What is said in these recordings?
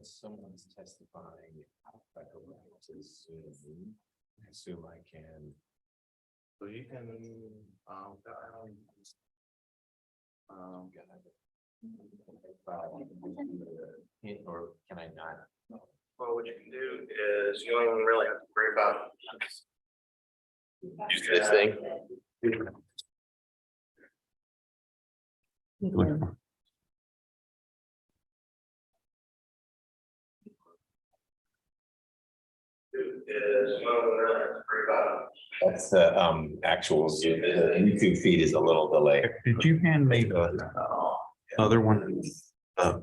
someone's testifying, if I go back to Zoom, I assume I can. So you can, or can I not? well, what you can do is you don't even really have to worry about Use this thing. is you don't even really have to worry about. That's the actual Zoom. The YouTube feed is a little delayed. Did you hand me the other one? The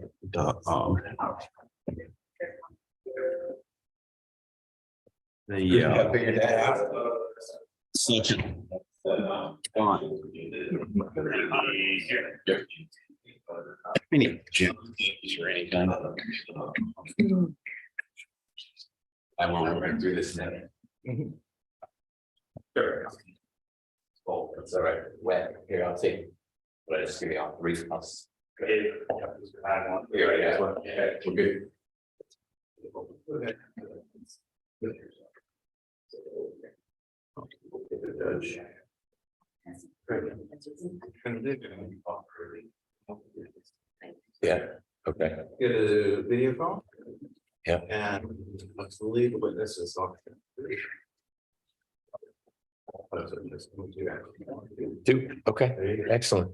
Figured that out. such any Jim or anything. I won't run through this now. Sure. Oh, that's all right. Wet. Here, I'll take. But I just give me all three plus. We already have one. Yeah, we're good. Yeah, okay. Get a video call. Yeah. And let's leave the witnesses on. Two, okay, excellent.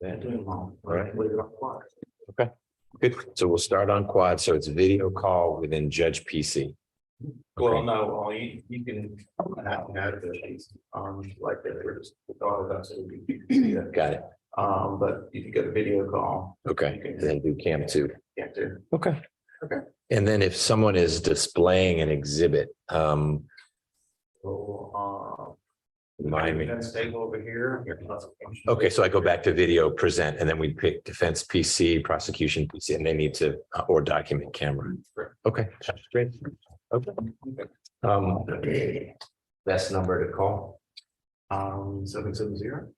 All right. Okay, good. So we'll start on quad. So it's a video call within Judge PC. Well, no, all you can add this, like that, we're just, all of that, so you can see that. Got it. But you can get a video call. Okay, then do cam two. Yeah, too. Okay. Okay. And then if someone is displaying an exhibit, remind me. Stay over here. Okay, so I go back to video present and then we pick defense PC, prosecution PC, and they need to, or document camera. Okay, that's great. Okay. Best number to call? 770.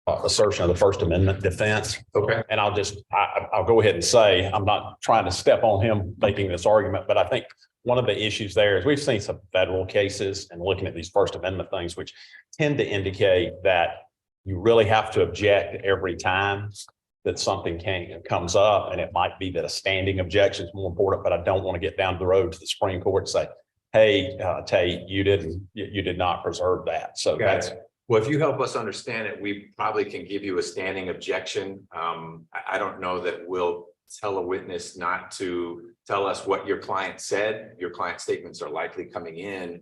assertion of the First Amendment defense. Okay. And I'll go ahead and say, I'm not trying to step on him making this argument, but I think one of the issues there is we've seen some federal cases and looking at these First Amendment things, which tend to indicate that you really have to object every time that something comes up. And it might be that a standing objection is more important, but I don't want to get down the road to the Supreme Court and say, hey, Tate, you did not preserve that. So that's, well, if you help us understand it, we probably can give you a standing objection. I don't know that we'll tell a witness not to tell us what your client said. Your client statements are likely coming in.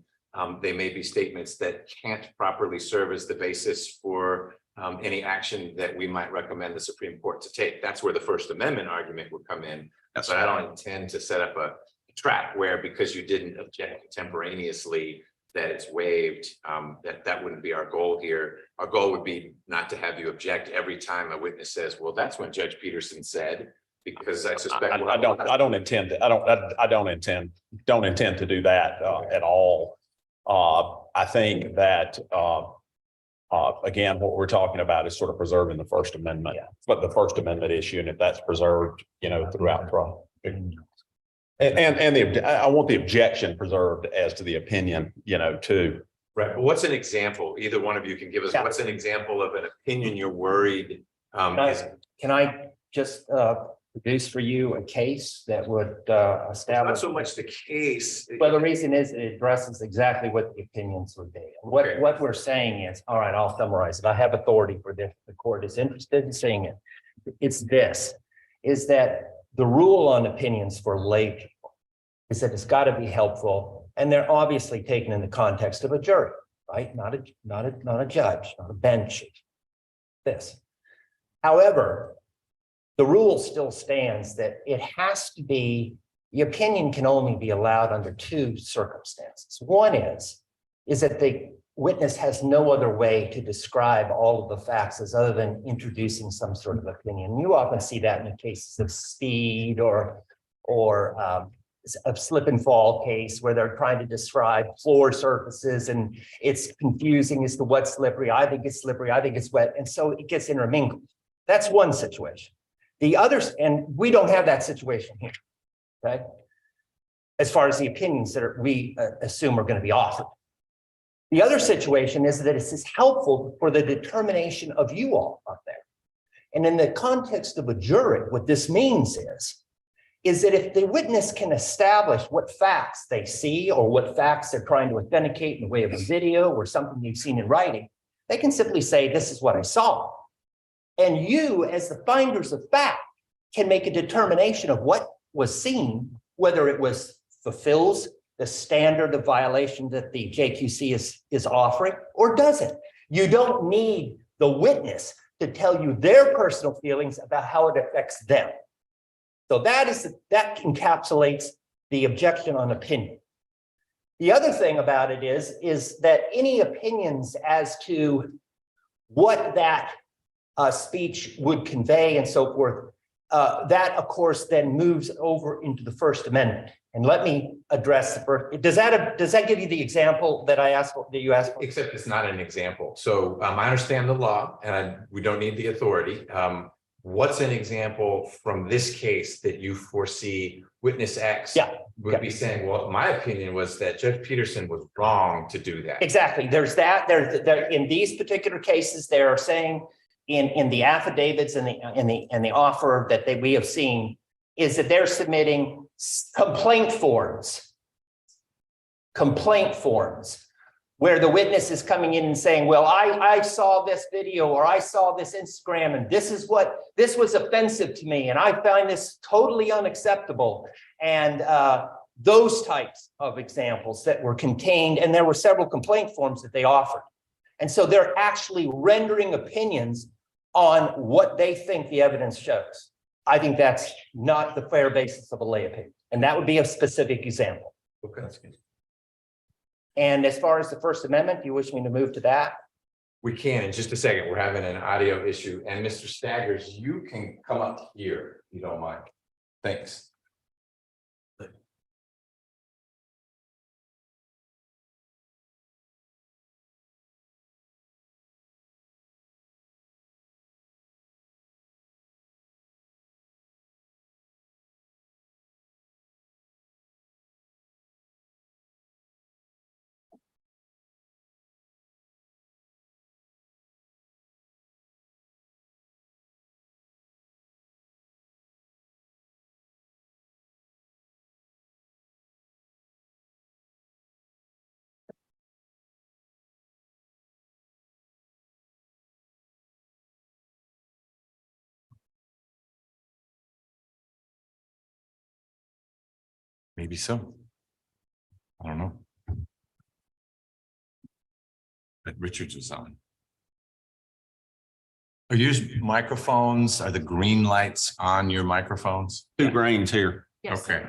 They may be statements that can't properly serve as the basis for any action that we might recommend the Supreme Court to take. That's where the First Amendment argument would come in. But I don't intend to set up a trap where because you didn't object contemporaneously that it's waived. That wouldn't be our goal here. Our goal would be not to have you object every time a witness says, well, that's when Judge Peterson said, because I suspect I don't intend to do that at all. I think that again, what we're talking about is sort of preserving the First Amendment, but the First Amendment issue, and if that's preserved, throughout trial. And I want the objection preserved as to the opinion, too. Right. But what's an example? Either one of you can give us, what's an example of an opinion you're worried? Can I just produce for you a case that would Not establish? so much the case. Well, the reason is it addresses exactly what the opinions would be. What we're saying is, all right, I'll summarize it. I have authority for this. The court is interested in seeing it. It's this, is that the rule on opinions for lay people is that it's got to be helpful. And they're obviously taken in the context of a jury, right? Not a judge, not a bench. This. However, the rule still stands that it has to be, the opinion can only be allowed under two circumstances. One is that the witness has no other way to describe all of the facts as other than introducing some sort of opinion. You often see that in the cases of speed or a slip and fall case where they're trying to describe floor surfaces and it's confusing as to what's slippery. I think it's slippery. I think it's wet. And so it gets intermingled. That's one situation. The others, and we don't have that situation here, right? As far as the opinions that we assume are going to be offered. The other situation is that it's helpful for the determination of you all up there. And in the context of a jury, what this means is that if the witness can establish what facts they see or what facts they're trying to authenticate in the way of a video or something you've seen in writing, they can simply say, this is what I saw. And you, as the finders of fact, can make a determination of what was seen, whether it fulfills the standard of violation that the JQC is offering or doesn't. You don't need the witness to tell you their personal feelings about how it affects them. So that encapsulates the objection on opinion. The other thing about it is that any opinions as to what that speech would convey and so forth, that of course then moves over into the First Amendment. And let me address the first. Does that give you the example that you asked for? Except it's not an example. So I understand the law and we don't need the authority. What's an example from this case that you foresee witness X would be saying, well, my opinion was that Judge Peterson was wrong to do that. Exactly. There's that. In these particular cases, they are saying in the affidavits and the offer that we have seen is that they're submitting complaint forms where the witness is coming in and saying, well, I saw this video or I saw this Instagram and this was offensive to me and I find this totally unacceptable. And those types of examples that were contained, and there were several complaint forms that they offered. And so they're actually rendering opinions on what they think the evidence shows. I think that's not the fair basis of a lay opinion. And that would be a specific example. Okay, that's good. And as far as the First Amendment, do you wish me to move to that? We can in just a second. We're having an audio issue. And Mr. Staggers, you can come up here if you don't mind. Thanks. Maybe so. I don't know. But Richards was on. Are your microphones, are the green lights on your microphones? Two grains here. Yes. Okay,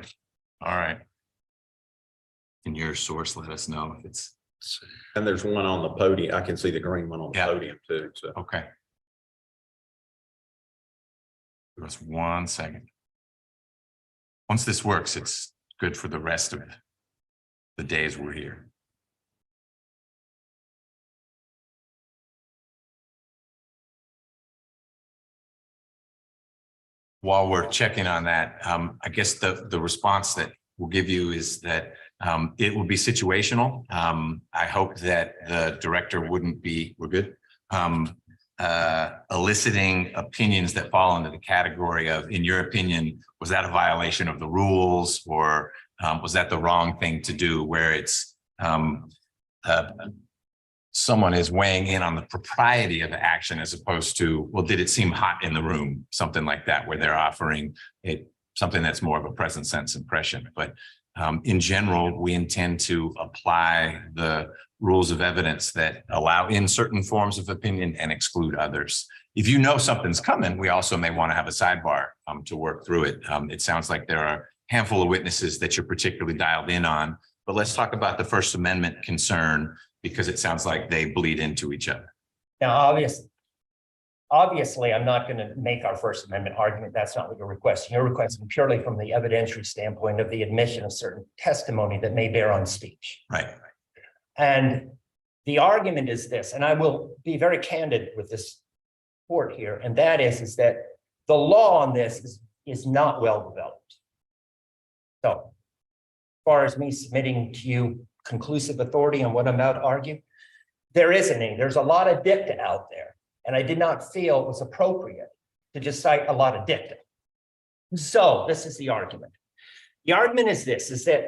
all right. Can your source let us know if it's, And there's one on the podium. I can see the green one on the Yeah. podium too. So okay. Give us 1 second. Once this works, it's good for the rest of the days we're here. While we're checking on that, I guess the response that we'll give you is that it will be situational. I hope that the director wouldn't be, we're good. Eliciting opinions that fall into the category of, in your opinion, was that a violation of the rules, or was that the wrong thing to do, where it's someone is weighing in on the propriety of the action as opposed to, well, did it seem hot in the room? Something like that, where they're offering it something that's more of a present sense impression. But in general, we intend to apply the rules of evidence that allow in certain forms of opinion and exclude others. If you know something's coming, we also may want to have a sidebar to work through it. It sounds like there are a handful of witnesses that you're particularly dialed in on, but let's talk about the First Amendment concern, because it sounds like they bleed into each other. Now, obviously, I'm not going to make our First Amendment argument. That's not what you're requesting. You're requesting purely from the evidentiary standpoint of the admission of certain testimony that may bear on speech. Right. And the argument is this, and I will be very candid with this court here, and that is that the law on this is not well developed. So, as far as me submitting to you conclusive authority on what I'm about to argue, there isn't any. There's a lot of dicta out there, and I did not feel it was appropriate to just cite a lot of dicta. So this is the argument. The argument is this, is that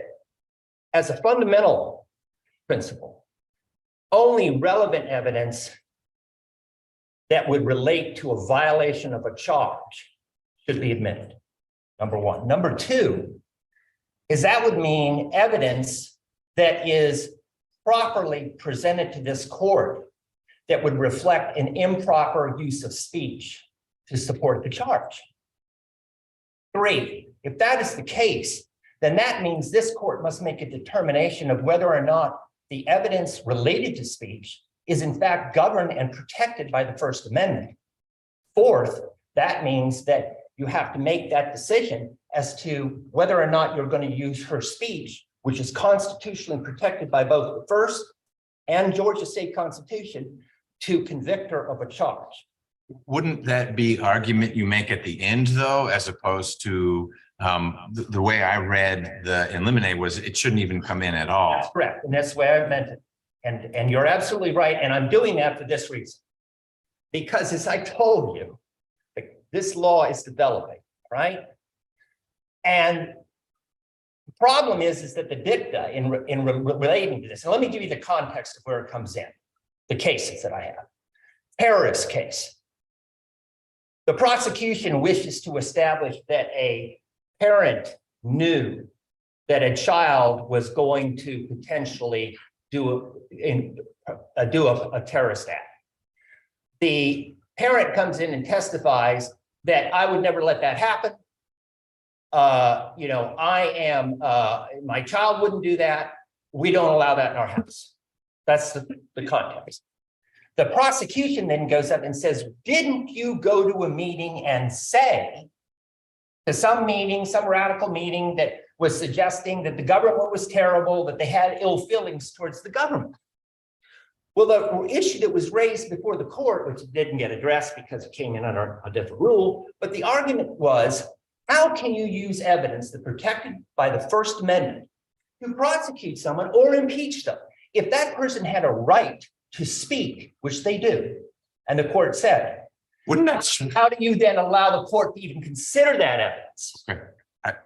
as a fundamental principle, only relevant evidence that would relate to a violation of a charge should be admitted, number one. Number two is that would mean evidence that is properly presented to this court that would reflect an improper use of speech to support the charge. Three, if that is the case, then that means this court must make a determination of whether or not the evidence related to speech is in fact governed and protected by the First Amendment. Fourth, that means that you have to make that decision as to whether or not you're going to use her speech, which is constitutionally protected by both the First and Georgia State Constitution, to convict her of a charge. Wouldn't that be argument you make at the end, though, as opposed to the way I read the eliminate was it shouldn't even come in at all? That's correct, and that's the way I meant it. And you're absolutely right, and I'm doing that for this reason. Because as I told you, this law is developing, right? And the problem is that the dicta in relating to this, and let me give you the context of where it comes in, the cases that I have. Terrorist case. The prosecution wishes to establish that a parent knew that a child was going to potentially do a terrorist act. The parent comes in and testifies that I would never let that happen. My child wouldn't do that. We don't allow that in our house. That's the context. The prosecution then goes up and says, didn't you go to a meeting and say to some meeting, some radical meeting that was suggesting that the government was terrible, that they had ill feelings towards the government? Well, the issue that was raised before the court, which didn't get addressed because it came in under a different rule, but the argument was, how can you use evidence that protected by the First Amendment to prosecute someone or impeach them? If that person had a right to speak, which they do, and the court said, Wouldn't that? how do you then allow the court to even consider that evidence? Okay.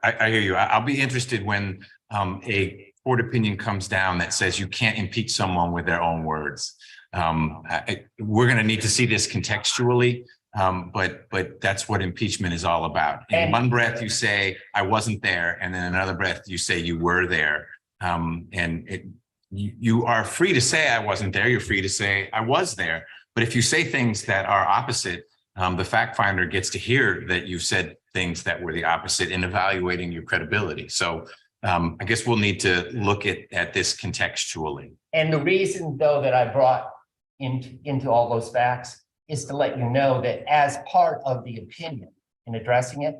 I hear you. I'll be interested when a court opinion comes down that says you can't impeach someone with their own words. We're going to need to see this contextually. But that's what impeachment is all about. In And- one breath, you say, I wasn't there. And then another breath, you say you were there. You are free to say I wasn't there. You're free to say I was there. But if you say things that are opposite, the fact finder gets to hear that you've said things that were the opposite in evaluating your credibility. So I guess we'll need to look at this contextually. And the reason, though, that I brought into all those facts is to let you know that as part of the opinion in addressing it,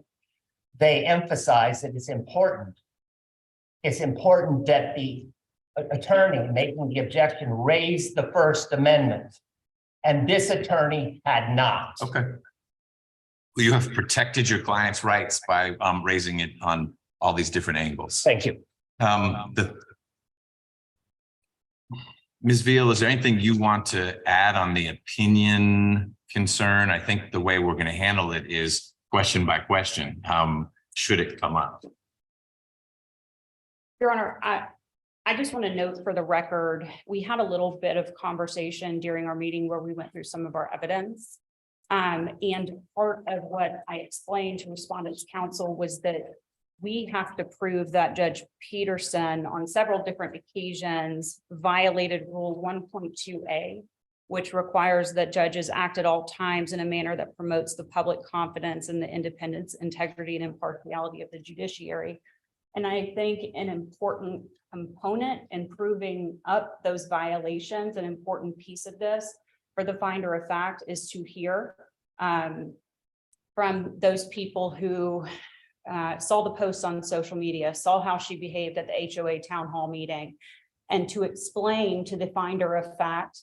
they emphasize that it's important. It's important that the attorney making the objection raise the First Amendment. And this attorney had not. Okay. Well, you have protected your client's rights by raising it on all these different angles. Thank you. Ms. Veal, is there anything you want to add on the opinion concern? I think the way we're going to handle it is question by question. Should it come up? Your Honor, I just want to note for the record, we had a little bit of conversation during our meeting where we went through some of our evidence. And part of what I explained to respondents' counsel was that we have to prove that Judge Peterson on several different occasions violated Rule 1.2A, which requires that judges act at all times in a manner that promotes the public confidence in the independence, integrity, and impartiality of the judiciary. And I think an important component in proving up those violations, an important piece of this for the finder of fact is to hear from those people who saw the posts on social media, saw how she behaved at the HOA town hall meeting, and to explain to the finder of fact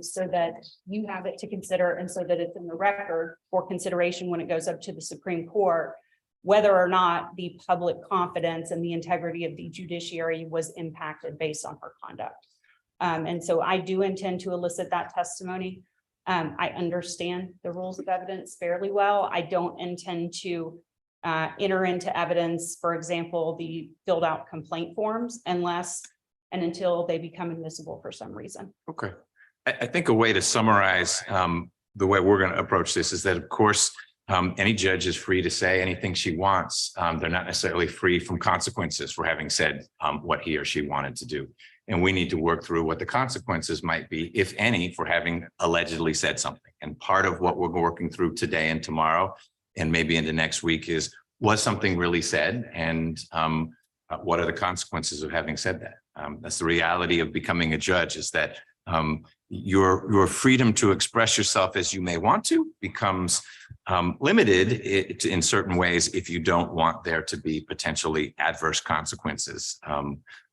so that you have it to consider and so that it's in the record for consideration when it goes up to the Supreme Court, whether or not the public confidence and the integrity of the judiciary was impacted based on her conduct. And so I do intend to elicit that testimony. I understand the rules of evidence fairly well. I don't intend to enter into evidence, for example, the filled out complaint forms unless and until they become admissible for some reason. Okay. I think a way to summarize the way we're going to approach this is that, of course, any judge is free to say anything she wants. They're not necessarily free from consequences for having said what he or she wanted to do. And we need to work through what the consequences might be, if any, for having allegedly said something. And part of what we're working through today and tomorrow, and maybe into next week, is was something really said? And what are the consequences of having said that? That's the reality of becoming a judge, is that your freedom to express yourself as you may want to becomes limited in certain ways if you don't want there to be potentially adverse consequences,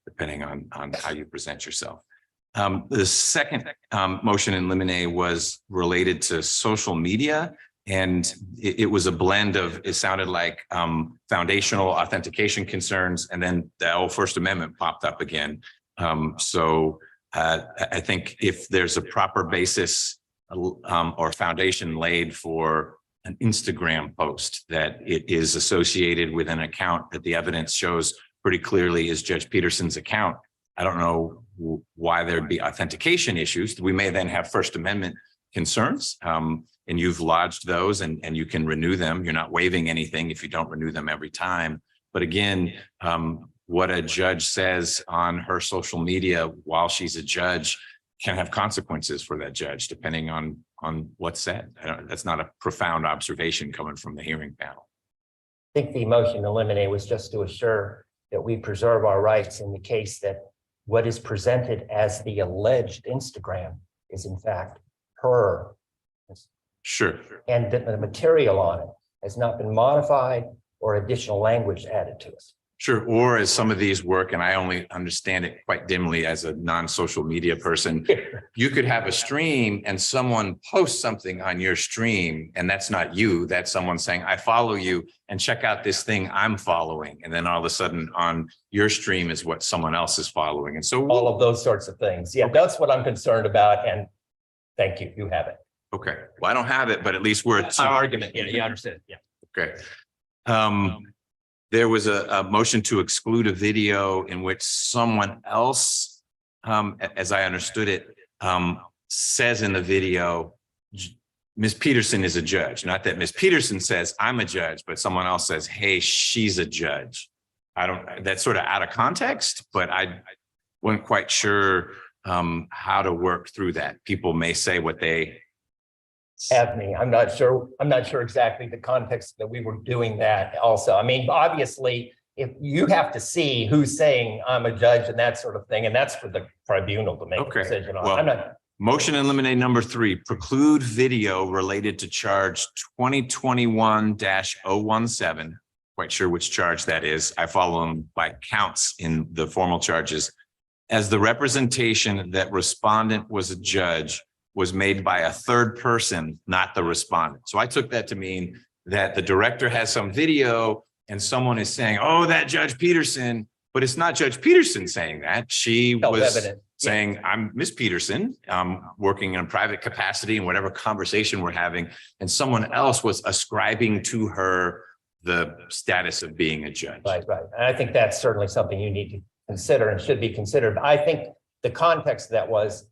depending on how you present yourself. The second motion in limine was related to social media. And it was a blend of, it sounded like foundational authentication concerns, and then the old First Amendment popped up again. So I think if there's a proper basis or foundation laid for an Instagram post, that it is associated with an account that the evidence shows pretty clearly is Judge Peterson's account. I don't know why there'd be authentication issues. We may then have First Amendment concerns. And you've lodged those and you can renew them. You're not waiving anything if you don't renew them every time. But again, what a judge says on her social media while she's a judge can have consequences for that judge, depending on what's said. That's not a profound observation coming from the hearing panel. I think the motion to eliminate was just to assure that we preserve our rights in the case that what is presented as the alleged Instagram is in fact her. Sure. And the material on it has not been modified or additional language added to it. Sure. Or as some of these work, and I only understand it quite dimly as a non-social media person, you could have a stream and someone posts something on your stream, and that's not you. That's someone saying, I follow you and check out this thing I'm following. And then all of a sudden on your stream is what someone else is following. And so all of those sorts of things. Yeah, that's what I'm concerned about. And thank you. You have it. okay. Well, I don't have it, but at least we're Our argument. Yeah, you understand. Yeah. okay. There was a motion to exclude a video in which someone else, as I understood it, says in the video, Ms. Peterson is a judge, not that Ms. Peterson says, I'm a judge, but someone else says, hey, she's a judge. I don't, that's sort of out of context, but I wasn't quite sure how to work through that. People may say what they. Have me. I'm not sure exactly the context that we were doing that also. I mean, obviously, if you have to see who's saying I'm a judge and that sort of thing, and that's for the tribunal to make a decision on. Well, I'm not. Motion and eliminate number 3, preclude video related to charge 2021-017. Quite sure which charge that is. I follow them by counts in the formal charges. As the representation that respondent was a judge was made by a third person, not the respondent. So I took that to mean that the director has some video and someone is saying, oh, that Judge Peterson, but it's not Judge Peterson saying that. She was saying, I'm Miss Peterson, working in a private capacity in whatever conversation we're having. And someone else was ascribing to her the status of being a judge. Right. And I think that's certainly something you need to consider and should be considered. I think the context of that was,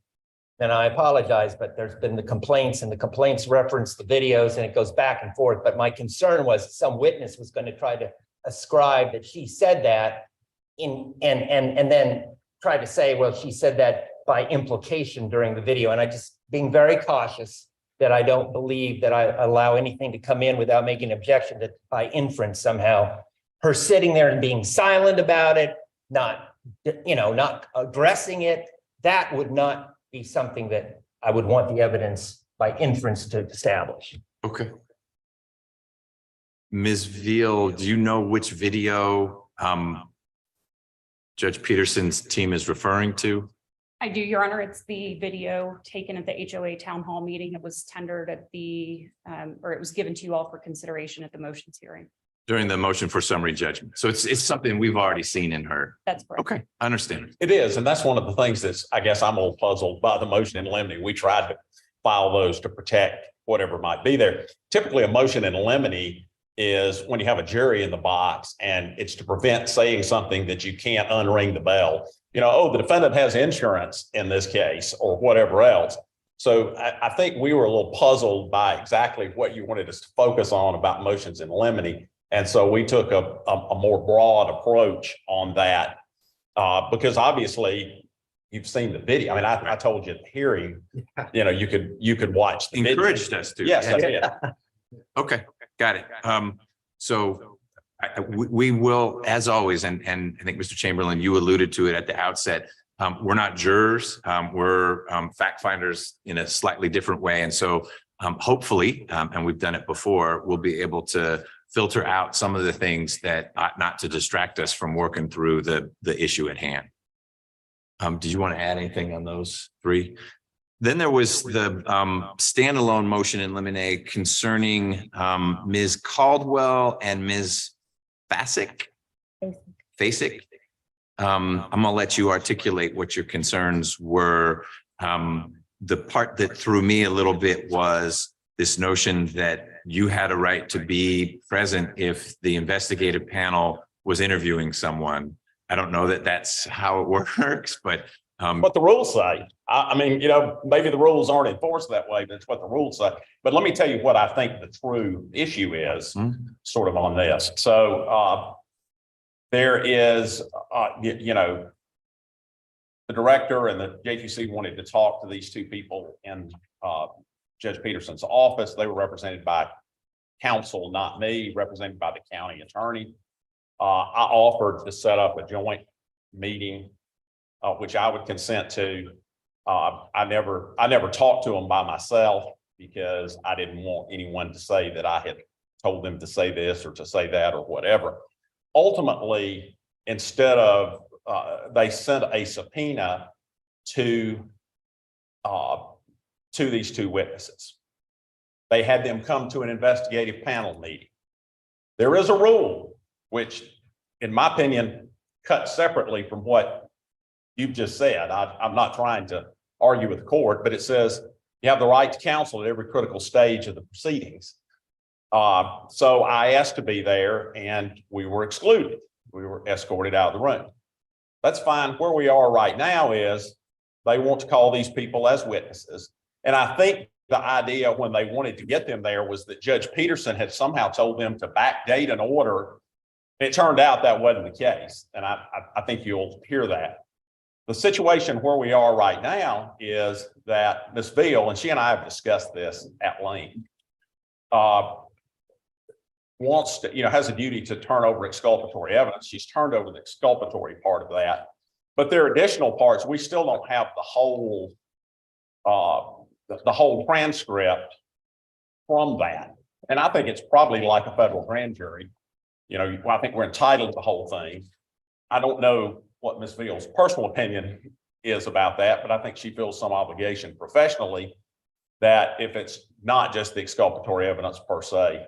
and I apologize, but there's been the complaints and the complaints reference the videos and it goes back and forth. But my concern was some witness was going to try to ascribe that she said that and then try to say, well, she said that by implication during the video. And I just being very cautious that I don't believe that I allow anything to come in without making an objection that by inference somehow her sitting there and being silent about it, not addressing it, that would not be something that I would want the evidence by inference to establish. Okay. Ms. Veal, do you know which video Judge Peterson's team is referring to? I do, Your Honor. It's the video taken at the HOA town hall meeting. It was tendered at the, or it was given to you all for consideration at the motions hearing. During the motion for summary judgment. So it's something we've already seen in her. That's correct. Okay, I understand. It is, and that's one of the things that's, I guess I'm a little puzzled by the motion in limine. We tried to file those to protect whatever might be there. Typically, a motion in limine is when you have a jury in the box and it's to prevent saying something that you can't unring the bell. You know, oh, the defendant has insurance in this case or whatever else. So I think we were a little puzzled by exactly what you wanted us to focus on about motions in limine. And so we took a more broad approach on that because obviously you've seen the video. I mean, I told you at the hearing, you know, you could watch the video. Encouraged us to. Yes, I did. Okay, got it. So we will, as always, and I think Mr. Chamberlain, you alluded to it at the outset. We're not jurors. We're fact finders in a slightly different way. And so hopefully, and we've done it before, we'll be able to filter out some of the things that ought not to distract us from working through the issue at hand. Did you want to add anything on those 3? Then there was the standalone motion in limine concerning Ms. Caldwell and Ms. Fasick. I'm gonna let you articulate what your concerns were. The part that threw me a little bit was this notion that you had a right to be present if the investigative panel was interviewing someone. I don't know that that's how it works, but what the rules say. I mean, you know, maybe the rules aren't enforced that way, but it's what the rules say. But let me tell you what I think the true issue is sort of on this. So there is, you know, the director and the JQC wanted to talk to these 2 people in Judge Peterson's office. They were represented by counsel, not me, represented by the county attorney. I offered to set up a joint meeting, which I would consent to. I never talked to them by myself because I didn't want anyone to say that I had told them to say this or to say that or whatever. Ultimately, instead of they sent a subpoena to these 2 witnesses. They had them come to an investigative panel meeting. There is a rule, which in my opinion, cut separately from what you've just said. I'm not trying to argue with the court, but it says you have the right to counsel at every critical stage of the proceedings. So I asked to be there and we were excluded. We were escorted out of the room. That's fine. Where we are right now is they want to call these people as witnesses. And I think the idea when they wanted to get them there was that Judge Peterson had somehow told them to backdate an order. It turned out that wasn't the case, and I think you'll hear that. The situation where we are right now is that Ms. Veal, and she and I have discussed this at length, wants to, has a duty to turn over exculpatory evidence. She's turned over the exculpatory part of that. But there are additional parts. We still don't have the whole transcript from that. And I think it's probably like a federal grand jury. I think we're entitled to the whole thing. I don't know what Ms. Veal's personal opinion is about that, but I think she feels some obligation professionally that if it's not just the exculpatory evidence per se,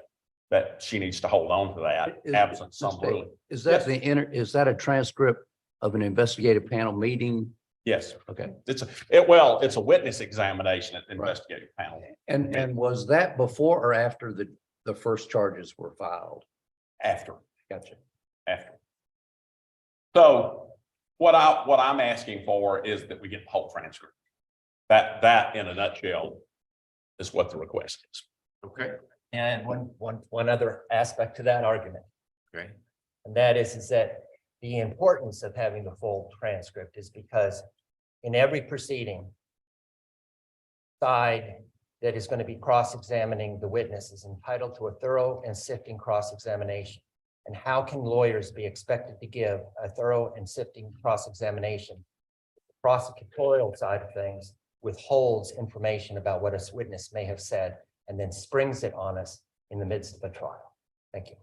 that she needs to hold on to that absent some ruling. Is that is that a transcript of an investigative panel meeting? Yes. Okay. It's a witness examination at the investigative panel. And was that before or after the first charges were filed? After. Gotcha. After. So what I'm asking for is that we get the whole transcript. That in a nutshell is what the request is. Okay, And one other aspect to that argument, great. and that is that the importance of having the full transcript is because in every proceeding, side that is going to be cross-examining the witness is entitled to a thorough and sifting cross-examination. And how can lawyers be expected to give a thorough and sifting cross-examination? The prosecutorial side of things withholds information about what a witness may have said and then springs it on us in the midst of a trial. Thank you.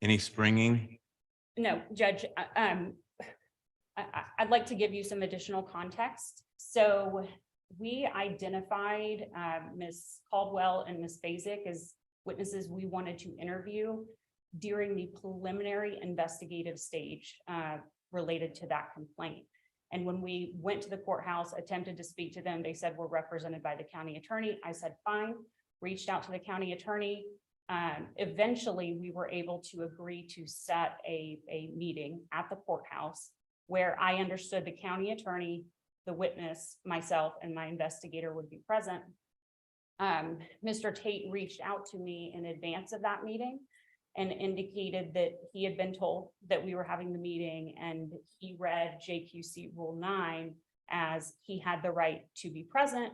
Any springing? No, Judge, I'd like to give you some additional context. So we identified Ms. Caldwell and Ms. Basic as witnesses we wanted to interview during the preliminary investigative stage related to that complaint. And when we went to the courthouse, attempted to speak to them, they said we're represented by the county attorney. I said, fine, reached out to the county attorney. Eventually, we were able to agree to set a meeting at the courthouse where I understood the county attorney, the witness, myself, and my investigator would be present. Mr. Tate reached out to me in advance of that meeting and indicated that he had been told that we were having the meeting, and he read JQC Rule 9 as he had the right to be present.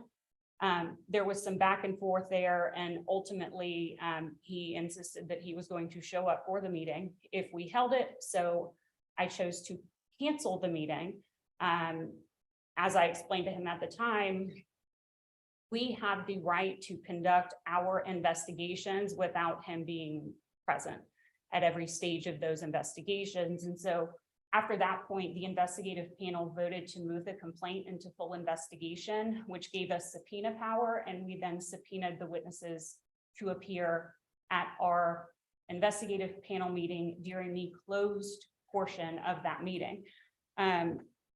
There was some back and forth there, and ultimately he insisted that he was going to show up for the meeting if we held it. So I chose to cancel the meeting. As I explained to him at the time, we have the right to conduct our investigations without him being present at every stage of those investigations. And so after that point, the investigative panel voted to move the complaint into full investigation, which gave us subpoena power. And we then subpoenaed the witnesses to appear at our investigative panel meeting during the closed portion of that meeting.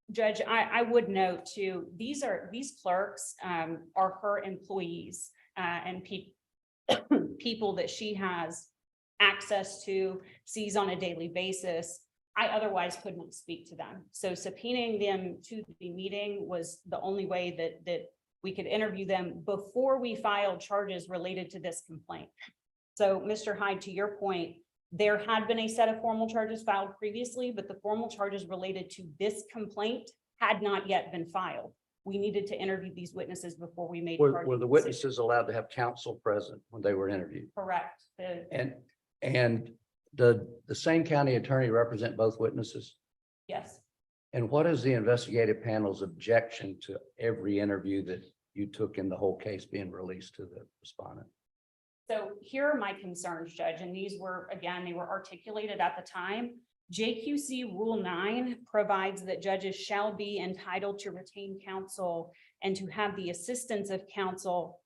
Judge, I would note too, these clerks are her employees and people that she has access to, sees on a daily basis. I otherwise couldn't speak to them. So subpoenaing them to the meeting was the only way that we could interview them before we filed charges related to this complaint. So Mr. Hyde, to your point, there had been a set of formal charges filed previously, but the formal charges related to this complaint had not yet been filed. We needed to interview these witnesses before we made. Were the witnesses allowed to have counsel present when they were interviewed? Correct. And the same county attorney represent both witnesses? Yes. And what is the investigative panel's objection to every interview that you took in the whole case being released to the respondent? So here are my concerns, Judge, and these were, again, they were articulated at the time. JQC Rule 9 provides that judges shall be entitled to retain counsel and to have the assistance of counsel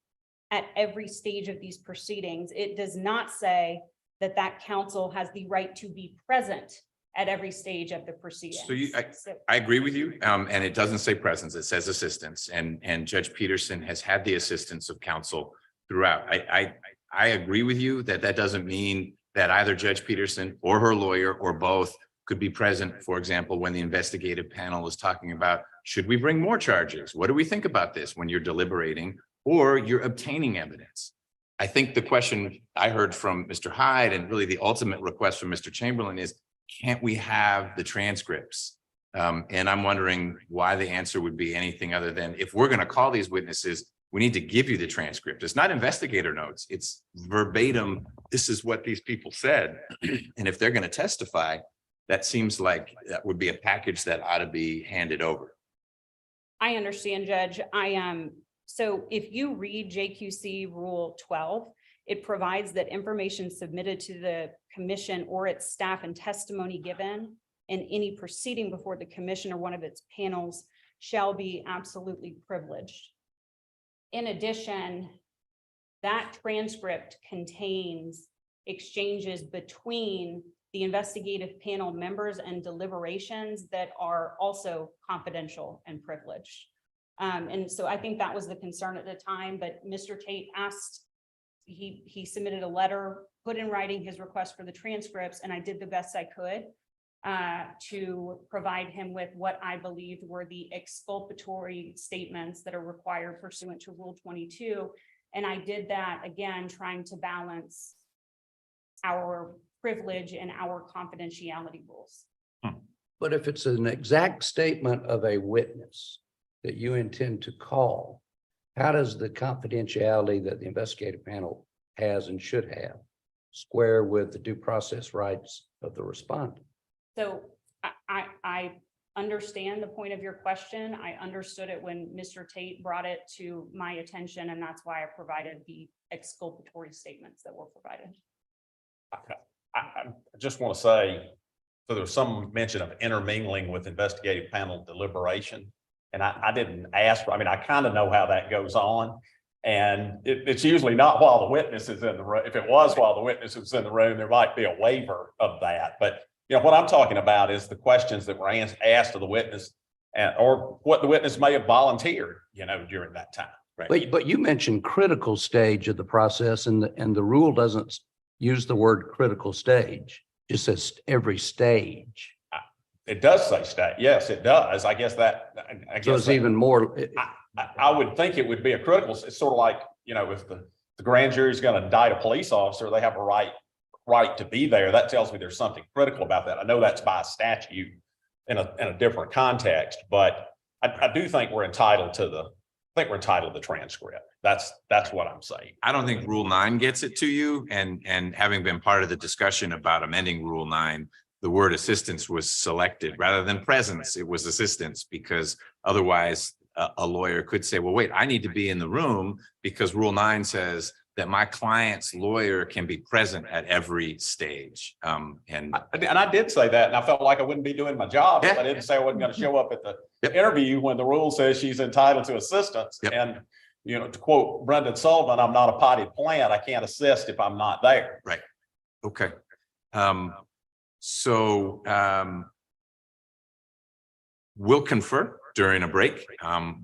at every stage of these proceedings. It does not say that counsel has the right to be present at every stage of the proceedings. So I agree with you. And it doesn't say presence, it says assistance. And Judge Peterson has had the assistance of counsel throughout. I agree with you that doesn't mean that either Judge Peterson or her lawyer or both could be present, for example, when the investigative panel is talking about should we bring more charges? What do we think about this when you're deliberating or you're obtaining evidence? I think the question I heard from Mr. Hyde and really the ultimate request from Mr. Chamberlain is, can't we have the transcripts? And I'm wondering why the answer would be anything other than, if we're going to call these witnesses, we need to give you the transcript. It's not investigator notes. It's verbatim. This is what these people said. And if they're going to testify, that seems like that would be a package that ought to be handed over. I understand, Judge. So if you read JQC Rule 12, it provides that information submitted to the commission or its staff and testimony given in any proceeding before the commission or one of its panels shall be absolutely privileged. In addition, that transcript contains exchanges between the investigative panel members and deliberations that are also confidential and privileged. And so I think that was the concern at the time, but Mr. Tate asked, he submitted a letter, put in writing his request for the transcripts, and I did the best I could to provide him with what I believed were the exculpatory statements that are required pursuant to Rule 22. And I did that again, trying to balance our privilege and our confidentiality rules. But if it's an exact statement of a witness that you intend to call, how does the confidentiality that the investigative panel has and should have square with the due process rights of the respondent? So I understand the point of your question. I understood it when Mr. Tate brought it to my attention, and that's why I provided the exculpatory statements that were provided. I just want to say, so there was some mention of intermingling with investigative panel deliberation. And I didn't ask, I mean, I kind of know how that goes on. And it's usually not while the witness is in the room. If it was while the witness was in the room, there might be a waiver of that. But you know, what I'm talking about is the questions that were asked of the witness, or what the witness may have volunteered, you know, during that time. Right. But you mentioned critical stage of the process, and the rule doesn't use the word critical stage. It says every stage. It does say state. Yes, it does. I guess that. So it's even more. I would think it would be a critical. It's sort of like, you know, if the grand jury is going to indict a police officer, they have a right to be there. That tells me there's something critical about that. I know that's by statute in a different context, but I do think we're entitled to the transcript. That's what I'm saying. I don't think Rule 9 gets it to you. And having been part of the discussion about amending Rule 9, the word assistance was selected rather than presence. It was assistance, because otherwise a lawyer could say, well, wait, I need to be in the room because Rule 9 says that my client's lawyer can be present at every stage. And I did say that, and I felt like I wouldn't be doing my job if I didn't say I wasn't going to show up at the interview when the rule says she's entitled to assistance. And, you know, to quote Brendan Sullivan, I'm not a potted plant. I can't assist if I'm not there. Right. Okay. So we'll confer during a break,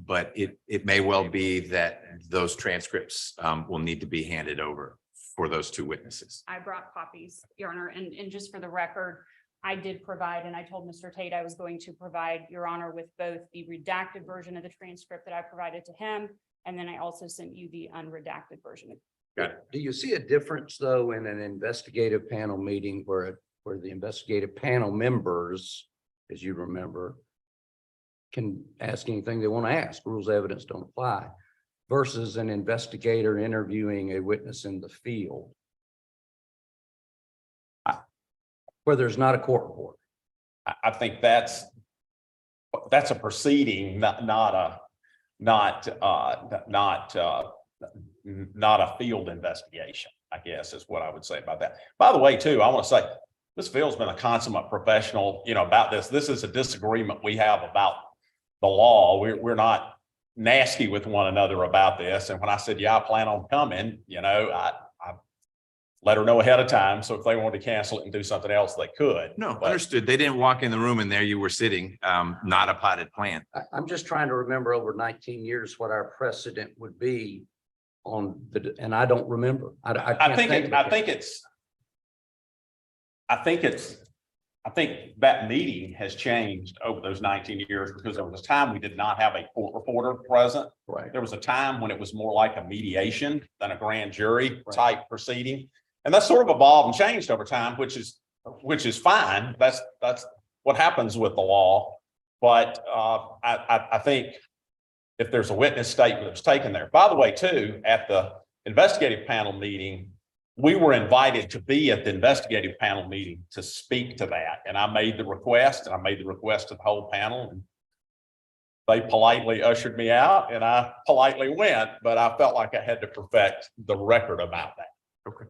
but it may well be that those transcripts will need to be handed over for those two witnesses. I brought copies, Your Honor, and just for the record, I did provide, and I told Mr. Tate I was going to provide Your Honor with both the redacted version of the transcript that I provided to him, and then I also sent you the unredacted version. Got it. Do you see a difference, though, in an investigative panel meeting where the investigative panel members, as you remember, can ask anything they want to ask, rules of evidence don't apply, versus an investigator interviewing a witness in the field where there's not a court reporter? I think that's a proceeding, not a field investigation, I guess is what I would say about that. By the way, too, I want to say this Phil's been a consummate professional, you know, about this. This is a disagreement we have about the law. We're not nasty with one another about this. And when I said, yeah, I plan on coming, you know, I let her know ahead of time. So if they wanted to cancel it and do something else, they could. No, understood. They didn't walk in the room and there you were sitting, not a potted plant. I'm just trying to remember over 19 years what our precedent would be on and I don't remember. I I think that meeting has changed over those 19 years because there was a time we did not have a court reporter present. Right. There was a time when it was more like a mediation than a grand jury type proceeding. And that's sort of evolved and changed over time, which is fine. That's what happens with the law. But I think if there's a witness statement that was taken there, by the way, too, at the investigative panel meeting, we were invited to be at the investigative panel meeting to speak to that. And I made the request to the whole panel, and they politely ushered me out and I politely went, but I felt like I had to perfect the record about that. Okay.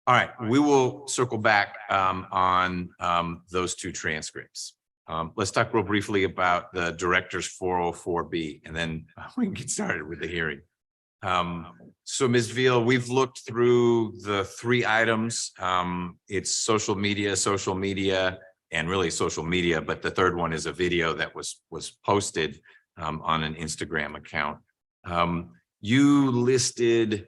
All right, we will circle back on those two transcripts. Let's talk real briefly about the director's 404B, and then we can get started with the hearing. So Ms. Veal, we've looked through the three items. It's social media, and really social media, but the third one is a video that was posted on an Instagram account. You listed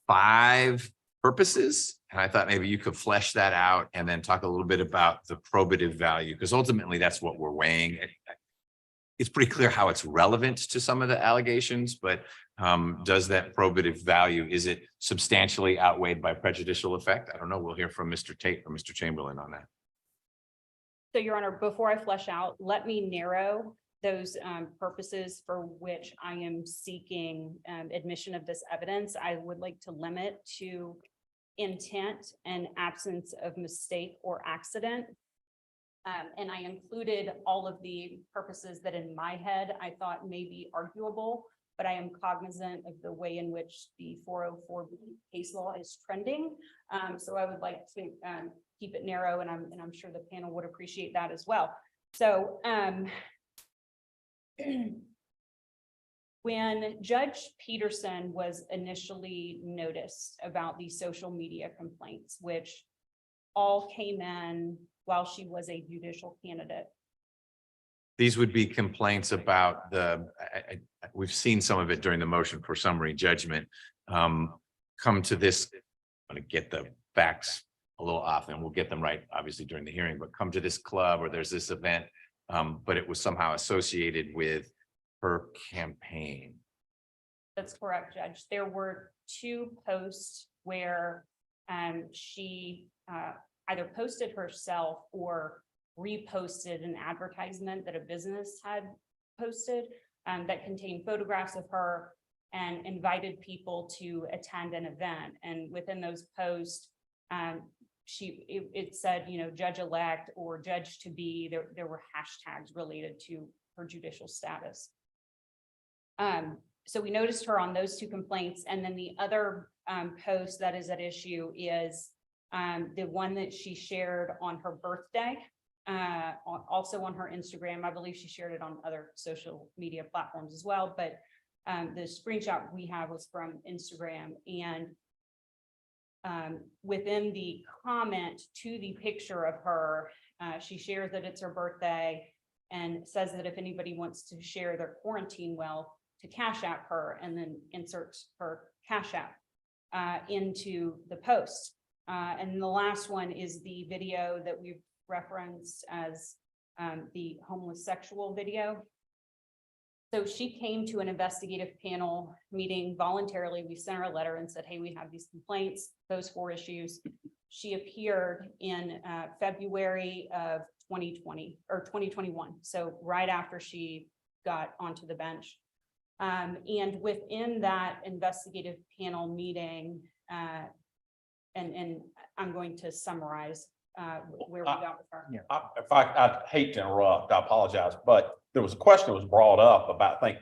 5 purposes, and I thought maybe you could flesh that out and then talk a little bit about the probative value, because ultimately that's what we're weighing. It's pretty clear how it's relevant to some of the allegations, but does that probative value, is it substantially outweighed by prejudicial effect? I don't know. We'll hear from Mr. Tate or Mr. Chamberlain on that. So, Your Honor, before I flesh out, let me narrow those purposes for which I am seeking admission of this evidence. I would like to limit to intent and absence of mistake or accident. And I included all of the purposes that in my head I thought may be arguable, but I am cognizant of the way in which the 404B case law is trending. So I would like to keep it narrow, and I'm sure the panel would appreciate that as well. So when Judge Peterson was initially noticed about these social media complaints, which all came in while she was a judicial candidate. These would be complaints about we've seen some of it during the motion for summary judgment. Come to this, I'm going to get the facts a little off, and we'll get them right, obviously, during the hearing, but come to this club or there's this event, but it was somehow associated with her campaign. That's correct, Judge. There were 2 posts where she either posted herself or reposted an advertisement that a business had posted that contained photographs of her and invited people to attend an event. And within those posts, it said, you know, judge-elect or judge-to-be. There were hashtags related to her judicial status. So we noticed her on those 2 complaints. And then the other post that is at issue is the one that she shared on her birthday, also on her Instagram. I believe she shared it on other social media platforms as well, but the screenshot we have was from Instagram. And within the comment to the picture of her, she shares that it's her birthday and says that if anybody wants to share their quarantine wealth, to Cash App her, and then inserts her Cash App into the post. And the last one is the video that we've referenced as the homeless sexual video. So she came to an investigative panel meeting voluntarily. We sent her a letter and said, hey, we have these complaints, those 4 issues. She appeared in February of 2020 or 2021. So right after she got onto the bench. And within that investigative panel meeting, and I'm going to summarize where we got with her. If I hate to interrupt, I apologize, but there was a question that was brought up about, I think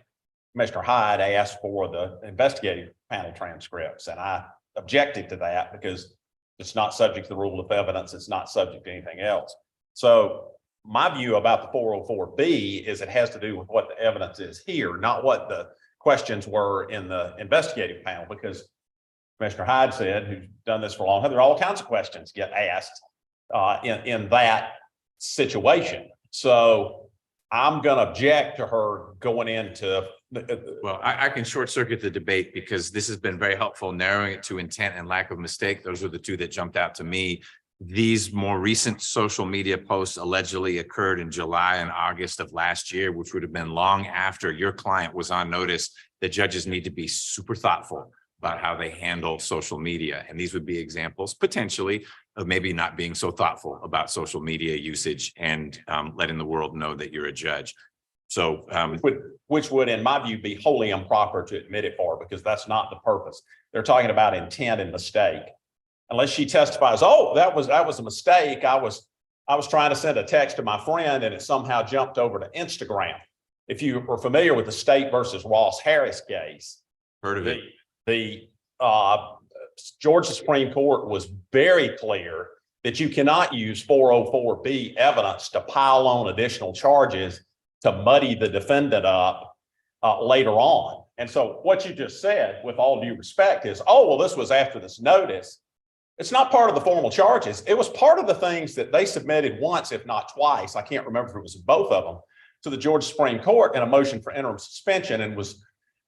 Commissioner Hyde asked for the investigative panel transcripts, and I objected to that because it's not subject to the rule of evidence. It's not subject to anything else. So my view about the 404B is it has to do with what the evidence is here, not what the questions were in the investigative panel, because Commissioner Hyde said, who's done this for a long time, there are all kinds of questions get asked in that situation. So I'm going to object to her going into. Well, I can short circuit the debate because this has been very helpful narrowing it to intent and lack of mistake. Those are the 2 that jumped out to me. these more recent social media posts allegedly occurred in July and August of last year, which would have been long after your client was on notice that judges need to be super thoughtful about how they handle social media. And these would be examples potentially of maybe not being so thoughtful about social media usage and letting the world know that you're a judge. So Which would, in my view, be wholly improper to admit it for, because that's not the purpose. They're talking about intent and mistake. Unless she testifies, oh, that was a mistake. I was trying to send a text to my friend and it somehow jumped over to Instagram. If you were familiar with the State versus Ross Harris case, heard of it. The Georgia Supreme Court was very clear that you cannot use 404B evidence to pile on additional charges to muddy the defendant up later on. And so what you just said, with all due respect, is, oh, well, this was after this notice. It's not part of the formal charges. It was part of the things that they submitted once, if not twice. I can't remember if it was both of them, to the Georgia Supreme Court in a motion for interim suspension,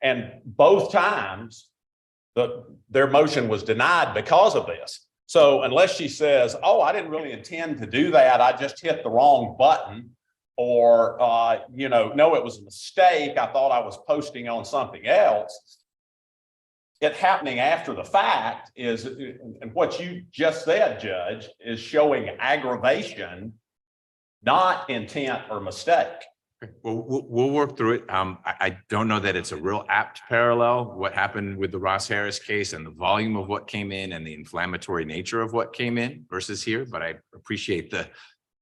and both times their motion was denied because of this. So unless she says, oh, I didn't really intend to do that, I just hit the wrong button, or no, it was a mistake, I thought I was posting on something else. It happening after the fact is, and what you just said, Judge, is showing aggravation, not intent or mistake. Well, we'll work through it. I don't know that it's a real apt parallel, what happened with the Ross Harris case and the volume of what came in and the inflammatory nature of what came in versus here, but I appreciate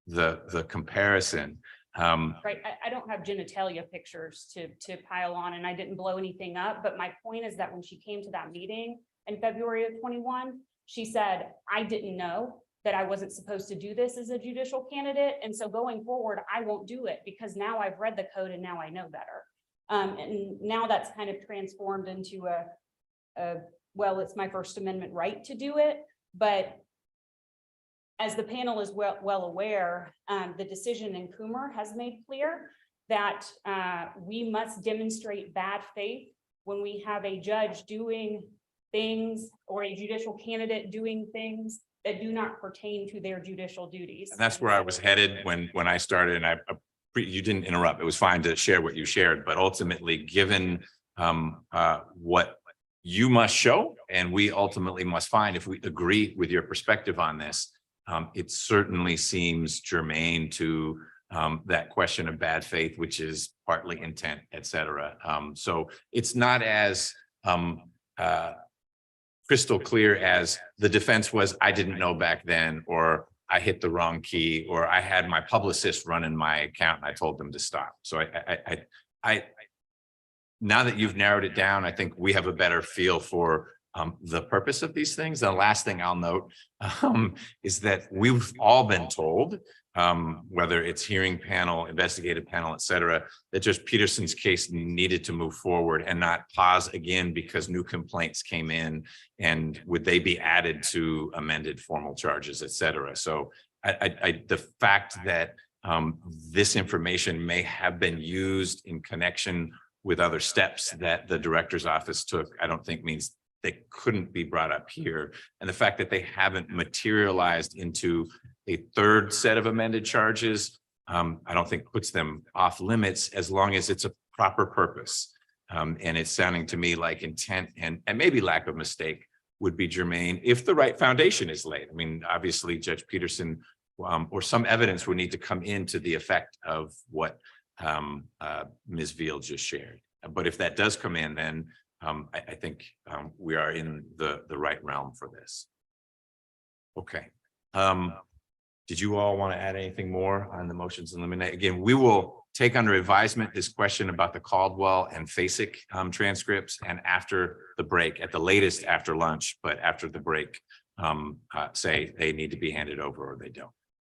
the comparison. Right, I don't have genitalia pictures to pile on, and I didn't blow anything up, but my point is that when she came to that meeting in February of 21, she said, I didn't know that I wasn't supposed to do this as a judicial candidate, and so going forward, I won't do it because now I've read the code and now I know better. And now that's kind of transformed into well, it's my First Amendment right to do it, but as the panel is well aware, the decision in Coomer has made clear that we must demonstrate bad faith when we have a judge doing things or a judicial candidate doing things that do not pertain to their judicial duties. And that's where I was headed when I started, and you didn't interrupt. It was fine to share what you shared, but ultimately, given what you must show, and we ultimately must find, if we agree with your perspective on this, it certainly seems germane to that question of bad faith, which is partly intent, et cetera. So it's not as crystal clear as the defense was, I didn't know back then, or I hit the wrong key, or I had my publicist running my account and I told them to stop. So I now that you've narrowed it down, I think we have a better feel for the purpose of these things. The last thing I'll note is that we've all been told, whether it's hearing panel, investigative panel, et cetera, that Judge Peterson's case needed to move forward and not pause again because new complaints came in, and would they be added to amended formal charges, et cetera. So the fact that this information may have been used in connection with other steps that the director's office took, I don't think means they couldn't be brought up here. And the fact that they haven't materialized into a third set of amended charges, I don't think puts them off limits as long as it's a proper purpose. And it's sounding to me like intent and maybe lack of mistake would be germane if the right foundation is laid. I mean, obviously Judge Peterson or some evidence would need to come into the effect of what Ms. Veal just shared. But if that does come in, then I think we are in the right realm for this. Okay. Did you all want to add anything more on the motions and eliminate? Again, we will take under advisement this question about the Caldwell and FASIC transcripts, and after the break, at the latest after lunch, but after the break, say they need to be handed over or they don't.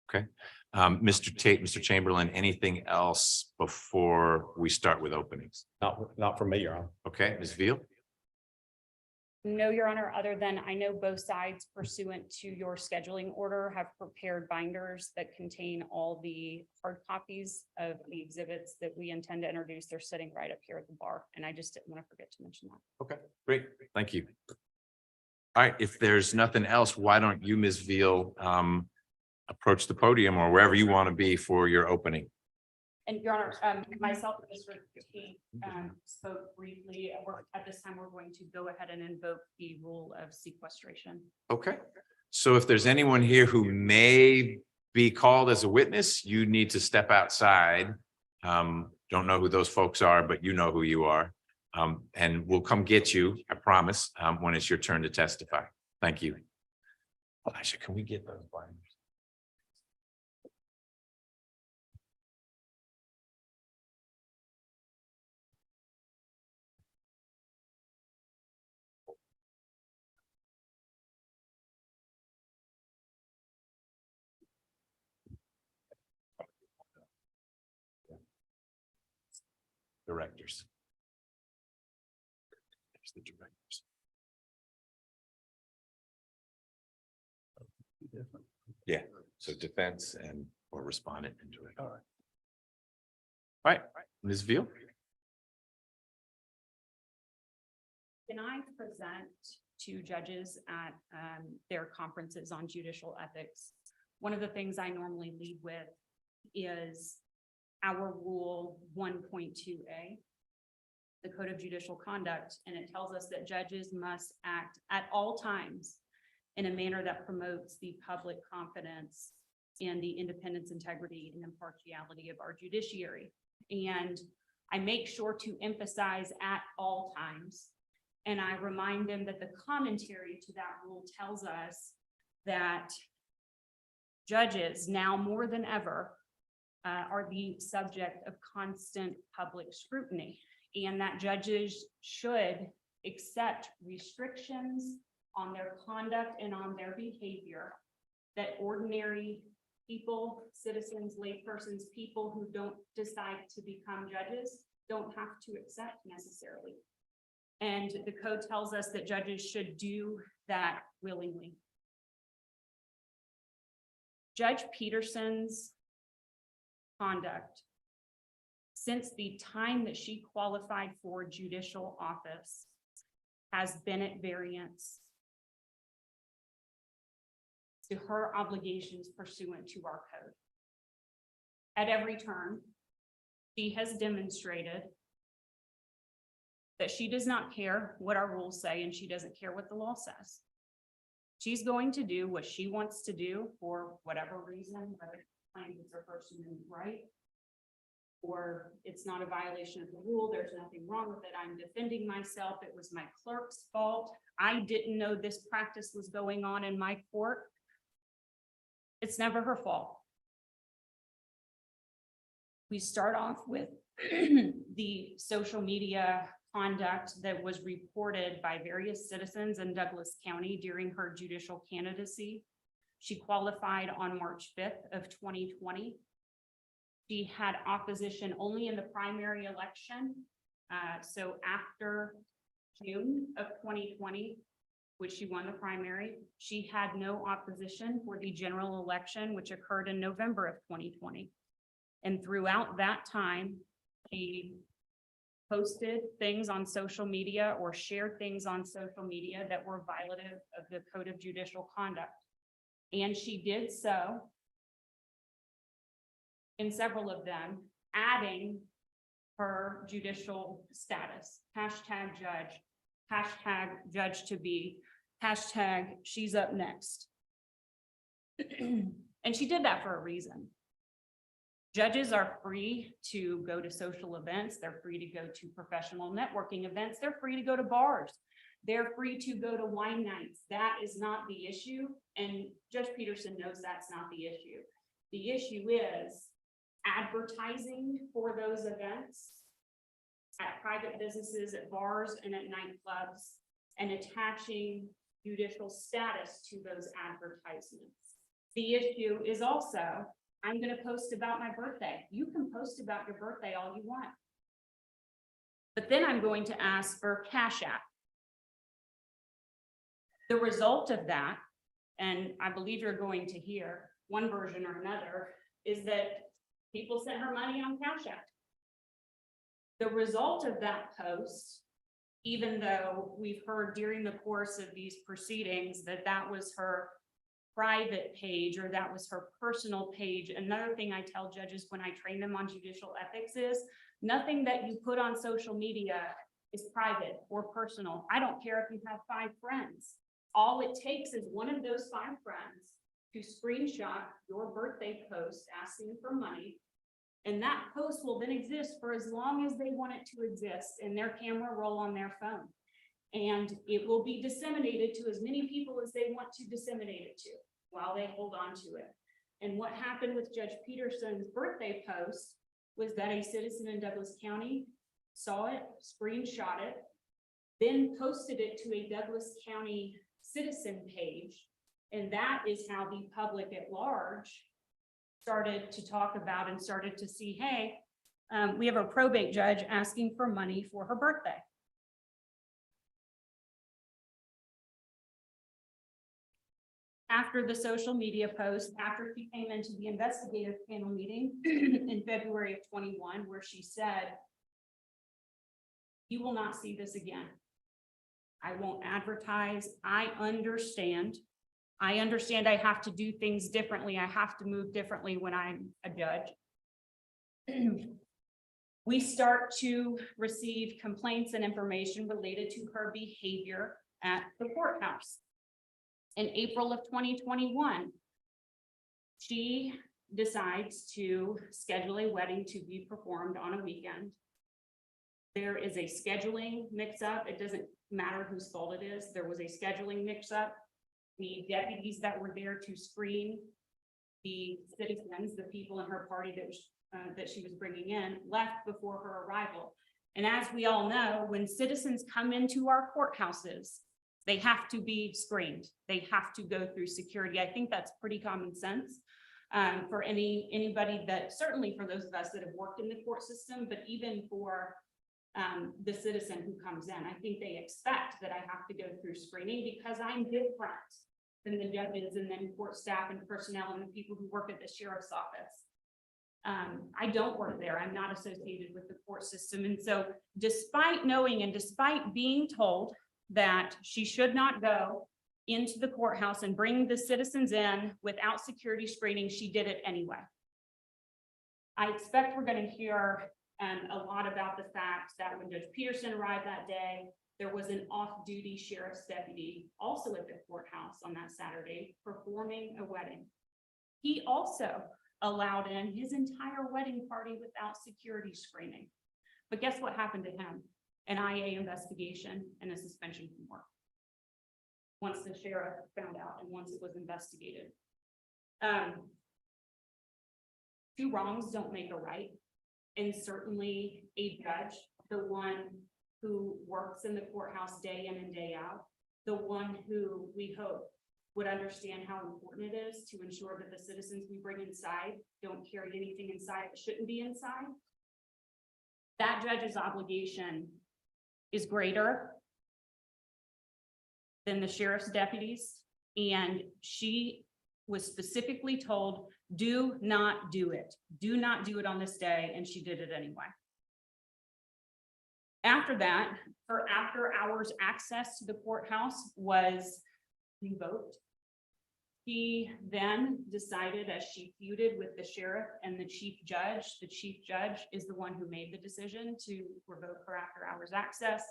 Okay. Mr. Tate, Mr. Chamberlain, anything else before we start with openings? Not from me, Your Honor. Okay, Ms. Veal. No, Your Honor, other than I know both sides pursuant to your scheduling order have prepared binders that contain all the hard copies of the exhibits that we intend to introduce. They're sitting right up here at the bar, and I just didn't want to forget to mention that. Okay, great. Thank you. All right, if there's nothing else, why don't you, Ms. Veal, approach the podium or wherever you want to be for your opening? And Your Honor, myself and Mr. King, spoke briefly. At this time, we're going to go ahead and invoke the rule of sequestration. Okay, so if there's anyone here who may be called as a witness, you need to step outside. Don't know who those folks are, but you know who you are. And we'll come get you, I promise, when it's your turn to testify. Thank you. Elijah, can we get those binders? Directors. There's the directors. Yeah, so defense and or respondent and director. All right, Ms. Veal. Can I present to judges at their conferences on judicial ethics? One of the things I normally lead with is our rule 1.2a, the Code of Judicial Conduct, and it tells us that judges must act at all times in a manner that promotes the public confidence in the independence, integrity, and impartiality of our judiciary. And I make sure to emphasize at all times. And I remind them that the commentary to that rule tells us that judges now more than ever are the subject of constant public scrutiny, and that judges should accept restrictions on their conduct and on their behavior that ordinary people, citizens, laypersons, people who don't decide to become judges don't have to accept necessarily. And the code tells us that judges should do that willingly. Judge Peterson's conduct since the time that she qualified for judicial office has been at variance to her obligations pursuant to our code. At every turn, she has demonstrated that she does not care what our rules say and she doesn't care what the law says. She's going to do what she wants to do for whatever reason, whether it's claims it's her First Amendment right, or it's not a violation of the rule, there's nothing wrong with it, I'm defending myself, it was my clerk's fault, I didn't know this practice was going on in my court. It's never her fault. We start off with the social media conduct that was reported by various citizens in Douglas County during her judicial candidacy. She qualified on March 5th of 2020. She had opposition only in the primary election. So after June of 2020, which she won the primary, she had no opposition for the general election, which occurred in November of 2020. And throughout that time, she posted things on social media or shared things on social media that were violative of the Code of Judicial Conduct. And she did so in several of them, adding her judicial status, hashtag judge, hashtag judge to be, hashtag she's up next. And she did that for a reason. Judges are free to go to social events. They're free to go to professional networking events. They're free to go to bars. They're free to go to wine nights. That is not the issue. And Judge Peterson knows that's not the issue. The issue is advertising for those events at private businesses, at bars, and at nightclubs, and attaching judicial status to those advertisements. The issue is also, I'm going to post about my birthday. You can post about your birthday all you want. But then I'm going to ask for Cash App. The result of that, and I believe you're going to hear one version or another, is that people sent her money on Cash App. The result of that post even though we've heard during the course of these proceedings that that was her private page or that was her personal page. Another thing I tell judges when I train them on judicial ethics is nothing that you put on social media is private or personal. I don't care if you have 5 friends. All it takes is one of those 5 friends to screenshot your birthday post asking for money. And that post will then exist for as long as they want it to exist in their camera roll on their phone. And it will be disseminated to as many people as they want to disseminate it to while they hold on to it. And what happened with Judge Peterson's birthday post was that a citizen in Douglas County saw it, screenshot it, then posted it to a Douglas County citizen page. And that is how the public at large started to talk about and started to see, hey, we have a probate judge asking for money for her birthday. After the social media post, after she came into the investigative panel meeting in February of 21, where she said, you will not see this again. I won't advertise. I understand I have to do things differently. I have to move differently when I'm a judge. We start to receive complaints and information related to her behavior at the courthouse. In April of 2021, she decides to schedule a wedding to be performed on a weekend. There is a scheduling mix-up. It doesn't matter whose fault it is. There was a scheduling mix-up. The deputies that were there to screen the citizens, the people in her party that she was bringing in, left before her arrival. And as we all know, when citizens come into our courthouses, they have to be screened. They have to go through security. I think that's pretty common sense for anybody that, certainly for those of us that have worked in the court system, but even for the citizen who comes in. I think they expect that I have to go through screening because I'm different than the judges and then court staff and personnel and the people who work at the sheriff's office. I don't work there. I'm not associated with the court system. And so despite knowing and despite being told that she should not go into the courthouse and bring the citizens in without security screening, she did it anyway. I expect we're going to hear a lot about the fact that when Judge Peterson arrived that day, there was an off-duty sheriff's deputy also at the courthouse on that Saturday performing a wedding. He also allowed in his entire wedding party without security screening. But guess what happened to him? An IA investigation and a suspension from work. Once the sheriff found out and once it was investigated. 2 wrongs don't make a right. And certainly a judge, the one who works in the courthouse day in and day out, the one who we hope would understand how important it is to ensure that the citizens we bring inside don't carry anything inside that shouldn't be inside. That judge's obligation is greater than the sheriff's deputies. And she was specifically told, do not do it. Do not do it on this day. And she did it anyway. After that, her after hours access to the courthouse was revoked. She then decided, as she feuded with the sheriff and the chief judge is the one who made the decision to revoke her after hours access.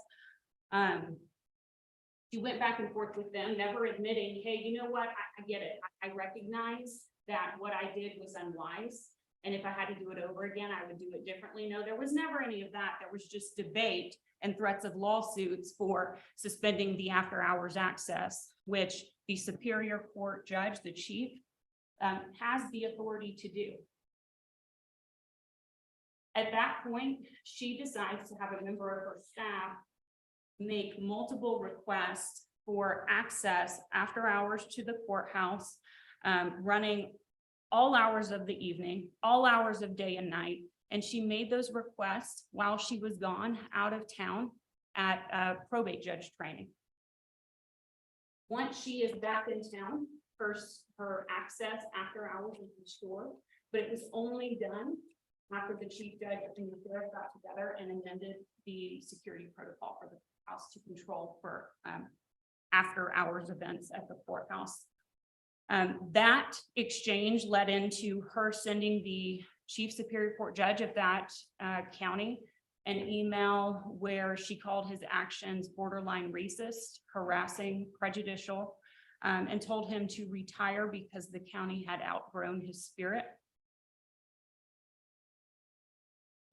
She went back and forth with them, never admitting, hey, you know what, I get it. I recognize that what I did was unwise. And if I had to do it over again, I would do it differently. No, there was never any of that. There was just debate and threats of lawsuits for suspending the after hours access, which the superior court judge, the chief, has the authority to do. At that point, she decides to have a member of her staff make multiple requests for access after hours to the courthouse, running all hours of the evening, all hours of day and night. And she made those requests while she was gone out of town at probate judge training. Once she is back in town, her access after hours was restored, but it was only done after the chief judge and the sheriff got together and amended the security protocol for the courthouse to control for after hours events at the courthouse. That exchange led into her sending the chief superior court judge of that county an email where she called his actions borderline racist, harassing, prejudicial, and told him to retire because the county had outgrown his spirit.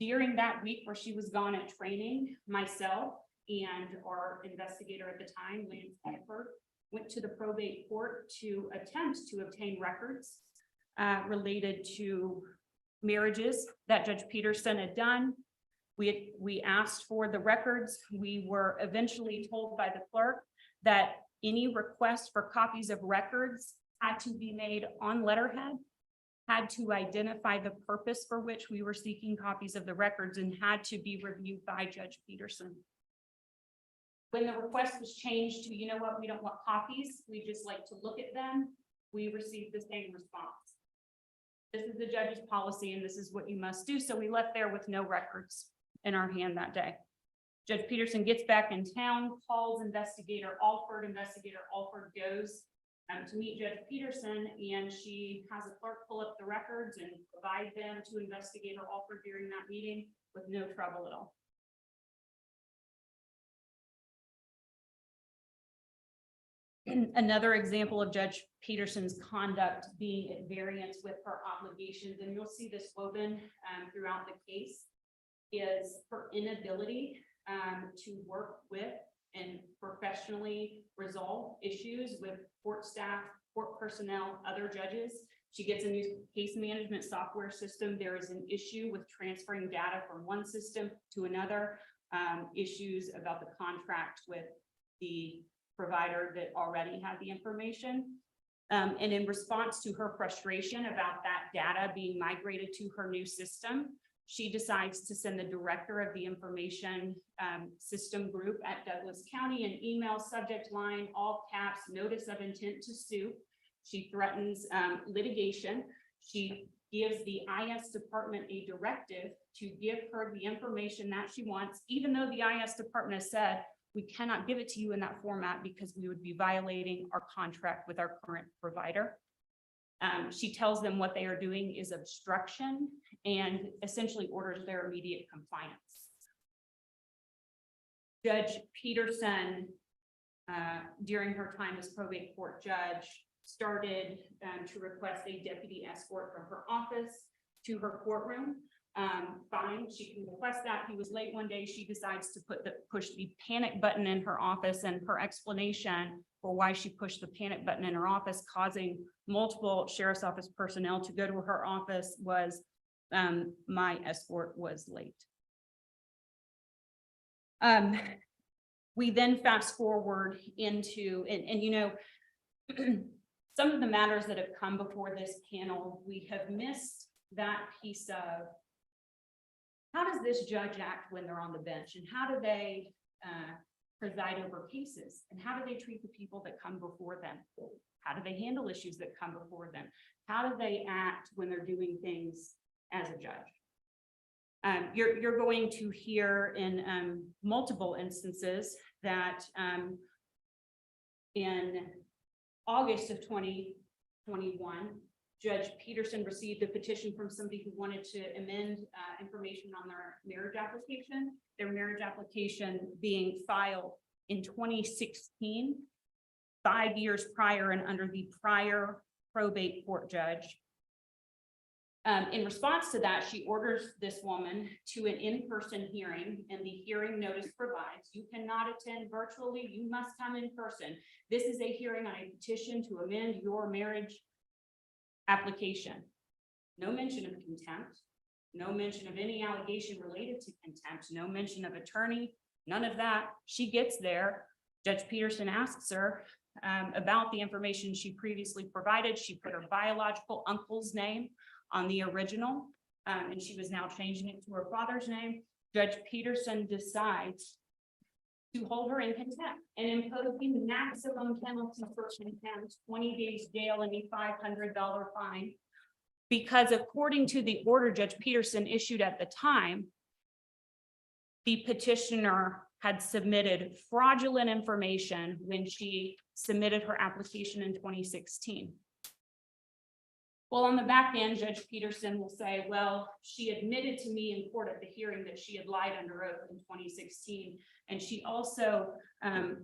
During that week where she was gone at training, myself and our investigator at the time, Lance Piper, went to the probate court to attempt to obtain records related to marriages that Judge Peterson had done. We asked for the records. We were eventually told by the clerk that any request for copies of records had to be made on letterhead, had to identify the purpose for which we were seeking copies of the records, and had to be reviewed by Judge Peterson. When the request was changed to, you know what, we don't want copies, we just like to look at them, we received the same response. This is the judge's policy and this is what you must do. So we left there with no records in our hand that day. Judge Peterson gets back in town, calls Investigator Alford. Investigator Alford goes to meet Judge Peterson, and she has a clerk pull up the records and provide them to Investigator Alford during that meeting with no trouble at all. Another example of Judge Peterson's conduct being at variance with her obligations, and you'll see this woven throughout the case, is her inability to work with and professionally resolve issues with court staff, court personnel, other judges. She gets a new case management software system. There is an issue with transferring data from one system to another, issues about the contract with the provider that already had the information. And in response to her frustration about that data being migrated to her new system, she decides to send the director of the information system group at Douglas County an email subject line, all caps, notice of intent to sue. She threatens litigation. She gives the IS department a directive to give her the information that she wants, even though the IS department has said, we cannot give it to you in that format because we would be violating our contract with our current provider. She tells them what they are doing is obstruction and essentially orders their immediate compliance. Judge Peterson, during her time as probate court judge, started to request a deputy escort from her office to her courtroom. Fine, she can request that. He was late one day. She decides to push the panic button in her office, and her explanation for why she pushed the panic button in her office, causing multiple sheriff's office personnel to go to her office, was my escort was late. We then fast forward into, and you know, some of the matters that have come before this panel, we have missed that piece of how does this judge act when they're on the bench, and how do they preside over cases, and how do they treat the people that come before them? How do they handle issues that come before them? How do they act when they're doing things as a judge? You're going to hear in multiple instances that in August of 2021, Judge Peterson received a petition from somebody who wanted to amend information on their marriage application being filed in 2016, 5 years prior and under the prior probate court judge. In response to that, she orders this woman to an in-person hearing, and the hearing notice provides, you cannot attend virtually, you must come in person. This is a hearing on a petition to amend your marriage application. No mention of contempt, no mention of any allegation related to contempt, no mention of attorney, none of that. She gets there. Judge Peterson asks her about the information she previously provided. She put her biological uncle's name on the original, and she was now changing it to her father's name. Judge Peterson decides to hold her in contempt and impose the maximum penalty for contempt, 20 days jail and a $500 fine. Because according to the order Judge Peterson issued at the time, the petitioner had submitted fraudulent information when she submitted her application in 2016. Well, on the back end, Judge Peterson will say, well, she admitted to me in court at the hearing that she had lied under oath in 2016. And she also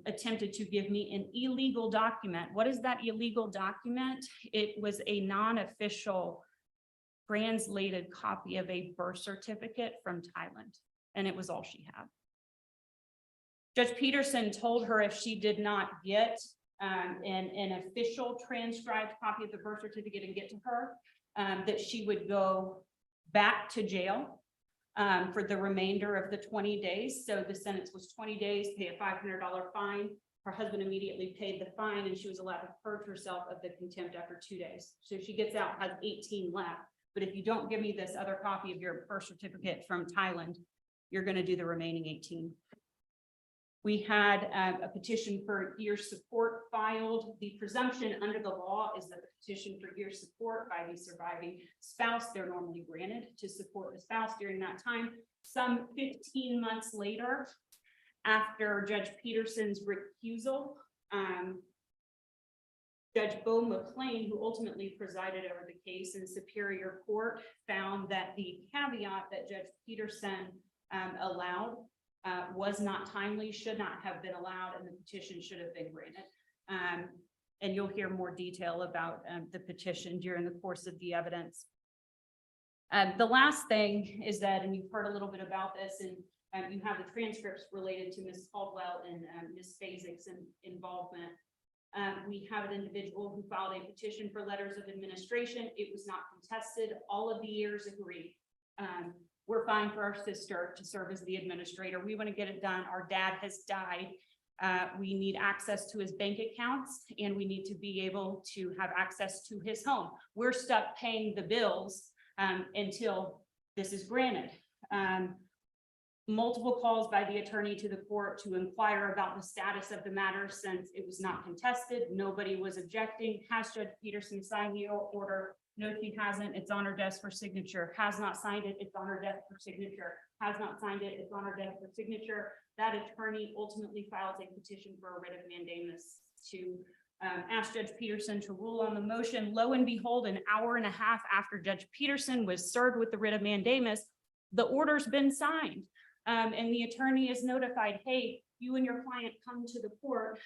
attempted to give me an illegal document. What is that illegal document? It was a non-official translated copy of a birth certificate from Thailand, and it was all she had. Judge Peterson told her if she did not get an official transcribed copy of the birth certificate and get to her, that she would go back to jail for the remainder of the 20 days. So the sentence was 20 days, pay a $500 fine. Her husband immediately paid the fine, and she was allowed to purge herself of the contempt after 2 days. So she gets out, has 18 left. But if you don't give me this other copy of your birth certificate from Thailand, you're going to do the remaining 18. We had a petition for year support filed. The presumption under the law is that the petition for year support by the surviving spouse, they're normally granted to support the spouse during that time. Some 15 months later, after Judge Peterson's recusal, Judge Bo McLean, who ultimately presided over the case in Superior Court, found that the caveat that Judge Peterson allowed was not timely, should not have been allowed, and the petition should have been granted. And you'll hear more detail about the petition during the course of the evidence. The last thing is that, and you've heard a little bit about this, and you have the transcripts related to Ms. Caldwell and Ms. Fazik's involvement. We have an individual who filed a petition for letters of administration. It was not contested. All of the heirs agreed. We're fine for our sister to serve as the administrator. We want to get it done. Our dad has died. We need access to his bank accounts, and we need to be able to have access to his home. We're stuck paying the bills until this is granted. Multiple calls by the attorney to the court to inquire about the status of the matter since it was not contested. Nobody was objecting. Has Judge Peterson signed the order? No, she hasn't. It's on her desk for signature. Has not signed it. It's on her desk for signature. Has not signed it. It's on her desk for signature. That attorney ultimately files a petition for a writ of mandamus to ask Judge Peterson to rule on the motion. Lo and behold, an hour and a half after Judge Peterson was served with the writ of mandamus, the order's been signed. And the attorney is notified, hey, you and your client come to the court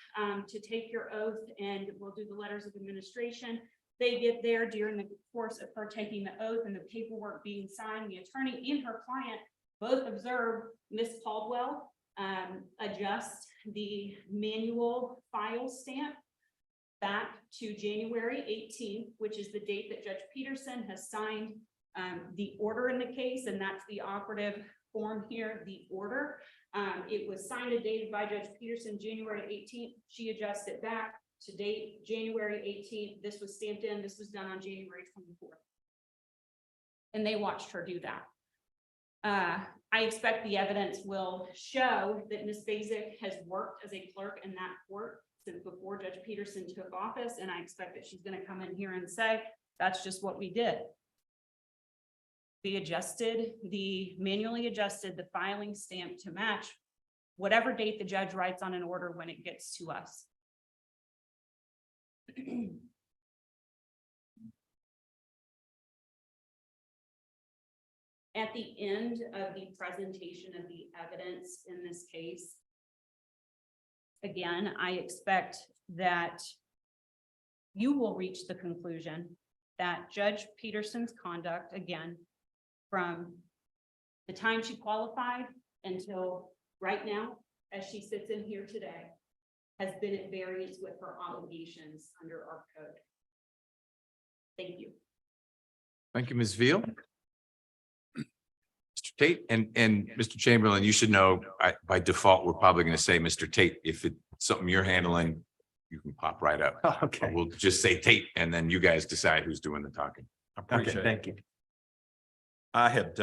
to take your oath, and we'll do the letters of administration. They get there during the course of her taking the oath and the paperwork being signed. The attorney and her client both observe Ms. Caldwell adjust the manual file stamp back to January 18th, which is the date that Judge Peterson has signed the order in the case, and that's the operative form here, the order. It was signed and dated by Judge Peterson January 18th. She adjusts it back to date January 18th. This was stamped in. This was done on January 24th. And they watched her do that. I expect the evidence will show that Ms. Bazik has worked as a clerk in that court since before Judge Peterson took office, and I expect that she's going to come in here and say, that's just what we did. We manually adjusted the filing stamp to match whatever date the judge writes on an order when it gets to us. At the end of the presentation of the evidence in this case, again, I expect that you will reach the conclusion that Judge Peterson's conduct, again, from the time she qualified until right now, as she sits in here today, has been at variance with her obligations under our code. Thank you. Thank you, Ms. Veal. Mr. Tate and Mr. Chamberlain, you should know, by default, we're probably going to say Mr. Tate. If it's something you're handling, you can pop right up. Okay. We'll just say Tate, and then you guys decide who's doing the talking. I appreciate Okay, it. thank you. I had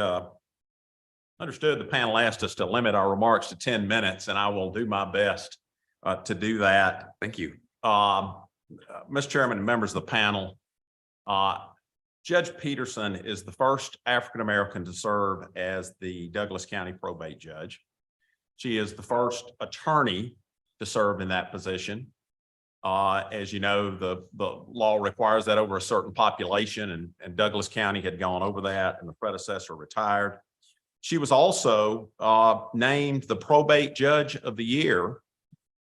understood the panel asked us to limit our remarks to 10 minutes, and I will do my best to do that. Thank you. Mr. Chairman and members of the panel, Judge Peterson is the first African-American to serve as the Douglas County probate judge. She is the first attorney to serve in that position. As you know, the law requires that over a certain population, and Douglas County had gone over that, and the predecessor retired. She was also named the probate judge of the year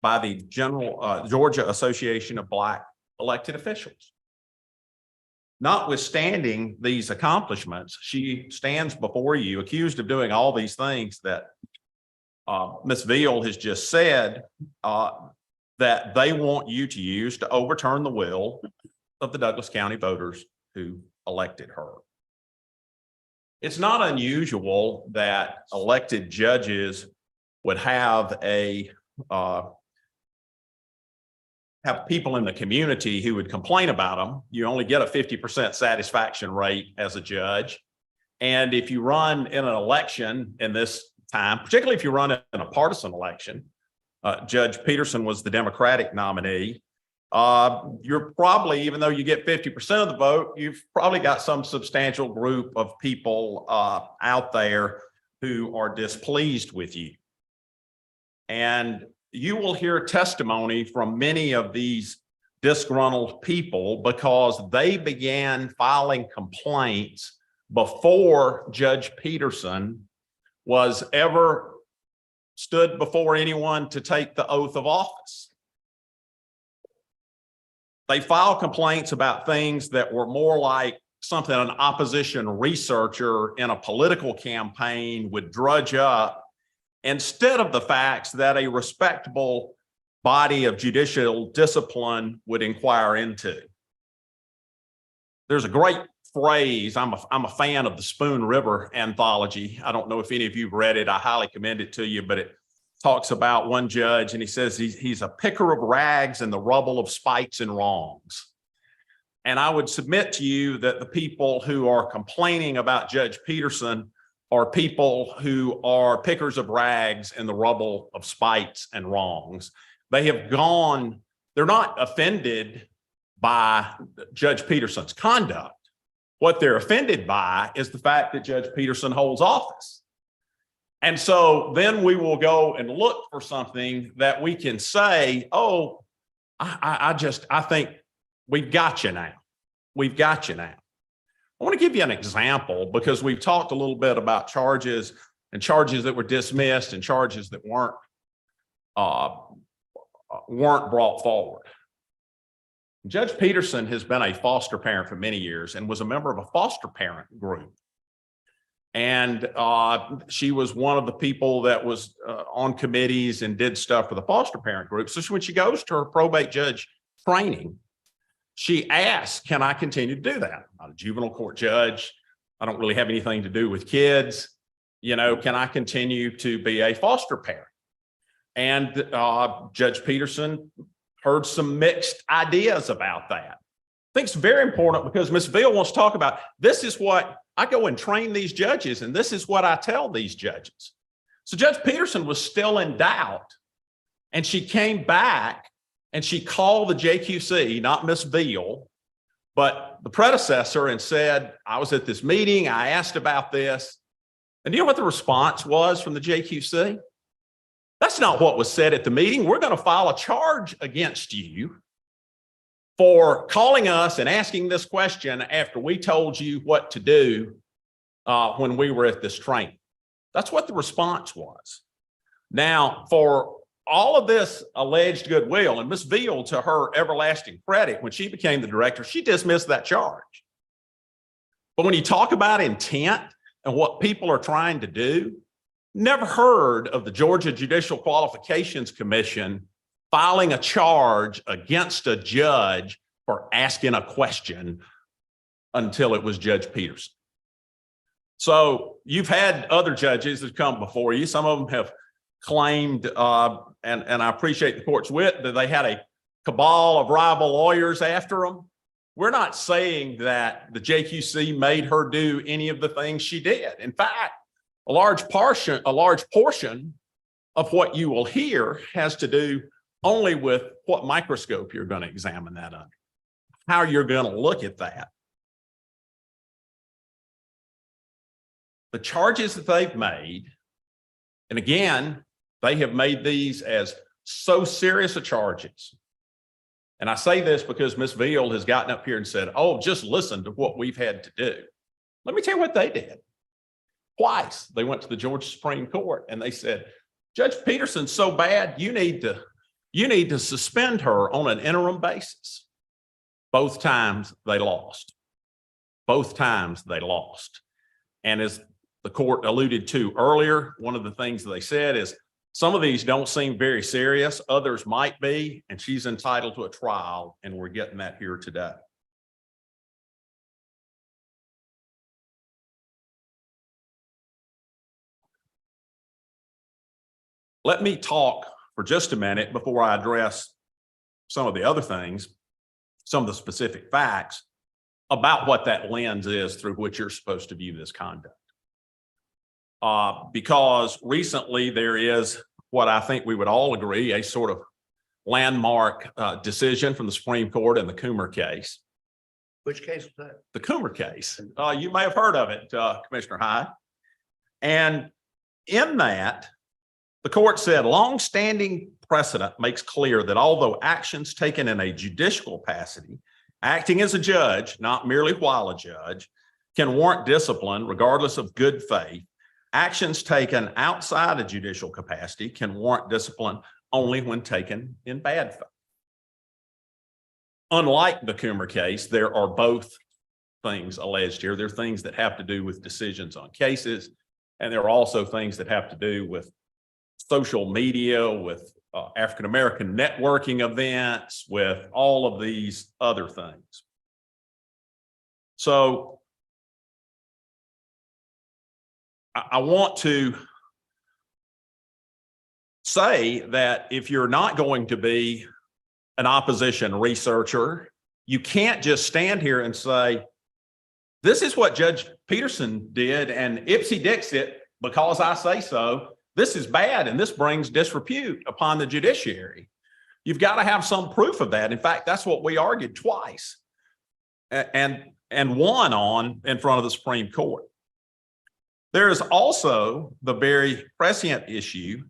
by the Georgia Association of Black Elected Officials. Notwithstanding these accomplishments, she stands before you accused of doing all these things that Ms. Veal has just said that they want you to use to overturn the will of the Douglas County voters who elected her. It's not unusual that elected judges would have have people in the community who would complain about them. You only get a 50% satisfaction rate as a judge. And if you run in an election in this time, particularly if you run in a partisan election, Judge Peterson was the Democratic nominee. You're probably, even though you get 50% of the vote, you've probably got some substantial group of people out there who are displeased with you. And you will hear testimony from many of these disgruntled people because they began filing complaints before Judge Peterson was ever stood before anyone to take the oath of office. They filed complaints about things that were more like something an opposition researcher in a political campaign would drudge up, instead of the facts that a respectable body of judicial discipline would inquire into. There's a great phrase. I'm a fan of the Spoon River anthology. I don't know if any of you've read it. I highly commend it to you, but it talks about one judge, and he says he's a picker of rags in the rubble of spites and wrongs. And I would submit to you that the people who are complaining about Judge Peterson are people who are pickers of rags in the rubble of spites and wrongs. They have gone, they're not offended by Judge Peterson's conduct. What they're offended by is the fact that Judge Peterson holds office. And so then we will go and look for something that we can say, oh, I think we've got you now. We've got you now. I want to give you an example because we've talked a little bit about charges and charges that were dismissed and charges that weren't brought forward. Judge Peterson has been a foster parent for many years and was a member of a foster parent group. And she was one of the people that was on committees and did stuff for the foster parent group. So when she goes to her probate judge training, she asks, can I continue to do that? I'm not a juvenile court judge. I don't really have anything to do with kids. You know, can I continue to be a foster parent? And Judge Peterson heard some mixed ideas about that. I think it's very important because Ms. Veal wants to talk about, this is what I go and train these judges, and this is what I tell these judges. So Judge Peterson was still in doubt, and she came back and she called the JQC, not Ms. Veal, but the predecessor, and said, I was at this meeting, I asked about this. And do you know what the response was from the JQC? That's not what was said at the meeting. We're going to file a charge against you for calling us and asking this question after we told you what to do when we were at this training. That's what the response was. Now, for all of this alleged goodwill, and Ms. Veal, to her everlasting credit, when she became the director, she dismissed that charge. But when you talk about intent and what people are trying to do, never heard of the Georgia Judicial Qualifications Commission filing a charge against a judge for asking a question until it was Judge Peterson. So you've had other judges that come before you. Some of them have claimed, and I appreciate the court's wit, that they had a cabal of rival lawyers after them. We're not saying that the JQC made her do any of the things she did. In fact, a large portion of what you will hear has to do only with what microscope you're going to examine that under, how you're going to look at that. The charges that they've made, and again, They have made these as so serious a charges. And I say this because Ms. Veal has gotten up here and said, oh, just listen to what we've had to do. Let me tell you what they did. Twice they went to the Georgia Supreme Court and they said, Judge Peterson's so bad, you need to suspend her on an interim basis. Both times they lost. Both times they lost. And as the court alluded to earlier, one of the things they said is some of these don't seem very serious, others might be, and she's entitled to a trial, and we're getting that here today. Let me talk for just a minute before I address some of the other things, some of the specific facts about what that lens is through which you're supposed to view this conduct. Because recently there is what I think we would all agree, a sort of landmark decision from the Supreme Court in the Coomer case. Which case was that? The Coomer case. You may have heard of it, Commissioner Hyde. And in that, the court said longstanding precedent makes clear that although actions taken in a judicial capacity, acting as a judge, not merely while a judge, can warrant discipline regardless of good faith, actions taken outside a judicial capacity can warrant discipline only when taken in bad faith. Unlike the Coomer case, there are both things alleged here. There are things that have to do with decisions on cases, and there are also things that have to do with social media, with African-American networking events, with all of these other things. So I want to say that if you're not going to be an opposition researcher, you can't just stand here and say, this is what Judge Peterson did, and ipsy dixit, because I say so, this is bad, and this brings disrepute upon the judiciary. You've got to have some proof of that. In fact, that's what we argued twice and won on in front of the Supreme Court. There is also the very prescient issue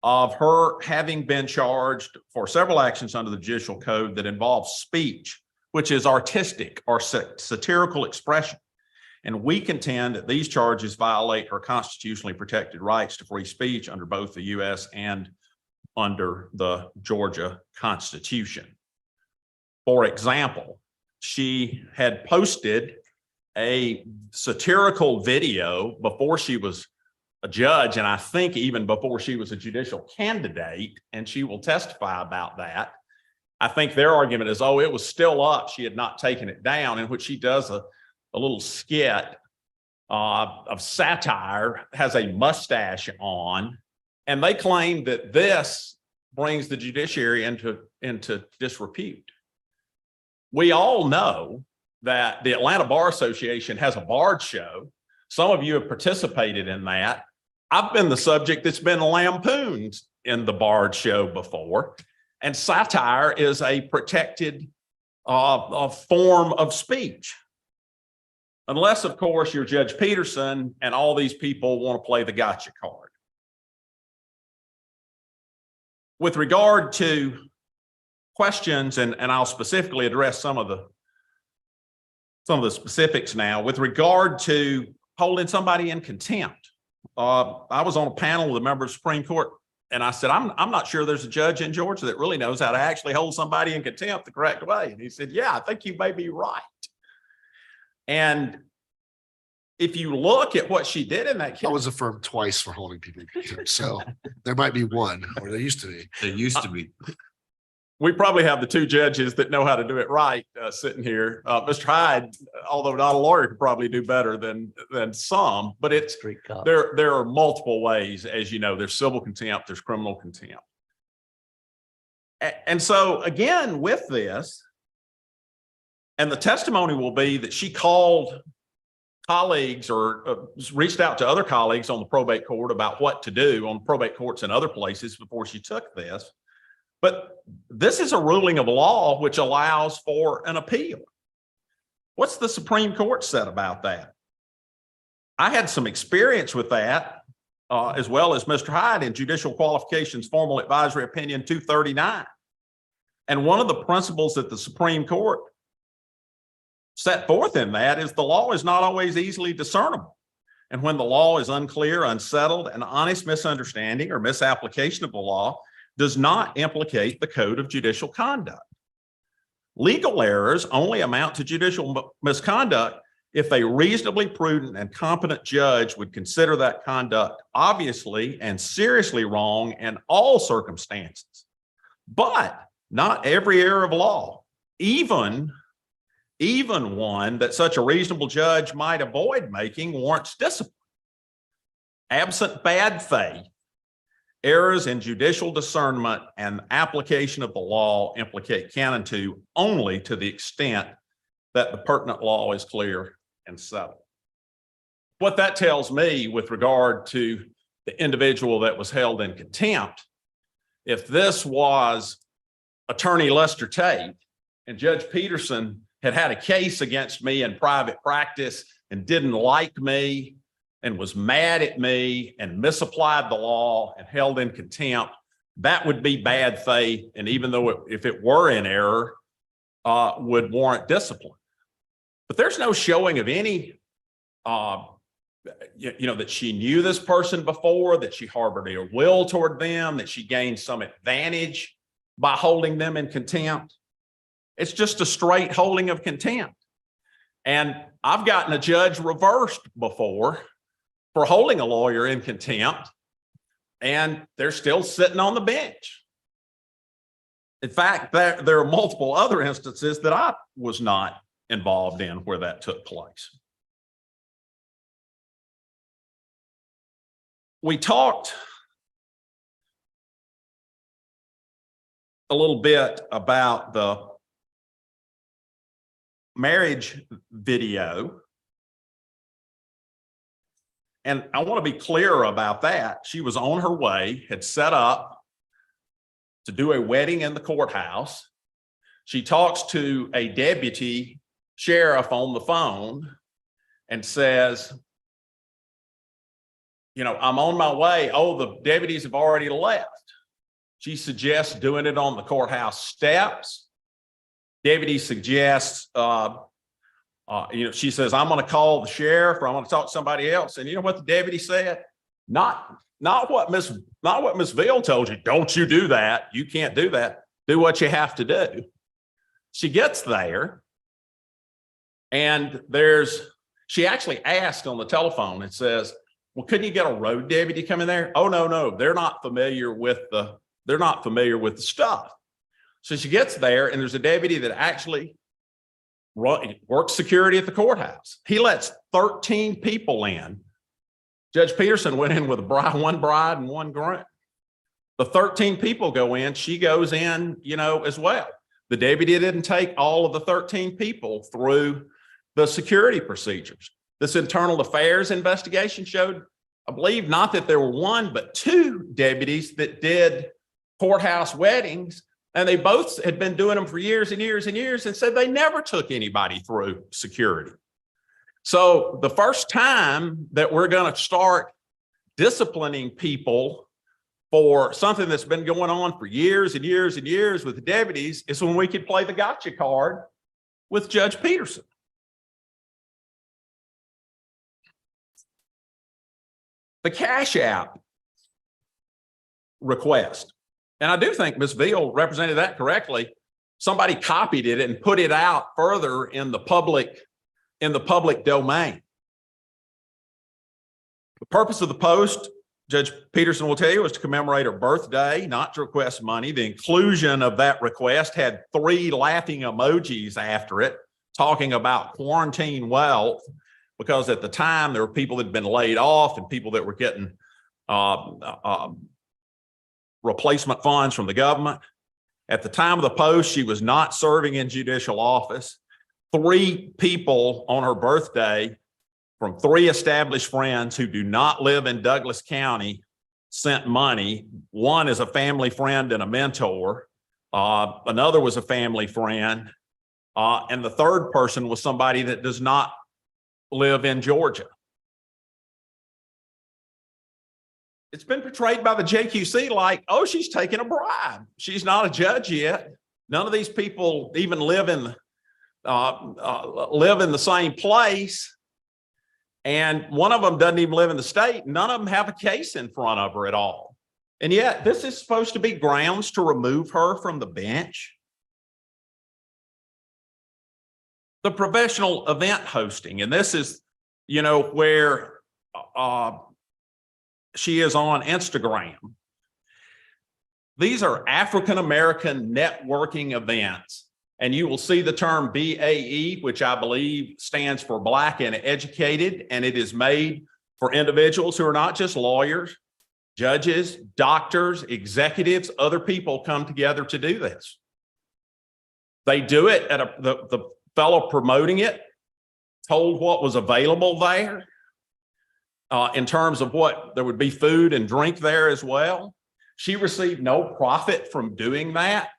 of her having been charged for several actions under the Judicial Code that involve speech, which is artistic or satirical expression. And we contend that these charges violate her constitutionally protected rights to free speech under both the U.S. and under the Georgia Constitution. For example, she had posted a satirical video before she was a judge, and I think even before she was a judicial candidate, and she will testify about that. I think their argument is, oh, it was still up, she had not taken it down, in which she does a little skit of satire, has a mustache on, and they claim that this brings the judiciary into disrepute. We all know that the Atlanta Bar Association has a bard show. Some of you have participated in that. I've been the subject that's been lampooned in the bard show before, and satire is a protected form of speech. Unless, of course, you're Judge Peterson and all these people want to play the gotcha card. With regard to questions, and I'll specifically address some of the specifics now, with regard to holding somebody in contempt. I was on a panel with a member of the Supreme Court, and I said, I'm not sure there's a judge in Georgia that really knows how to actually hold somebody in contempt the correct way. And he said, yeah, I think you may be right. And if you look at what she did in that case. I was affirmed twice for holding people in contempt, so there might be one, or there used to be. There used to be. We probably have the two judges that know how to do it right sitting here. Mr. Hyde, although not a lawyer, could probably do better than some, but it's there are multiple ways, as you know. There's civil contempt, there's criminal contempt. And so again, with this, and the testimony will be that she called colleagues or reached out to other colleagues on the probate court about what to do on probate courts and other places before she took this. But this is a ruling of law which allows for an appeal. What's the Supreme Court said about that? I had some experience with that as well as Mr. Hyde in Judicial Qualifications Formal Advisory Opinion 239. And one of the principles that the Supreme Court set forth in that is the law is not always easily discernible. And when the law is unclear, unsettled, an honest misunderstanding or misapplication of the law does not implicate the code of judicial conduct. Legal errors only amount to judicial misconduct if a reasonably prudent and competent judge would consider that conduct obviously and seriously wrong in all circumstances. But not every error of law, even one that such a reasonable judge might avoid making, warrants discipline. Absent bad faith, errors in judicial discernment and application of the law implicate canon 2 only to the extent that the pertinent law is clear and settled. What that tells me with regard to the individual that was held in contempt, if this was Attorney Lester Tate and Judge Peterson had a case against me in private practice and didn't like me and was mad at me and misapplied the law and held in contempt, that would be bad faith. And even though if it were in error, would warrant discipline. But there's no showing of any, that she knew this person before, that she harbored ill will toward them, that she gained some advantage by holding them in contempt. It's just a straight holding of contempt. And I've gotten a judge reversed before for holding a lawyer in contempt, and they're still sitting on the bench. In fact, there are multiple other instances that I was not involved in where that took place. We talked a little bit about the marriage video. And I want to be clear about that. She was on her way, had set up to do a wedding in the courthouse. She talks to a deputy sheriff on the phone and says, I'm on my way. Oh, the deputies have already left. She suggests doing it on the courthouse steps. Deputy suggests, she says, I'm going to call the sheriff or I'm going to talk to somebody else. And you know what the deputy said? Not what Miss Veal told you. Don't you do that. You can't do that. Do what you have to do. She gets there and she actually asked on the telephone and says, well, couldn't you get a road deputy come in there? Oh, no, they're not familiar with the stuff. So she gets there and there's a deputy that actually works security at the courthouse. He lets 13 people in. Judge Peterson went in with one bride and one groom. The 13 people go in, she goes in, as well. The deputy didn't take all of the 13 people through the security procedures. This internal affairs investigation showed, I believe, not that there were one, but two deputies that did courthouse weddings. And they both had been doing them for years and years and years and said they never took anybody through security. So the first time that we're going to start disciplining people for something that's been going on for years and years and years with the deputies is when we could play the gotcha card with Judge Peterson. The Cash App request. And I do think Ms. Veal represented that correctly. Somebody copied it and put it out further in the public domain. The purpose of the post, Judge Peterson will tell you, was to commemorate her birthday, not to request money. The inclusion of that request had 3 laughing emojis after it, talking about quarantine wealth, because at the time there were people that had been laid off and people that were getting replacement funds from the government. At the time of the post, she was not serving in judicial office. 3 people on her birthday from 3 established friends who do not live in Douglas County sent money. One is a family friend and a mentor. Another was a family friend. And the third person was somebody that does not live in Georgia. it's been portrayed by the JQC like, oh, she's taking a bribe. She's not a judge yet. None of these people even live in the same place. And one of them doesn't even live in the state. None of them have a case in front of her at all. And yet this is supposed to be grounds to remove her from the bench. The professional event hosting, and this is, you know, where she is on Instagram. These are African-American networking events. And you will see the term BAE, which I believe stands for Black and Educated. And it is made for individuals who are not just lawyers, judges, doctors, executives, other people come together to do this. They do it at the fellow promoting it told what was available there in terms of what there would be food and drink there as well. She received no profit from doing that.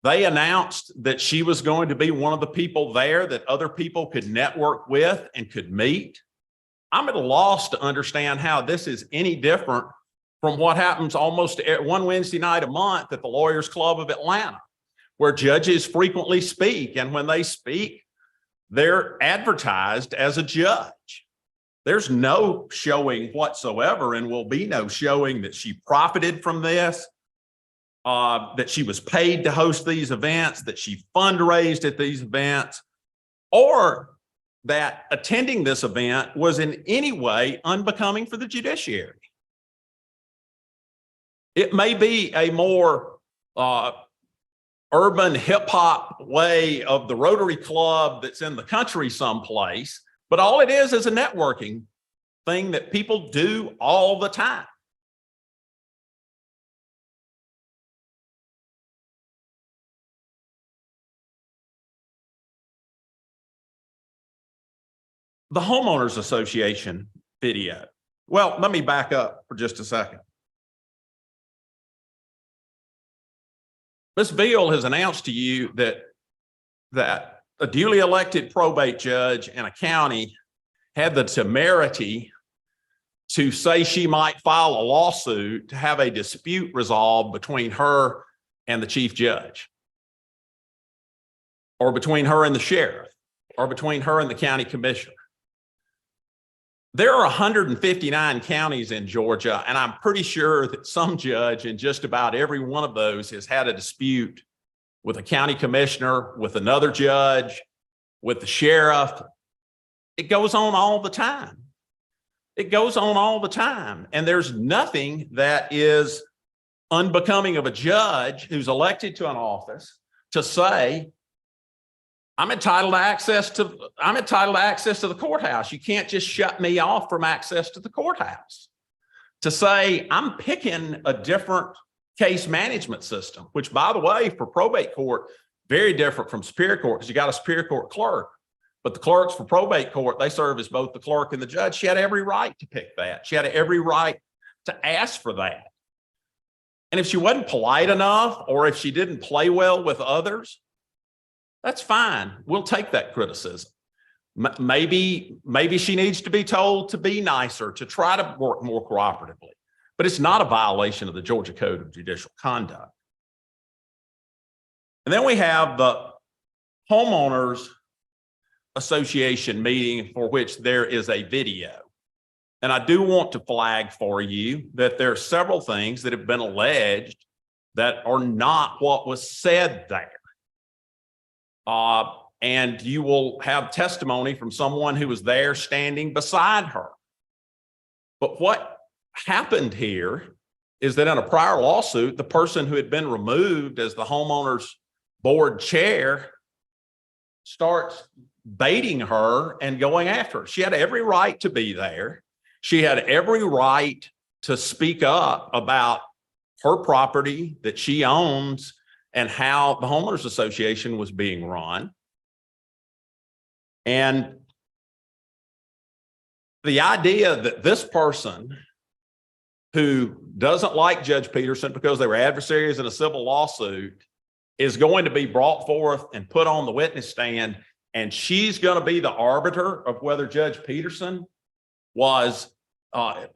They announced that she was going to be one of the people there that other people could network with and could meet. I'm at a loss to understand how this is any different from what happens almost one Wednesday night a month at the Lawyers Club of Atlanta, where judges frequently speak. And when they speak, they're advertised as a judge. There's no showing whatsoever, and will be no showing that she profited from this, that she was paid to host these events, that she fundraised at these events, or that attending this event was in any way unbecoming for the judiciary. It may be a more urban hip hop way of the Rotary Club that's in the country someplace, but all it is a networking thing that people do all the time. The Homeowners Association video. Well, let me back up for just a second. Ms. Veal has announced to you that a duly elected probate judge in a county had the temerity to say she might file a lawsuit to have a dispute resolved between her and the chief judge, or between her and the sheriff, or between her and the county commissioner. There are 159 counties in Georgia, and I'm pretty sure that some judge in just about every one of those has had a dispute with a county commissioner, with another judge, with the sheriff. It goes on all the time. It goes on all the time. And there's nothing that is unbecoming of a judge who's elected to an office to say, I'm entitled to access to the courthouse. You can't just shut me off from access to the courthouse. To say I'm picking a different case management system, which, by the way, for probate court, very different from Superior Court, because you got a Superior Court clerk. But the clerks for probate court, they serve as both the clerk and the judge. She had every right to pick that. She had every right to ask for that. And if she wasn't polite enough, or if she didn't play well with others, that's fine. We'll take that criticism. Maybe she needs to be told to be nicer, to try to work more cooperatively, but it's not a violation of the Georgia Code of Judicial Conduct. And then we have the Homeowners Association meeting, for which there is a video. And I do want to flag for you that there are several things that have been alleged that are not what was said there. And you will have testimony from someone who was there standing beside her. But what happened here is that in a prior lawsuit, the person who had been removed as the homeowners board chair starts baiting her and going after her. She had every right to be there. She had every right to speak up about her property that she owns and how the Homeowners Association was being run. And the idea that this person who doesn't like Judge Peterson because they were adversaries in a civil lawsuit is going to be brought forth and put on the witness stand, and she's going to be the arbiter of whether Judge Peterson was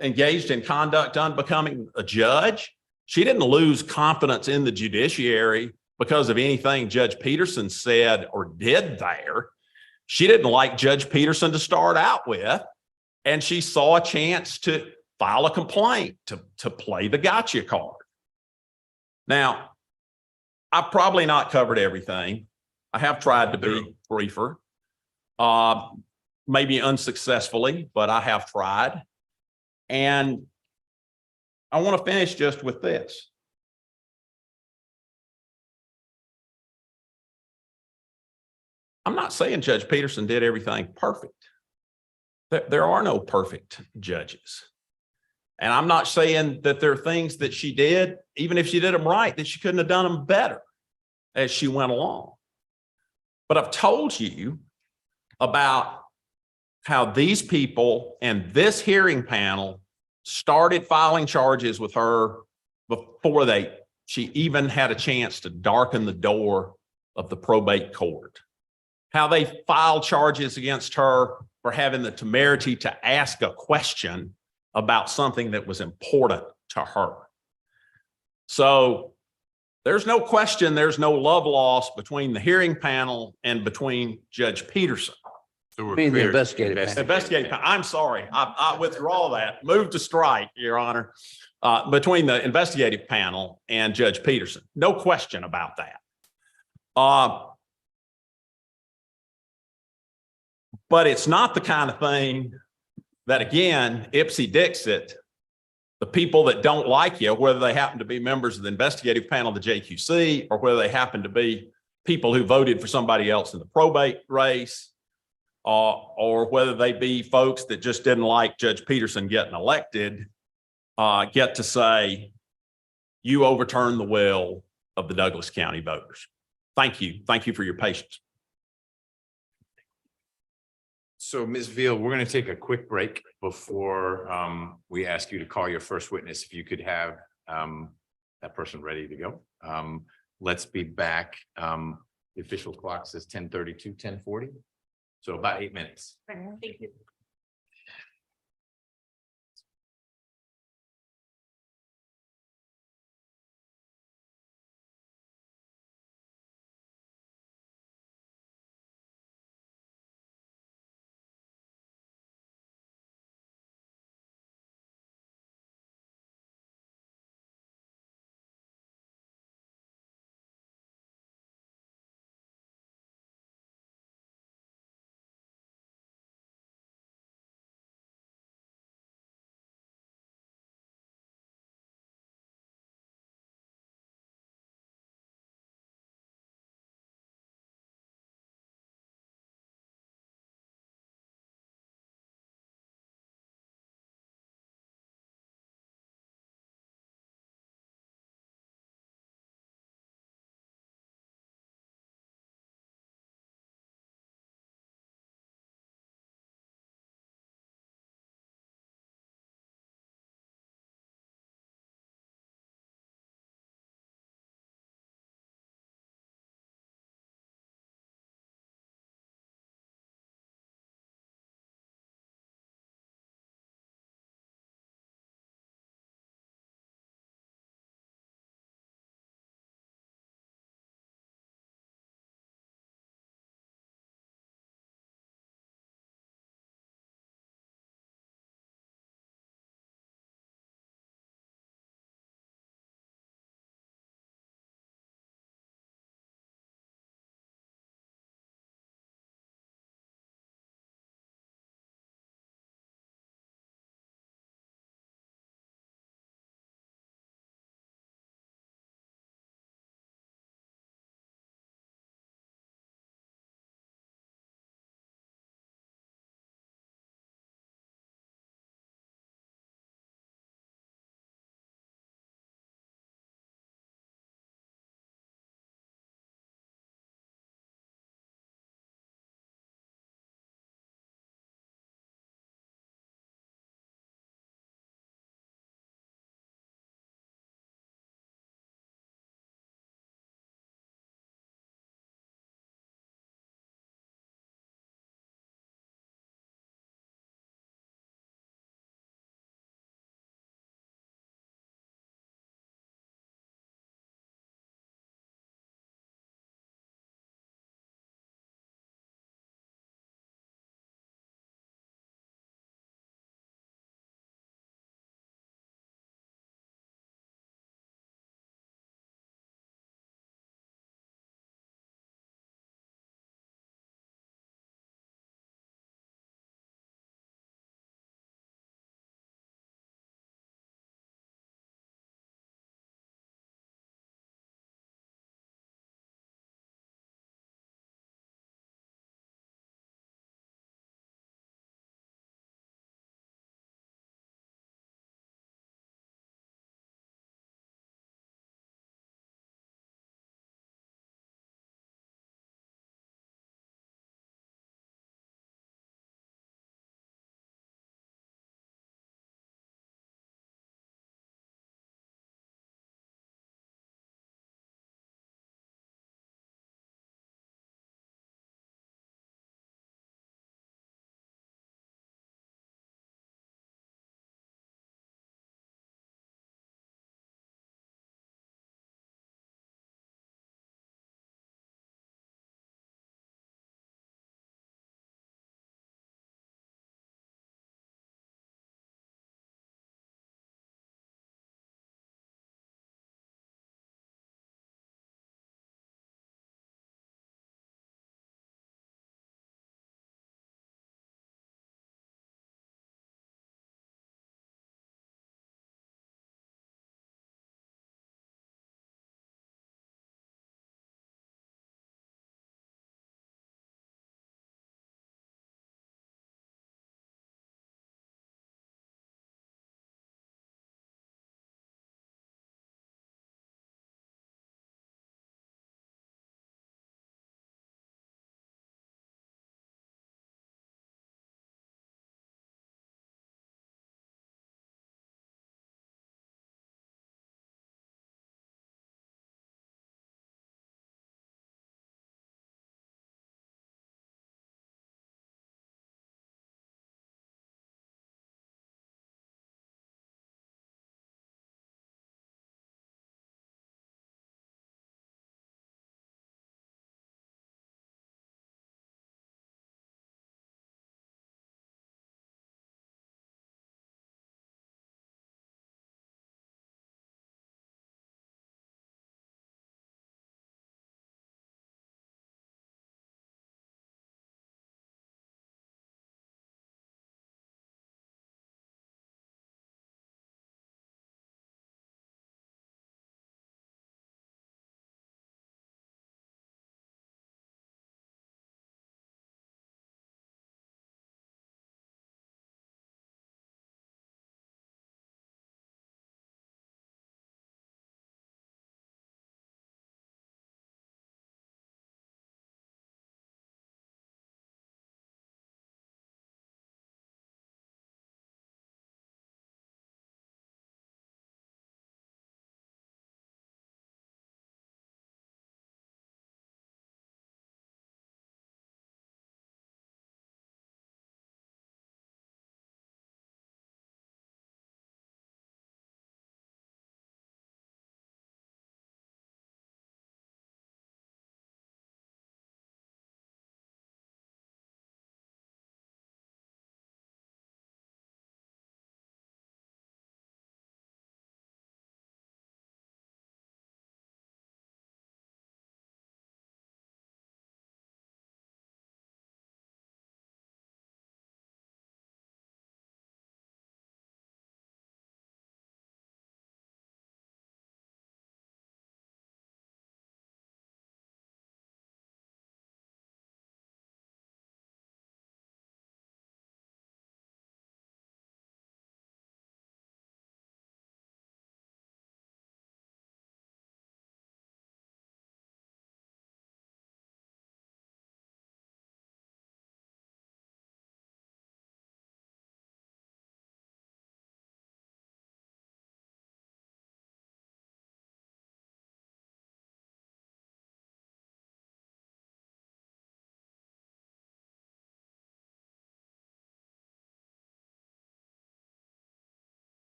engaged in conduct unbecoming a judge. She didn't lose confidence in the judiciary because of anything Judge Peterson said or did there. She didn't like Judge Peterson to start out with, and she saw a chance to file a complaint, to play the gotcha card. Now, I've probably not covered everything. I have tried to be briefer, maybe unsuccessfully, but I have tried. And I want to finish just with this. I'm not saying Judge Peterson did everything perfect. There are no perfect judges. And I'm not saying that there are things that she did, even if she did them right, that she couldn't have done them better as she went along. But I've told you about how these people and this hearing panel started filing charges with her before she even had a chance to darken the door of the probate court. How they filed charges against her for having the temerity to ask a question about something that was important to her. So there's no question, there's no love lost between the hearing panel and between Judge Peterson. So we're Being the clear. investigative. Investigative, I'm sorry, I withdraw that, move to strike, Your Honor, between the investigative panel and Judge Peterson. No question about that. But it's not the kind of thing that, again, Ipsy Dixit, the people that don't like you, whether they happen to be members of the investigative panel, the JQC, or whether they happen to be people who voted for somebody else in the probate race, or whether they be folks that just didn't like Judge Peterson getting elected, get to say, you overturned the will of the Douglas County voters. Thank you. Thank you for your patience. So Ms. Veal, we're going to take a quick break before we ask you to call your first witness. If you could have that person ready to go. Let's be back. The official clock says 10:32, 10:40. So about 8 minutes. Thank you.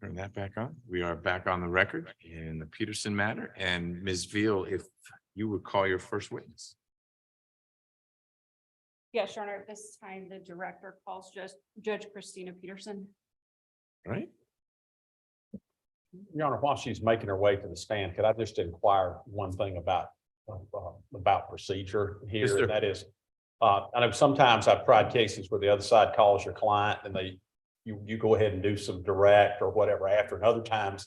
Turn that back on. We are back on the record in the Peterson matter. And Ms. Veal, if you would call your first witness. Yes, Your Honor, at this time, the director calls Judge Christina Peterson. Right? Your Honor, while she's making her way to the stand, could I just inquire one thing about procedure Yes, here? sir. And that is, I know sometimes I've tried cases where the other side calls your client and you go ahead and do some direct or whatever after, and other times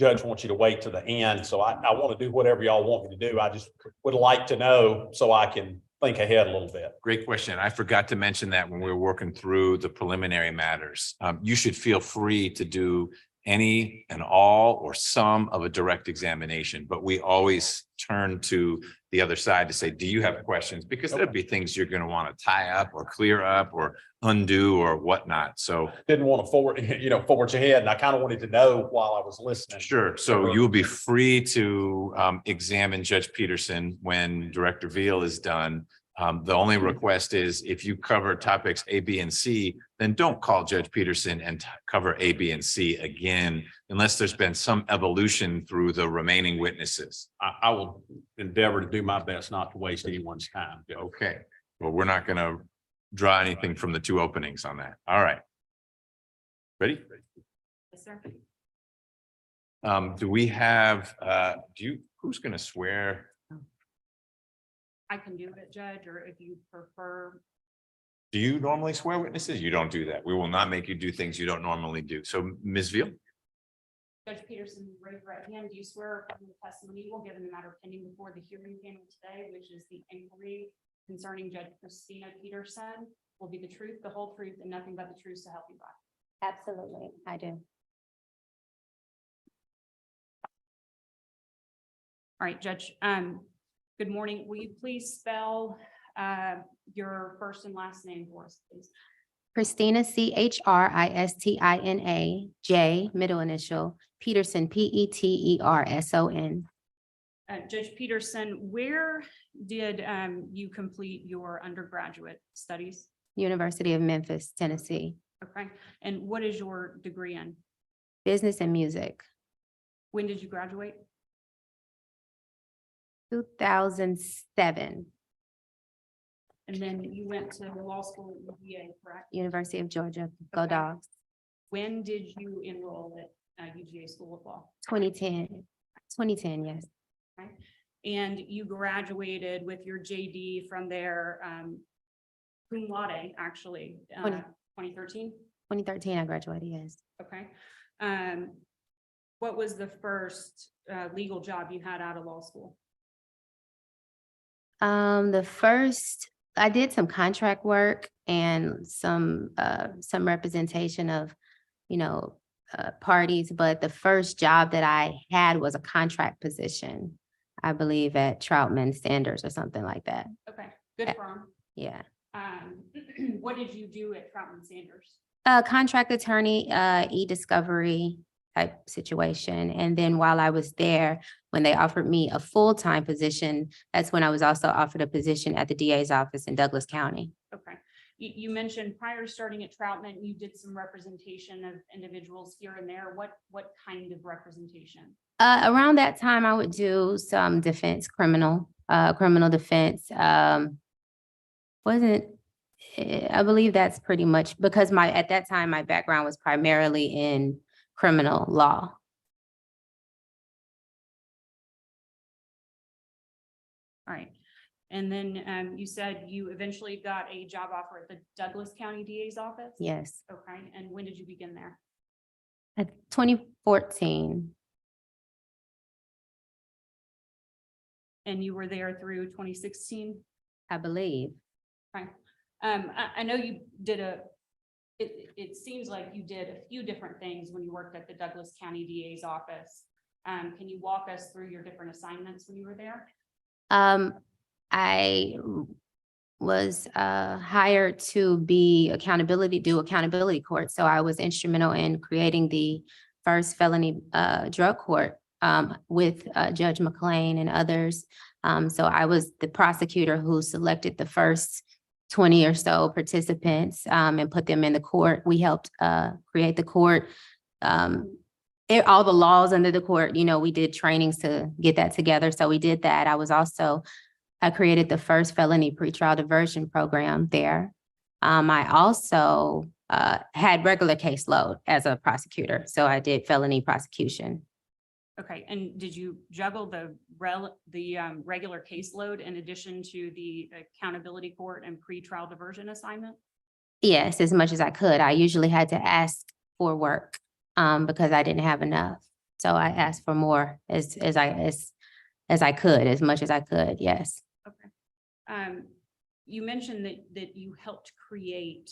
judge wants you to wait to the end. So I want to do whatever y'all want me to do. I just would like to know so I can think ahead a little bit. Great question. I forgot to mention that when we were working through the preliminary matters. You should feel free to do any and all or some of a direct examination, but we always turn to the other side to say, do you have questions? Because there'll be things you're going to want to tie up or clear up or undo or whatnot. So Didn't want to forward your head, and I kind of wanted to know while I was listening. sure. So you'll be free to examine Judge Peterson when Director Veal is done. The only request is if you cover topics A, B, and C, then don't call Judge Peterson and cover A, B, and C again, unless there's been some evolution through the remaining witnesses. I will endeavor to do my best not to waste anyone's time. Okay, well, we're not going to draw anything from the two openings on that. All right. Ready? Yes, sir. Do we have, who's going to swear? I can do it, Judge, or if you prefer. Do you normally swear witnesses? You don't do that. We will not make you do things you don't normally do. So Ms. Veal? Judge Peterson, raise your right hand. Do you swear affirm the testimony you will give in the matter pending before the hearing panel today, which is the inquiry concerning Judge Christina Peterson, will be the truth, the whole truth, and nothing but the truth to help you God? Absolutely, I do. All right, Judge. Good morning. Will you please spell your first and last name for us, please? Christina, Christina, J, middle initial, Peterson, Peterson. Judge Peterson, where did you complete your undergraduate studies? University of Memphis, Tennessee, Okay, and what is your degree in? business and music, When did you graduate? 2007, And then you went to law school at UGA, correct? University of Georgia, go Okay. Dogs, When did you enroll at UGA School of Law? 2010, yes, And you graduated with your JD from there, cum laude, actually, 2013? 2013, I graduated, yes. Okay. What was the first legal job you had out of law school? I did some contract work and some representation of, parties, but the first job that I had was a contract position, I believe at Troutman Sanders or something like that. Okay, good firm. Yeah. What did you do at Troutman Sanders? Contract attorney, e-discovery type situation. And then while I was there, when they offered me a full-time position, that's when I was also offered a position at the DA's office in Douglas County. Okay. You mentioned prior to starting at Troutman, you did some representation of individuals here and there. What kind of representation? Around that time, I would do some defense, criminal defense. I believe that's pretty much because at that time, my background was primarily in criminal law. All right. And then you said you eventually got a job offer at the Douglas County DA's office? Yes, Okay. And when did you begin there? at 2014. And you were there through 2016? I believe. Okay. I know you did it seems like you did a few different things when you worked at the Douglas County DA's office. Can you walk us through your different assignments when you were there? I was hired to do accountability court. So I was instrumental in creating the first felony drug court with Judge McLean and others. So I was the prosecutor who selected the first 20 or so participants and put them in the court. We helped create the court, all the laws under the court, we did trainings to get that together. So we did that. I created the first felony pretrial diversion program there. I also had regular caseload as a prosecutor. So I did felony prosecution. Okay, and did you juggle the regular caseload in addition to the accountability court and pretrial diversion assignment? Yes, as much as I could. I usually had to ask for work because I didn't have enough. So I asked for more as I could, as much as I could. Yes. Okay. You mentioned that you helped create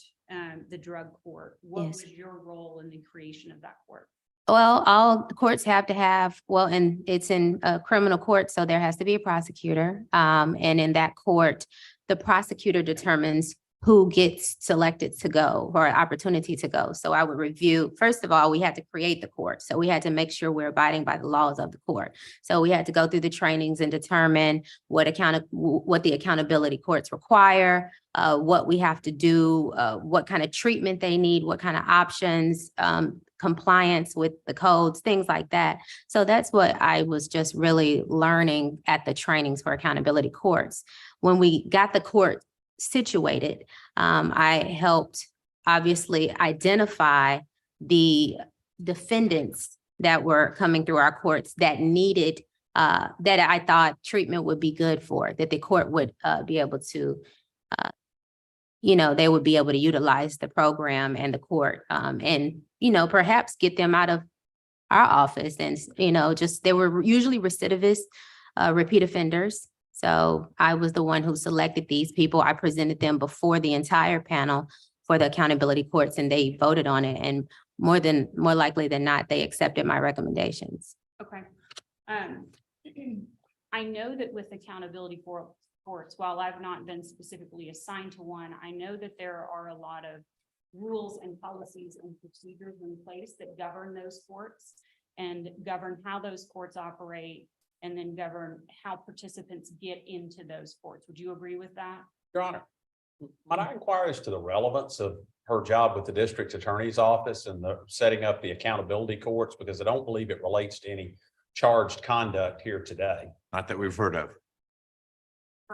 the drug court. What Yes. was your role in the creation of that court? Well, all courts have to have, and it's in a criminal court, so there has to be a prosecutor. And in that court, the prosecutor determines who gets selected to go or opportunity to go. So I would review, first of all, we had to create the court. So we had to make sure we're abiding by the laws of the court. So we had to go through the trainings and determine what the accountability courts require, what we have to do, what kind of treatment they need, what kind of options, compliance with the codes, things like that. So that's what I was just really learning at the trainings for accountability courts. When we got the court situated, I helped obviously identify the defendants that were coming through our courts that needed, that I thought treatment would be good for, that the court would be able to, they would be able to utilize the program and the court, and, perhaps get them out of our office. And, they were usually recidivist, repeat offenders. So I was the one who selected these people. I presented them before the entire panel for the accountability courts, and they voted on it. And more likely than not, they accepted my recommendations. Okay. I know that with accountability courts, while I've not been specifically assigned to one, I know that there are a lot of rules and policies and procedures in place that govern those courts and govern how those courts operate, and then govern how participants get into those courts. Would you agree with that? Your Honor, might I inquire as to the relevance of her job with the district attorney's office and the setting up the accountability courts? Because I don't believe it relates to any charged conduct here today. Not that we've heard of.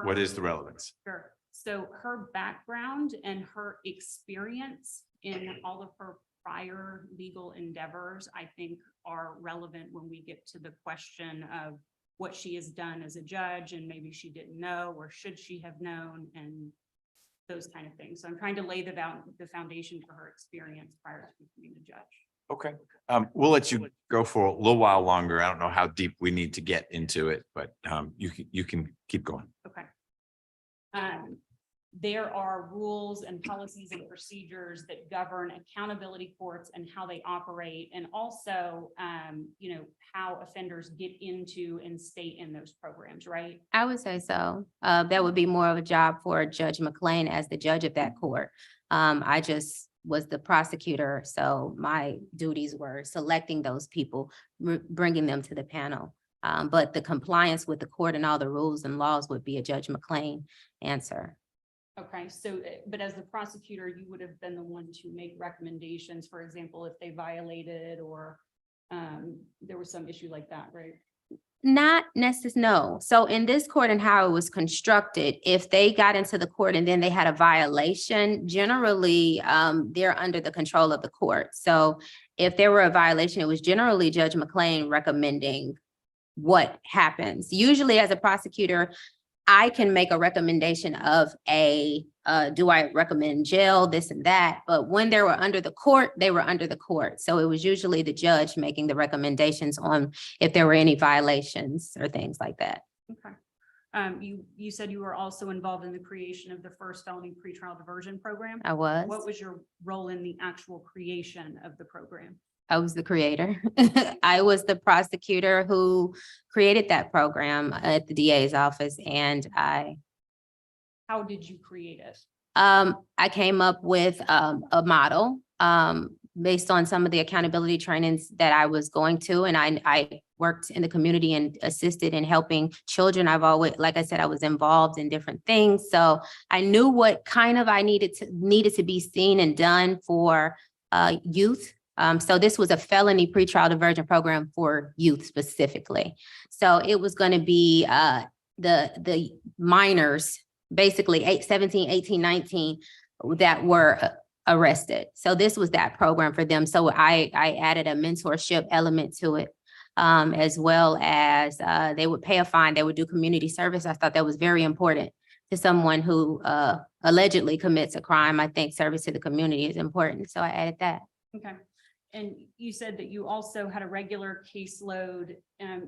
What is the relevance? Sure. So her background and her experience in all of her prior legal endeavors, I think, are relevant when we get to the question of what she has done as a judge, and maybe she didn't know, or should she have known, and those kind of things. So I'm trying to lay the foundation for her experience prior to becoming a judge. Okay. We'll let you go for a little while longer. I don't know how deep we need to get into it, but you can keep going. Okay. There are rules and policies and procedures that govern accountability courts and how they operate, and also, how offenders get into and stay in those programs, right? I would say so. That would be more of a job for Judge McLean as the judge of that court. I just was the prosecutor, so my duties were selecting those people, bringing them to the panel. But the compliance with the court and all the rules and laws would be a Judge McLean answer. Okay, so, but as the prosecutor, you would have been the one to make recommendations, for example, if they violated or there was some issue like that, right? Not necessarily, no. So in this court and how it was constructed, if they got into the court and then they had a violation, generally, they're under the control of the court. So if there were a violation, it was generally Judge McLean recommending what happens. Usually as a prosecutor, I can make a recommendation of do I recommend jail, this and that, but when they were under the court, they were under the court. So it was usually the judge making the recommendations on if there were any violations or things like that. Okay. You said you were also involved in the creation of the first felony pretrial diversion program. I was. What was your role in the actual creation of the program? I was the creator. I was the prosecutor who created that program at the DA's office, and How did you create it? I came up with a model based on some of the accountability trainings that I was going to, and I worked in the community and assisted in helping children. I've always, like I said, I was involved in different things, so I knew what kind of I needed to be seen and done for youth So this was a felony pretrial diversion program for youth specifically. So it was going to be the minors, basically 17, 18, 19 that were arrested. So this was that program for them. So I added a mentorship element to it. As well as they would pay a fine, they would do community service. I thought that was very important to someone who allegedly commits a crime. I think service to the community is important, so I added that. Okay. And you said that you also had a regular caseload.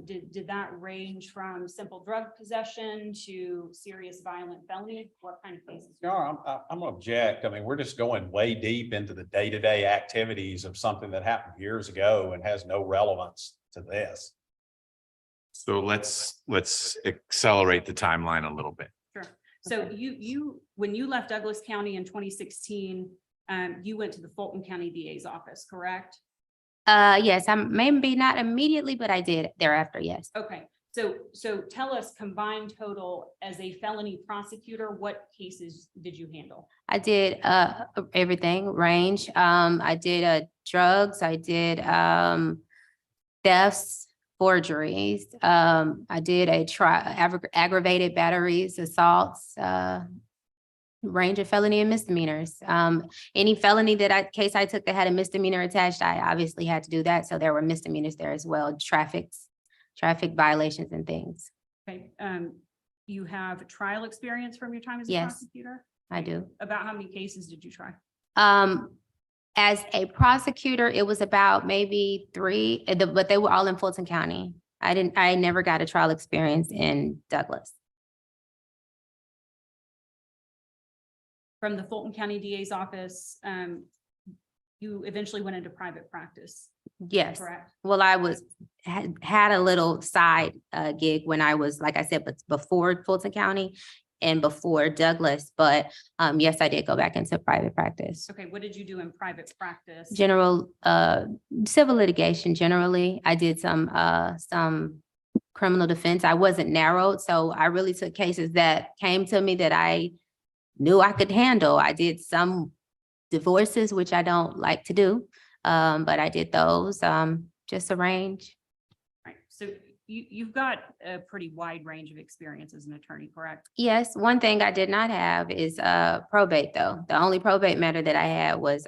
Did that range from simple drug possession to serious violent felony? What kind of cases? No, I'm gonna object. I mean, we're just going way deep into the day-to-day activities of something that happened years ago and has no relevance to this. So let's accelerate the timeline a little bit. Sure. So when you left Douglas County in 2016, you went to the Fulton County DA's office, correct? Yes, I'm maybe not immediately, but I did thereafter, yes. Okay. So tell us, combined total as a felony prosecutor, what cases did you handle? I did everything range. I did drugs, I did thefts, forgeries. I did aggravated batteries, assaults, range of felony and misdemeanors. Any felony case I took that had a misdemeanor attached, I obviously had to do that. So there were misdemeanors there as well, traffic violations and things. Okay. You have trial experience from your time as a Yes. prosecutor? I do. About how many cases did you try? As a prosecutor, it was about maybe 3, but they were all in Fulton County. I never got a trial experience in Douglas. From the Fulton County DA's office, you eventually went into private practice, Yes. correct? Well, I had a little side gig when I was, like I said, but before Fulton County and before Douglas, but yes, I did go back into private practice. Okay, what did you do in private practice? General civil litigation generally. I did some criminal defense. I wasn't narrowed, so I really took cases that came to me that I knew I could handle. I did some divorces, which I don't like to do, but I did those, just a range. Right, so you've got a pretty wide range of experience as an attorney, correct? Yes, one thing I did not have is probate though. The only probate matter that I had was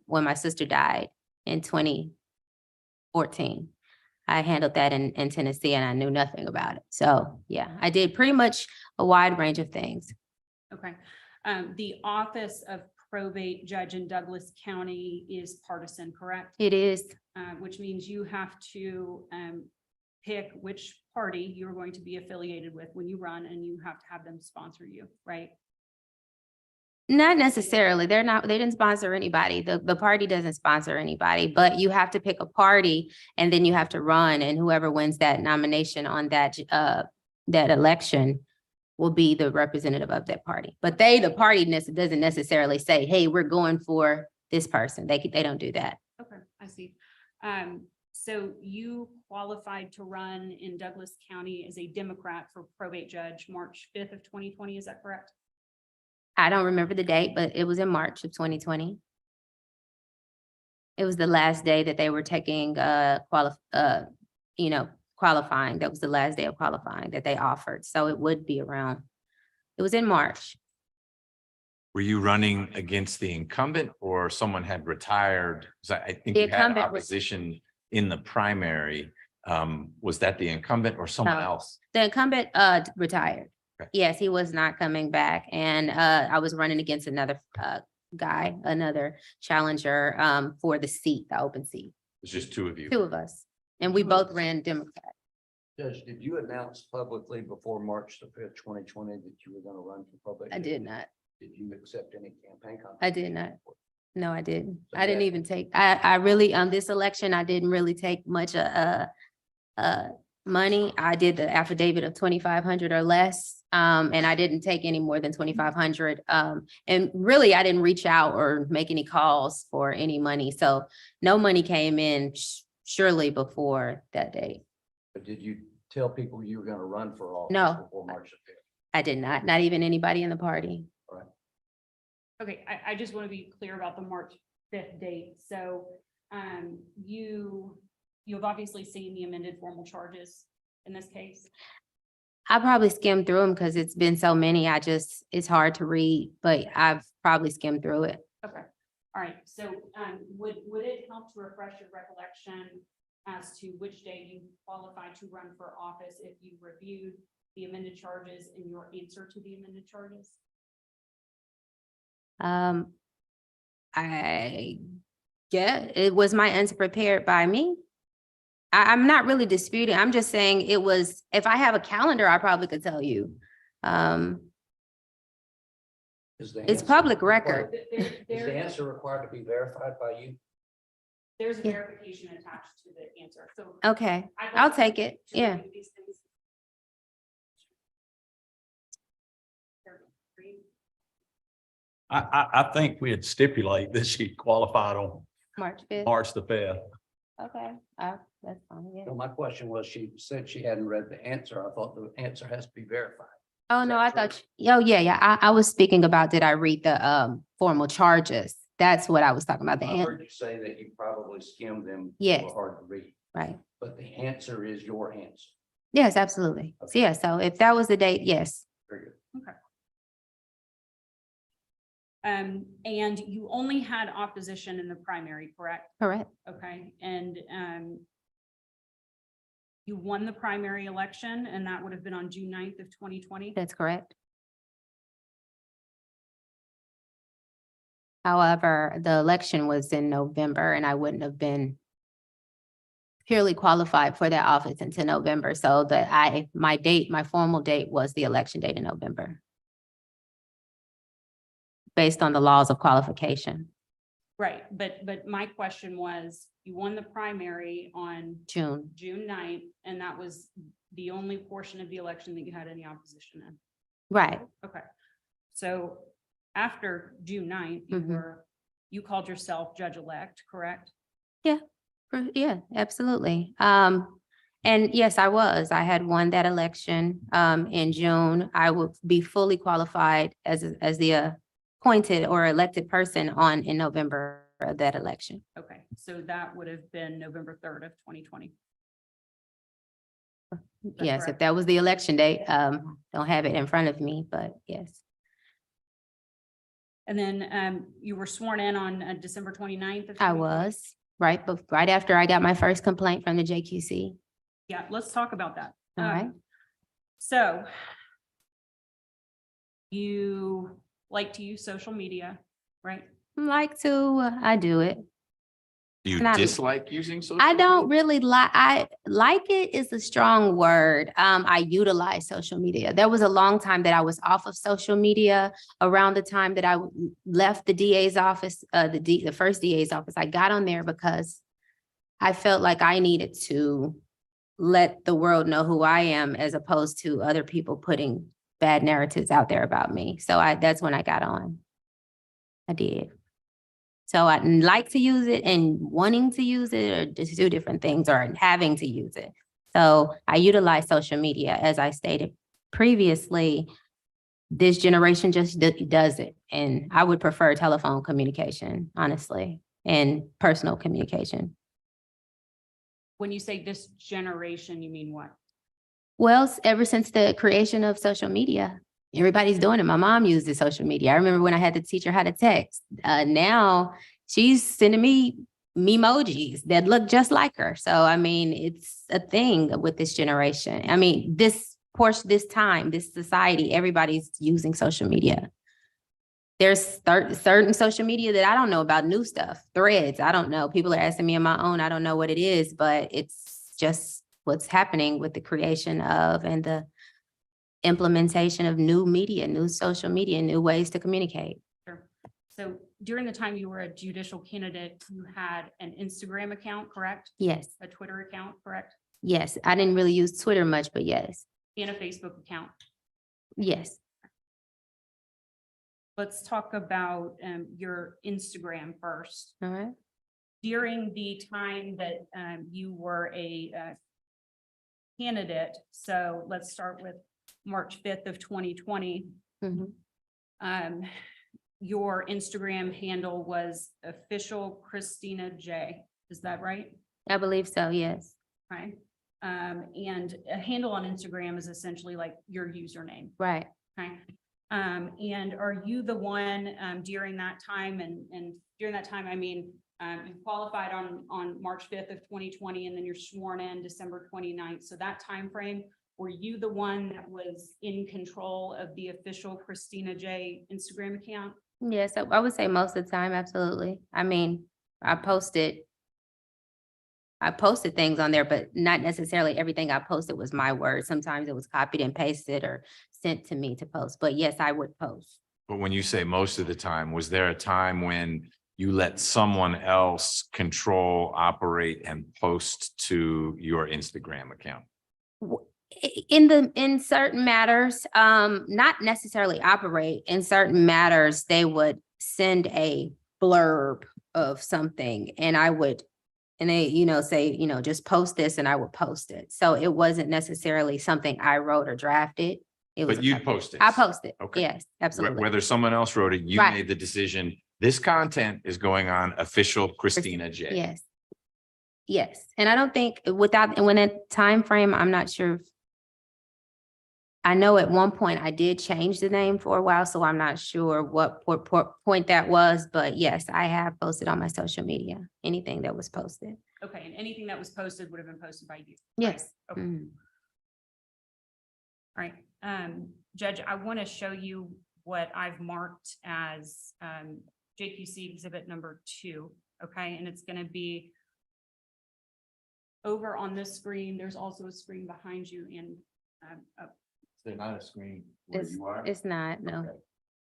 when my sister died in 2014. I handled that in Tennessee and I knew nothing about it. So yeah, I did pretty much a wide range of things. Okay. The office of probate judge in Douglas County is partisan, correct? It is. Which means you have to pick which party you're going to be affiliated with when you run, and you have to have them sponsor you, right? Not necessarily. They didn't sponsor anybody. The party doesn't sponsor anybody, but you have to pick a party and then you have to run, and whoever wins that nomination on that election will be the representative of that party. But the party doesn't necessarily say, hey, we're going for this person. They don't do that. Okay, I see. So you qualified to run in Douglas County as a Democrat for probate judge March 5th of 2020. Is that correct? I don't remember the date, but it was in March of 2020. It was the last day that they were taking qualifying. That was the last day of qualifying that they offered. So it would be around, it was in March. Were you running against the incumbent or someone had retired? 'Cause I think The you had incumbent opposition in the primary. Was that the incumbent or someone No. else? The incumbent retired. Okay. Yes, he was not coming back. And I was running against another guy, another challenger for the seat, the open seat. It was just two of you. 2 of us. And we both ran Democrat. Judge, did you announce publicly before March the 5th, 2020 that you were going to run for probate? I did not. Did you accept any campaign contributions? I did not. No, I didn't. So I didn't that- even take, I really, on this election, I didn't really take much money. I did the affidavit of 2,500 or less. And I didn't take any more than 2,500. And really, I didn't reach out or make any calls for any money. So no money came in surely before that date. But did you tell people you were going to run for office? No. Before March the 5th? I did not even anybody in the party. Okay, I just want to be clear about the March 5th date. So you've obviously seen the amended formal charges in this case. I probably skimmed through them because it's been so many. It's hard to read, but I've probably skimmed through it. Okay, all right, so, would it help to refresh your recollection as to which day you qualified to run for office if you reviewed the amended charges in your answer to the amended charges? I get it was my answer prepared by me. I'm not really disputing. I'm just saying it was, if I have a calendar, I probably could tell you. Is the It's answer public required- record. Is the answer required to be verified by you? There's a Yeah. verification attached to the answer, so. Okay, I'd I'll like take it. to Yeah. review these things. I think we had stipulate that she qualified on March 5th. March the 5th. Okay, that's fine. Yeah. So my question was, she said she hadn't read the answer. I thought the answer has to be verified. Oh, Is no, that I true? thought, oh, yeah. I was speaking about, did I read the formal charges? That's what I was talking about. I heard you say that you probably skimmed them. They Yes. were hard to read, Right. but the answer is your answer. Yes, absolutely. So, yeah, so if that was the date, yes, Very good. And you only had opposition in the primary, correct? correct. Okay, and, you won the primary election, and that would have been on June 9th of 2020. That's correct. However, the election was in November and I wouldn't have been purely qualified for that office until November. So my formal date was the election date in November. Based on the laws of qualification, Right, but my question was, you won the primary on June. June 9th, and that was the only portion of the election that you had any opposition in. Right, Okay, so after June 9th, Mhm. you called yourself judge-elect, correct? yeah, absolutely. And yes, I was. I had won that election in June. I would be fully qualified as the appointed or elected person in November of that election. Okay, so that would have been November 3rd of 2020. that Yes, if correct? that was the election date, don't have it in front of me, but yes, And then you were sworn in on December 29th of I 2020? was, right, but right after I got my first complaint from the JQC. Yeah, let's talk about that. All right. So you like to use social media, right? I do it. Do you Not- dislike using social? I don't media? really I like it is a strong word. I utilize social media. There was a long time that I was off of social media around the time that I left the DA's office, the first DA's office. I got on there because I felt like I needed to let the world know who I am as opposed to other people putting bad narratives out there about me. So that's when I got on. I did. So I like to use it and wanting to use it are just two different things, or having to use it. So I utilize social media. As I stated previously, this generation just does it. And I would prefer telephone communication, honestly, and personal communication. When you say this generation, you mean what? Well, ever since the creation of social media, everybody's doing it. My mom uses social media. I remember when I had to teach her how to text. Now she's sending me memojis that look just like her. So, I mean, it's a thing with this generation. I mean, this time, this society, everybody's using social media. There's certain social media that I don't know about, new stuff, threads. I don't know. People are asking me on my own. I don't know what it is, but it's just what's happening with the creation of and the implementation of new media, new social media, new ways to communicate. Sure. So during the time you were a judicial candidate, you had an Instagram account, correct? Yes, A Twitter account, correct? yes. I didn't really use Twitter much, but yes, And a Facebook account. yes. Let's talk about your Instagram first. All right. During the time that you were a candidate, so let's start with March 5th of 2020. Mhm. Your Instagram handle was official Christina J. Is that right? I believe so, yes. Right. And a handle on Instagram is essentially like your username. Right. Okay. And are you the one, during that time and during that time, I mean, you qualified on March 5th of 2020, and then you're sworn in December 29th. So that time frame, were you the one that was in control of the official Christina J Instagram account? Yes, I would say most of the time, absolutely. I mean, I posted things on there, but not necessarily everything I posted was my word. Sometimes it was copied and pasted or sent to me to post, but yes, I would post. But when you say most of the time, was there a time when you let someone else control, operate, and post to your Instagram account? In certain matters, not necessarily operate, in certain matters, they would send a blurb of something and I would, and they, say, just post this and I would post it. So it wasn't necessarily something I wrote or drafted. It was. But you'd post it. I posted. Okay. Yes, absolutely. Whether someone else wrote it, you Right. made the decision, this content is going on official Christina J. Yes. Yes. And I don't think when that time frame, I'm not sure. I know at one point I did change the name for a while, so I'm not sure what point that was, but yes, I have posted on my social media, anything that was posted. Okay, and anything that was posted would have been posted by you? Yes. Okay. Mhm. All right, Judge, I want to show you what I've marked as JQC exhibit number 2, okay? And it's going to be over on this screen. There's also a screen behind you and up. Is there not a screen where It's, you are? it's not, no.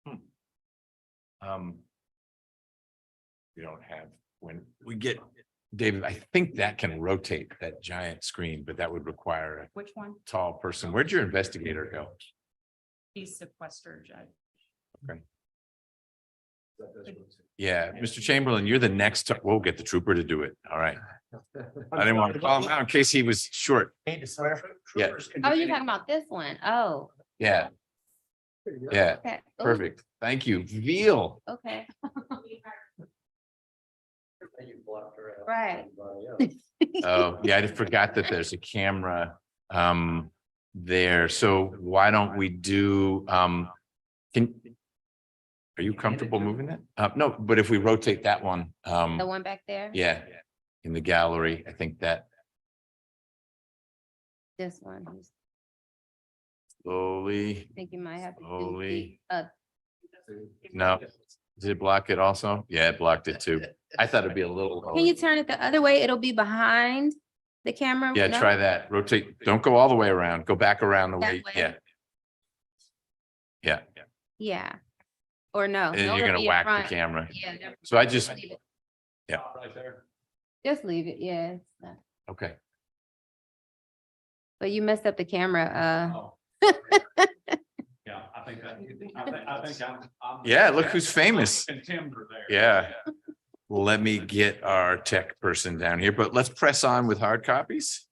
Okay. We don't have, when we get, David, I think that can rotate that giant screen, but that would require a Which one? tall person. Where'd your investigator go? He's sequestered, Judge. Okay. Yeah, Mr. Chamberlain, you're the next, we'll get the trooper to do it. All right. I didn't want to call him out in case he was short. Need to swear. Yeah. Oh, you're talking about this one? Oh, Yeah, yeah, okay. Ooh, perfect. Thank you. Veal. Okay, You blocked her out. right. Oh, yeah, I forgot that there's a camera there. So why don't we do, are you comfortable moving that? No, but if we rotate that one, The one back there? yeah, in the gallery, I think that This one. I slowly, think you might have to do Slowly. the, no, did it block it also? Yeah, it blocked it too. I thought it'd be a little. can you turn it the other way? It'll be behind the camera. Yeah, No? try that. Rotate, don't go all the way around. Go back around the That way, way? yeah. Yeah, Yeah. Or no. and no, you're it'll gonna be in whack the front. camera. Yeah. never So I mind. just, Leave it. yeah, Just leave it, yeah. it's not- okay. But you messed up the camera, Yeah, I think I'm. Yeah, look who's famous. Contender there. Yeah. Well, let me get our tech person down here, but let's press on with hard copies.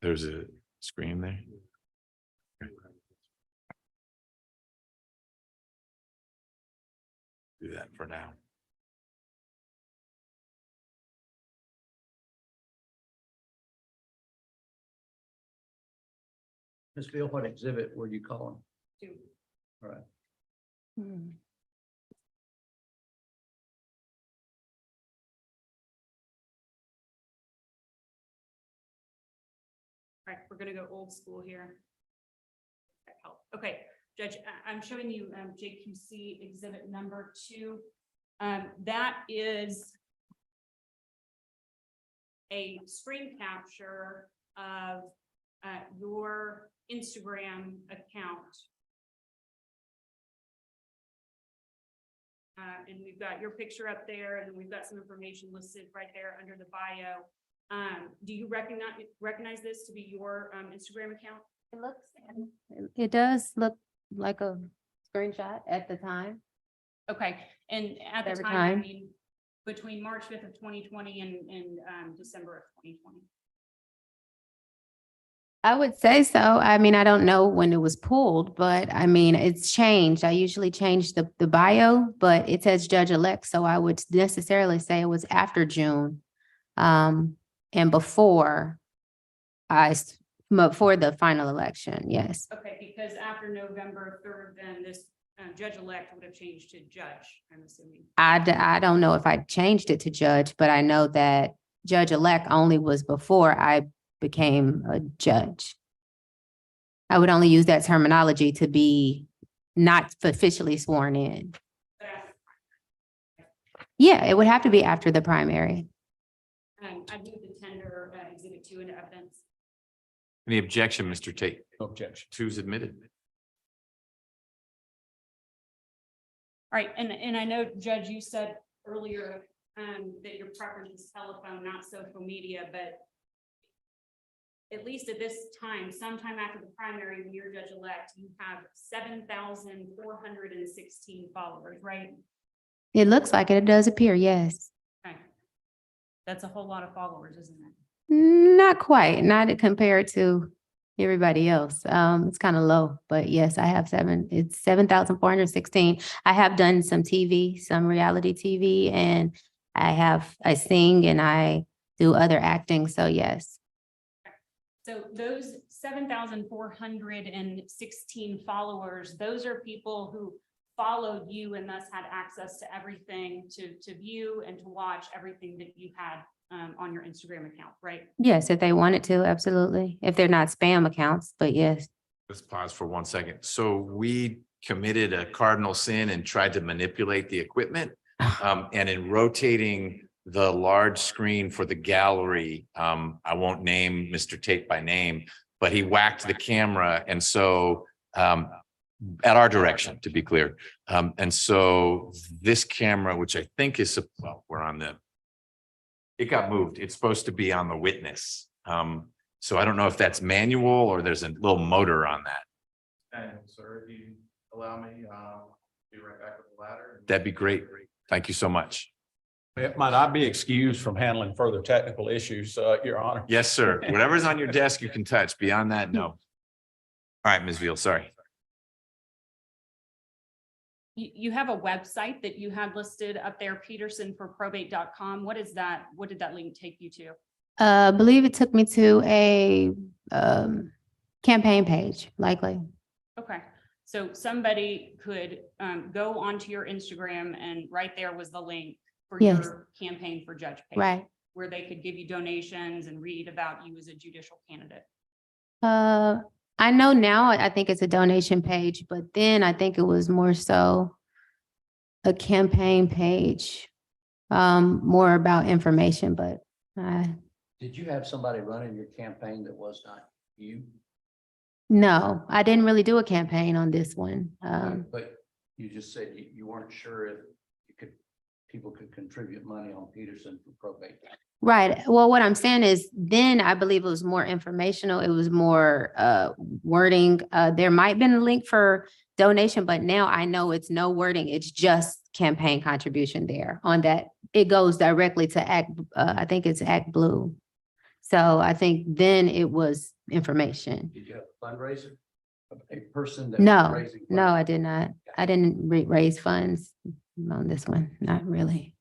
There's a screen there. Do that for now. Ms. Field, what exhibit were you calling? 2. All right. Hmm. All right, we're gonna go old school here. That help. Okay, Judge, I'm showing you JQC exhibit number 2. That is a screen capture of your Instagram account. And we've got your picture up there, and we've got some information listed right there under the bio. Do you recognize this to be your Instagram account? It looks, it does look like a screenshot at the time. Okay, and at the Every time, I time. mean, between March 5th of 2020 and December of 2020. I would say so. I mean, I don't know when it was pulled, but I mean, it's changed. I usually change the bio, but it says judge-elect, so I would necessarily say it was after June. And before before the final election, yes. Okay, because after November 3rd, then this judge-elect would have changed to judge, I'm assuming. I don't know if I changed it to judge, but I know that judge-elect only was before I became a judge. I would only use that terminology to be not officially sworn in. Yeah, it would have to be after the primary. I move the tender exhibit 2 into evidence. Any objection, Mr. Tate? No objection. Two's admitted. All right, and I know, Judge, you said earlier that your preference is telephone, not social media, but at least at this time, sometime after the primary, when you're judge-elect, you have 7,416 followers, right? It looks like it. It does appear, yes. Okay. That's a whole lot of followers, isn't it? Not quite, not compared to everybody else. It's kind of low, but yes, I have it's 7,416. I have done some TV, some reality TV, and I sing and I do other acting. So yes. So those 7,416 followers, those are people who followed you and thus had access to everything to view and to watch everything that you had on your Instagram account, right? Yes, if they wanted to, absolutely. If they're not spam accounts, but yes. Let's pause for 1 second. So we committed a cardinal sin and tried to manipulate the equipment. And in rotating the large screen for the gallery, I won't name Mr. Tate by name, but he whacked the camera. And so at our direction, to be clear. And so this camera, which I think is, well, we're on it got moved. It's supposed to be on the witness. So I don't know if that's manual or there's a little motor on that. And sir, if you allow me, be right back with the ladder. That'd be great. Thank you so much. Might I be excused from handling further technical issues, Your Honor? Yes, sir. Whatever's on your desk, you can touch. Beyond that, no. All right, Ms. Veal, sorry. You have a website that you had listed up there, petersonforprobate.com. What is that? What did that link take you to? I believe it took me to a campaign page, likely. Okay, so somebody could go onto your Instagram and right there was the link for Yes. your campaign for judge page. Right. Where they could give you donations and read about you as a judicial candidate. I know now, I think it's a donation page, but then I think it was more so a campaign page, more about information, but Did you have somebody running your campaign that was not you? no, I didn't really do a campaign on this one. But you just said you weren't sure if people could contribute money on Peterson for probate. Right. Well, what I'm saying is then I believe it was more informational. It was more wording. There might have been a link for donation, but now I know it's no wording. It's just campaign contribution there on that. It goes directly to I think it's Act Blue. So I think then it was information. Did you have a fundraiser? A person that? No, was raising no, funds? I did not. I didn't raise funds on this one. Not really.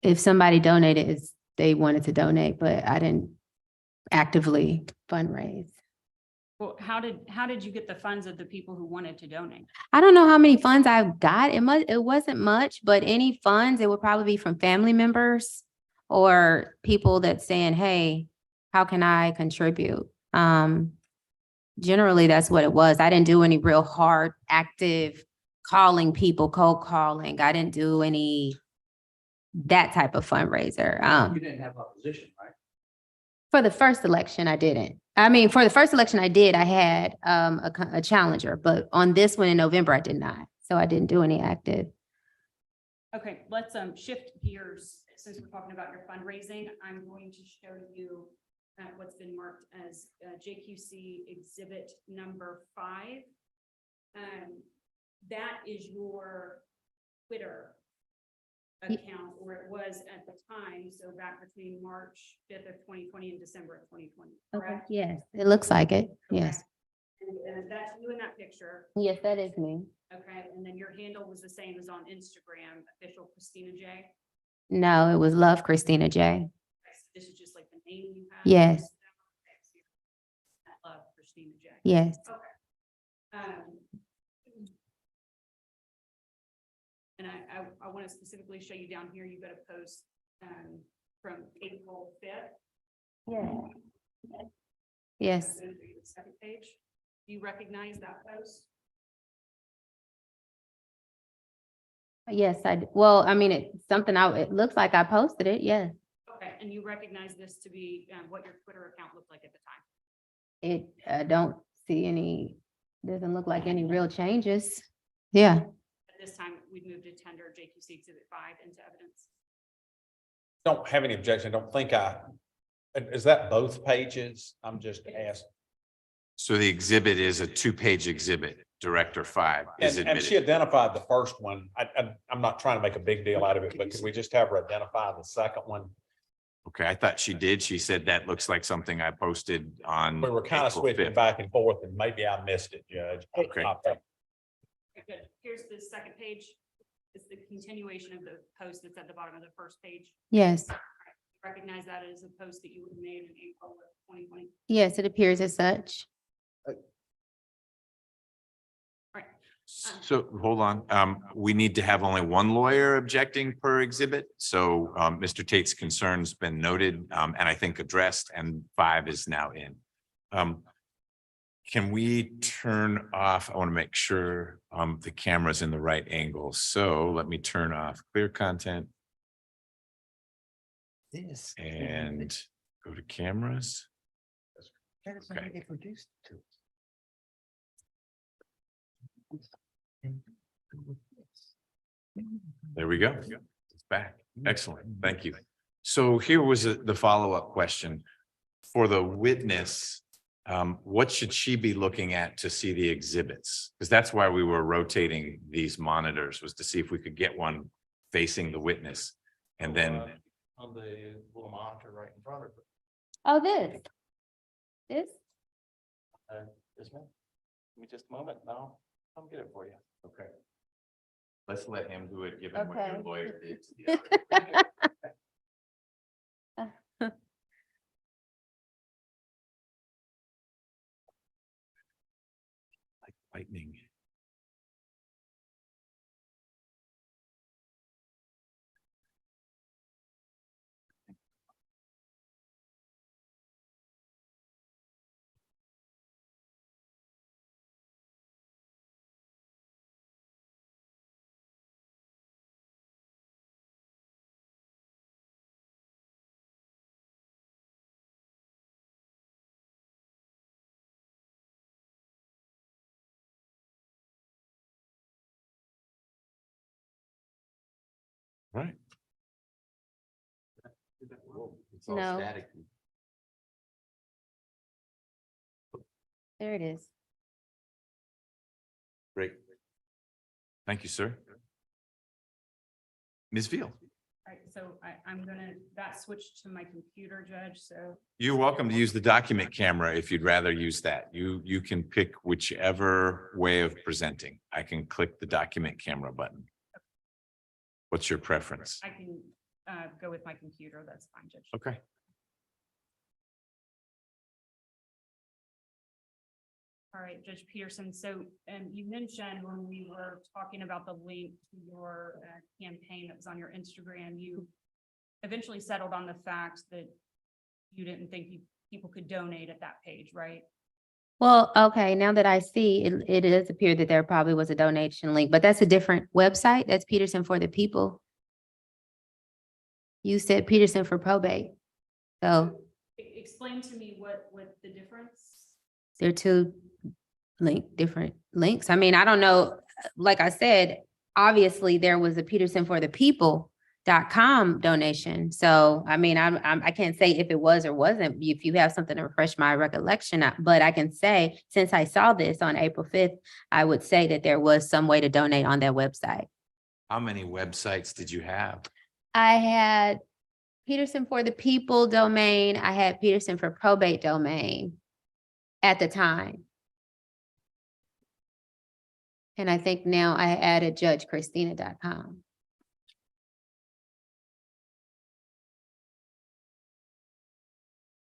If somebody donated, they wanted to donate, but I didn't actively fundraise. Well, how did you get the funds of the people who wanted to donate? I don't know how many funds I've got. It wasn't much, but any funds, it would probably be from family members or people that saying, hey, how can I contribute? Generally, that's what it was. I didn't do any real hard, active calling people, cold calling. I didn't do any that type of fundraiser. You didn't have opposition, right? For the first election, I didn't. I mean, for the first election I did, I had a challenger, but on this one in November, I did not. So I didn't do any active. Okay, let's shift gears. Since we're talking about your fundraising, I'm going to show you what's been marked as JQC exhibit number 5. That is your Twitter account, or it was at the time, so back between March fifth of 2020 and December of 2020, Okay, correct? yes, it looks like it. Yes. And that's you in that picture, Yes, that is me. okay? And then your handle was the same as on Instagram, official Christina J. No, it was Love Christina J. Okay, so this is just like the name you have? Yes. Okay, so you're at Love Christina J. Yes. And I want to specifically show you down here, you've got a post from April fifth. Yeah. Yes. Second page. Do you recognize that post? Yes, well, I mean, it's something it looks like I posted it. Yes. Okay, and you recognize this to be what your Twitter account looked like at the time? I don't see doesn't look like any real changes. Yeah. At this time, we've moved to tender JQC Exhibit 5 into evidence. Don't have any objection. Don't think is that both pages? I'm just asking. So the exhibit is a 2-page exhibit, Director 5 is And she admitted. identified the first one. I'm not trying to make a big deal out of it, but could we just have her identify the second one? Okay, I thought she did. She said that looks like something I posted on. We were kind of April switching 5th. back and forth and maybe I missed it, Judge. Okay. Okay, good. Here's the second page. It's the continuation of the post that's at the bottom of the first page. Yes. Recognize that as a post that you would have made in April of 2020. Yes, it appears as such. So hold on, we need to have only one lawyer objecting per exhibit. So Mr. Tate's concern's been noted and I think addressed, and 5 is now in. Can we turn off? I want to make sure the camera's in the right angle. So let me turn off clear content This. and go to cameras. Okay. There we go. It's back. Excellent. Thank you. So here was the follow-up question. For the witness, what should she be looking at to see the exhibits? Because that's why we were rotating these monitors, was to see if we could get one facing the witness. And then, On the little monitor right in front of her. Oh, this. This one. Give me just a moment now. I'll get it for you. okay. Let's let him do it, given what your Okay. lawyer did. to the other. Like lightning. Right. It's all No. static. There it is. Great. Thank you, sir. Ms. Veal, All right, so I'm gonna, that switched to my computer, Judge, so. you're welcome to use the document camera if you'd rather use that. You can pick whichever way of presenting. I can click the document camera button. What's your preference? I can go with my computer, that's fine, Judge. Okay. All right, Judge Peterson, so you mentioned when we were talking about the link to your campaign that was on your Instagram, you eventually settled on the fact that you didn't think people could donate at that page, right? Well, okay, now that I see, it does appear that there probably was a donation link, but that's a different website. That's Peterson for the People. You said Peterson for probate. So Explain to me what the difference. they're two different links. I mean, I don't know. Like I said, obviously there was a Peterson for the People.com donation. So, I mean, I can't say if it was or wasn't, if you have something to refresh my recollection, but I can say, since I saw this on April 5th, I would say that there was some way to donate on that website. How many websites did you have? I had Peterson for the People domain. I had Peterson for Probate domain at the time. And I think now I added judgechristina.com.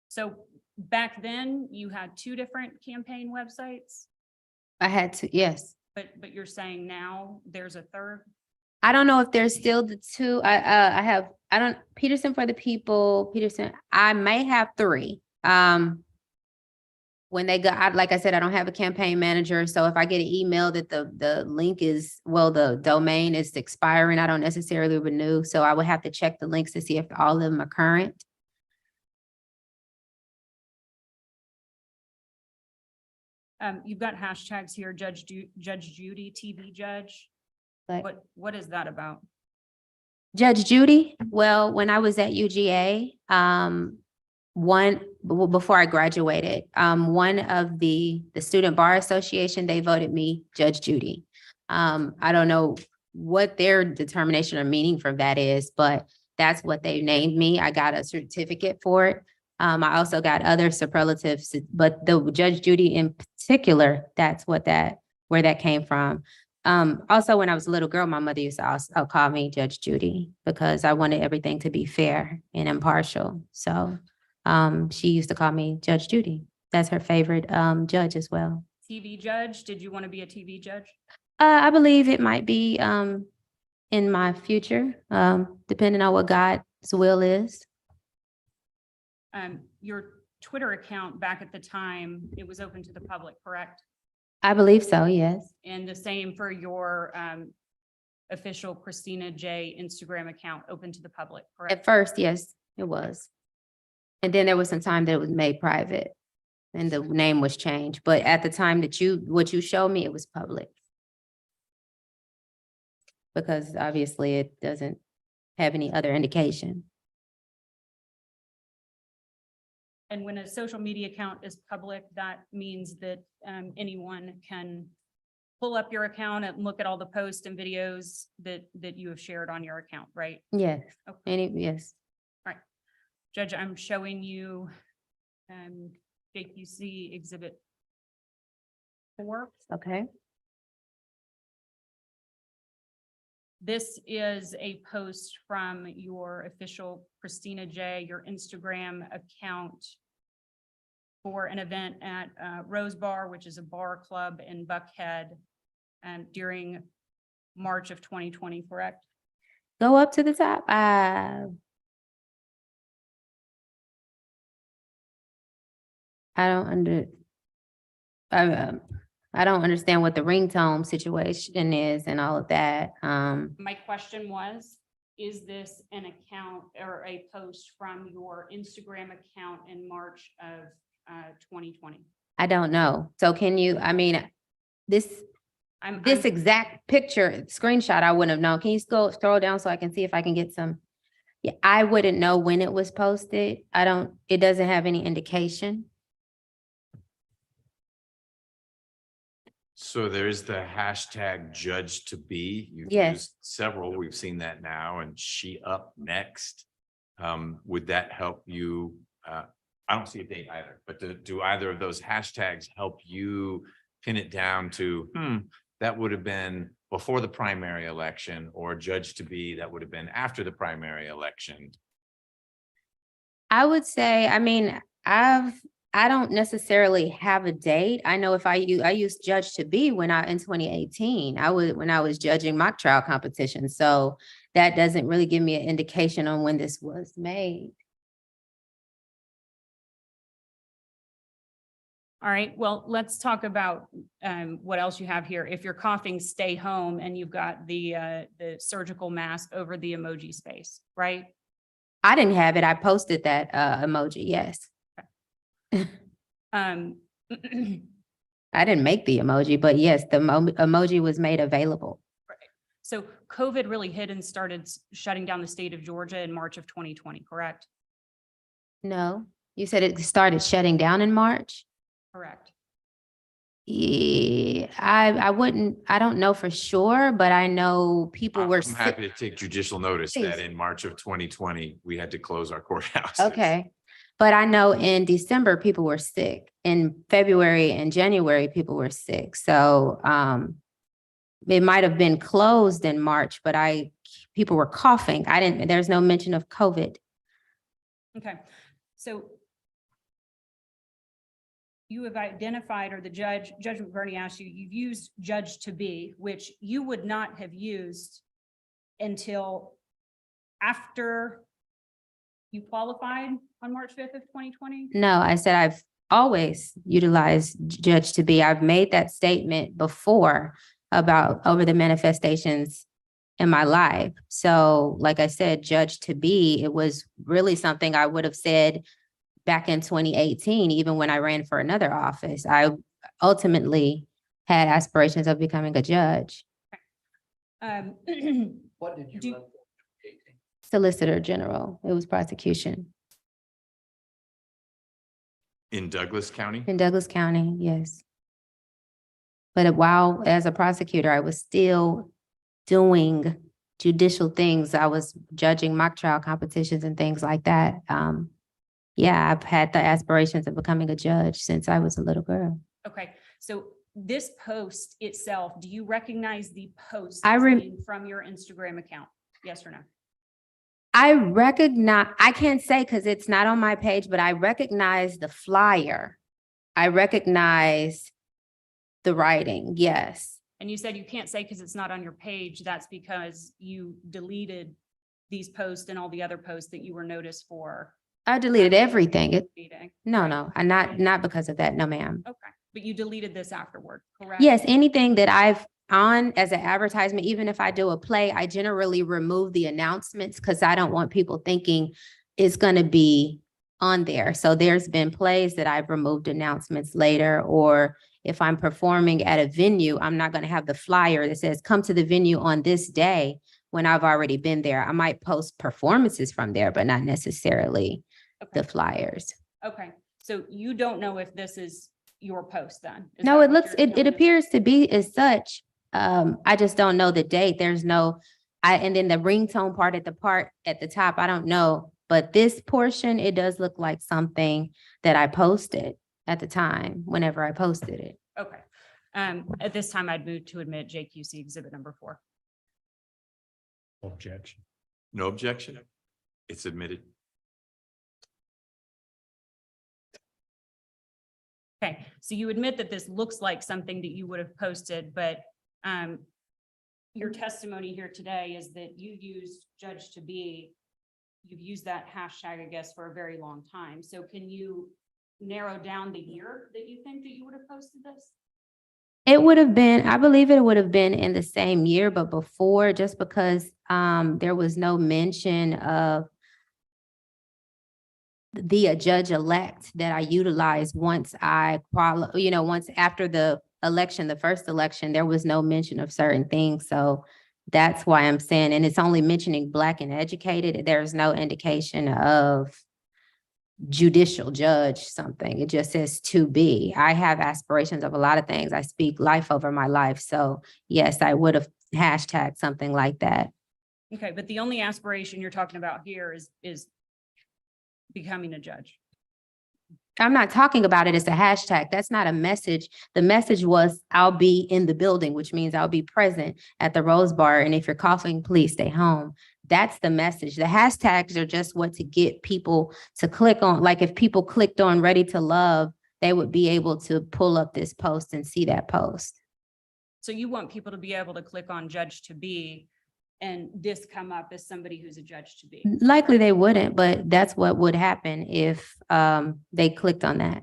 So back then you had two different campaign websites, I had to, yes. but you're saying now there's a third? I don't know if there's still the two. I don't, Peterson for the People, Peterson, I may have three. When they go, like I said, I don't have a campaign manager. So if I get an email that the link is, well, the domain is expiring, I don't necessarily renew. So I would have to check the links to see if all of them are current. You've got hashtags here, Judge Judy, TV judge. But What is that about? Judge Judy, well, when I was at UGA, before I graduated, one of the Student Bar Association, they voted me Judge Judy. I don't know what their determination or meaning for that is, but that's what they named me. I got a certificate for it. I also got other superlatives, but the Judge Judy in particular, that's where that came from. Also, when I was a little girl, my mother used to also call me Judge Judy because I wanted everything to be fair and impartial. So she used to call me Judge Judy. That's her favorite judge as well. TV judge, did you want to be a TV judge? I believe it might be in my future, depending on what God's will is. Your Twitter account back at the time, it was open to the public, correct? I believe so, yes. And the same for your official Christina J Instagram account, open to the public, correct? At first, yes, it was. And then there was some time that it was made private and the name was changed. But at the time that what you showed me, it was public. Because obviously it doesn't have any other indication. And when a social media account is public, that means that anyone can pull up your account and look at all the posts and videos that you have shared on your account, right? Yes, Okay. yes. Judge, I'm showing you JQC Exhibit 4. Okay. This is a post from your official Christina J, your Instagram account for an event at Rose Bar, which is a bar club in Buckhead, during March of 2020, correct? Go up to the top. I don't understand what the ringtone situation is and all of that. My question was, is this an account or a post from your Instagram account in March of 2020? I don't know. So can you, this exact picture screenshot, I wouldn't have known. Can you scroll down so I can see if I can get some? Yeah, I wouldn't know when it was posted. It doesn't have any indication. So there is the hashtag judge to be. You've Yes. used several. We've seen that now, and she up next. Would that help you? I don't see a date either, but do either of those hashtags help you pin it down to, that would have been before the primary election, or judge to be, that would have been after the primary election? I would say, I don't necessarily have a date. I know if I used judge to be in 2018, when I was judging mock trial competition. So that doesn't really give me an indication on when this was made. All right, well, let's talk about what else you have here. If you're coughing, stay home, and you've got the surgical mask over the emoji space, right? I didn't have it. I posted that emoji, yes. I didn't make the emoji, but yes, the emoji was made available. So COVID really hit and started shutting down the state of Georgia in March of 2020, correct? No, you said it started shutting down in March? Correct. Yeah, I don't know for sure, but I know people were. I'm happy to take judicial notice that Please. in March of 2020, we had to close our courthouse. Okay, but I know in December, people were sick. In February and January, people were sick. So it might have been closed in March, but people were coughing. There's no mention of COVID. Okay, so you have identified, or Judge McBurney asked you, you've used judge to be, which you would not have used until after you qualified on March 5th of 2020? No, I said I've always utilized judge to be. I've made that statement before about over the manifestations in my life. So like I said, judge to be, it was really something I would have said back in 2018, even when I ran for another office. I ultimately had aspirations of becoming a judge, What did Do- you run for? solicitor general. It was prosecution In Douglas County? in Douglas County, yes. But while as a prosecutor, I was still doing judicial things. I was judging mock trial competitions and things like that. Yeah, I've had the aspirations of becoming a judge since I was a little girl. Okay, so this post itself, do you recognize the post I as rem- being from your Instagram account? Yes or no? I can't say because it's not on my page, but I recognize the flyer. I recognize the writing, yes. And you said you can't say because it's not on your page. That's because you deleted these posts and all the other posts that you were noticed for. I deleted everything. Meeting. No, I'm not because of that. No, ma'am. Okay, but you deleted this afterward, correct? Yes, anything that I've on as an advertisement, even if I do a play, I generally remove the announcements because I don't want people thinking it's going to be on there. So there's been plays that I've removed announcements later, or if I'm performing at a venue, I'm not going to have the flyer that says come to the venue on this day when I've already been there. I might post performances from there, but not necessarily Okay. the flyers. Okay, so you don't know if this is your post then? Is No, that it what looks, you're it telling us? appears to be as such. I just don't know the date. There's no, and then the ringtone part at the top, I don't know. But this portion, it does look like something that I posted at the time, whenever I posted it. Okay, at this time, I'd move to admit JQC exhibit number 4. Objection. No objection? It's admitted. Okay, so you admit that this looks like something that you would have posted, but your testimony here today is that you used judge to be, you've used that hashtag, I guess, for a very long time. So can you narrow down the year that you think that you would have posted this? It would have been, I believe it would have been in the same year, but before, just because there was no mention of the judge-elect that I utilized once once after the election, the first election, there was no mention of certain things. So that's why I'm saying, and it's only mentioning Black and educated. There's no indication of judicial judge something. It just says to be. I have aspirations of a lot of things. I speak life over my life. So yes, I would have hashtagged something like that. Okay, but the only aspiration you're talking about here is becoming a judge. I'm not talking about it as a hashtag. That's not a message. The message was I'll be in the building, which means I'll be present at the Rose Bar. And if you're coughing, please stay home. That's the message. The hashtags are just what to get people to click on. Like if people clicked on Ready to Love, they would be able to pull up this post and see that post. So you want people to be able to click on judge to be and this come up as somebody who's a judge to be. Likely they wouldn't, but that's what would happen if they clicked on that.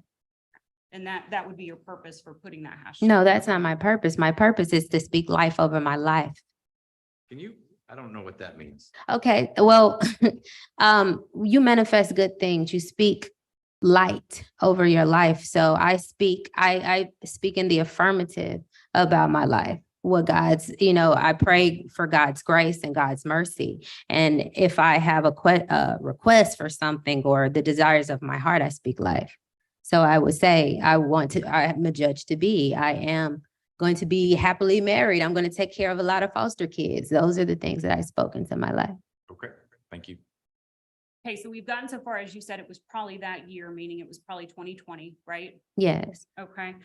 And that would be your purpose for putting that hashtag. No, that's not my purpose. My purpose is to speak life over my life. Can you, I don't know what that means. Okay, well, you manifest good things. You speak light over your life. So I speak in the affirmative about my life. What God's, I pray for God's grace and God's mercy. And if I have a request for something or the desires of my heart, I speak life. So I would say, I am a judge to be, I am going to be happily married. I'm going to take care of a lot of foster kids. Those are the things that I spoke into my life. Okay, thank you. Okay, so we've gotten so far, as you said, it was probably that year, meaning it was probably 2020, right? Yes, Okay.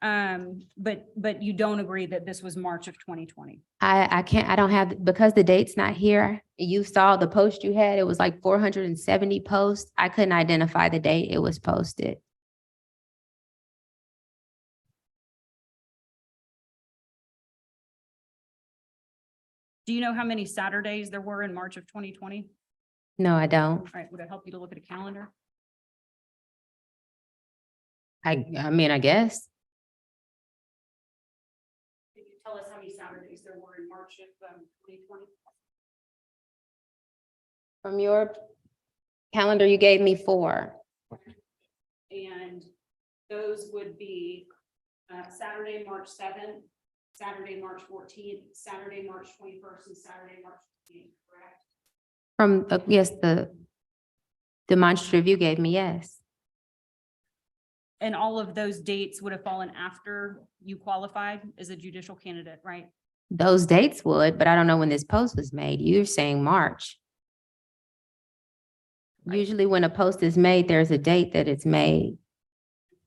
But you don't agree that this was March of 2020? I can't, I don't have, because the date's not here. You saw the post you had, it was like 470 posts. I couldn't identify the date it was posted. Do you know how many Saturdays there were in March of 2020? No, I don't. All right, would it help you to look at a calendar? I mean, I guess. Can you tell us how many Saturdays there were in March of 2020? From your calendar, you gave me 4. And those would be Saturday, March 7th, Saturday, March 14th, Saturday, March 21st, and Saturday, March 28th, correct? From, yes, the demonstrative you gave me, yes. And all of those dates would have fallen after you qualified as a judicial candidate, right? Those dates would, but I don't know when this post was made. You're saying March. Right. Usually when a post is made, there's a date that it's made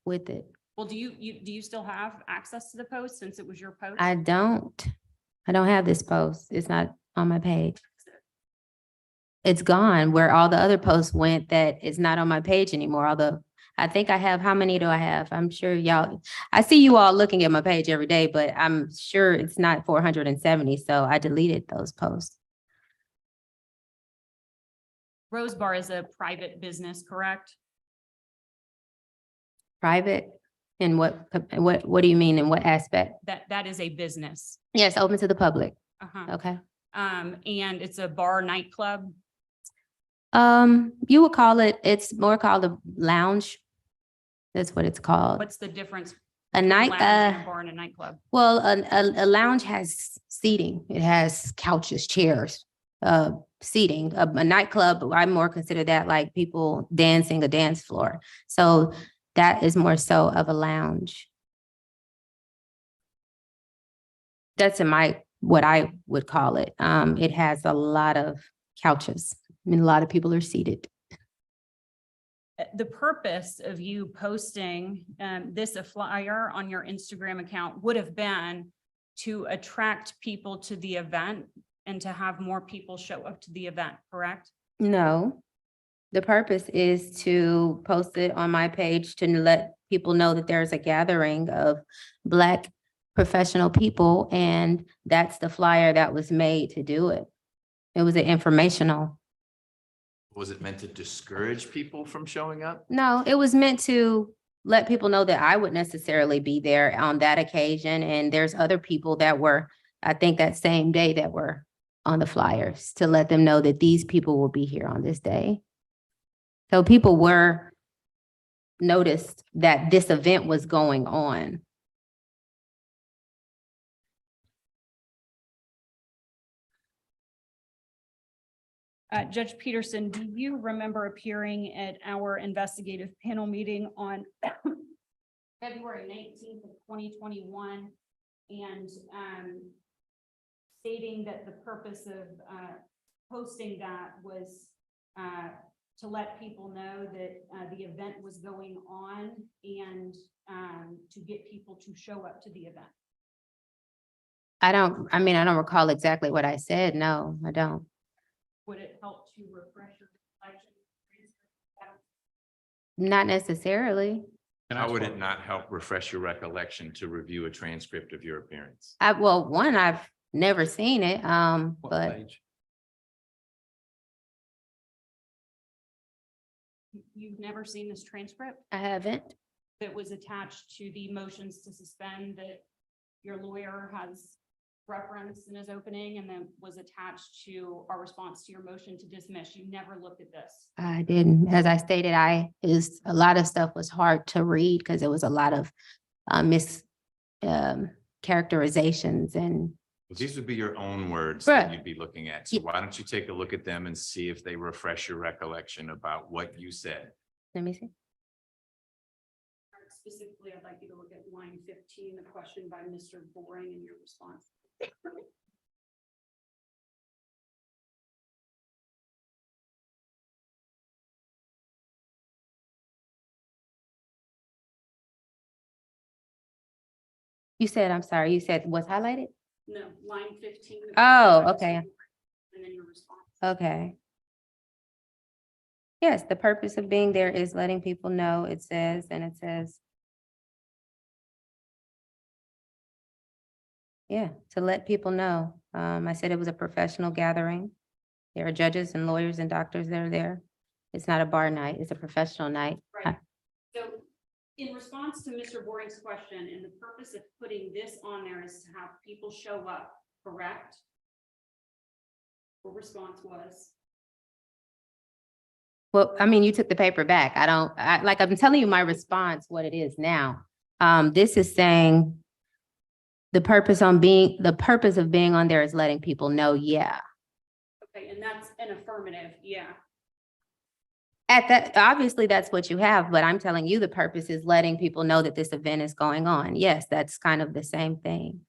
with it. Well, do you still have access to the post since it was your post? I don't have this post. It's not on my page. It's gone where all the other posts went that is not on my page anymore. Although I think I have, how many do I have? I'm sure y'all, I see you all looking at my page every day, but I'm sure it's not 470. So I deleted those posts. Rose Bar is a private business, correct? Private? In what do you mean? In what aspect? That is a business. Yes, open to the public. Uh-huh. Okay. And it's a bar nightclub. You would call it, it's more called a lounge. That's what it's called. What's the difference? A between night, lounge and a bar and a nightclub. well, a lounge has seating. It has couches, chairs, seating. A nightclub, I more consider that like people dancing, a dance floor. So that is more so of a lounge. That's what I would call it. It has a lot of couches. I mean, a lot of people are seated. The purpose of you posting a flyer on your Instagram account would have been to attract people to the event and to have more people show up to the event, correct? No, the purpose is to post it on my page to let people know that there's a gathering of Black professional people, and that's the flyer that was made to do it. It was an informational. Was it meant to discourage people from showing up? No, it was meant to let people know that I would necessarily be there on that occasion, and there's other people that were, I think that same day, that were on the flyers, to let them know that these people will be here on this day. So people were noticed that this event was going on. Judge Peterson, do you remember appearing at our investigative panel meeting on February 19th of 2021 and stating that the purpose of posting that was to let people know that the event was going on and to get people to show up to the event? I don't recall exactly what I said. No, I don't. Would it help to refresh your reflection? Not necessarily. How would it not help refresh your recollection to review a transcript of your appearance? Well, one, I've never seen it, but You've never seen this transcript I haven't. that was attached to the motions to suspend that your lawyer has referenced in his opening and then was attached to our response to your motion to dismiss? You never looked at this. I didn't. As I stated, a lot of stuff was hard to read because there was a lot of characterizations and. These would be your own words that Right. you'd be looking at. So why don't you take a look at them and see if they refresh your recollection about what you said? Let me see. Specifically, I'd like you to look at line 15, the question by Mr. Boring and your response. You said, I'm sorry, you said what's highlighted? No, line 15. the Oh, question by okay. Mr. Boring, and then your response. Okay. Yes, the purpose of being there is letting people know, it says, and it says. Yeah, to let people know. I said it was a professional gathering. There are judges and lawyers and doctors that are there. It's not a bar night, it's a professional night. Right. So in response to Mr. Boring's question, and the purpose of putting this on there is to have people show up, correct? Your response was, Well, I mean, you took the paper back. Like I'm telling you my response, what it is now. This is saying the purpose of being on there is letting people know, yeah. okay, and that's an affirmative, yeah. At that, obviously, that's what you have, but I'm telling you, the purpose is letting people know that this event is going on. Yes, that's kind of the same thing.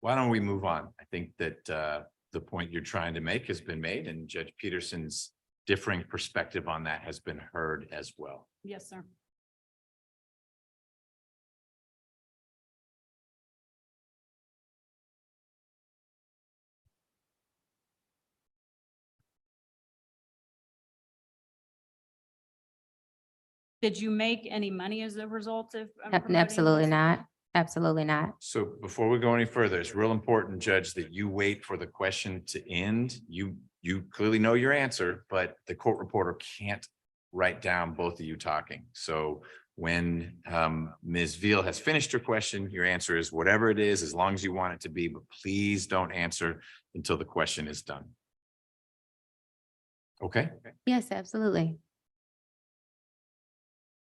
Why don't we move on? I think that the point you're trying to make has been made, and Judge Peterson's differing perspective on that has been heard as well. Yes, sir. Did you make any money as a result of promoting Absolutely this? not. Absolutely not. So before we go any further, it's real important, Judge, that you wait for the question to end. You clearly know your answer, but the court reporter can't write down both of you talking. So when Ms. Veal has finished her question, your answer is whatever it is, as long as you want it to be, but please don't answer until the question is done. Okay? Yes, absolutely.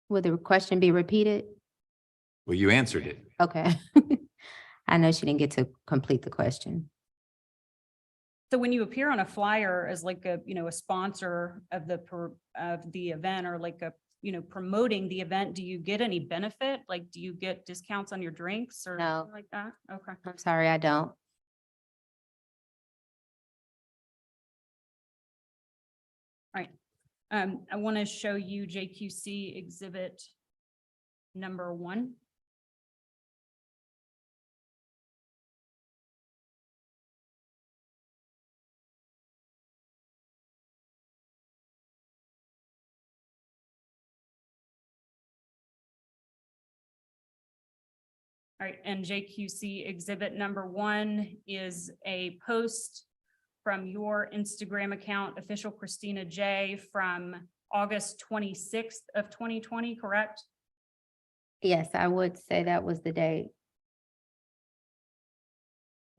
Will the question be repeated? Well, you answered it. Okay. I know she didn't get to complete the question. So when you appear on a flyer as like a, a sponsor of the event, or like a, promoting the event, do you get any benefit? Like, do you get discounts on your drinks or No. something like that? Okay. I'm sorry, I don't. I want to show you JQC exhibit number 1. All right, and JQC exhibit number 1 is a post from your Instagram account, official Christina J, from August 26th of 2020, correct? Yes, I would say that was the date.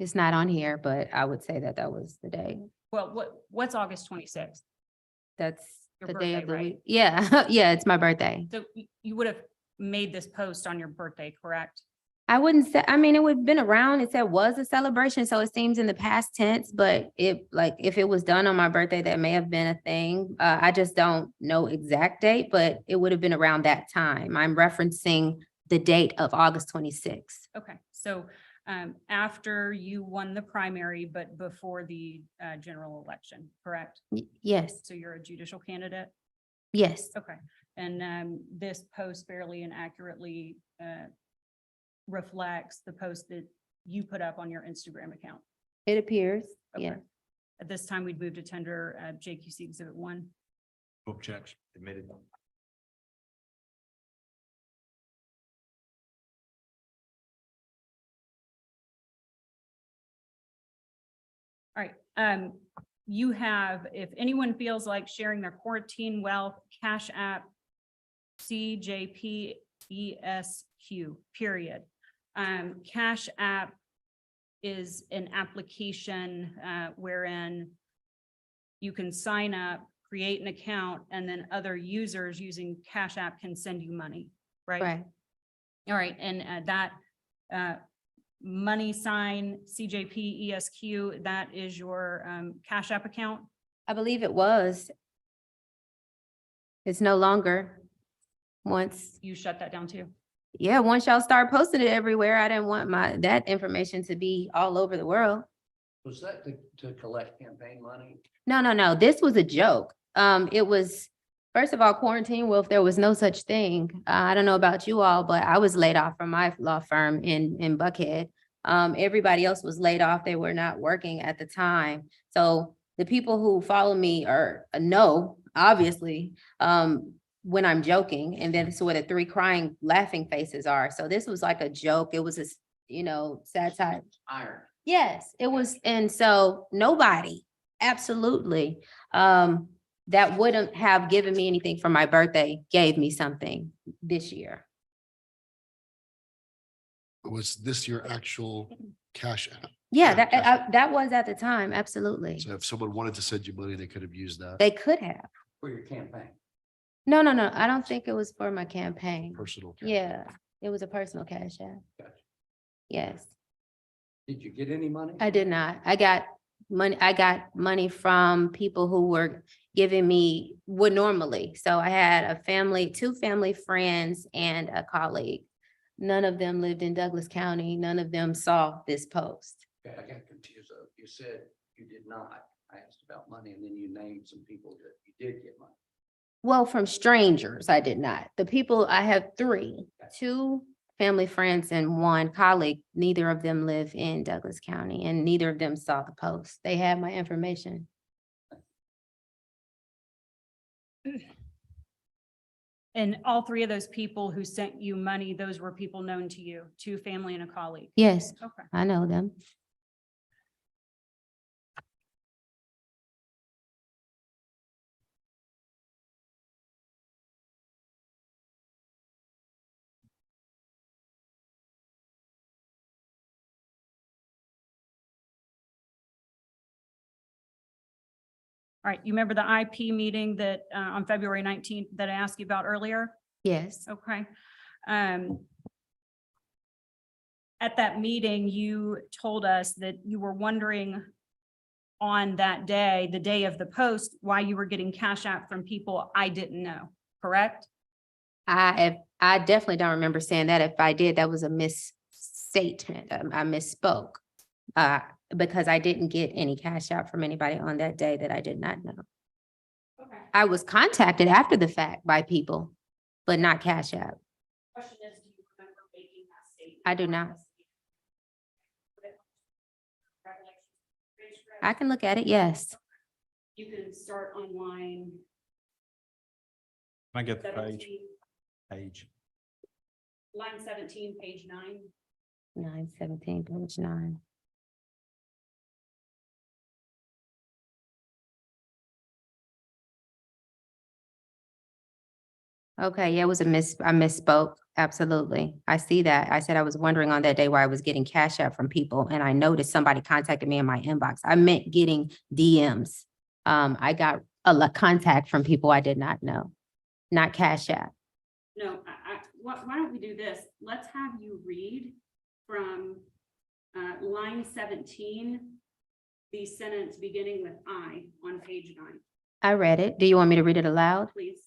It's not on here, but I would say that was the day. Well, what's August 26th? That's Your the day birthday, of the right? week. Yeah, yeah, it's my birthday. So you would have made this post on your birthday, correct? I wouldn't say, I mean, it would have been around. It said was a celebration, so it seems in the past tense, but if it was done on my birthday, that may have been a thing. I just don't know exact date, but it would have been around that time. I'm referencing the date of August 26th. Okay, so after you won the primary, but before the general election, correct? Yes, So you're a judicial candidate? yes, Okay, and this post fairly and accurately reflects the post that you put up on your Instagram account. it appears, Okay. yeah. At this time, we'd move to tender JQC exhibit 1. Objection. Admitted. All right, you have, if anyone feels like sharing their quarantine wealth, Cash App, CJP ESQ, period. Cash App is an application wherein you can sign up, create an account, and then other users using Cash App can send you money, right? Right. All right, and that money sign CJP ESQ, that is your Cash App account? I believe it was. It's no longer. Once, You shut that down too? yeah, once y'all start posting it everywhere, I didn't want that information to be all over the world. Was that to collect campaign money? No. This was a joke. It was, first of all, quarantine. Well, if there was no such thing, I don't know about you all, but I was laid off from my law firm in Buckhead. Everybody else was laid off. They were not working at the time. So the people who follow me know, obviously, when I'm joking, and then that's where the three crying, laughing faces are. So this was like a joke. It was a, satire. Iron. Yes, it was. And so nobody, absolutely, that wouldn't have given me anything for my birthday gave me something this year. Was this your actual cash app? Yeah, Cash that was at the time, absolutely. So if someone wanted to send you money, they could have used that They could have. For your campaign. No, I don't think it was for my campaign. personal. cash. Yeah, it was a personal cash app. Gotcha. Yes, Did you get any money? I did not. I got money from people who were giving me would normally. So I had two family friends and a colleague. None of them lived in Douglas County. None of them saw this post. Okay, I got confused. You said you did not. I asked about money and then you named some people that you did get money. Well, from strangers, I did not. The people, I have two family friends and one colleague. Neither of them live in Douglas County and neither of them saw the post. They had my information. And all three of those people who sent you money, those were people known to you, two family and a colleague? Yes, Okay. I know them. All right, you remember the IP meeting that on February 19th that I asked you about earlier? Yes, Okay. At that meeting, you told us that you were wondering on that day, the day of the post, why you were getting cash out from people I didn't know, correct? I definitely don't remember saying that. If I did, that was a misstatement. I misspoke. Because I didn't get any cash out from anybody on that day that I did not know. Okay. I was contacted after the fact by people, but not cash out. Question is, do you remember making that statement? I do not. I can look at it, yes. You can start on line Can I get the 17, page? line 17, page 9. 917, page 9. Okay, yeah, it was I misspoke. Absolutely. I see that. I said I was wondering on that day why I was getting cash out from people and I noticed somebody contacted me in my inbox. I meant getting DMs. I got a contact from people I did not know, not cash out. No, why don't we do this? Let's have you read from line 17, the sentence beginning with I on page 9, I read it. Do you want me to read it aloud? please.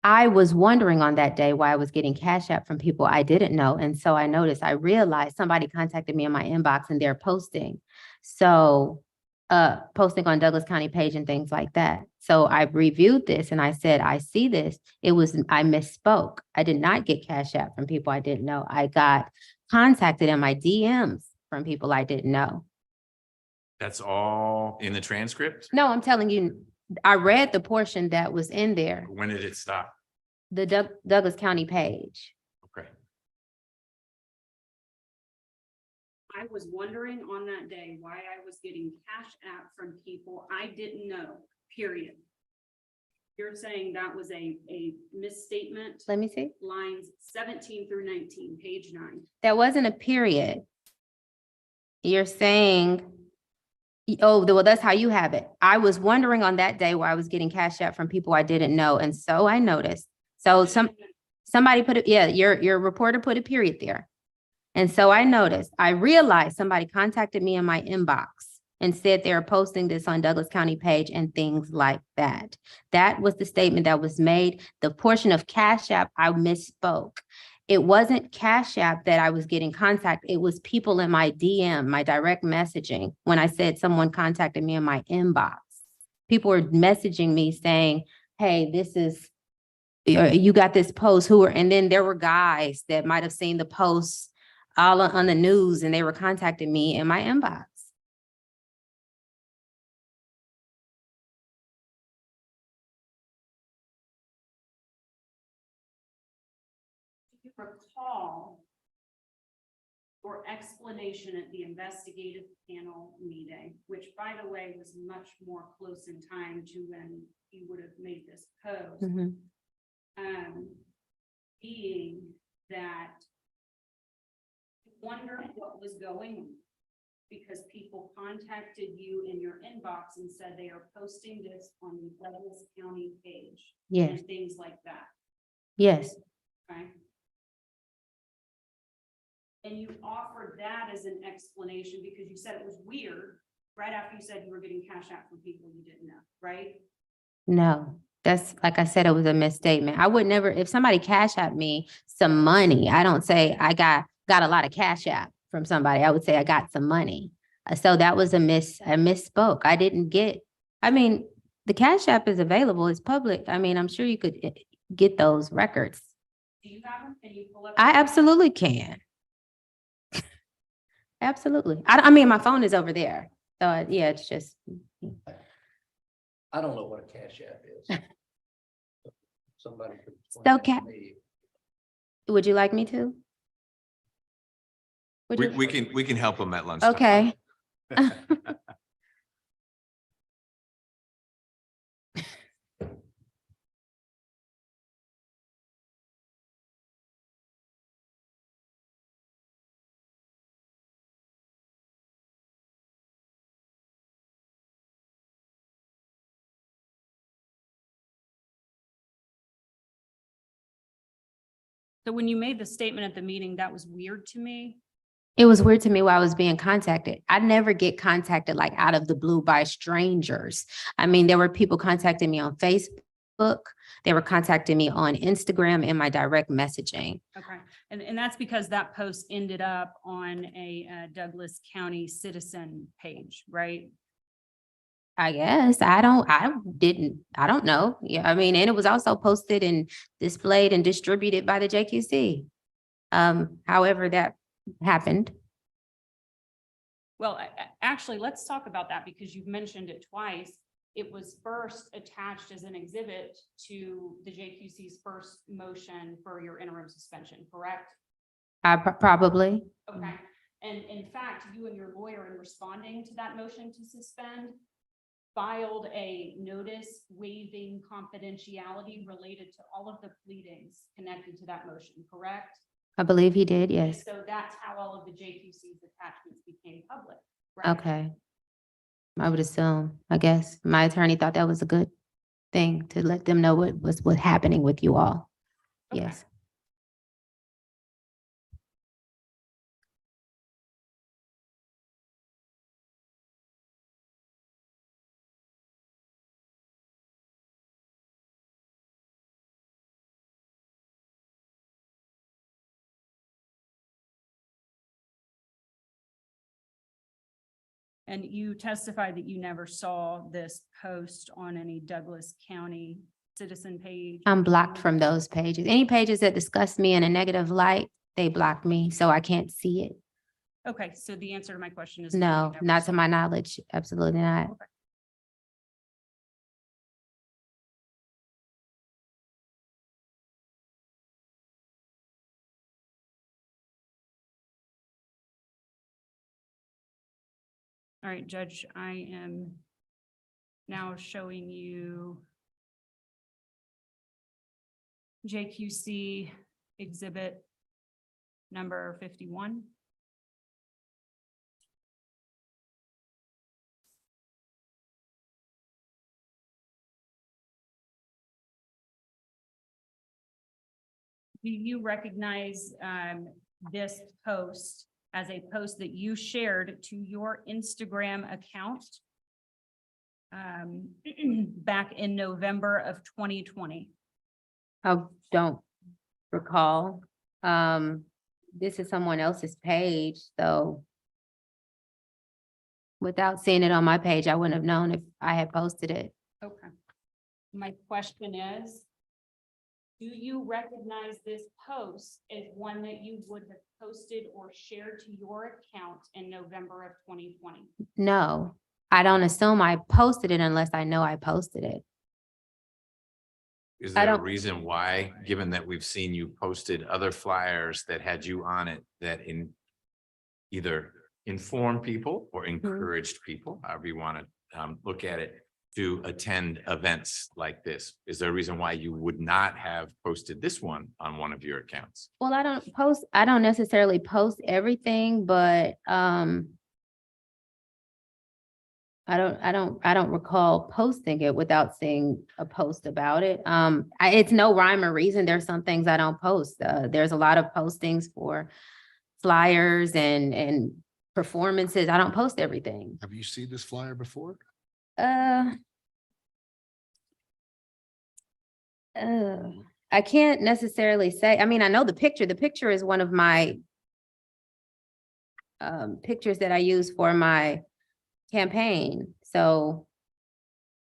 I was wondering on that day why I was getting cash out from people I didn't know. And so I realized somebody contacted me in my inbox and they're posting. So posting on Douglas County page and things like that. So I reviewed this and I said, I see this. I misspoke. I did not get cash out from people I didn't know. I got contacted in my DMs from people I didn't know. That's all in the transcript? No, I'm telling you, I read the portion that was in there, When did it stop? the Douglas County page. Okay. I was wondering on that day why I was getting cash out from people I didn't know, period. You're saying that was a misstatement? Let me see. Lines 17 through 19, page 9. That wasn't a period. You're saying, oh, well, that's how you have it. I was wondering on that day why I was getting cash out from people I didn't know. And so I noticed. So somebody put it, yeah, your reporter put a period there. And so I noticed, I realized somebody contacted me in my inbox and said they're posting this on Douglas County page and things like that. That was the statement that was made. The portion of Cash App, I misspoke. It wasn't Cash App that I was getting contact. It was people in my DM, my direct messaging. When I said someone contacted me in my inbox, people were messaging me saying, hey, this is, you got this post, and then there were guys that might have seen the posts all on the news and they were contacting me in my inbox. If you recall your explanation at the investigative panel meeting, which by the way, was much more close in time to when you would have made this post. Being that you wondered what was going on because people contacted you in your inbox and said they are posting this on the Douglas County page. Yes. And things like that. Yes. Okay. And you offered that as an explanation because you said it was weird right after you said you were getting Cash App from people you didn't know, right? No, that's, like I said, it was a misstatement. I would never, if somebody Cash App me some money, I don't say I got a lot of Cash App from somebody. I would say I got some money. So that was I misspoke. I didn't get, I mean, the Cash App is available, it's public. I mean, I'm sure you could get those records. Do you have them? Can you pull up? I absolutely can. Absolutely. I mean, my phone is over there. So yeah, it's just. I don't know what a Cash App is. Somebody could explain So it to me. Would you like me to? Would you? We can help them at lunchtime. Okay. So when you made the statement at the meeting, that was weird to me. It was weird to me while I was being contacted. I never get contacted like out of the blue by strangers. I mean, there were people contacting me on Facebook. They were contacting me on Instagram in my direct messaging. Okay. And that's because that post ended up on a Douglas County citizen page, right? I guess. I don't know. Yeah, I mean, and it was also posted and displayed and distributed by the JQC. However that happened. Well, actually, let's talk about that because you've mentioned it twice. It was first attached as an exhibit to the JQC's first motion for your interim suspension, correct? Probably. Okay. And in fact, you and your lawyer, in responding to that motion to suspend, filed a notice waiving confidentiality related to all of the pleadings connected to that motion, correct? I believe he did, yes. So that's how all of the JQC's attachments became public, right? Okay. I would assume, I guess. My attorney thought that was a good thing to let them know what was happening with you all. Okay. Yes. And you testified that you never saw this post on any Douglas County citizen page? I'm blocked from those pages. Any pages that discuss me in a negative light, they block me, so I can't see it. Okay, so the answer to my question is No, you never not saw to my knowledge. Absolutely not. All right, Judge, I am now showing you JQC exhibit number 51. Do you recognize this post as a post that you shared to your Instagram account back in November of 2020. I don't recall. This is someone else's page, so without seeing it on my page, I wouldn't have known if I had posted it. Okay. My question is, do you recognize this post as one that you would have posted or shared to your account in November of 2020? No, I don't assume I posted it unless I know I posted it. Is I there a don't- reason why, given that we've seen you posted other flyers that had you on it, that in either inform people or encouraged people, however you want to look at it, to attend events like this? Is there a reason why you would not have posted this one on one of your accounts? Well, I don't necessarily post everything, but I don't recall posting it without seeing a post about it. It's no rhyme or reason. There's some things I don't post. There's a lot of postings for flyers and performances. I don't post everything. Have you seen this flyer before? I can't necessarily say, I mean, I know the picture. The picture is one of my pictures that I use for my campaign. So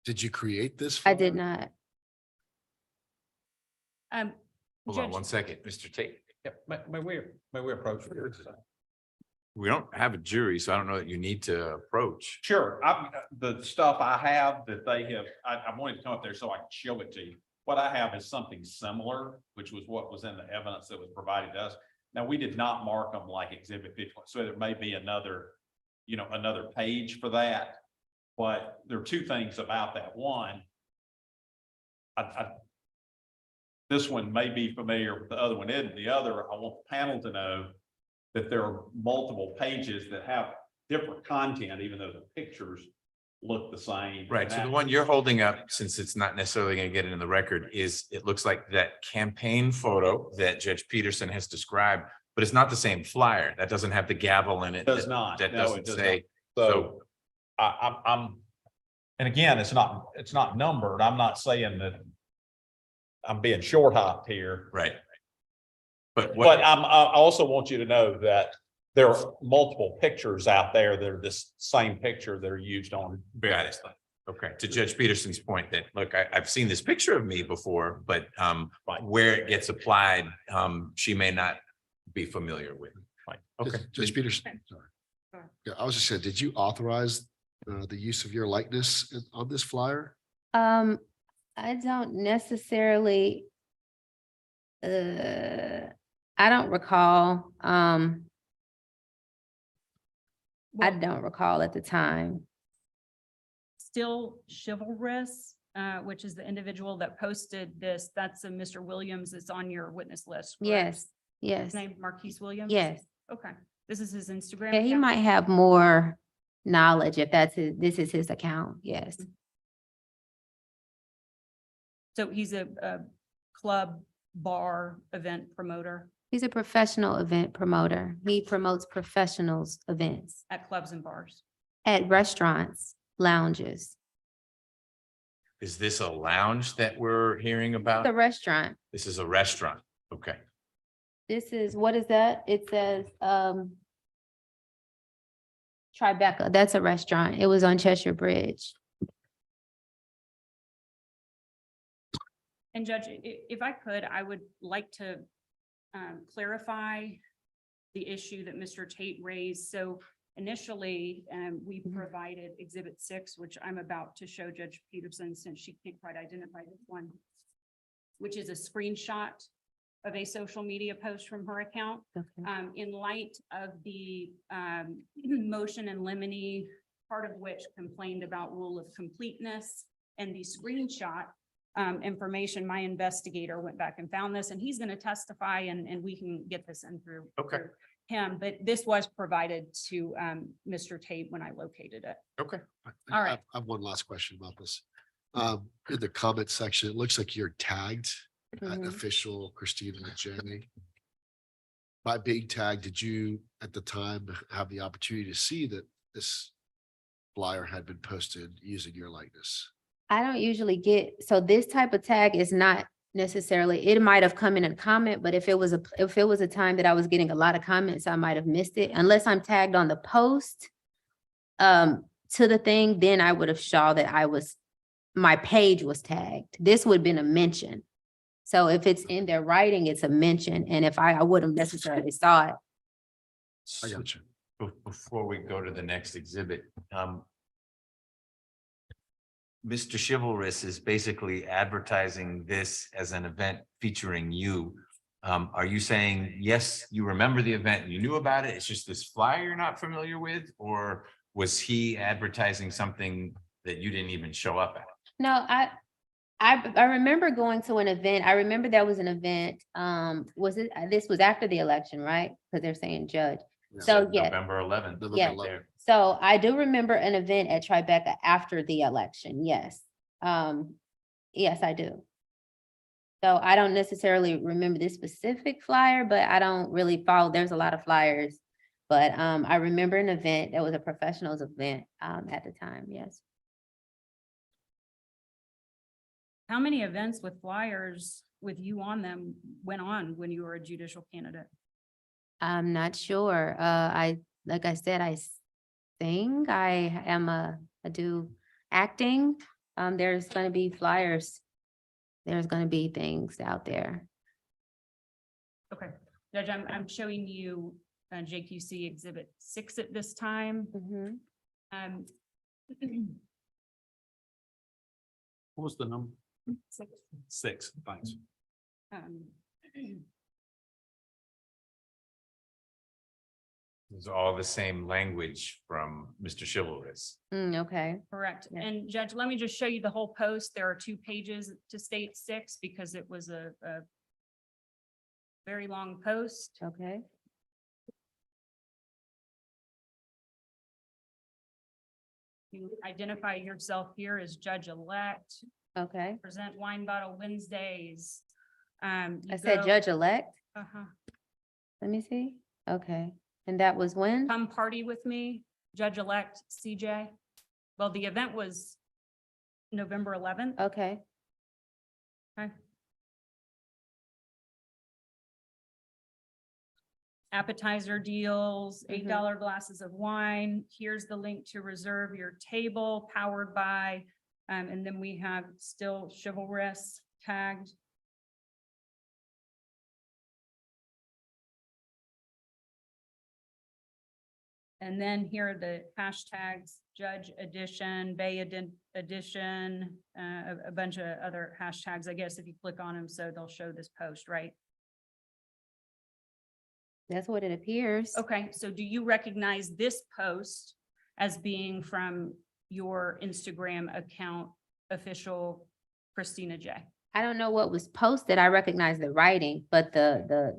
Did you create this? I did flyer? Um, Hold on Judge- one second, Mr. Tate. Yep, may we approach? We don't have a jury, so I don't know that you need to approach. Sure, the stuff I have that they have, I wanted to come up there so I can show it to you. What I have is something similar, which was what was in the evidence that was provided to us. Now, we did not mark them like exhibit 51, so there may be another page for that. But there are two things about that. One, this one may be familiar, but the other one isn't. The other, I want the panel to know that there are multiple pages that have different content, even though the pictures look the same. Right, so the one you're holding up, since it's not necessarily going to get it in the record, is it looks like that campaign photo that Judge Peterson has described, but it's not the same flyer. That doesn't have the gavel in it. Does not. That No, doesn't it does say. So I'm, and again, it's not numbered. I'm not saying that I'm being short hopped here. Right. But But what, I also want you to know that there are multiple pictures out there that are this same picture that are used on various things. okay, to Judge Peterson's point that, look, I've seen this picture of me before, but where it gets applied, she may not be familiar with. Right. Okay. Judge Peterson. Sorry. Sure. Yeah, I was just saying, did you authorize the use of your likeness on this flyer? I don't necessarily, I don't recall. I Well, don't recall at the time. Still Chivalrous, which is the individual that posted this, that's a Mr. Williams that's on your witness list. correct? Yes, yes, His name Marquise Williams? yes. Okay, this is his Instagram. Yeah, he account? might have more knowledge if this is his account. Yes. So he's a club, bar, event promoter He's a professional event promoter. He promotes professionals events at clubs and bars. at restaurants, lounges. Is this a lounge that we're hearing about? The restaurant. This is a restaurant. Okay. This is, what is that? It says, Tribeca. That's a restaurant. It was on Cheshire Bridge. And Judge, if I could, I would like to clarify the issue that Mr. Tate raised. So initially, we provided Exhibit 6, which I'm about to show Judge Peterson since she can't quite identify this one, which is a screenshot of a social media post from her account. Okay. In light of the motion in limine, part of which complained about rule of completeness and the screenshot information, my investigator went back and found this, and he's going to testify, and we can get this in through Okay. through him, but this was provided to Mr. Tate when I located it. Okay. All right. I have one last question about this. In the comment section, it looks like you're tagged Mhm. official Christina J. by being tagged, did you at the time have the opportunity to see that this flyer had been posted using your likeness? I don't usually get, so this type of tag is not necessarily, it might have come in a comment, but if it was a time that I was getting a lot of comments, I might have missed it unless I'm tagged on the post to the thing, then I would have saw that my page was tagged. This would have been a mention. So if it's in their writing, it's a mention. And if I wouldn't necessarily saw it. I got you. Before we go to the next exhibit, Mr. Chivalrous is basically advertising this as an event featuring you. Are you saying, yes, you remember the event, you knew about it, it's just this flyer you're not familiar with? Or was he advertising something that you didn't even show up at? No, I remember going to an event. I remember there was an event. This was after the election, right? Because they're saying judge. So yeah. November 11th. November Yeah. 11th. So I do remember an event at Tribeca after the election. Yes. Yes, I do. So I don't necessarily remember this specific flyer, but I don't really follow. There's a lot of flyers. But I remember an event that was a professionals event at the time. Yes. How many events with flyers with you on them went on when you were a judicial candidate? I'm not sure. Like I said, I sing. I do acting. There's going to be flyers. There's going to be things out there. Okay, Judge, I'm showing you JQC Exhibit 6 at this time. Mhm. What was the number? 6. 6, thanks. It's all the same language from Mr. Chivalrous. Okay. Correct. Yeah. And Judge, let me just show you the whole post. There are 2 pages to state 6 because it was a very long post. Okay. You identify yourself here as judge-elect, Okay. present wine bottle Wednesdays. I said judge-elect. Uh-huh. Let me see. Okay. And that was when? Come party with me, judge-elect CJ. Well, the event was November 11th. Okay. Okay. Appetizer deals, $8 glasses of wine. Here's the link to reserve your table, powered by, and then we have still Chivalrous tagged. And then here are the hashtags, Judge Edition, Bay Edition, a bunch of other hashtags, I guess, if you click on them, so they'll show this post, right? That's what it appears. Okay, so do you recognize this post as being from your Instagram account, official Christina J? I don't know what was posted. I recognize the writing, but the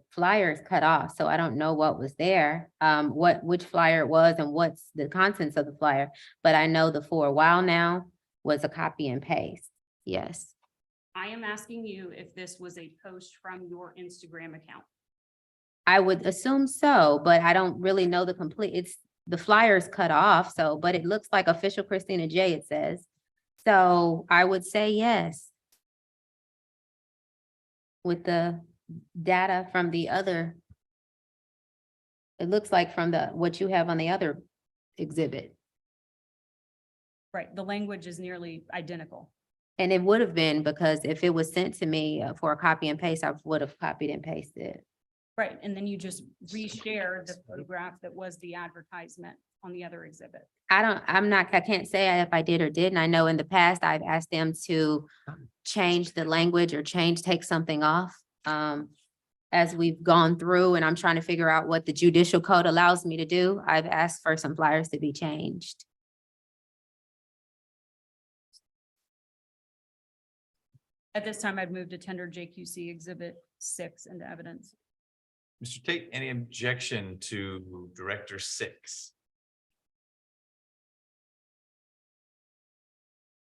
flyer is cut off, so I don't know what was there. Which flyer it was and what's the contents of the flyer. But I know the for a while now was a copy and paste. Yes. I am asking you if this was a post from your Instagram account. I would assume so, but I don't really know the flyer is cut off, so, but it looks like official Christina J, it says. So I would say yes. With the data from the other, it looks like from what you have on the other exhibit. Right, the language is nearly identical. And it would have been, because if it was sent to me for a copy and paste, I would have copied and pasted it. Right, and then you just reshare the photograph that was the advertisement on the other exhibit. I can't say if I did or didn't. I know in the past, I've asked them to change the language or take something off. As we've gone through and I'm trying to figure out what the judicial code allows me to do, I've asked for some flyers to be changed. At this time, I'd move to tender JQC Exhibit 6 into evidence. Mr. Tate, any objection to Director 6?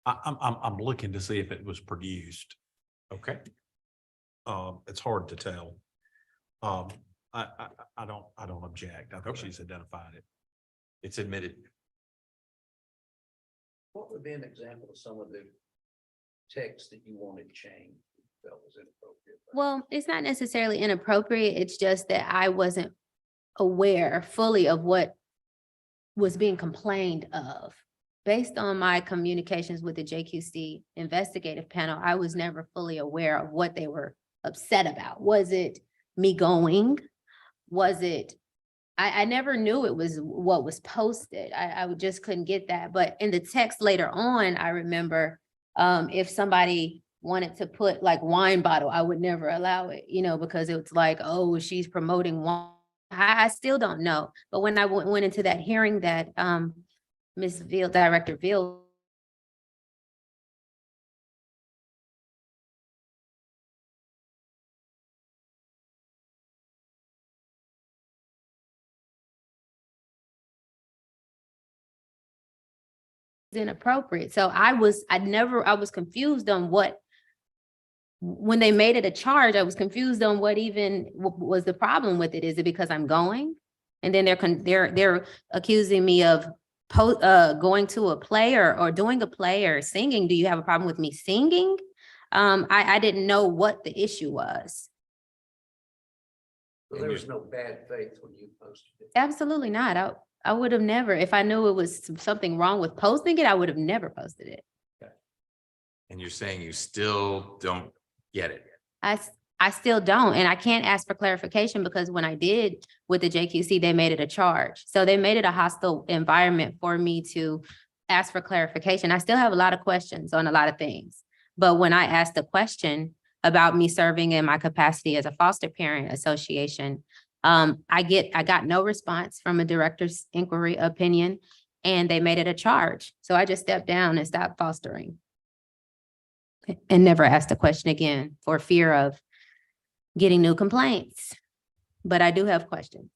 I'm looking to see if it was produced. Okay. It's hard to tell. I don't object. I think she's identified it. It's admitted. What would be an example of some of the text that you wanted changed? You felt was inappropriate? Well, it's not necessarily inappropriate. It's just that I wasn't aware fully of what was being complained of. Based on my communications with the JQC investigative panel, I was never fully aware of what they were upset about. Was it me going? Was it, I never knew it was what was posted. I just couldn't get that. But in the text later on, I remember if somebody wanted to put like wine bottle, I would never allow it, because it was like, oh, she's promoting wine. I still don't know. But when I went into that hearing that Ms. Veal, Director Veal, inappropriate. So I was confused on when they made it a charge, I was confused on what even was the problem with it. Is it because I'm going? And then they're accusing me of going to a play or doing a play or singing. Do you have a problem with me singing? I didn't know what the issue was. So there was no bad faith when you posted it. Absolutely not. I would have never, if I knew it was something wrong with posting it, I would have never posted it. And you're saying you still don't get it. I still don't, and I can't ask for clarification because when I did with the JQC, they made it a charge. So they made it a hostile environment for me to ask for clarification. I still have a lot of questions on a lot of things. But when I asked the question about me serving in my capacity as a foster parent association, I got no response from a director's inquiry opinion, and they made it a charge. So I just stepped down and stopped fostering and never asked a question again for fear of getting new complaints. But I do have questions.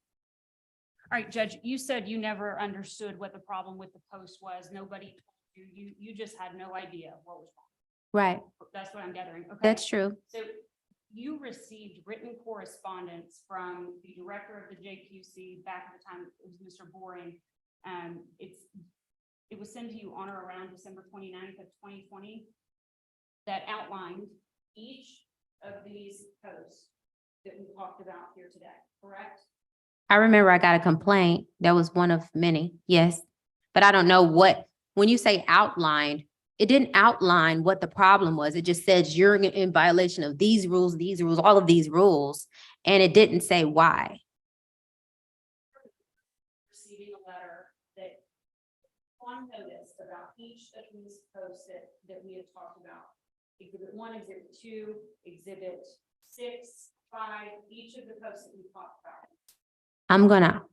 All right, Judge, you said you never understood what the problem with the post was. Nobody told you. You just had no idea what was wrong. Right, That's what I'm gathering. Okay. that's true. So you received written correspondence from the director of the JQC back at the time, it was Mr. Boring. It was sent to you on or around December 29th of 2020 that outlined each of these posts that we talked about here today, correct? I remember I got a complaint. That was one of many, yes. But I don't know when you say outlined, it didn't outline what the problem was. It just says you're in violation of these rules, all of these rules, and it didn't say why. Receiving a letter that on notice about each of these posts that we have talked about. Exhibit 1, Exhibit 2, Exhibit 6, 5, each of the posts that we talked about. I'm gonna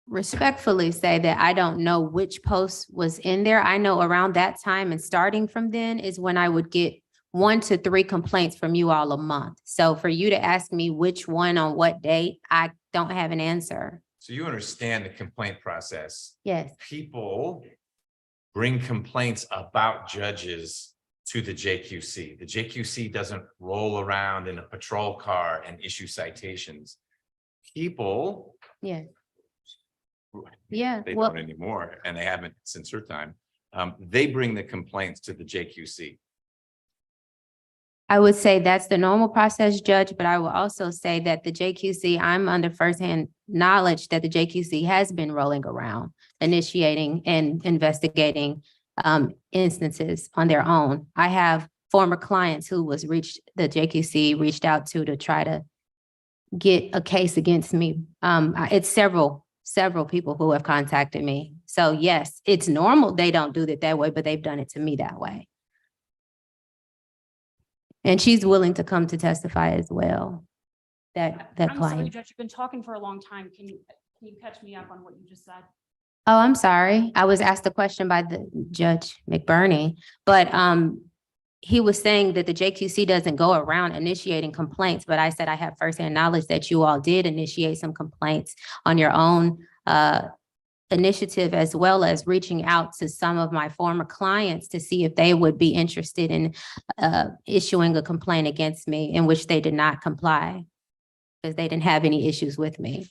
respectfully say that I don't know which post was in there. I know around that time and starting from then is when I would get 1 to 3 complaints from you all a month. So for you to ask me which one on what date, I don't have an answer. So you understand the complaint process. Yes, People bring complaints about judges to the JQC. The JQC doesn't roll around in a patrol car and issue citations. People. yes. Yeah, They well, don't anymore, and they haven't since her time. They bring the complaints to the JQC. I would say that's the normal process, Judge, but I will also say that the JQC, I'm under firsthand knowledge that the JQC has been rolling around, initiating and investigating instances on their own. I have former clients who the JQC reached out to try to get a case against me. It's several people who have contacted me. So yes, it's normal. They don't do it that way, but they've done it to me that way. And she's willing to come to testify as well. That I'm sorry, client. Judge, you've been talking for a long time. Can you catch me up on what you just said? Oh, I'm sorry. I was asked a question by the Judge McBurney, but he was saying that the JQC doesn't go around initiating complaints, but I said I have firsthand knowledge that you all did initiate some complaints on your own initiative, as well as reaching out to some of my former clients to see if they would be interested in issuing a complaint against me, in which they did not comply. because they didn't have any issues with me.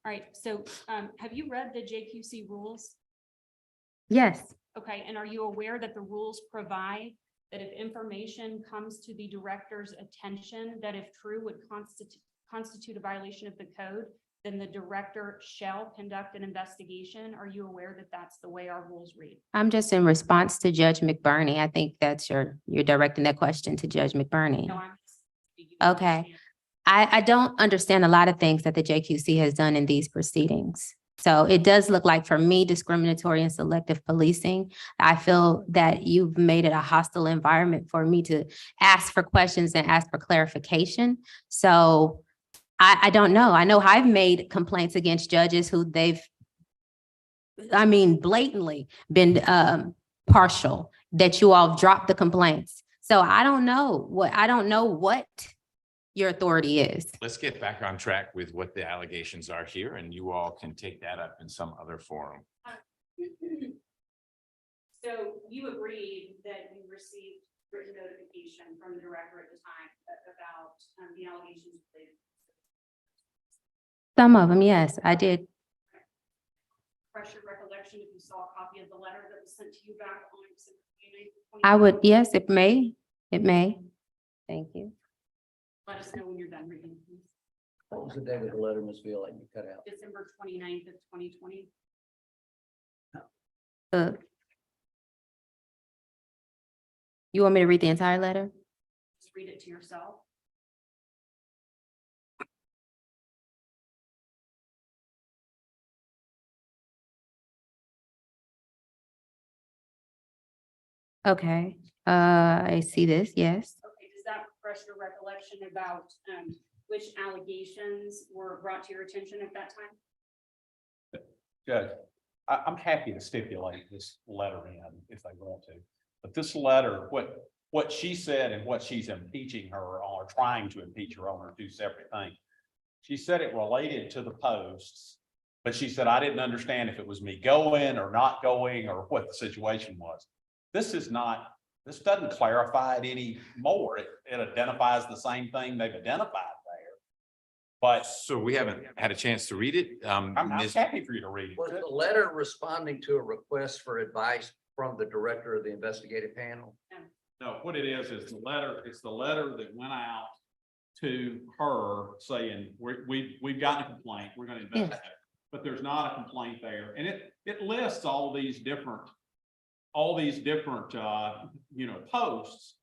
All right, so have you read the JQC rules? Yes, Okay, and are you aware that the rules provide that if information comes to the director's attention, that if true would constitute a violation of the code, then the director shall conduct an investigation? Are you aware that that's the way our rules read? I'm just in response to Judge McBurney. I think that's you're directing that question to Judge McBurney. No, I'm. Do you Okay. understand? I don't understand a lot of things that the JQC has done in these proceedings. So it does look like for me, discriminatory and selective policing. I feel that you've made it a hostile environment for me to ask for questions and ask for clarification. So I don't know. I know I've made complaints against judges who blatantly been partial, that you all dropped the complaints. So I don't know what your authority is. Let's get back on track with what the allegations are here, and you all can take that up in some other forum. So you agreed that you received written notification from the director at the time about the allegations related. Some of them, yes, I did. Fresh your recollection if you saw a copy of the letter that was sent to you back on December 29th. I would, yes, it may. Thank you. Let us know when you're done reading. Please. What was the date of the letter, Ms. Veal, like you cut out? December 29th of 2020. You want me to read the entire letter? Just read it to yourself. Okay, I see this, yes. Okay, does that refresh your recollection about which allegations were brought to your attention at that time? Judge, I'm happy to stipulate this letter in if they want to. But this letter, what she said and what she's impeaching her on, or trying to impeach her on, are two separate things. She said it related to the posts, but she said, I didn't understand if it was me going or not going or what the situation was. This doesn't clarify it any more. It identifies the same thing they've identified there. But So we haven't had a chance to read it. I'm Ms. happy for you to read Was it. the letter responding to a request for advice from the director of the investigative panel? No, what it is the letter, it's the letter that went out to her saying, we've gotten a complaint, we're gonna investigate. But there's not a complaint there. And it lists all these different posts.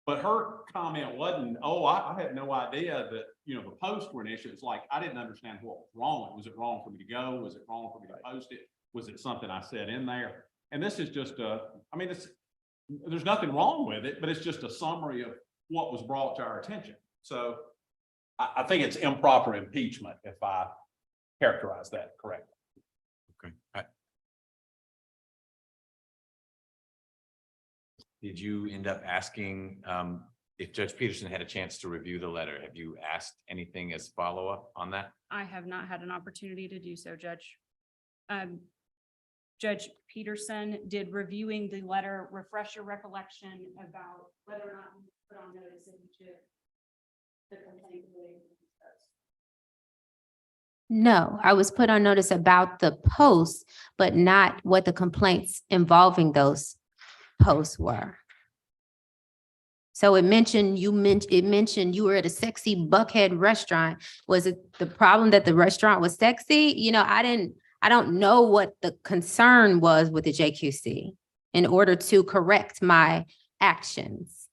But her comment wasn't, oh, I had no idea that, the posts were an issue. It's like, I didn't understand what was wrong. Was it wrong for me to go? Was it wrong for me to post it? Was it something I said in there? And this is just there's nothing wrong with it, but it's just a summary of what was brought to our attention. So I think it's improper impeachment if I characterize that correctly. Okay. Did you end up asking if Judge Peterson had a chance to review the letter? Have you asked anything as follow-up on that? I have not had an opportunity to do so, Judge. Judge Peterson, did reviewing the letter refresh your recollection about whether or not you put on notice into the complaint related to these posts? No, I was put on notice about the posts, but not what the complaints involving those posts were. So it mentioned you were at a sexy Buckhead restaurant. Was it the problem that the restaurant was sexy? I don't know what the concern was with the JQC in order to correct my actions.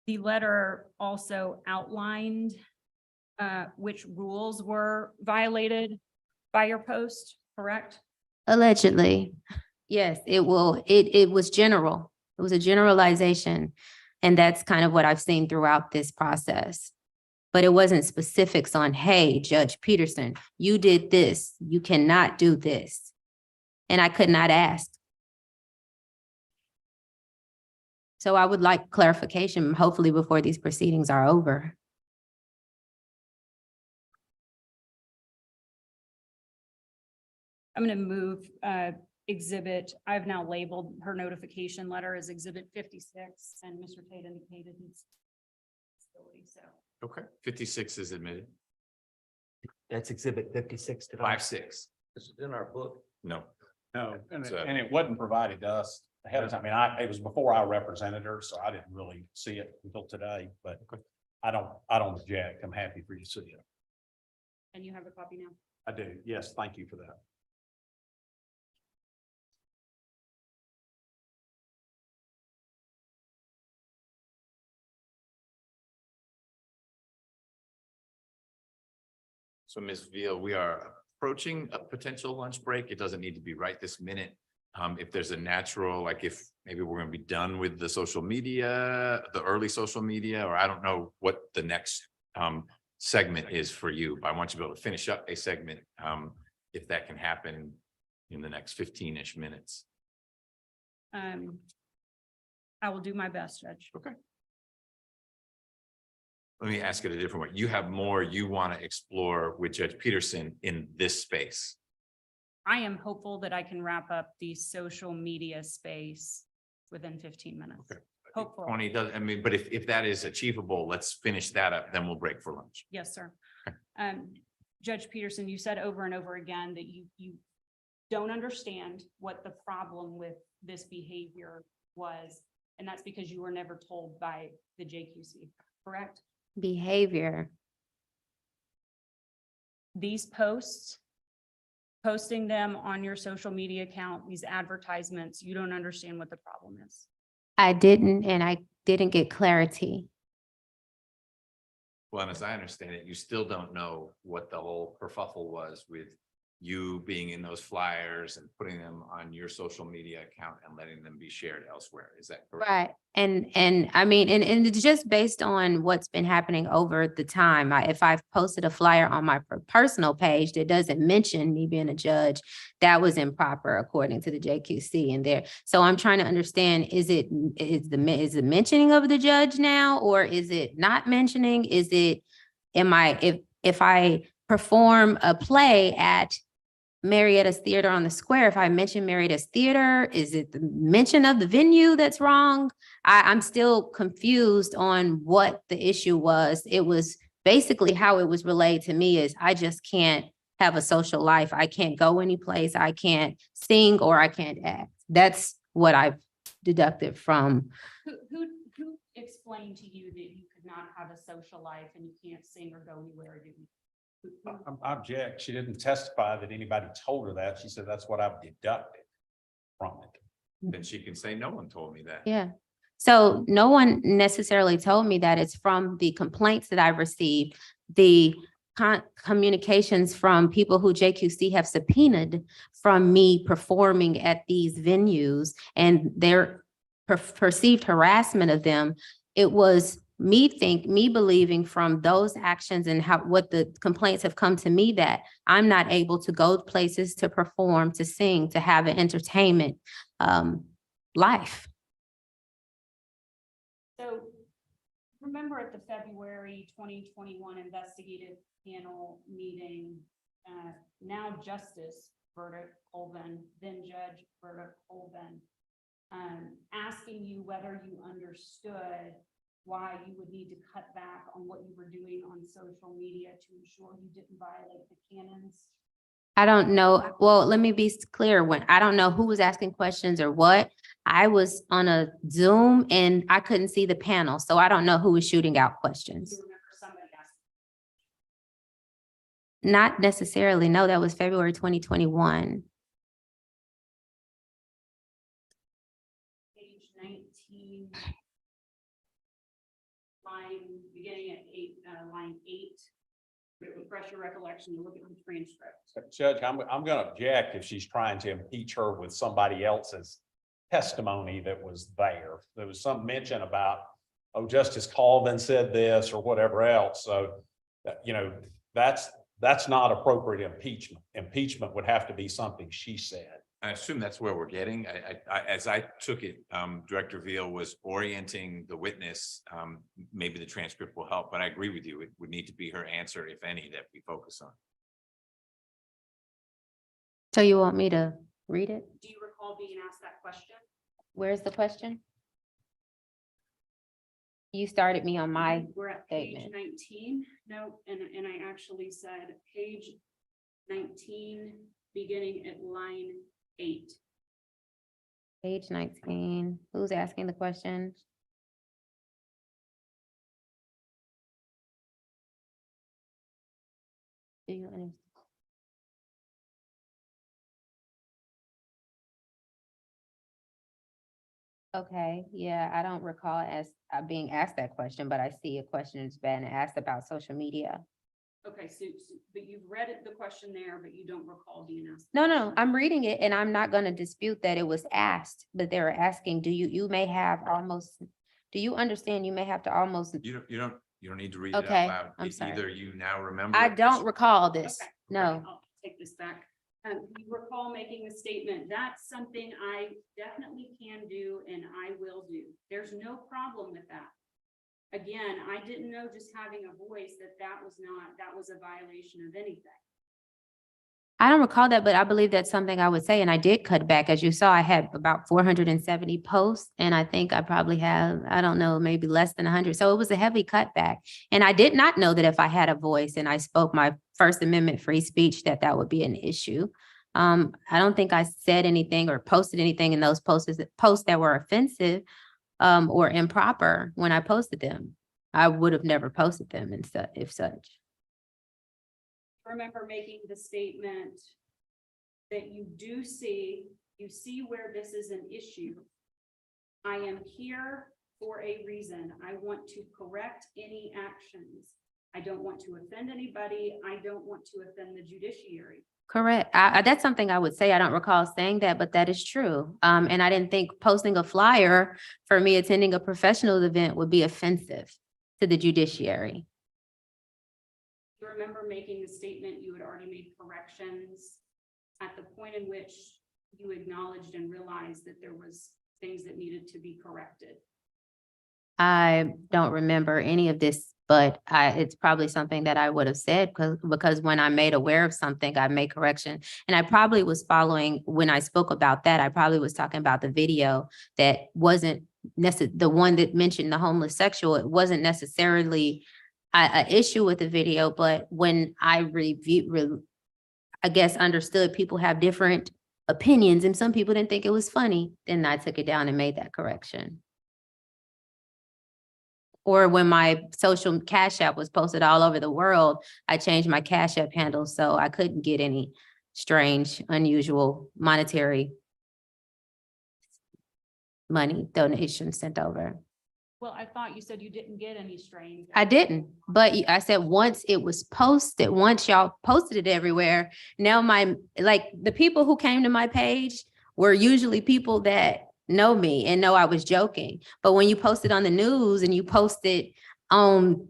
The letter also outlined which rules were violated by your post, correct? Allegedly, yes, it was general. It was a generalization. And that's kind of what I've seen throughout this process. But it wasn't specifics on, hey, Judge Peterson, you did this, you cannot do this. And I could not ask. So I would like clarification, hopefully before these proceedings are over. I'm going to move exhibit, I've now labeled her notification letter as exhibit 56, and Mr. Tate indicated his disability, so. Okay, 56 is admitted. That's exhibit 56 to 5-6. This is in our book. No. No, So- and it wasn't provided to us ahead of time. I mean, it was before I represented her, so I didn't really see it until today, but I don't object. I'm happy for you to see it. And you have a copy now? I do. Yes, thank you for that. So Ms. Veal, we are approaching a potential lunch break. It doesn't need to be right this minute. If there's a natural, like if maybe we're gonna be done with the social media, the early social media, or I don't know what the next segment is for you, but I want you to be able to finish up a segment, if that can happen in the next 15-ish minutes. I will do my best, Judge. Okay. Let me ask it a different way. You have more you want to explore with Judge Peterson in this space. I am hopeful that I can wrap up the social media space within 15 minutes. Okay. Hopeful. 20 does, I mean, but if that is achievable, let's finish that up, then we'll break for lunch. Yes, sir. Judge Peterson, you said over and over again that you don't understand what the problem with this behavior was, and that's because you were never told by the JQC, correct? Behavior. These posts, posting them on your social media account, these advertisements, you don't understand what the problem is. I didn't, and I didn't get clarity. Well, and as I understand it, you still don't know what the whole kerfuffle was with you being in those flyers and putting them on your social media account and letting them be shared elsewhere. Is that correct? Right. And I mean, and it's just based on what's been happening over the time. If I've posted a flyer on my personal page that doesn't mention me being a judge, that was improper according to the JQC in there. So I'm trying to understand, is the mentioning of the judge now, or is it not mentioning? Is it, if I perform a play at Marietta's Theater on the Square, if I mention Marietta's Theater, is it the mention of the venue that's wrong? I'm still confused on what the issue was. It was basically how it was relayed to me is I just can't have a social life. I can't go anyplace. I can't sing or I can't act. That's what I've deducted from. Who explained to you that you could not have a social life and you can't sing or go anywhere? I object. She didn't testify that anybody told her that. She said that's what I've deducted from it. Then she can say, no one told me that. Yeah. So no one necessarily told me that. It's from the complaints that I've received, the communications from people who JQC have subpoenaed from me performing at these venues and their perceived harassment of them. It was me believing from those actions and what the complaints have come to me that I'm not able to go places to perform, to sing, to have an entertainment life. So remember at the February 2021 investigative panel meeting, now Justice Berta Colvin, then Judge Berta Colvin, asking you whether you understood why you would need to cut back on what you were doing on social media to ensure you didn't violate the canons? I don't know. Well, let me be clear. I don't know who was asking questions or what. I was on a Zoom and I couldn't see the panel, so I don't know who was shooting out questions. Do you remember somebody asking? Not necessarily. No, that was February 2021. Page 19. Line beginning at line 8. Refresh your recollection, you look at the transcript. Judge, I'm going to object if she's trying to impeach her with somebody else's testimony that was there. There was some mention about, oh, Justice Colvin said this or whatever else. So, you know, that's not appropriate impeachment. Impeachment would have to be something she said. I assume that's where we're getting. As I took it, Director Veal was orienting the witness. Maybe the transcript will help, but I agree with you. It would need to be her answer, if any, that we focus on. So you want me to read it? Do you recall being asked that question. Where's the question? You started me on my We're at page statement. 19. No, and I actually said page 19, beginning at line 8. Page 19. Who's asking the question? Do you understand? Okay, yeah, I don't recall as being asked that question, but I see a question has been asked about social media. Okay, so but you've read it, the question there, but you don't recall being asked. No, no, I'm reading it and I'm not gonna dispute that it was asked, but they were asking, you may have almost, do you understand you may have to almost, You don't need to read it out Okay, loud. I'm sorry. Either you now remember. I it, don't just- recall this, Okay, no. I'll take this back. You recall making a statement, that's something I definitely can do and I will do. There's no problem with that. Again, I didn't know just having a voice that was a violation of anything. I don't recall that, but I believe that's something I would say, and I did cut back. As you saw, I had about 470 posts, and I think I probably have, I don't know, maybe less than 100. So it was a heavy cutback. And I did not know that if I had a voice and I spoke my First Amendment free speech, that would be an issue. I don't think I said anything or posted anything in those posts that were offensive or improper when I posted them. I would have never posted them if such. Remember making the statement that you see where this is an issue. I am here for a reason. I want to correct any actions. I don't want to offend anybody. I don't want to offend the judiciary. Correct. That's something I would say. I don't recall saying that, but that is true. And I didn't think posting a flyer for me attending a professional event would be offensive to the judiciary. You remember making the statement, you had already made corrections at the point in which you acknowledged and realized that there was things that needed to be corrected. I don't remember any of this, but it's probably something that I would have said because when I made aware of something, I made correction. And I probably was following, when I spoke about that, I probably was talking about the video that wasn't the one that mentioned the homeless sexual. It wasn't necessarily an issue with the video, but when I I guess understood people have different opinions and some people didn't think it was funny, then I took it down and made that correction. Or when my social Cash App was posted all over the world, I changed my Cash App handle so I couldn't get any strange, unusual monetary money donations sent over. Well, I thought you said you didn't get any strange. I didn't, but I said once it was posted, once y'all posted it everywhere, now the people who came to my page were usually people that know me and know I was joking. But when you post it on the news and you post it on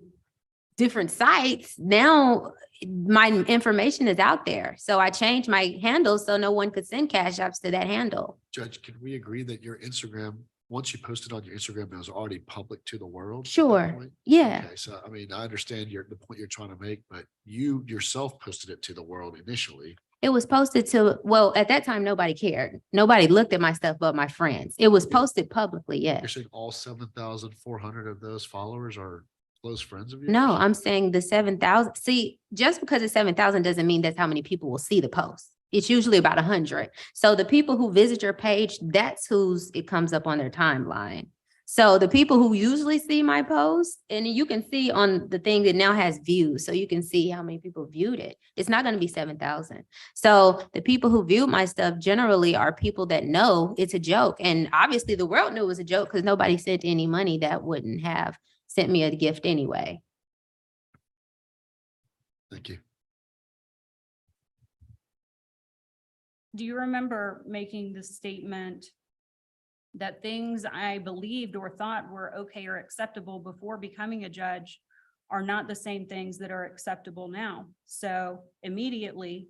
different sites, now my information is out there. So I changed my handle so no one could send Cash Apps to that handle. Judge, can we agree that your Instagram, once you posted on your Instagram, it was already public to the world? at that Sure. point? Yeah. Okay, so I mean, I understand the point you're trying to make, but you yourself posted it to the world initially. It was posted to, well, at that time, nobody cared. Nobody looked at my stuff but my friends. It was posted publicly, You're yes. saying all 7,400 of those followers are close friends of yours? No, I'm saying the 7,000. See, just because it's 7,000 doesn't mean that's how many people will see the post. It's usually about 100. So the people who visit your page, that's it comes up on their timeline. So the people who usually see my post, and you can see on the thing that now has views, so you can see how many people viewed it. It's not going to be 7,000. So the people who view my stuff generally are people that know it's a joke. And obviously the world knew it was a joke because nobody sent any money that wouldn't have sent me a gift anyway. Thank you. Do you remember making the statement that things I believed or thought were okay or acceptable before becoming a judge are not the same things that are acceptable now? So immediately,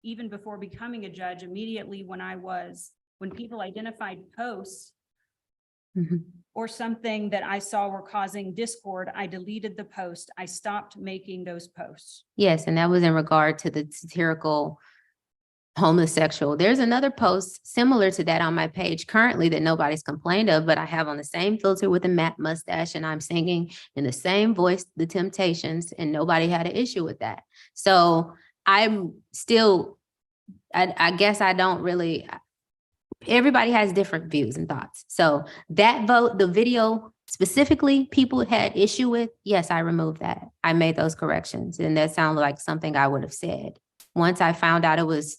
even before becoming a judge, immediately when people identified posts or something that I saw were causing discord, I deleted the post. I stopped making those posts. Yes, and that was in regard to the satirical homosexual. There's another post similar to that on my page currently that nobody's complained of, but I have on the same filter with a matte mustache and I'm singing in the same voice, The Temptations, and nobody had an issue with that. So I'm still, I guess I don't really, everybody has different views and thoughts. So that vote, the video specifically people had issue with, yes, I removed that. I made those corrections and that sounded like something I would have said. Once I found out it was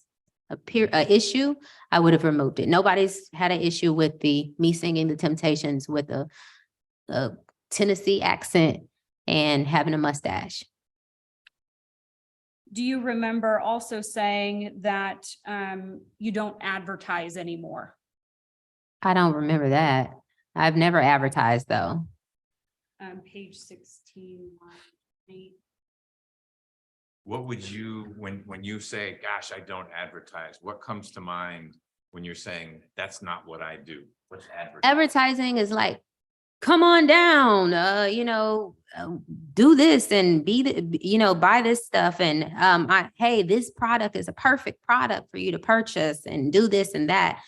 a issue, I would have removed it. Nobody's had an issue with me singing The Temptations with a Tennessee accent and having a mustache. Do you remember also saying that you don't advertise anymore? I don't remember that. I've never advertised though. Page 16. What would you, when you say, gosh, I don't advertise, what comes to mind when you're saying, that's not what I do? What's advertising? Advertising is like, come on down, do this and buy this stuff. And hey, this product is a perfect product for you to purchase and do this and that.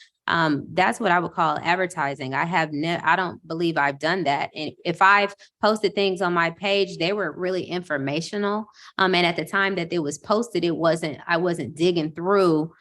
That's what I would call advertising. I don't believe I've done that. And if I've posted things on my page, they were really informational. And at the time that it was posted, I wasn't digging through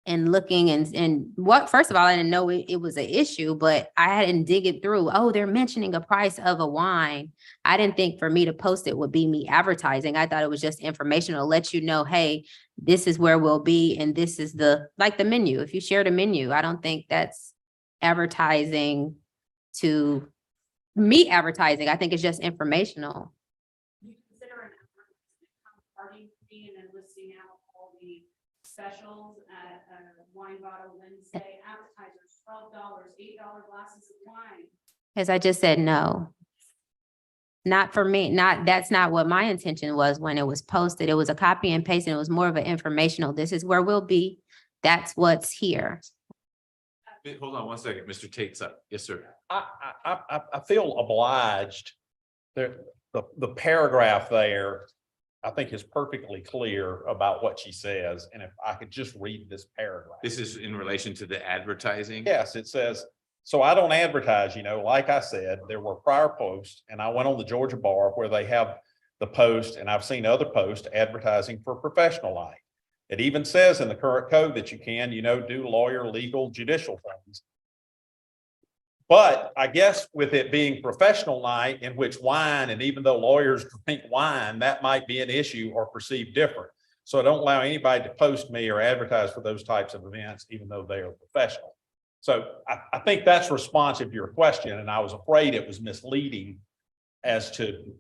and looking and what, first of all, I didn't know it was an issue, but I hadn't dig it through. Oh, they're mentioning a price of a wine. I didn't think for me to post it would be me advertising. I thought it was just informational to let you know, hey, this is where we'll be. And this is the menu. If you share the menu, I don't think that's advertising to me advertising. I think it's just informational. You consider an party fee and then listing out all the specials at Wine Bottle Wednesday, appetizers, $12, $8 glasses of wine. As I just said, no. Not for me, that's not what my intention was when it was posted. It was a copy and paste and it was more of an informational, this is where we'll be. That's what's here. Hold on one second, Mr. Tate's up. Yes, sir. I feel obliged. The paragraph there, I think is perfectly clear about what she says. And if I could just read this paragraph. This is in relation to the advertising? Yes, it says, so I don't advertise, like I said, there were prior posts and I went on the Georgia Bar where they have the post and I've seen other posts advertising for professional night. It even says in the current code that you can, do lawyer, legal, judicial things. But I guess with it being professional night in which wine, and even though lawyers drink wine, that might be an issue or perceived different. So I don't allow anybody to post me or advertise for those types of events, even though they are professional. So I think that's responsive to your question. And I was afraid it was misleading as to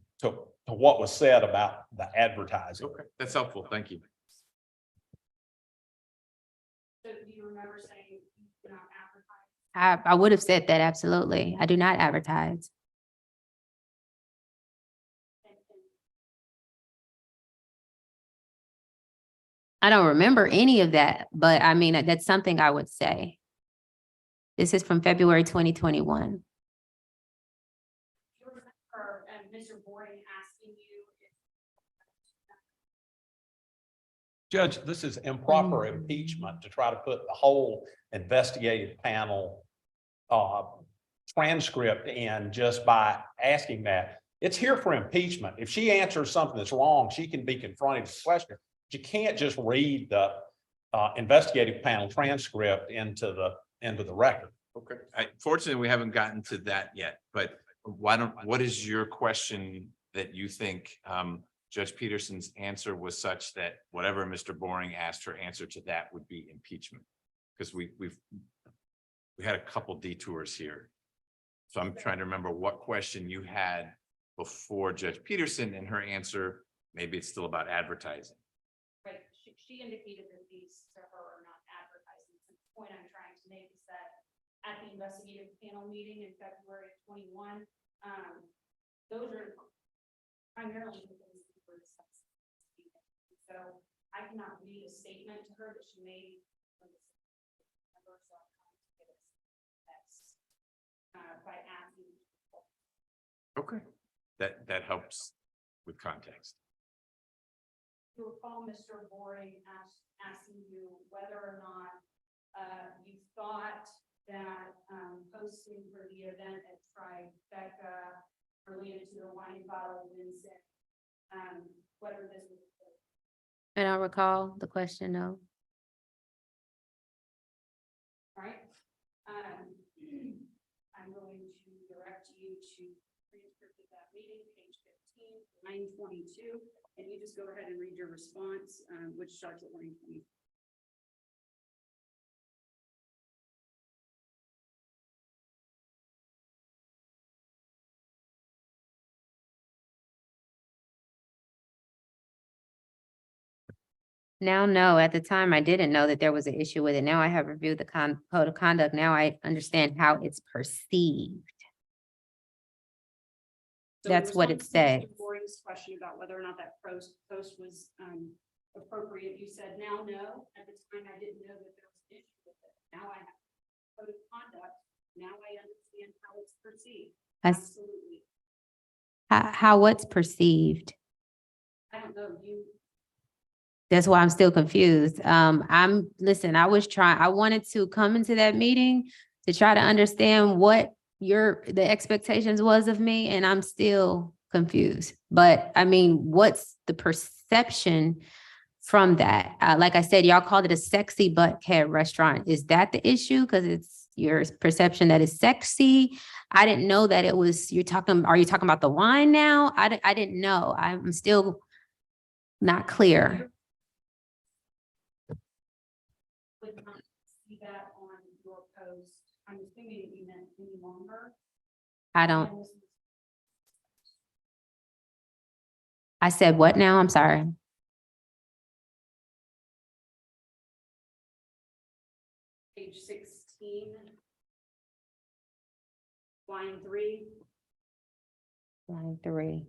what was said about the advertising. Okay, that's helpful. Thank you. So do you remember saying you do not advertise? I would have said that, absolutely. I do not advertise. I don't remember any of that, but I mean, that's something I would say. This is from February 2021. You remember Mr. Boarding asking you Judge, this is improper impeachment to try to put the whole investigative panel transcript in just by asking that. It's here for impeachment. If she answers something that's wrong, she can be confronted with a question. But you can't just read the investigative panel transcript into the record. Okay. Fortunately, we haven't gotten to that yet, but what is your question that you think Judge Peterson's answer was such that whatever Mr. Boring asked, her answer to that would be impeachment? Because we had a couple detours here. So I'm trying to remember what question you had before Judge Peterson and her answer. Maybe it's still about advertising. right, she indicated that these to her are not advertising. The point I'm trying to make is that at the investigative panel meeting in February of 21, those are primarily the things that were discussed. So I cannot read a statement to her that she made. By asking. Okay, that helps with context. You recall Mr. Boring asking you whether or not you thought that posting for the event at Tribeca related to the wine bottle incident, whether this was. I don't recall the question, no. All right. I'm going to direct you to transcript of that meeting, page 15, 922, and you just go ahead and read your response, which starts at 920. Now, no, at the time I didn't know that there was an issue with it. Now I have reviewed the code of conduct. Now I understand how it's perceived. So That's in what it response to said. Mr. Boring's question about whether or not that post was appropriate, you said, now, no, at the time I didn't know that there was an issue with it. Now I have code of conduct. Now I understand how it's perceived. Absolutely. How what's perceived? I don't know, That's why I'm still confused. Listen, I wanted to come into that meeting to try to understand what the expectations was of me, and I'm still confused. But I mean, what's the perception from that? Like I said, y'all called it a sexy buckhead restaurant. Is that the issue? Because it's your perception that is sexy. I didn't know that it was, are you talking about the wine now? I didn't know. I'm still not clear. would not see that on your post. I'm assuming you meant any longer. I don't, I said what now? I'm sorry. Page 16. Line 3. Line 3.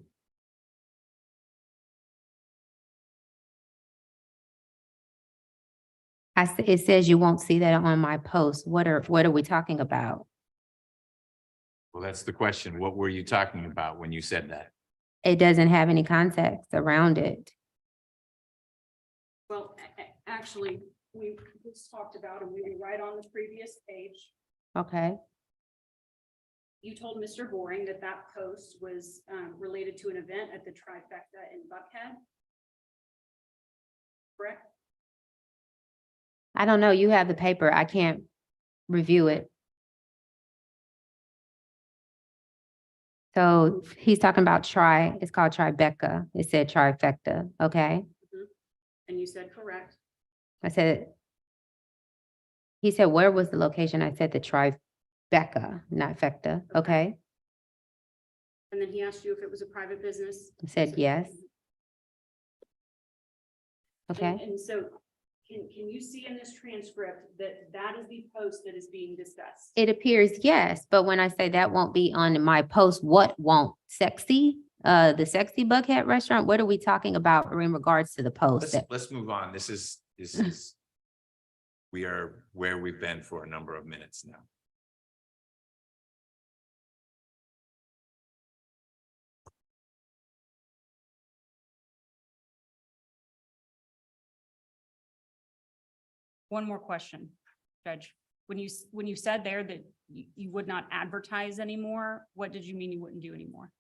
It says you won't see that on my post. What are we talking about? Well, that's the question. What were you talking about when you said that? It doesn't have any context around it. Well, actually, we just talked about, and we were right on the previous page. Okay. You told Mr. Boring that that post was related to an event at the Trifecta in Buckhead. Correct? I don't know. You have the paper. I can't review it. So he's talking about it's called Tribeca. It said Trifecta. Okay. And you said correct. I said, he said, where was the location? I said the Tribeca, not Fecta. Okay. And then he asked you if it was a private business. I said yes. Okay. And so can you see in this transcript that that is the post that is being discussed? It appears yes, but when I say that won't be on my post, what won't? Sexy? The Sexy Buckhead restaurant? What are we talking about in regards to the post? Let's move on. This is, we are where we've been for a number of minutes now. One more question, Judge. When you said there that you would not advertise anymore, what did you mean you wouldn't do anymore?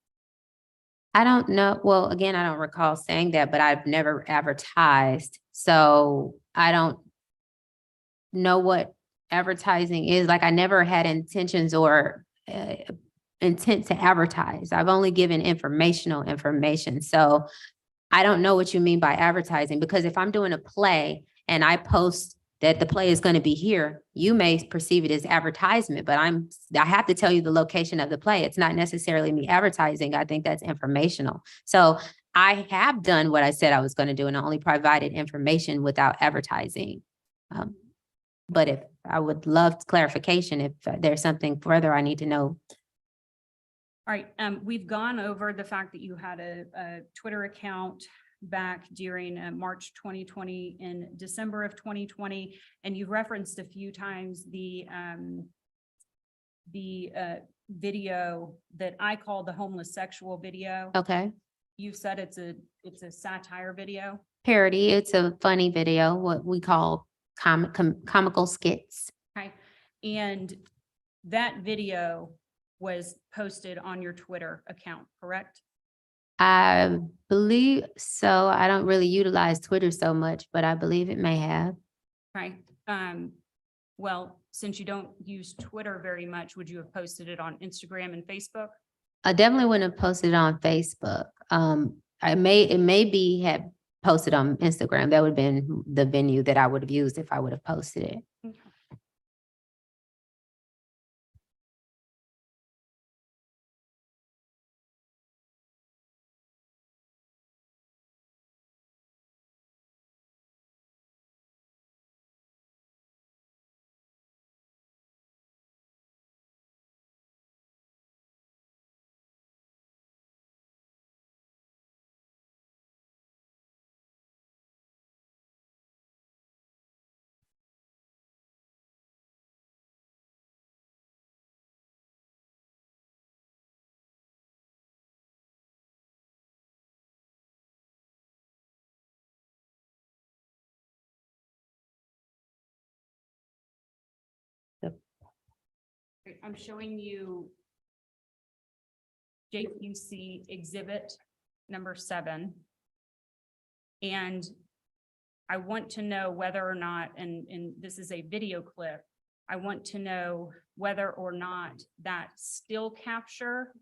I don't know. Well, again, I don't recall saying that, but I've never advertised. So I don't know what advertising is. Like I never had intentions or intent to advertise. I've only given informational information. So I don't know what you mean by advertising, because if I'm doing a play and I post that the play is going to be here, you may perceive it as advertisement, but I have to tell you the location of the play. It's not necessarily me advertising. I think that's informational. So I have done what I said I was going to do, and I only provided information without advertising. But if I would love clarification, if there's something further I need to know. All right, we've gone over the fact that you had a Twitter account back during March 2020 and December of 2020, and you've referenced a few times the video that I call the homeless sexual video. Okay. You've said it's a satire video. parody. It's a funny video, what we call comical skits. Okay, and that video was posted on your Twitter account, correct? I believe so. I don't really utilize Twitter so much, but I believe it may have. Right. Well, since you don't use Twitter very much, would you have posted it on Instagram and Facebook? I definitely wouldn't have posted it on Facebook. It may be had posted on Instagram. That would have been the venue that I would have used if I would have posted it. Okay. I'm showing you JQC exhibit number 7. And I want to know whether or not, and this is a video clip, I want to know whether or not that still capture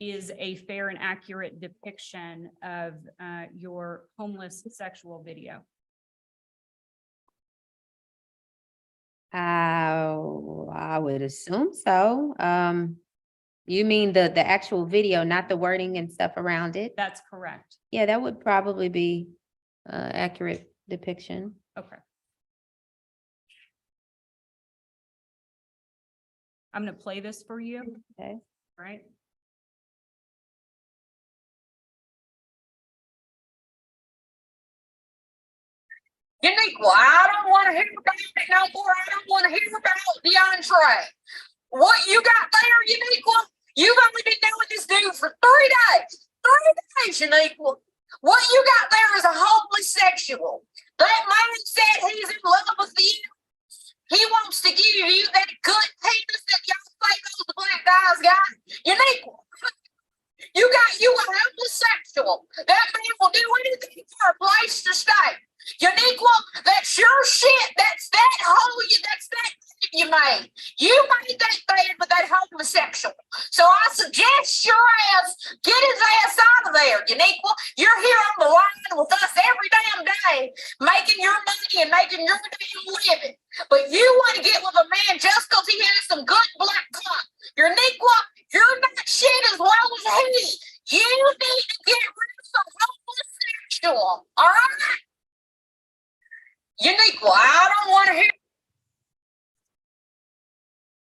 is a fair and accurate depiction of your homeless sexual video. I would assume so. You mean the actual video, not the wording and stuff around it? That's correct. Yeah, that would probably be accurate depiction. Okay. I'm going to play this for you. Okay. Right? Uniquely, I don't want to hear about it no more. I don't want to hear about the entree. What you got there, Uniquely? You've only been doing this dude for 3 days. 3 days, Uniquely. What you got there is a homosexual. That man said he's in love with you. He wants to give you that good penis that y'all say those black guys got. Uniquely. You got you a homosexual. That man will do anything for a place to stay. Uniquely, that's your shit. That's that you made. You made that bed with that homosexual. So I suggest your ass get his ass out of there, Uniquely. You're here on the line with us every damn day, making your money and making your damn living. But you want to get with a man just because he has some good black cock. Uniquely, you're not shit as well as he. You need to get rid of the homosexual. All right? Uniquely, I don't want to hear.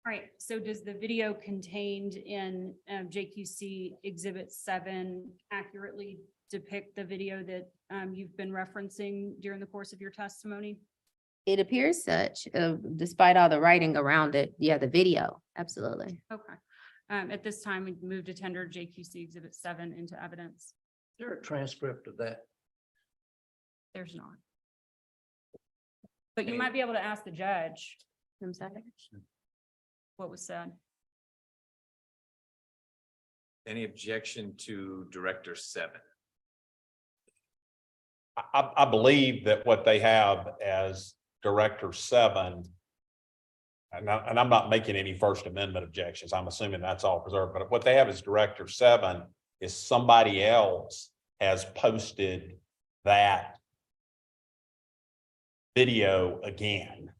All right. So does the video contained in JQC Exhibit 7 accurately depict the video that you've been referencing during the course of your testimony? It appears such, despite all the writing around it. Yeah, the video, absolutely. Okay. At this time, we move to tender JQC Exhibit 7 into evidence. Is there a transcript of that? There's not. But you might be able to ask the judge I'm sorry. what was said. Any objection to Director 7? I believe that what they have as Director 7, and I'm not making any First Amendment objections. I'm assuming that's all preserved, but what they have as Director 7 is somebody else has posted that video again.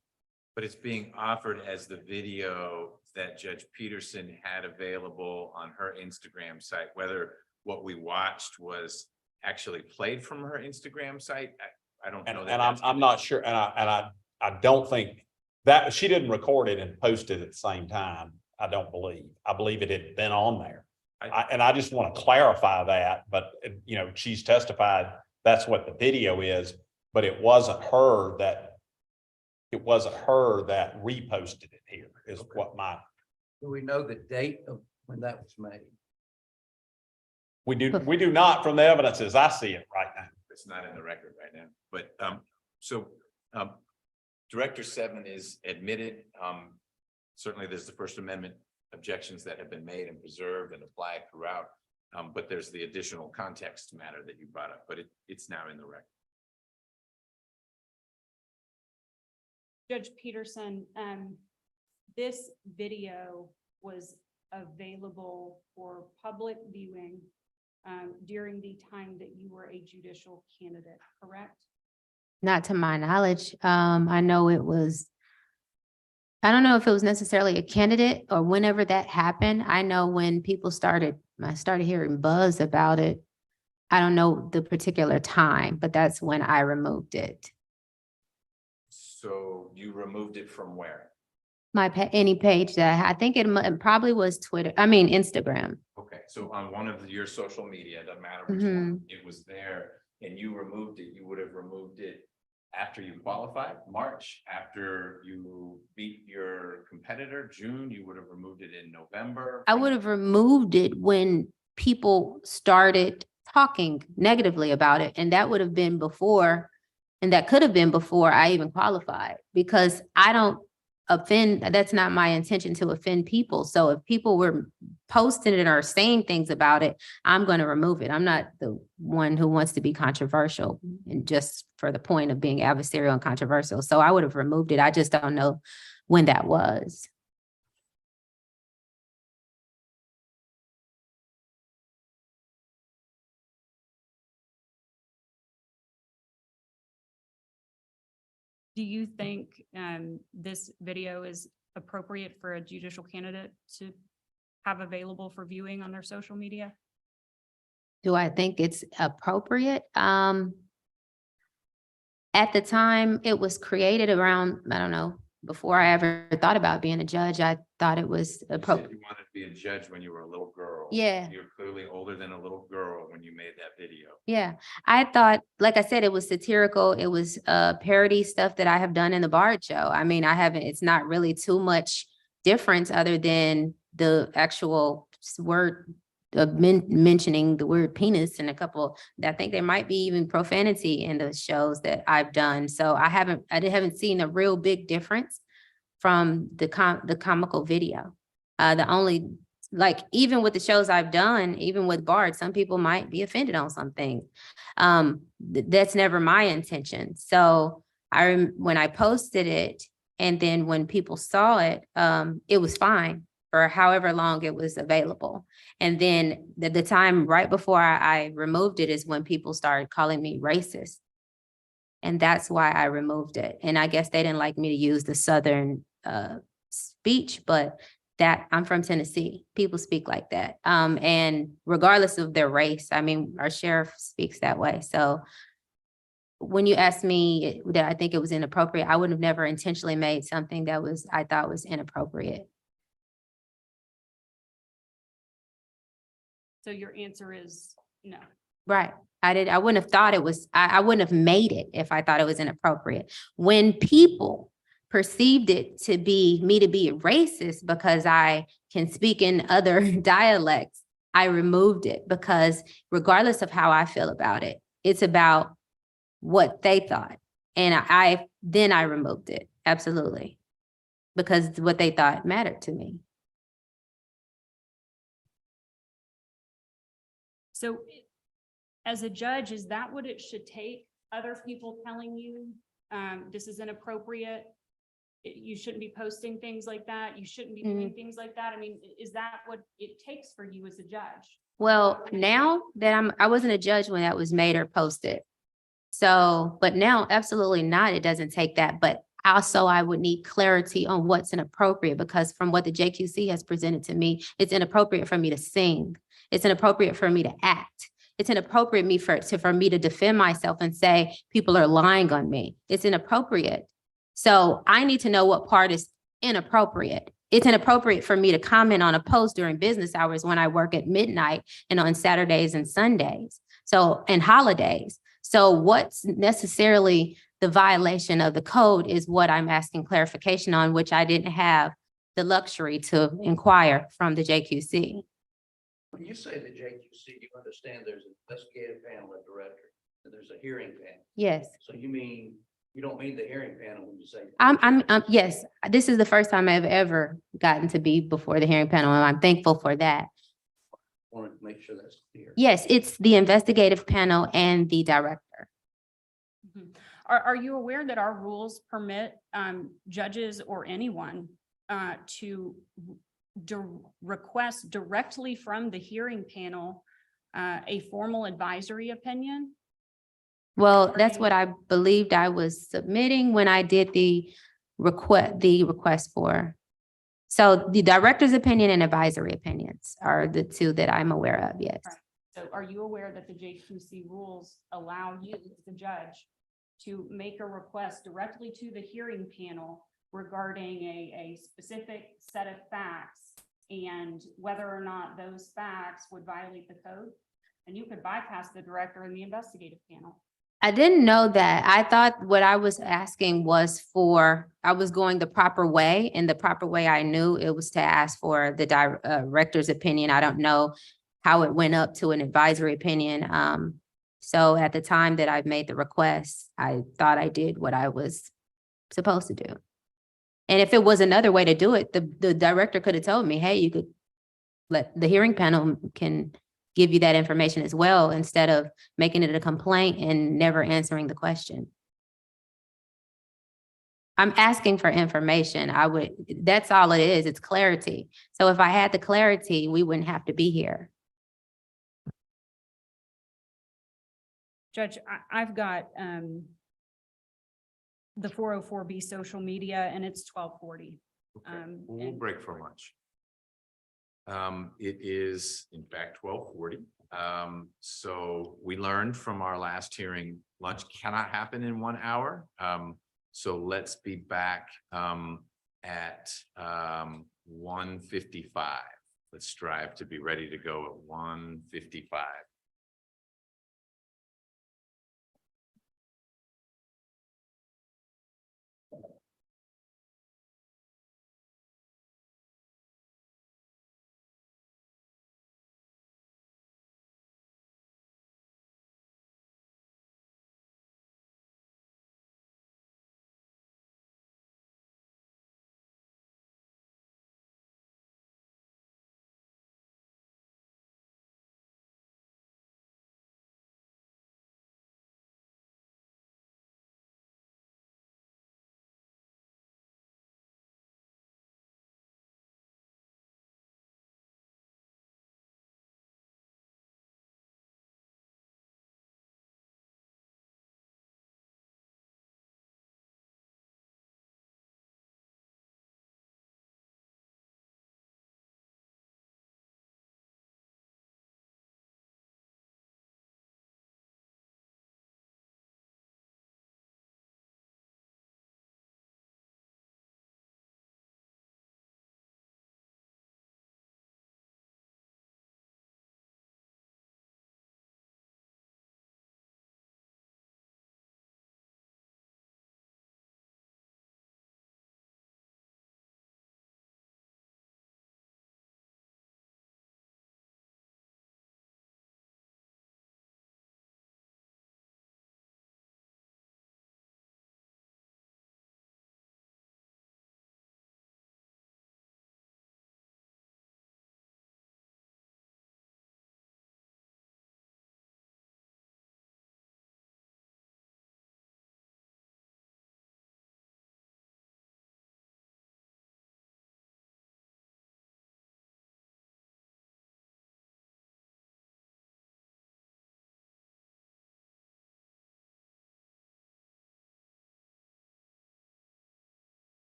But it's being offered as the video that Judge Peterson had available on her Instagram site. Whether what we watched was actually played from her Instagram site, I don't know. And I'm not sure, and I don't think that she didn't record it and post it at the same time. I don't believe. I believe it had been on there. And I just want to clarify that, but you know, she's testified that's what the video is, but it wasn't her that reposted it here is what Do we know the date of when that was made? we do not from the evidence as I see it right now. it's not in the record right now, but, Director Seven is admitted. Certainly there's the First Amendment objections that have been made and preserved and applied throughout. But there's the additional context matter that you brought up, but it's now in the record. Judge Peterson, this video was available for public viewing during the time that you were a judicial candidate, correct? Not to my knowledge. I know it was, I don't know if it was necessarily a candidate or whenever that happened. I know when I started hearing buzz about it. I don't know the particular time, but that's when I removed it. So you removed it from where? Any page that I think it probably was Twitter, I mean, Instagram. Okay, so on one of your social media, doesn't matter which one, it was there and you removed it, you would have removed it after you qualified, March, after you beat your competitor, June, you would have removed it in November. I would have removed it when people started talking negatively about it. And that would have been before, and that could have been before I even qualified, because I don't offend, that's not my intention to offend people. So if people were posting it or saying things about it, I'm going to remove it. I'm not the one who wants to be controversial and just for the point of being adversarial and controversial. So I would have removed it. I just don't know when that was. Do you think this video is appropriate for a judicial candidate to have available for viewing on their social media? Do I think it's appropriate? At the time it was created around, I don't know, before I ever thought about being a judge, I thought it was You said appropriate. you wanted to be a judge when you were a little girl. Yeah. You're clearly older than a little girl when you made that video. Yeah, I thought, like I said, it was satirical. It was parody stuff that I have done in the Bard show. I mean, it's not really too much difference other than the actual word of mentioning the word penis and a couple, I think there might be even profanity in the shows that I've done. So I haven't seen a real big difference from the comical video. The only, like, even with the shows I've done, even with Bard, some people might be offended on something. That's never my intention. So when I posted it, and then when people saw it, it was fine for however long it was available. And then the time right before I removed it is when people started calling me racist. And that's why I removed it. And I guess they didn't like me to use the Southern speech, but that I'm from Tennessee. People speak like that. And regardless of their race, I mean, our sheriff speaks that way. So when you asked me that I think it was inappropriate, I would have never intentionally made something that I thought was inappropriate. So your answer is no. Right. I wouldn't have thought it was, I wouldn't have made it if I thought it was inappropriate. When people perceived it to be me to be racist because I can speak in other dialects, I removed it, because regardless of how I feel about it, it's about what they thought. And then I removed it. Absolutely. Because what they thought mattered to me. So as a judge, is that what it should take? Other people telling you this is inappropriate? You shouldn't be posting things like that. You shouldn't be doing things like that. I mean, is that what it takes for you as a judge? Well, now that I wasn't a judge when that was made or posted. So, but now absolutely not. It doesn't take that. But also I would need clarity on what's inappropriate, because from what the JQC has presented to me, it's inappropriate for me to sing. It's inappropriate for me to act. It's inappropriate for me to defend myself and say people are lying on me. It's inappropriate. So I need to know what part is inappropriate. It's inappropriate for me to comment on a post during business hours when I work at midnight and on Saturdays and Sundays. So, and holidays. So what's necessarily the violation of the code is what I'm asking clarification on, which I didn't have the luxury to inquire from the JQC. When you say the JQC, you understand there's an investigative panel and director. There's a hearing panel. Yes. So you don't mean the hearing panel when you say. Yes, this is the first time I've ever gotten to be before the hearing panel, and I'm thankful for that. Want to make sure that's clear. Yes, it's the investigative panel and the director. Mhm. Are you aware that our rules permit judges or anyone to request directly from the hearing panel a formal advisory opinion? Well, that's what I believed I was submitting when I did the request for. So the director's opinion and advisory opinions are the two that I'm aware of, yes. Right. So are you aware that the JQC rules allow you, the judge, to make a request directly to the hearing panel regarding a specific set of facts and whether or not those facts would violate the code? And you could bypass the director and the investigative panel. I didn't know that. I thought what I was asking was I was going the proper way, and the proper way I knew it was to ask for the director's opinion. I don't know how it went up to an advisory opinion. So at the time that I made the request, I thought I did what I was supposed to do. And if it was another way to do it, the director could have told me, hey, you could let the hearing panel can give you that information as well, instead of making it a complaint and never answering the question. I'm asking for information. That's all it is. It's clarity. So if I had the clarity, we wouldn't have to be here. Judge, I've got the 404B social media and it's 1240. Okay, we'll break for lunch. It is in fact 12:40. So we learned from our last hearing, lunch cannot happen in 1 hour. So let's be back at 1:55. Let's strive to be ready to go at 1:55.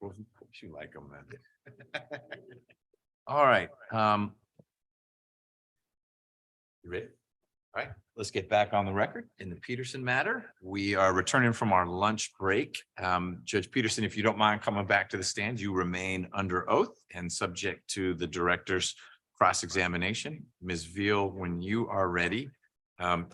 You like them, man. All right, you ready? All right, let's get back on the record in the Peterson matter. We are returning from our lunch break. Judge Peterson, if you don't mind coming back to the stand, you remain under oath and subject to the director's cross-examination. Ms. Veal, when you are ready,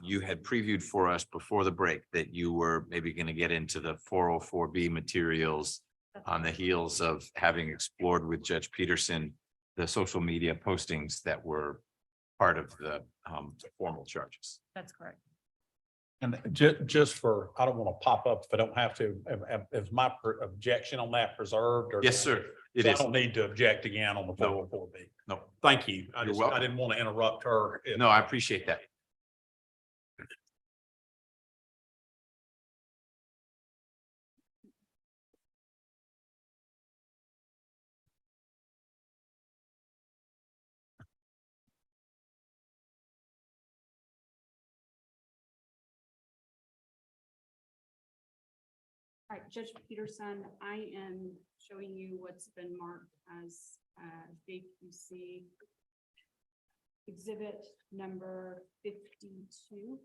you had previewed for us before the break that you were maybe going to get into the 404B materials on the heels of having explored with Judge Peterson the social media postings that were part of the formal charges. That's correct. And just for, I don't want to pop up if I don't have to, is my objection on that preserved? Or Yes, sir. It So I is. don't need to object again on the No. 404B. No, Thank you. I You're just, welcome. I didn't want to interrupt her. no, I appreciate that. All right, Judge Peterson, I am showing you what's been marked as JQC exhibit number 52.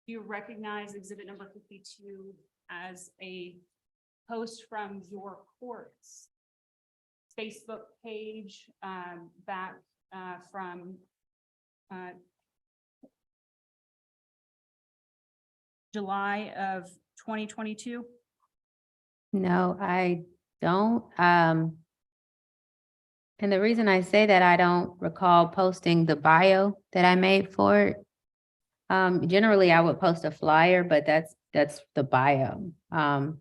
Do you recognize exhibit number 52 as a post from your court's Facebook page back from July of 2022? No, I don't. And the reason I say that, I don't recall posting the bio that I made for it. Generally I would post a flyer, but that's the bio.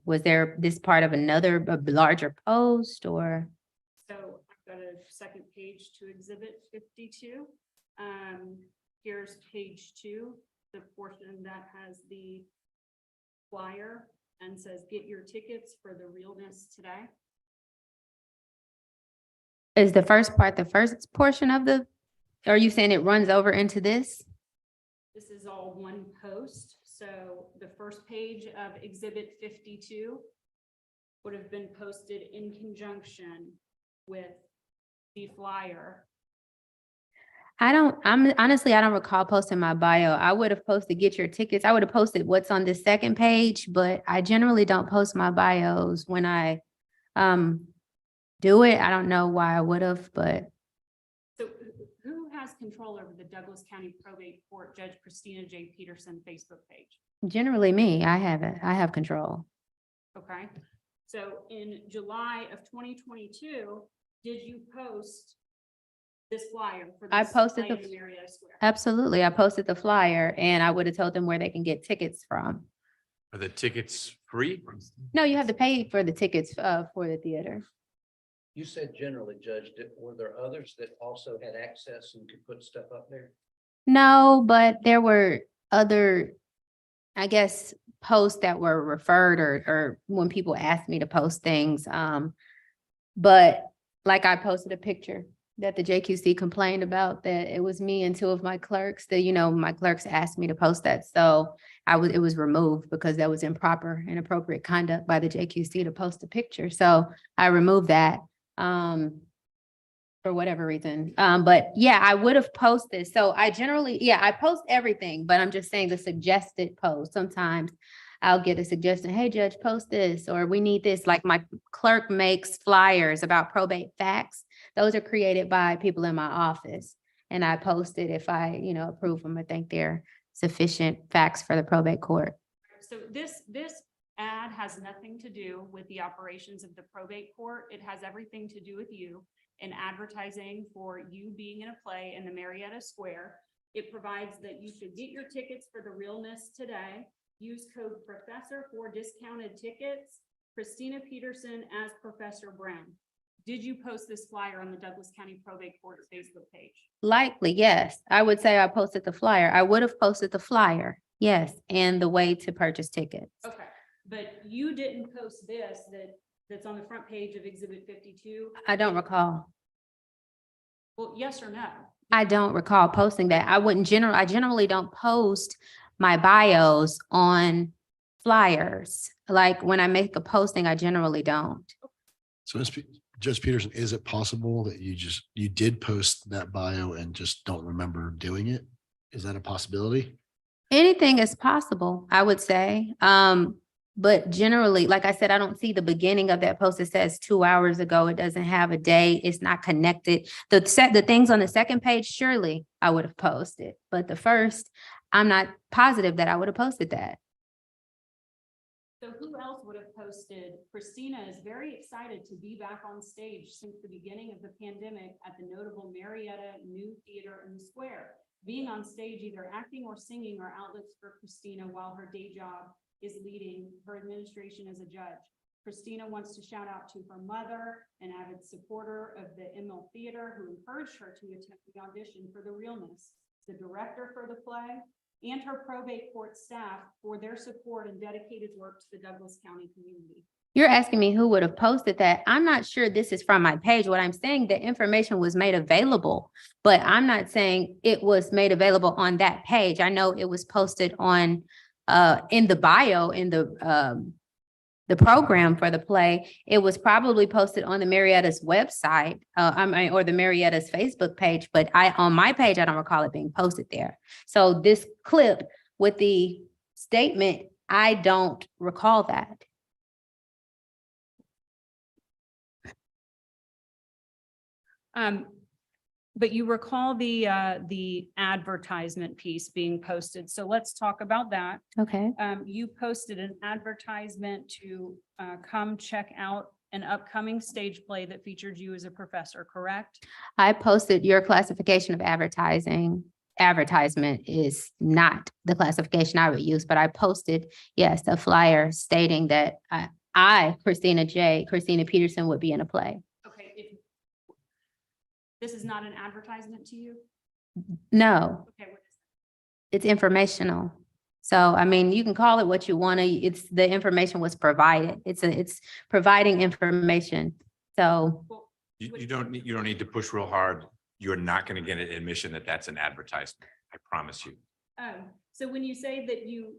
Was there this part of a larger post or? So I've got a second page to exhibit 52. Here's page 2, the portion that has the flyer and says, get your tickets for the realness today. Is the first part the first portion of the, are you saying it runs over into this? This is all one post. So the first page of exhibit 52 would have been posted in conjunction with the flyer. Honestly, I don't recall posting my bio. I would have posted get your tickets. I would have posted what's on the second page, but I generally don't post my bios when I do it. I don't know why I would have, but So who has control over the Douglas County Probate Court Judge Christina J. Peterson Facebook page? generally me, I have control. Okay, so in July of 2022, did you post this flyer for I this posted play in the- Marietta Square? Absolutely. I posted the flyer and I would have told them where they can get tickets from. Are the tickets free? No, you have to pay for the tickets for the theater. You said generally, Judge, were there others that also had access and could put stuff up there? No, but there were other, I guess, posts that were referred or when people asked me to post things. But like I posted a picture that the JQC complained about, that it was me and 2 of my clerks, that, my clerks asked me to post that. So it was removed because that was inappropriate conduct by the JQC to post a picture. So I removed that for whatever reason. But yeah, I would have posted. So I generally, I post everything, but I'm just saying the suggested post. Sometimes I'll get a suggestion, hey, Judge, post this, or we need this. Like my clerk makes flyers about probate facts. Those are created by people in my office. And I post it if I, approve them. I think they're sufficient facts for the probate court. So this ad has nothing to do with the operations of the probate court. It has everything to do with you and advertising for you being in a play in the Marietta Square. It provides that you should get your tickets for the realness today. Use code professor for discounted tickets. Christina Peterson as Professor Brown. Did you post this flyer on the Douglas County Probate Court's Facebook page? Likely, yes. I would say I posted the flyer. I would have posted the flyer, yes, and the way to purchase tickets. Okay, but you didn't post this that's on the front page of Exhibit 52. I don't recall. Well, yes or no? I don't recall posting that. I generally don't post my bios on flyers. Like when I make a posting, I generally don't. So Judge Peterson, is it possible that you did post that bio and just don't remember doing it? Is that a possibility? Anything is possible, I would say. But generally, like I said, I don't see the beginning of that post. It says 2 hours ago. It doesn't have a date. It's not connected. The things on the second page, surely I would have posted. But the first, I'm not positive that I would have posted that. So who else would have posted? Christina is very excited to be back on stage since the beginning of the pandemic at the notable Marietta New Theater in the Square. Being on stage, either acting or singing, are outlets for Christina while her day job is leading her administration as a judge. Christina wants to shout out to her mother, an avid supporter of the ML Theater, who encouraged her to attend the audition for The Realness, the director for the play, and her probate court staff for their support and dedicated work to the Douglas County community. You're asking me who would have posted that. I'm not sure this is from my page. What I'm saying, the information was made available, but I'm not saying it was made available on that page. I know it was posted on in the bio, in the program for the play. It was probably posted on the Marietta's website, or the Marietta's Facebook page, but on my page, I don't recall it being posted there. So this clip with the statement, I don't recall that. But you recall the advertisement piece being posted. So let's talk about that. Okay. You posted an advertisement to come check out an upcoming stage play that featured you as a professor, correct? I posted your classification of advertising. Advertisement is not the classification I would use, but I posted, yes, a flyer stating that Christina Peterson would be in a play. Okay, this is not an advertisement to you? No, Okay, what is it's informational. So, I mean, you can call it what you want to, it's, the information was provided. It's providing information. So Well, You don't need to push real hard. You're not going to get an admission that that's an advertisement. I promise you. so when you say that you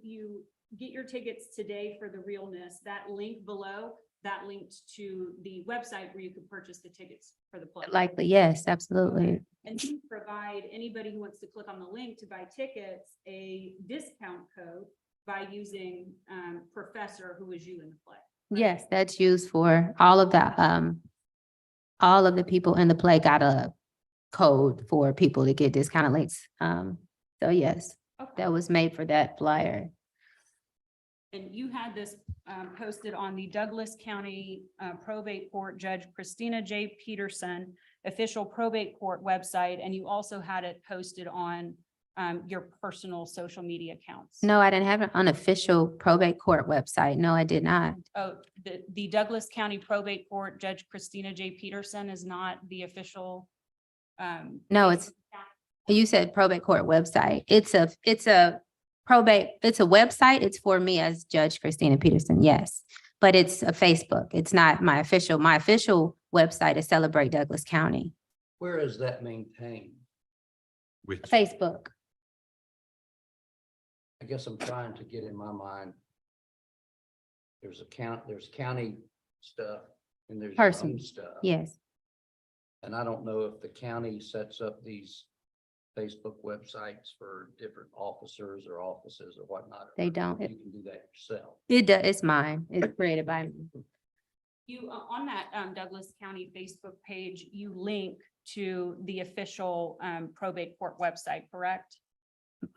get your tickets today for The Realness, that link below, that linked to the website where you could purchase the tickets for the play. likely, yes, absolutely. And you provide anybody who wants to click on the link to buy tickets a discount code by using professor, who is you in the play. Yes, that's used for all of the people in the play got a code for people to get discounted links. So yes, Okay. that was made for that flyer. And you had this posted on the Douglas County Probate Court Judge Christina J. Peterson official probate court website, and you also had it posted on your personal social media accounts. No, I didn't have an unofficial probate court website. No, I did not. Oh, the Douglas County Probate Court Judge Christina J. Peterson is not the official. No, you said probate court website. It's a website. It's for me as Judge Christina Peterson. Yes, but it's a Facebook. It's not my official website is Celebrate Douglas County. Where is that maintained? With Facebook. I guess I'm trying to get in my mind. There's county stuff and there's your Person. own stuff. Yes, And I don't know if the county sets up these Facebook websites for different officers or offices or whatnot. they don't. You can do that yourself. It does. It's mine. It's created by me. You, on that Douglas County Facebook page, you link to the official probate court website, correct?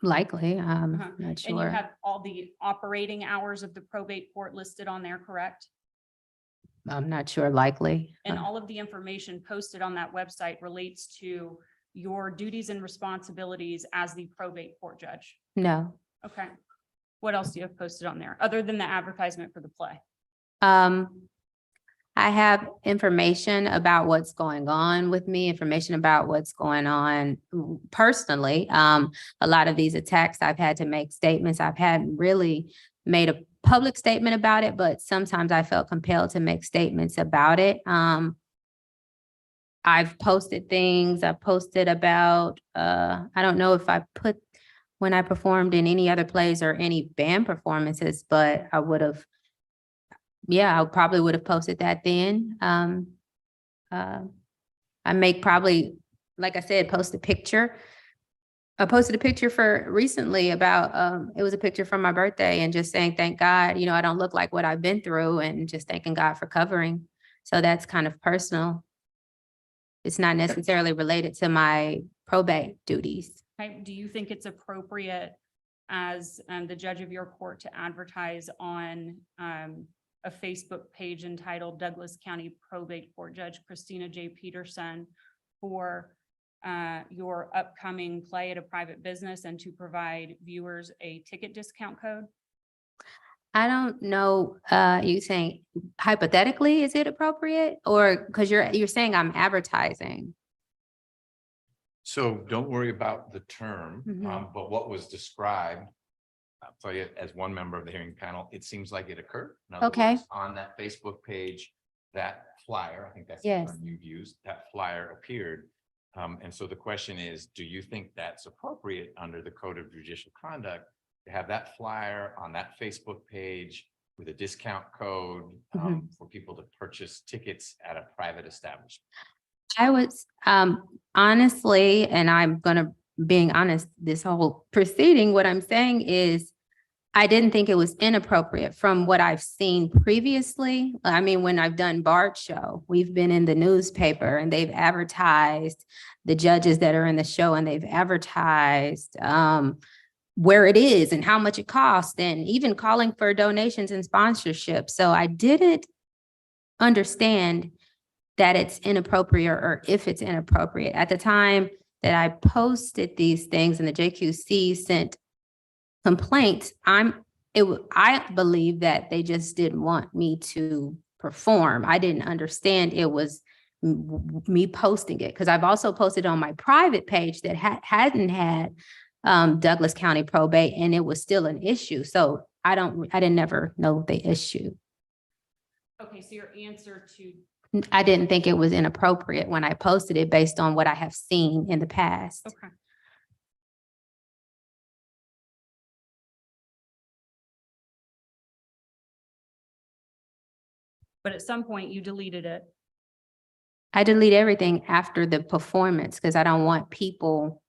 Likely, I'm Uh-huh. not And you sure. have all the operating hours of the probate court listed on there, correct? I'm not sure, likely. And all of the information posted on that website relates to your duties and responsibilities as the probate court judge. No. Okay. What else do you have posted on there, other than the advertisement for the play? I have information about what's going on with me, information about what's going on personally. A lot of these attacks, I've had to make statements. I've hadn't really made a public statement about it, but sometimes I felt compelled to make statements about it. I've posted things. I posted about, I don't know if I put when I performed in any other plays or any band performances, but I would have, yeah, I probably would have posted that then. I make probably, like I said, post a picture. I posted a picture for recently about, it was a picture from my birthday and just saying, thank God, I don't look like what I've been through and just thanking God for covering. So that's kind of personal. It's not necessarily related to my probate duties. Okay, do you think it's appropriate as the judge of your court to advertise on a Facebook page entitled Douglas County Probate Court Judge Christina J. Peterson for your upcoming play at a private business and to provide viewers a ticket discount code? I don't know, you saying hypothetically, is it appropriate? Or because you're saying I'm advertising? So don't worry about the term, Mhm. but what was described, I'll tell you, as one member of the hearing panel, it seems like it occurred. In other Okay. words, on that Facebook page, that flyer, I think that's the Yes. term you've used, that flyer appeared. And so the question is, do you think that's appropriate under the Code of Judicial Conduct to have that flyer on that Facebook page with a discount code for people to purchase tickets at a private establishment? I was, honestly, and being honest, this whole proceeding, what I'm saying is, I didn't think it was inappropriate from what I've seen previously. I mean, when I've done Bart show, we've been in the newspaper and they've advertised the judges that are in the show, and they've advertised where it is and how much it costs, and even calling for donations and sponsorship. So I didn't understand that it's inappropriate or if it's inappropriate. At the time that I posted these things and the JQC sent complaints, I believe that they just didn't want me to perform. I didn't understand it was me posting it, because I've also posted on my private page that hadn't had Douglas County probate, and it was still an issue. So I didn't never know the issue. Okay, so your answer to I didn't think it was inappropriate when I posted it based on what I have seen in the past. okay. But at some point you deleted it. I delete everything after the performance because I don't want people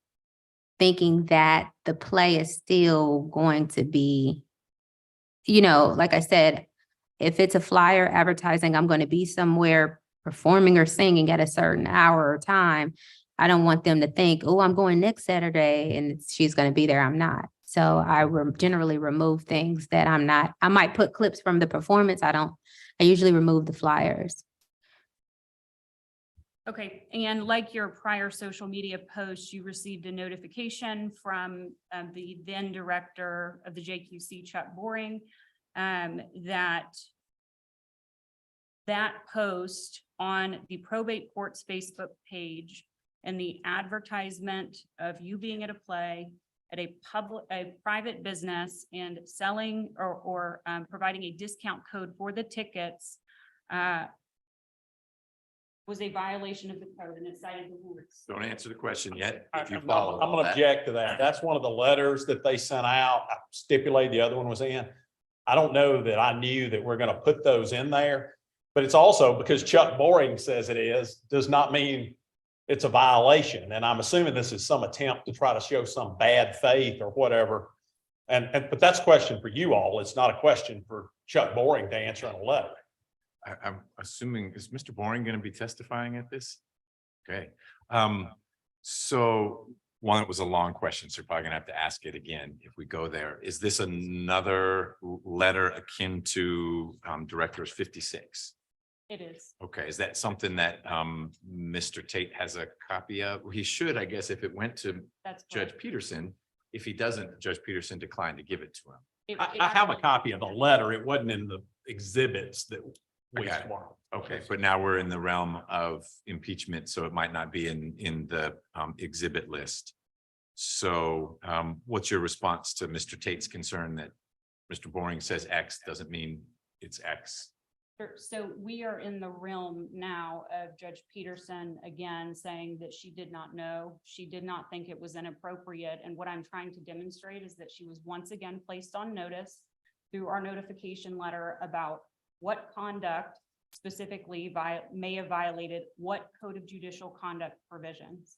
thinking that the play is still going to be, like I said, if it's a flyer advertising, I'm going to be somewhere performing or singing at a certain hour or time. I don't want them to think, oh, I'm going next Saturday and she's going to be there. I'm not. So I generally remove things that I'm not. I might put clips from the performance. I usually remove the flyers. Okay, and like your prior social media post, you received a notification from the then director of the JQC, Chuck Boring, that post on the probate court's Facebook page and the advertisement of you being at a play at a private business and selling or providing a discount code for the tickets was a violation of the code, and it cited the rules. Don't answer the question yet. If you I'm follow gonna that. object to that. That's one of the letters that they sent out. I stipulated the other one was in. I don't know that I knew that we're gonna put those in there, but it's also because Chuck Boring says it is, does not mean it's a violation. And I'm assuming this is some attempt to try to show some bad faith or whatever. But that's a question for you all. It's not a question for Chuck Boring to answer in a letter. I'm assuming, is Mr. Boring going to be testifying at this? Okay. So one, it was a long question, so you're probably gonna have to ask it again if we go there. Is this another letter akin to Director's 56? It is. Okay, is that something that Mr. Tate has a copy of? He should, I guess, if it went to That's Judge correct. Peterson. If he doesn't, Judge Peterson declined to give it to him. I have a copy of the letter. It wasn't in the exhibits that we got it. saw. Okay, but now we're in the realm of impeachment, so it might not be in the exhibit list. So what's your response to Mr. Tate's concern that Mr. Boring says X doesn't mean it's X? Sure. So we are in the realm now of Judge Peterson again saying that she did not know, she did not think it was inappropriate. And what I'm trying to demonstrate is that she was once again placed on notice through our notification letter about what conduct specifically may have violated what code of judicial conduct provisions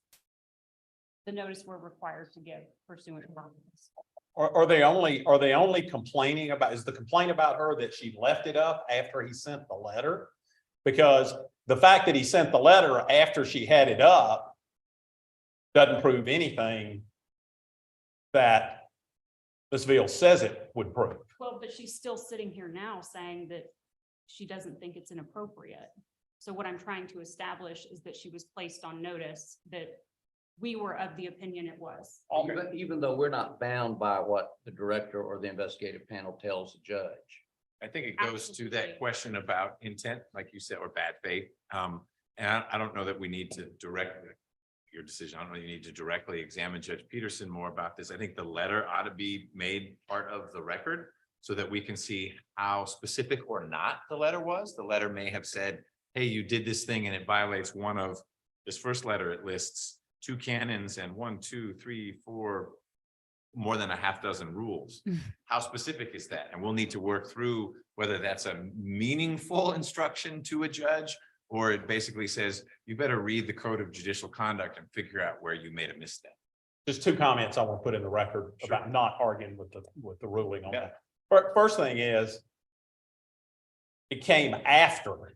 the notice we're required to give pursuant to our rules. Are they only complaining about, is the complaint about her that she left it up after he sent the letter? Because the fact that he sent the letter after she had it up doesn't prove anything that Ms. Veal says it would prove. Well, but she's still sitting here now saying that she doesn't think it's inappropriate. So what I'm trying to establish is that she was placed on notice that we were of the opinion it was. Even though we're not bound by what the director or the investigative panel tells the judge. I think it goes to that Absolutely. question about intent, like you said, or bad faith. And I don't know that we need to direct your decision. I don't know, you need to directly examine Judge Peterson more about this. I think the letter ought to be made part of the record so that we can see how specific or not the letter was. The letter may have said, hey, you did this thing and it violates one of this first letter. It lists 2 canons and 1, 2, 3, 4, more than a half dozen rules. How specific is that? And we'll need to work through whether that's a meaningful instruction to a judge, or it basically says, you better read the code of judicial conduct and figure out where you made a misstep. Just 2 comments I want to put in the record Sure. about not arguing with the ruling on Yeah. that. First thing is, it came after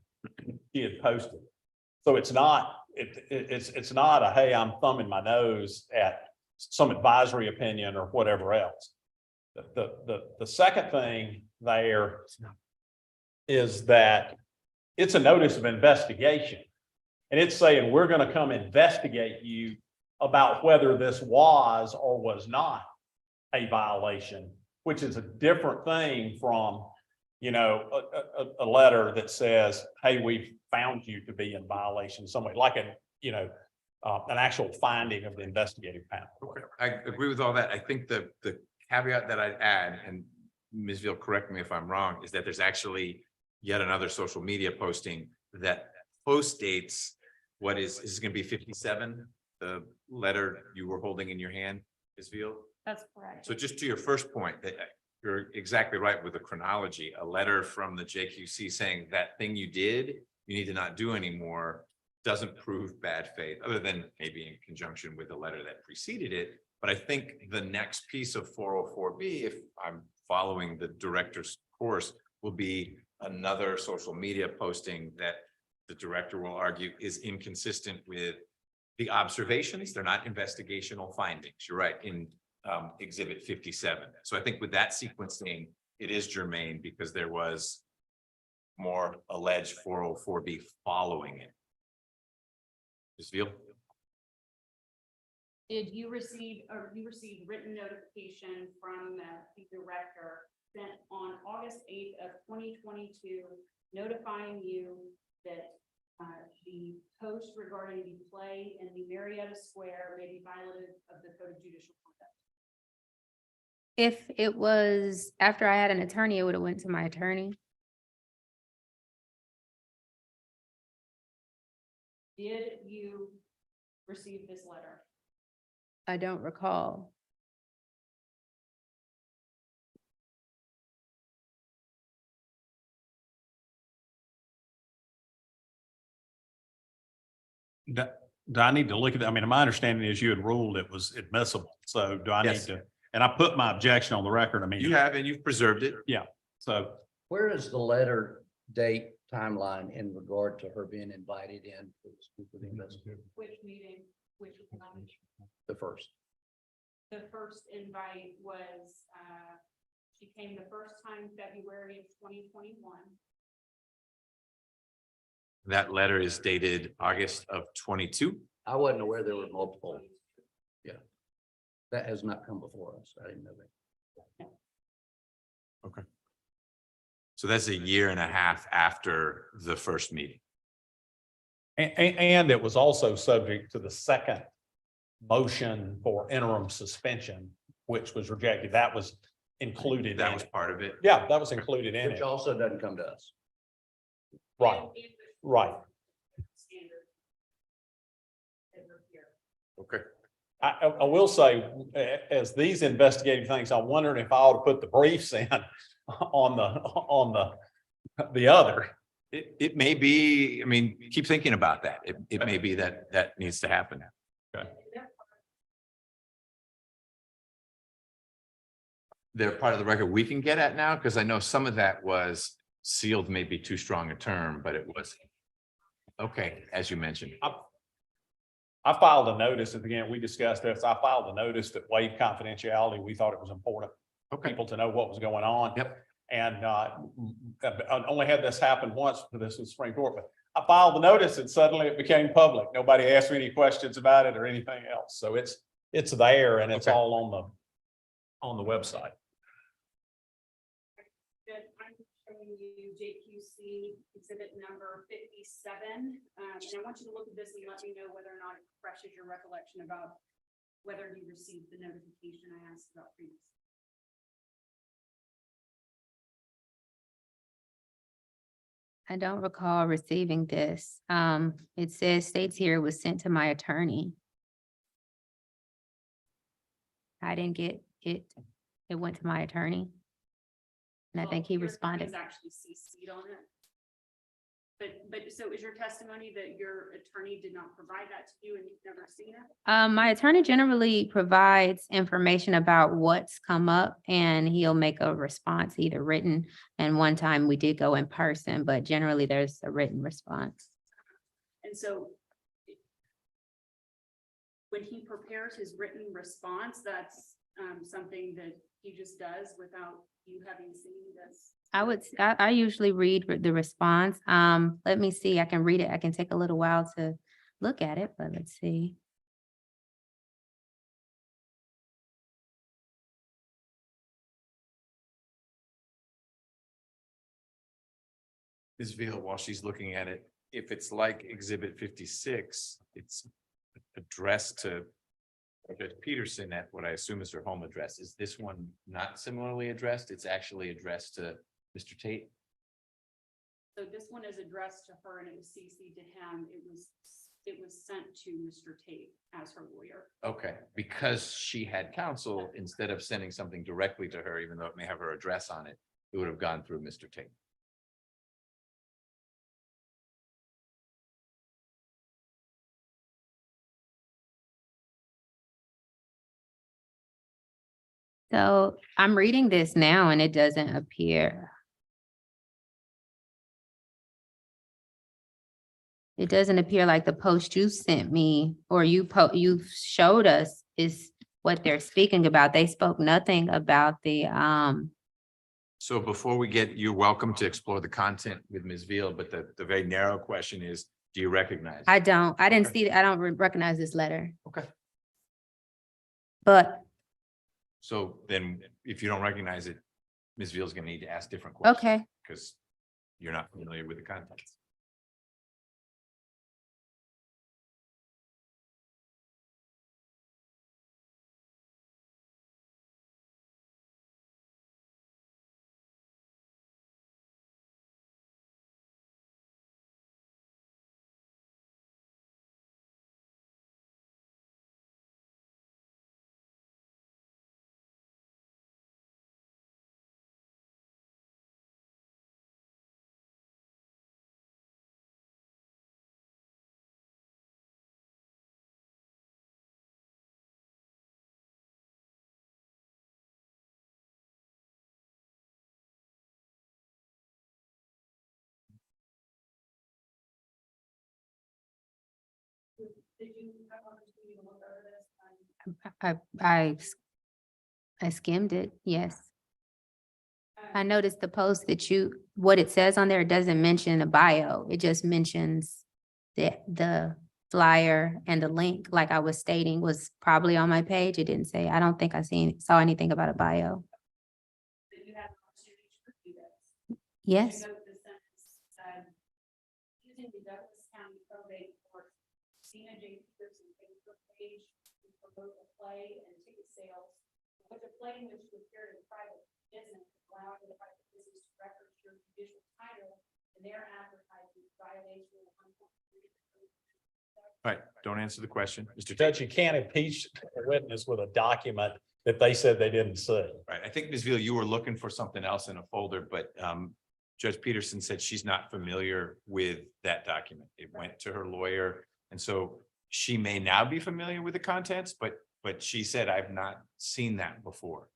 he had posted. So it's not, it's not a, hey, I'm thumbing my nose at some advisory opinion or whatever else. The second thing there is that it's a notice of investigation. And it's saying, we're going to come investigate you about whether this was or was not a violation, which is a different thing from, you know, a letter that says, hey, we found you to be in violation, someway like an actual finding of the investigative panel. I agree with all that. I think the caveat that I'd add, and Ms. Veal, correct me if I'm wrong, is that there's actually yet another social media posting that post dates what is this going to be 57, the letter you were holding in your hand, Ms. Veal? That's correct. So just to your first point, that you're exactly right with the chronology, a letter from the JQC saying that thing you did, you need to not do anymore, doesn't prove bad faith, other than maybe in conjunction with the letter that preceded it. But I think the next piece of 404B, if I'm following the director's course, will be another social media posting that the director will argue is inconsistent with the observations. They're not investigational findings. You're right, in exhibit 57. So I think with that sequencing, it is germane because there was more alleged 404B following it. Ms. Veal? Did you receive, or you received written notification from the director sent on August 8th of 2022, notifying you that the post regarding the play in the Marietta Square may be violative of the Code of Judicial Conduct? If it was after I had an attorney, it would have went to my attorney. Did you receive this letter? I don't recall. Do I need to look at that? I mean, my understanding is you had ruled it was admissible. So do I need Yes. to, and I put my objection on the record. I mean. You have, and you've preserved it. So Where is the letter date timeline in regard to her being invited in to speak with the investigator? Which meeting, which, The first. the first invite was, she came the first time February of 2021. That letter is dated August of 22. I wasn't aware there were multiple. Yeah. That has not come before us. I didn't know that. So that's a year and a half after the first meeting. and it was also subject to the second motion for interim suspension, which was rejected. That was included. That in was it. part of it. Yeah, that was included in Which it. also doesn't come to us. Right. Right. Okay. I will say, as these investigative things, I'm wondering if I ought to put the briefs in on the other. It may be, I mean, keep thinking about that. It may be that needs to happen. They're part of the record we can get at now, because I know some of that was sealed, may be too strong a term, but it was. Okay, as you mentioned. I filed a notice, and again, we discussed this. I filed a notice that waived confidentiality. We thought it was important for people to know what was going on. Yep. And I only had this happen once for this in Supreme Court, but I filed the notice and suddenly it became public. Nobody asked me any questions about it or anything else. So it's there and it's all on the website. Good. I'm showing you JQC exhibit number 57. And I want you to look at this and let me know whether or not it refreshes your recollection about whether you received the notification I asked about previously. I don't recall receiving this. It states here it was sent to my attorney. I didn't get it. It went to my attorney. And I think he Your responded. attorney's actually CC'd on it. But so is your testimony that your attorney did not provide that to you and you've never seen it? My attorney generally provides information about what's come up and he'll make a response, either written. And one time we did go in person, but generally there's a written response. And so when he prepares his written response, that's something that he just does without you having seen this? I usually read the response. Let me see, I can read it. I can take a little while to look at it, but let's see. Ms. Veal, while she's looking at it, if it's like exhibit 56, it's addressed to Judge Peterson at what I assume is her home address. Is this one not similarly addressed? It's actually addressed to Mr. Tate? So this one is addressed to her and it was CC'd to him. It was sent to Mr. Tate as her lawyer. Okay, because she had counsel, instead of sending something directly to her, even though it may have her address on it, it would have gone through Mr. Tate. So I'm reading this now and it doesn't appear. It doesn't appear like the post you sent me or you showed us is what they're speaking about. They spoke nothing about the So before we get, you're welcome to explore the content with Ms. Veal, but the very narrow question is, do you recognize? I didn't see, I don't recognize this letter. Okay. But, So then if you don't recognize it, Ms. Veal is going to need to ask different questions. okay, Because you're not familiar with the contents. Did you have opportunity to look over this? I skimmed it, yes. I noticed the post that what it says on there, it doesn't mention a bio. It just mentions the flyer and the link, like I was stating, was probably on my page. It didn't say, I don't think saw anything about a bio. That you had an opportunity to review this? Yes, You note the sentence, using the Douglas County probate court, Sina J. Peterson Facebook page to promote a play and ticket sales, which a play in which you appeared in private business, allowing the private business to record your judicial title and they're advertising violation of 1.3. All right, don't answer the question, Mr. Judge, you can't impeach a witness with a document that they said they didn't see. Right, I think Ms. Veal, you were looking for something else in a folder, but Judge Peterson said she's not familiar with that document. It went to her lawyer, and so she may now be familiar with the contents, but she said, I've not seen that before.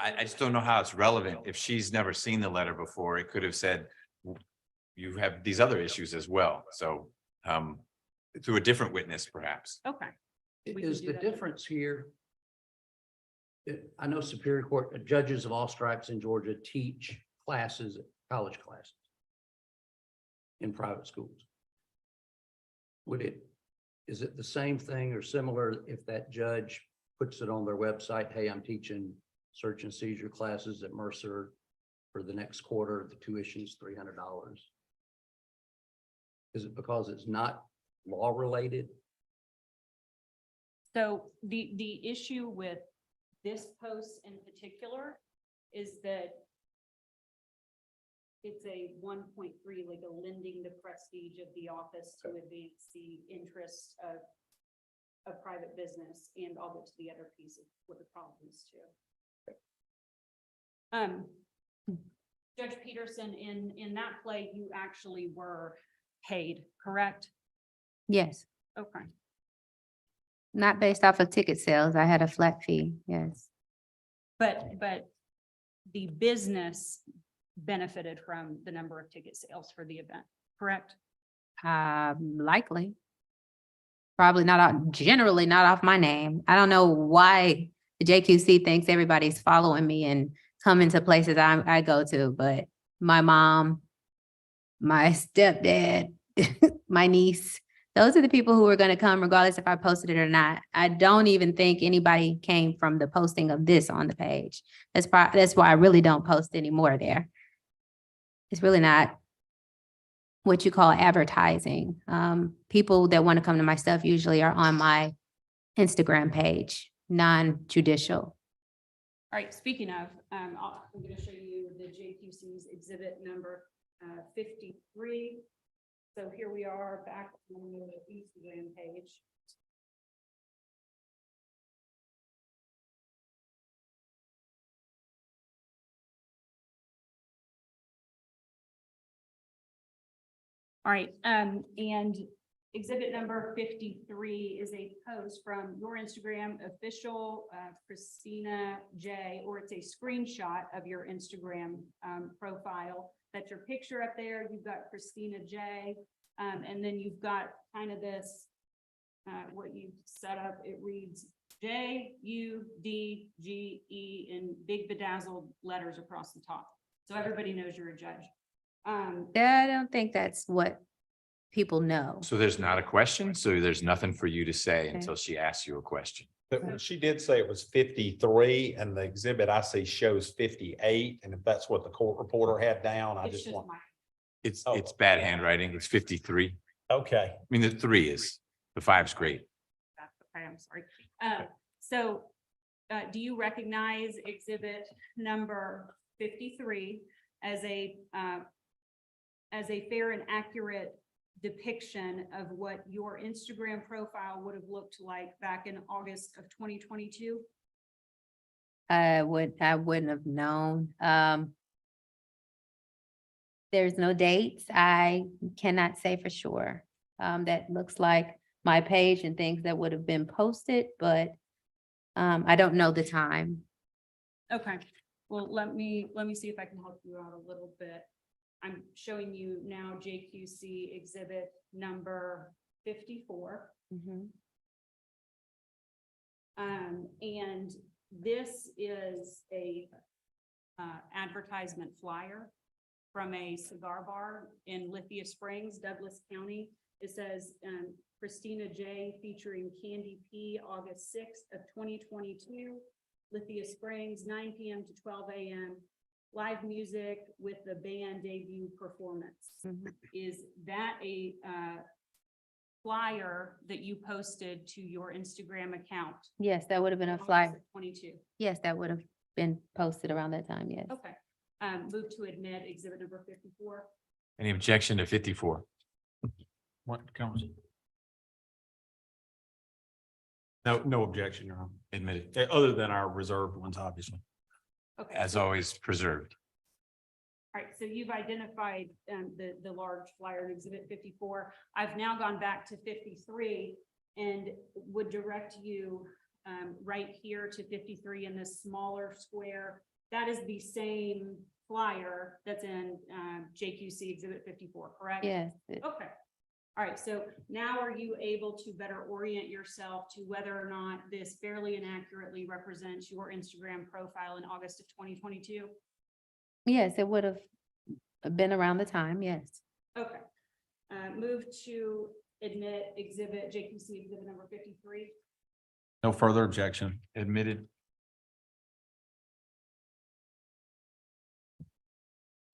I just don't know how it's relevant. If she's never seen the letter before, it could have said, you have these other issues as well. So through a different witness, perhaps. Okay. We can Is do the that. difference here? I know Superior Court judges of all stripes in Georgia teach classes, college classes in private schools. Is it the same thing or similar if that judge puts it on their website? Hey, I'm teaching search and seizure classes at Mercer for the next quarter, the tuition is $300. Is it because it's not law related? So the issue with this post in particular is that it's a 1.3, like a lending the prestige of the office to advance the interests of a private business, and I'll get to the other piece of what the problem is too. Judge Peterson, in that play, you actually were paid, correct? Yes, Okay. not based off of ticket sales. I had a flat fee, yes. But the business benefited from the number of ticket sales for the event, correct? Likely. Probably not, generally not off my name. I don't know why the JQC thinks everybody's following me and coming to places I go to, but my mom, my stepdad, my niece, those are the people who are going to come regardless if I posted it or not. I don't even think anybody came from the posting of this on the page. That's why I really don't post anymore there. It's really not what you call advertising. People that want to come to my stuff usually are on my Instagram page, non-judicial. All right, speaking of, I'm going to show you the JQC's exhibit number 53. So here we are back on the Instagram page. All right, and exhibit number 53 is a post from your Instagram official, Christina J, or it's a screenshot of your Instagram profile. That's your picture up there. You've got Christina J, and then you've got kind of this, what you set up. It reads JUDGE in big bedazzled letters across the top. So everybody knows you're a judge. I don't think that's what people know. So there's not a question. So there's nothing for you to say Okay. until she asks you a question. But she did say it was 53 and the exhibit I see shows 58. And if that's what the court reporter had down, I It's just just want, my, It's Oh. bad handwriting. It's 53. okay. I mean, the 3 is, the 5's great. that's okay, I'm sorry. Do you recognize exhibit number 53 as a fair and accurate depiction of what your Instagram profile would have looked like back in August of 2022? I wouldn't have known. There's no dates. I cannot say for sure. That looks like my page and things that would have been posted, but I don't know the time. Okay, well, let me see if I can help you out a little bit. I'm showing you now JQC exhibit number 54. And this is a advertisement flyer from a cigar bar in Lithia Springs, Douglas County. It says Christina J featuring Candy P, August 6th of 2022, Lithia Springs, 9 p.m. to 12 a.m. Live music with the band debut performance. Is that a flyer that you posted to your Instagram account. Yes, that would have been a August flyer. of 22. Yes, that would have been posted around that time, yes. Okay. Move to admit exhibit number 54. Any objection to 54? What comes? No objection, Your Honor. Admitted, Other than our reserved ones, obviously. Okay. as always, preserved. All right, so you've identified the large flyer in exhibit 54. I've now gone back to 53 and would direct you right here to 53 in this smaller square. That is the same flyer that's in JQC exhibit 54, correct? Yes, Okay. All right, so now are you able to better orient yourself to whether or not this fairly and accurately represents your Instagram profile in August of 2022? yes, it would have been around the time, yes. Okay. Move to admit exhibit JQC exhibit number 53. No further objection. Admitted,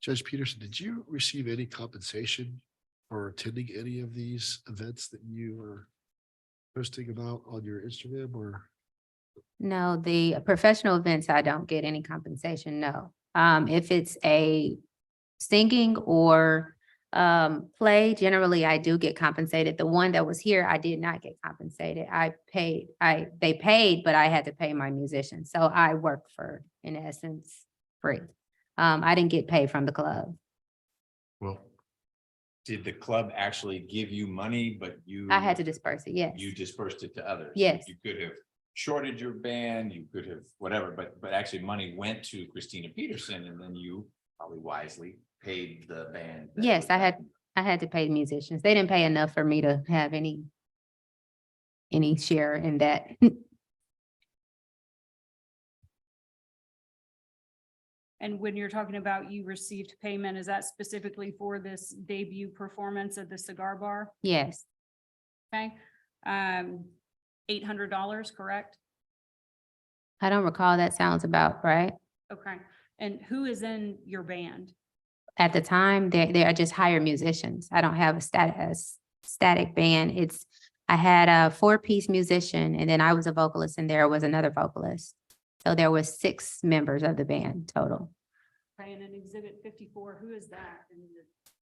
Judge Peterson, did you receive any compensation for attending any of these events that you were posting about on your Instagram or? No, the professional events, I don't get any compensation, no. If it's a singing or play, generally I do get compensated. The one that was here, I did not get compensated. They paid, but I had to pay my musicians. So I work for, in essence, free. I didn't get paid from the club. well, did the club actually give you money, but you? I had to disperse it, yes. You dispersed it to others? Yes. You could have shorted your band, you could have whatever, but actually money went to Christina Peterson and then you probably wisely paid the band. that Yes, was I had to pay the musicians. They didn't pay enough for me to have any share in that. And when you're talking about you received payment, is that specifically for this debut performance at the cigar bar? Yes, Okay. $800, correct? I don't recall. That sounds about right. Okay. And who is in your band? At the time, they are just hired musicians. I don't have a static band. I had a 4-piece musician and then I was a vocalist and there was another vocalist. So there was 6 members of the band total. Okay, and in exhibit 54, who is that?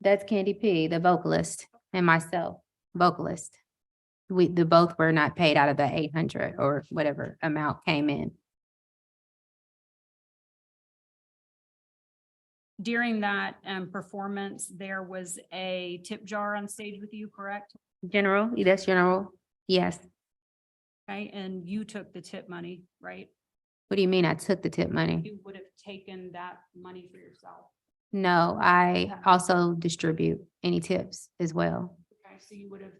That's Candy P, the vocalist, and myself, vocalist. The both were not paid out of the 800 or whatever amount came in. During that performance, there was a tip jar on stage with you, correct? General, that's general. Yes. Okay, and you took the tip money, right? What do you mean I took the tip money? You would have taken that money for yourself. No, I also distribute any tips as well. Okay, so you would have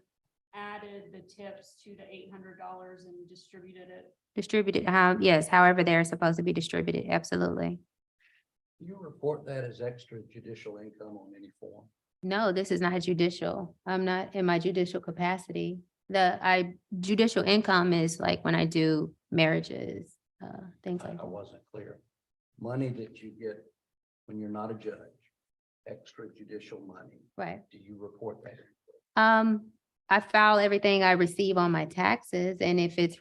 added the tips to the $800 and distributed it. Distributed, yes, however they're supposed to be distributed, absolutely. Do you report that as extrajudicial income on any form? No, this is not judicial. I'm not in my judicial capacity. Judicial income is like when I do marriages, things like I that. wasn't clear. Money that you get when you're not a judge, extrajudicial money, Right. do you report that? I file everything I receive on my taxes, and if it's,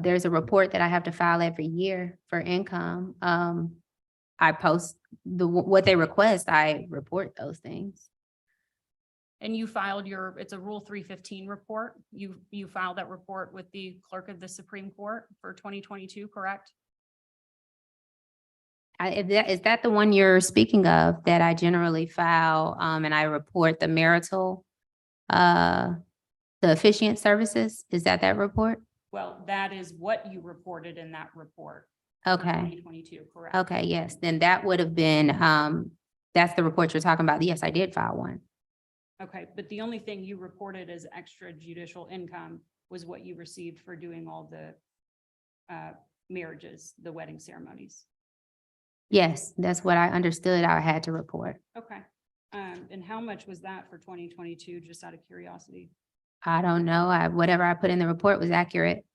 there's a report that I have to file every year for income. I post what they request, I report those things. And you filed it's a Rule 315 report. You filed that report with the clerk of the Supreme Court for 2022, correct? Is that the one you're speaking of that I generally file, and I report the marital, the officiant services? Is that report? Well, that is what you reported in that report. for Okay, 2022, correct? okay, yes, then that would have been, that's the report you're talking about. Yes, I did file one. Okay, but the only thing you reported as extrajudicial income was what you received for doing all the marriages, the wedding ceremonies. Yes, that's what I understood I had to report. Okay. And how much was that for 2022, just out of curiosity? I don't know. Whatever I put in the report was accurate.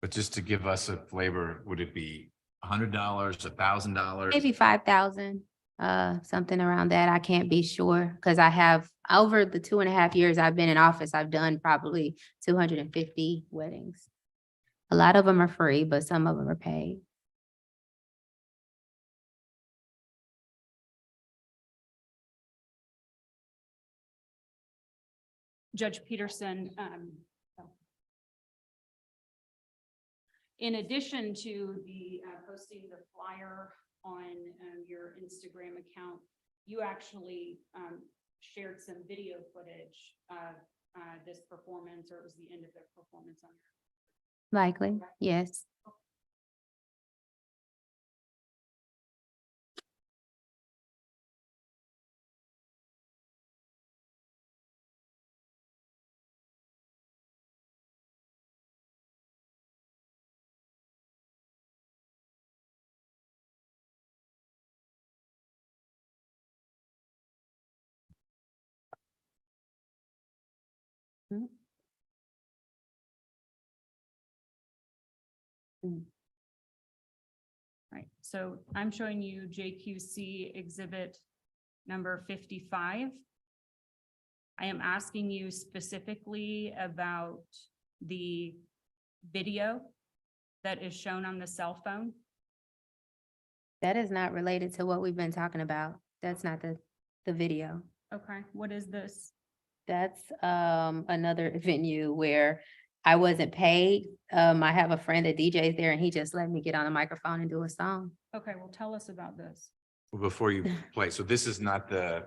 but just to give us a flavor, would it be $100, $1,000? Maybe 5,000. something around that. I can't be sure because I have, over the 2.5 years I've been in office, I've done probably 250 weddings. A lot of them are free, but some of them are paid. Judge Peterson, in addition to the posting the flyer on your Instagram account, you actually shared some video footage of this performance, or it was the end of the performance on your. Likely, yes. Right, so I'm showing you JQC exhibit number 55. I am asking you specifically about the video that is shown on the cell phone. That is not related to what we've been talking about. That's not the video. Okay, what is this? That's another venue where I wasn't paid. I have a friend that DJs there and he just let me get on the microphone and do a song. Okay, well, tell us about this. Before you play, so this is not the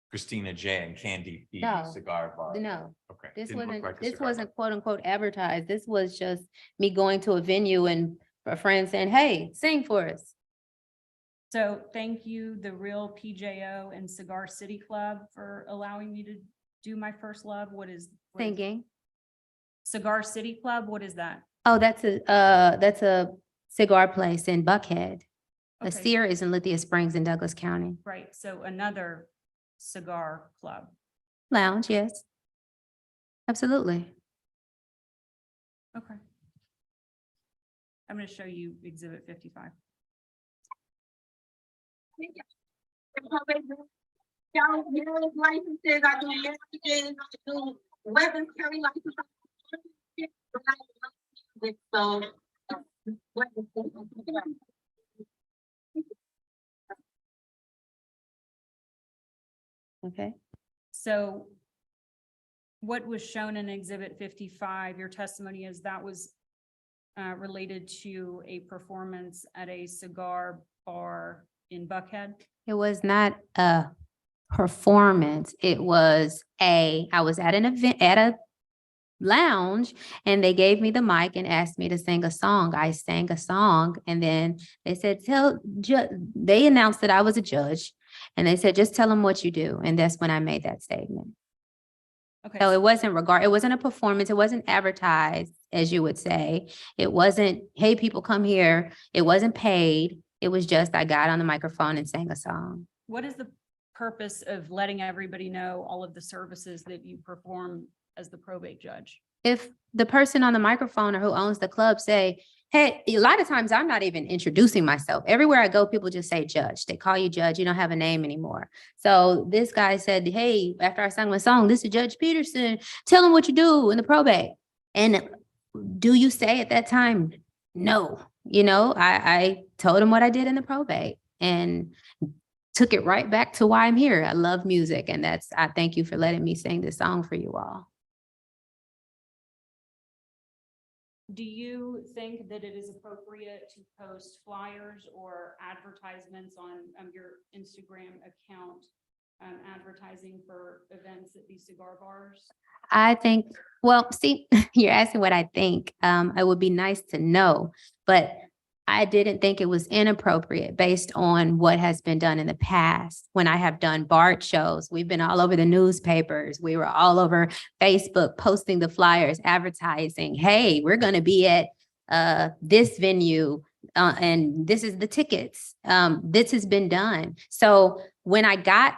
Christina J and Candy P No. cigar bar? No, Okay. this Didn't look wasn't, like a this cigar wasn't quote unquote advertised. This was just me going to a venue and a friend saying, hey, sing for us. So thank you, the Real PJO and Cigar City Club, for allowing me to do my first love. What is Singing. Cigar City Club? What is that? Oh, that's a cigar place in Buckhead. A Okay. Sear is in Lithia Springs in Douglas County. Right, so another cigar club. Lounge, yes. Absolutely. Okay. I'm going to show you exhibit 55. Licenses, I do marriages, I do weapons carry licenses. So. Okay. So what was shown in exhibit 55, your testimony is that was related to a performance at a cigar bar in Buckhead? It was not a performance. It was I was at an event, at a lounge, and they gave me the mic and asked me to sing a song. I sang a song, and then they said, they announced that I was a judge, and they said, just tell them what you do. And that's when I made that statement. Okay. So it wasn't a performance. It wasn't advertised, as you would say. It wasn't, hey, people come here. It wasn't paid. It was just, I got on the microphone and sang a song. What is the purpose of letting everybody know all of the services that you perform as the probate judge? If the person on the microphone or who owns the club say, hey, a lot of times I'm not even introducing myself. Everywhere I go, people just say judge. They call you judge. You don't have a name anymore. So this guy said, hey, after I sang my song, this is Judge Peterson. Tell him what you do in the probate. And do you say at that time, no? I told him what I did in the probate and took it right back to why I'm here. I love music. And I thank you for letting me sing this song for you all. Do you think that it is appropriate to post flyers or advertisements on your Instagram account, advertising for events at these cigar bars? I think, well, see, you're asking what I think. It would be nice to know, but I didn't think it was inappropriate based on what has been done in the past. When I have done BART shows, we've been all over the newspapers. We were all over Facebook posting the flyers, advertising, hey, we're going to be at this venue and this is the tickets. This has been done. So when I got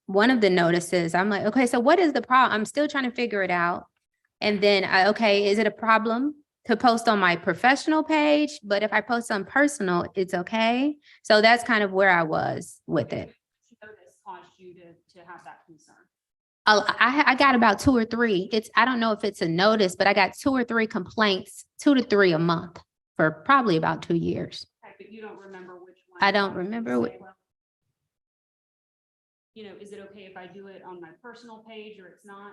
one of the notices, I'm like, okay, so what is the problem? I'm still trying to figure it out. And then, okay, is it a problem? to post on my professional page, but if I post on personal, it's okay. So that's kind of where I was with it. Notice caused you to have that concern. I got about 2 or 3. I don't know if it's a notice, but I got 2 or 3 complaints, 2 to 3 a month for probably about 2 years. Okay, but you don't remember which one. I don't remember which. You know, is it okay if I do it on my personal page or it's not?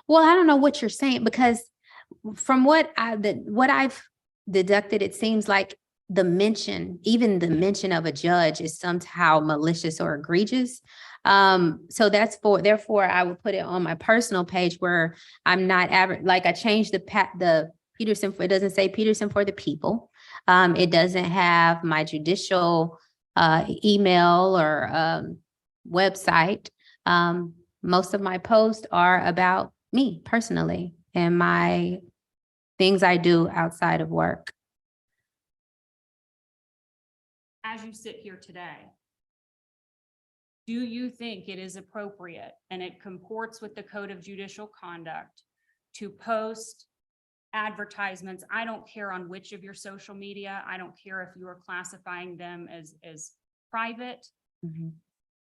Well, I don't know what you're saying, because from what I've deducted, it seems like even the mention of a judge is somehow malicious or egregious. So therefore I would put it on my personal page where I'm not like I changed the Peterson, it doesn't say Peterson for the people. It doesn't have my judicial email or website. Most of my posts are about me personally and my things I do outside of work. As you sit here today, do you think it is appropriate and it comports with the Code of Judicial Conduct to post advertisements? I don't care on which of your social media. I don't care if you are classifying them as private,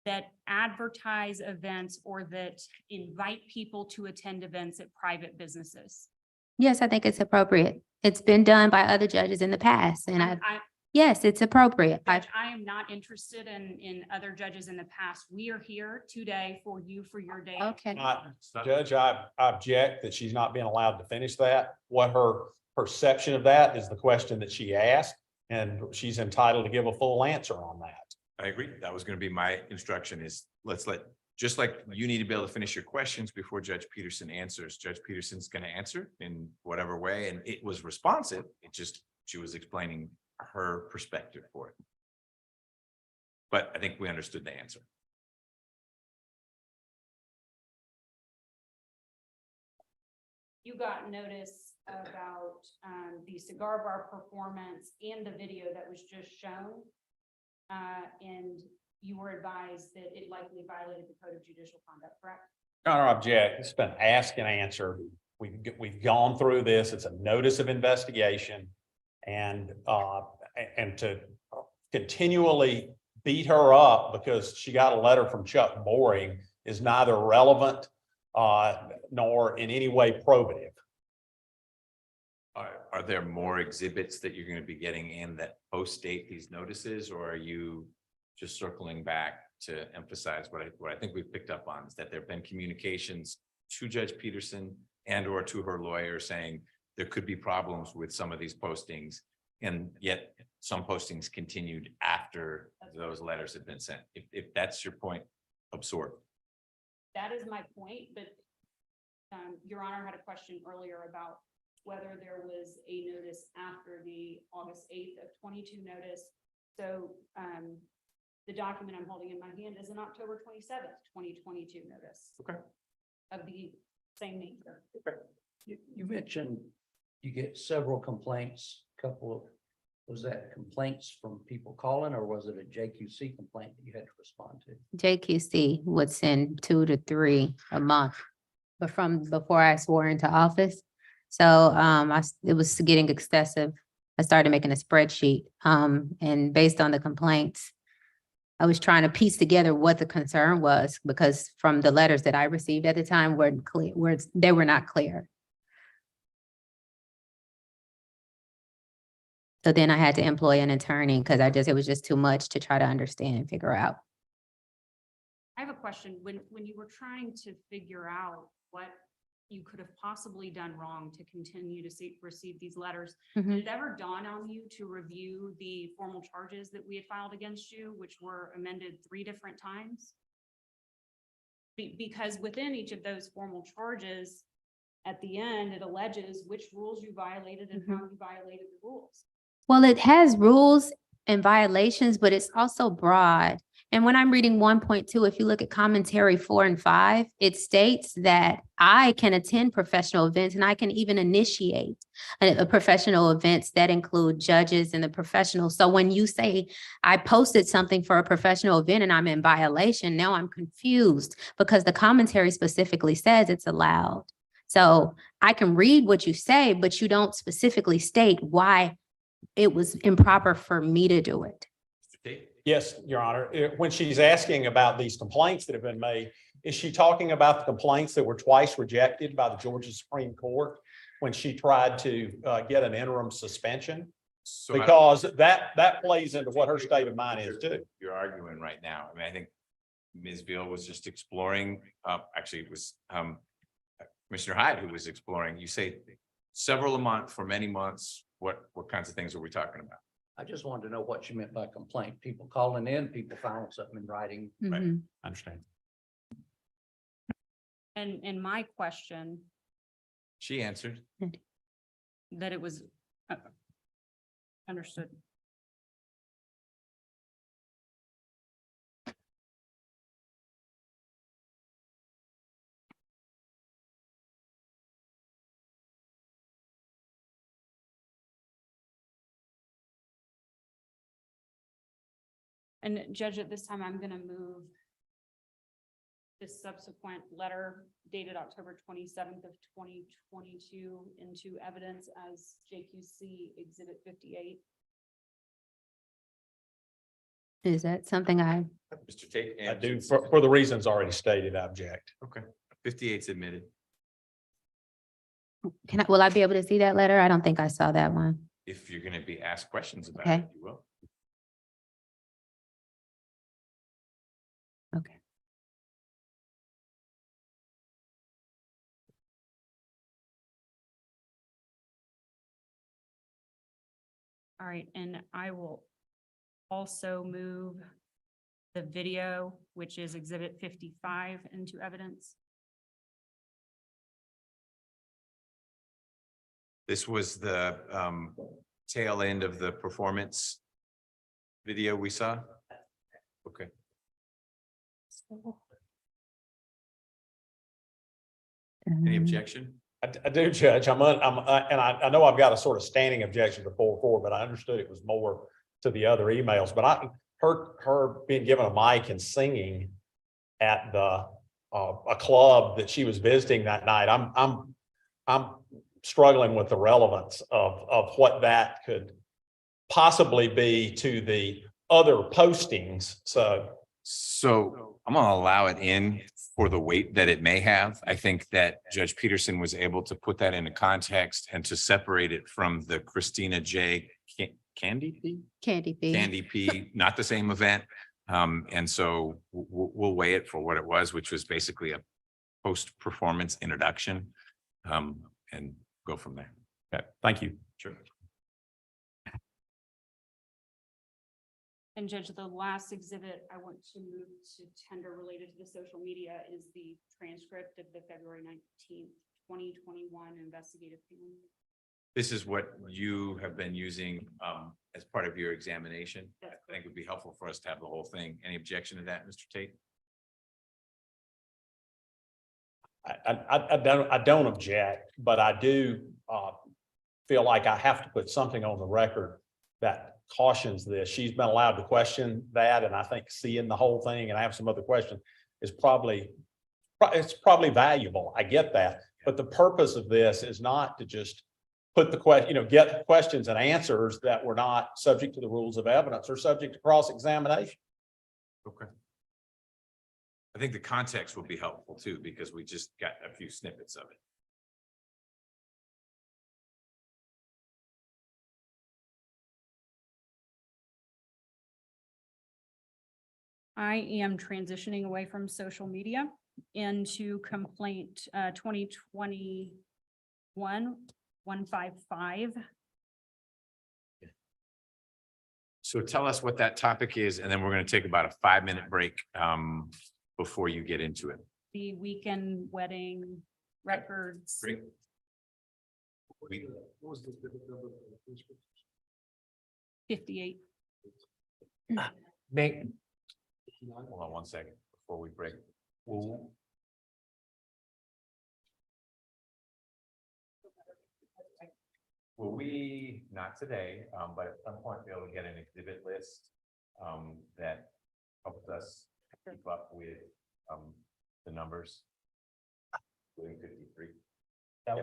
that advertise events or that invite people to attend events at private businesses. Yes, I think it's appropriate. It's been done by other judges in the past, and yes, it's appropriate. Judge, I am not interested in other judges in the past. We are here today for you, for your day. Okay. Judge, I object that she's not being allowed to finish that. What her perception of that is the question that she asked, and she's entitled to give a full answer on that. I agree. That was going to be my instruction is just like you need to be able to finish your questions before Judge Peterson answers. Judge Peterson's going to answer in whatever way. And it was responsive. She was explaining her perspective for it. But I think we understood the answer. You got notice about the cigar bar performance and the video that was just shown. And you were advised that it likely violated the Code of Judicial Conduct, correct? Your Honor, object. It's been ask and answer. We've gone through this. It's a notice of investigation, and to continually beat her up because she got a letter from Chuck Boring is neither relevant nor in any way probative. Are there more exhibits that you're going to be getting in that post-date these notices, or are you just circling back to emphasize what I think we've picked up on is that there have been communications to Judge Peterson and or to her lawyer saying there could be problems with some of these postings, and yet some postings continued after those letters had been sent. If that's your point, absorb. That is my point, but Your Honor had a question earlier about whether there was a notice after the August 8th of 22 notice. So the document I'm holding in my hand is an October 27th, 2022 notice. Okay. Of the same nature. Okay. You mentioned you get several complaints, was that complaints from people calling, or was it a JQC complaint that you had to respond to? JQC would send 2 to 3 a month, but from before I swore into office. So it was getting excessive. I started making a spreadsheet, and based on the complaints, I was trying to piece together what the concern was, because from the letters that I received at the time weren't clear, they were not clear. So then I had to employ an attorney because it was just too much to try to understand and figure out. I have a question. When you were trying to figure out what you could have possibly done wrong to continue to receive these letters, did it ever dawn on you to review the formal charges that we had filed against you, which were amended 3 different times? Because within each of those formal charges, at the end, it alleges which rules you violated and how you violated the rules. Well, it has rules and violations, but it's also broad. And when I'm reading 1.2, if you look at commentary 4 and 5, it states that I can attend professional events and I can even initiate a professional events that include judges and the professionals. So when you say I posted something for a professional event and I'm in violation, now I'm confused because the commentary specifically says it's allowed. So I can read what you say, but you don't specifically state why it was improper for me to do it. Mr. Tate? Yes, Your Honor. When she's asking about these complaints that have been made, is she talking about the complaints that were twice rejected by the Georgia Supreme Court when she tried to get an interim suspension? So Because that plays into what her state of mind is too. You're arguing right now. I mean, I think Ms. Beal was just exploring, actually it was Commissioner Hyde who was exploring. You say several a month for many months. What kinds of things are we talking about? I just wanted to know what you meant by complaint. People calling in, people filing something in writing. Right. Mhm. I understand. And my question, She answered. that it was understood. And Judge, at this time, I'm gonna move this subsequent letter dated October 27th of 2022 into evidence as JQC Exhibit 58. Is that something I, Mr. Tate? I do, for the reasons already stated, I object. Okay. 58's admitted. will I be able to see that letter? I don't think I saw that one. If you're going to be asked questions about Okay. it, you will. Okay. All right, and I will also move the video, which is Exhibit 55, into evidence. This was the tail end of the performance video we saw. Okay. Any objection? I do, Judge. And I know I've got a sort of standing objection to 4-4, but I understood it was more to the other emails. But her being given a mic and singing at the a club that she was visiting that night, I'm struggling with the relevance of what that could possibly be to the other postings. So I'm gonna allow it in for the weight that it may have. I think that Judge Peterson was able to put that into context and to separate it from the Christina J. Candy P? Candy P. Candy P, not the same event. And so we'll weigh it for what it was, which was basically a post-performance introduction. And go from there. Okay, thank you. Sure. And Judge, the last exhibit I want to move to tender related to the social media is the transcript of the February 19th, 2021 investigative panel. This is what you have been using as part of your examination. I think it would be helpful for us to have the whole thing. Any objection to that, Mr. Tate? I don't object, but I do feel like I have to put something on the record that cautions this. She's been allowed to question that, and I think seeing the whole thing and I have some other questions is probably valuable. I get that, but the purpose of this is not to just put the get questions and answers that were not subject to the rules of evidence or subject to cross-examination. Okay. I think the context will be helpful too, because we just got a few snippets of it. I am transitioning away from social media into complaint 2021-155. So tell us what that topic is, and then we're going to take about a 5-minute break before you get into it. The weekend wedding records. Great. What was the number? 58. Hold on one second before we break. Will we, not today, but at some point be able to get an exhibit list that helps us keep up with the numbers? Doing 53. That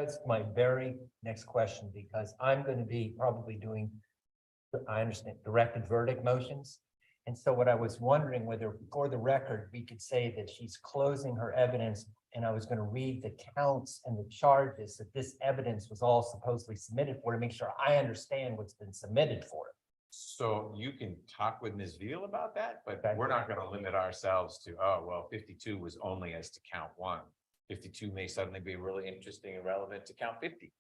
was my very next question, because I'm going to be probably doing, I understand, directed verdict motions. And so what I was wondering whether, for the record, we could say that she's closing her evidence, and I was going to read the counts and the charges that this evidence was all supposedly submitted for, to make sure I understand what's been submitted for it. So you can talk with Ms. Veal about that, but Okay. we're not gonna limit ourselves to, oh, well, 52 was only as to count one. 52 may suddenly be really interesting and relevant to count 50.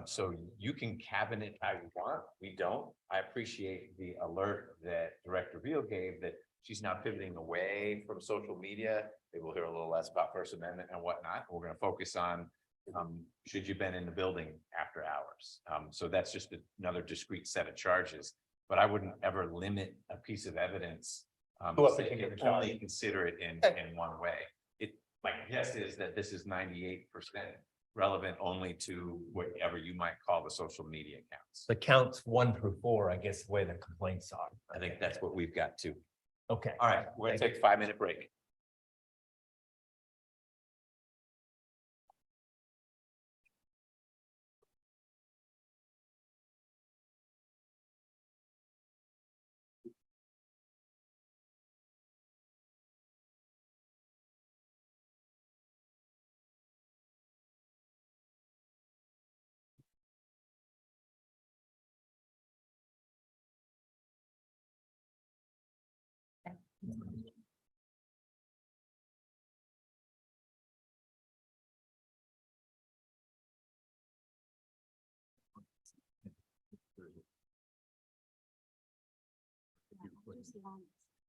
So you can cabinet how you want. We don't. I appreciate the alert that Director Veal gave that she's now pivoting away from social media. Maybe we'll hear a little less about First Amendment and whatnot. We're gonna focus on should you been in the building after hours. So that's just another discrete set of charges. But I wouldn't ever limit a piece of evidence. To a Say particular you only consider it in one way. My guess is that this is 98% relevant only to whatever you might call the social media accounts. The counts 1 through 4, I guess, the way the complaints are. I think that's what we've got too. Okay. All right, we're gonna take a 5-minute break.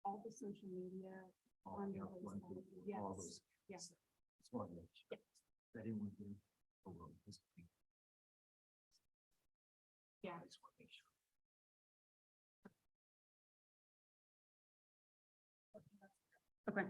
All the social media. Yes. Yes. Yeah. Okay.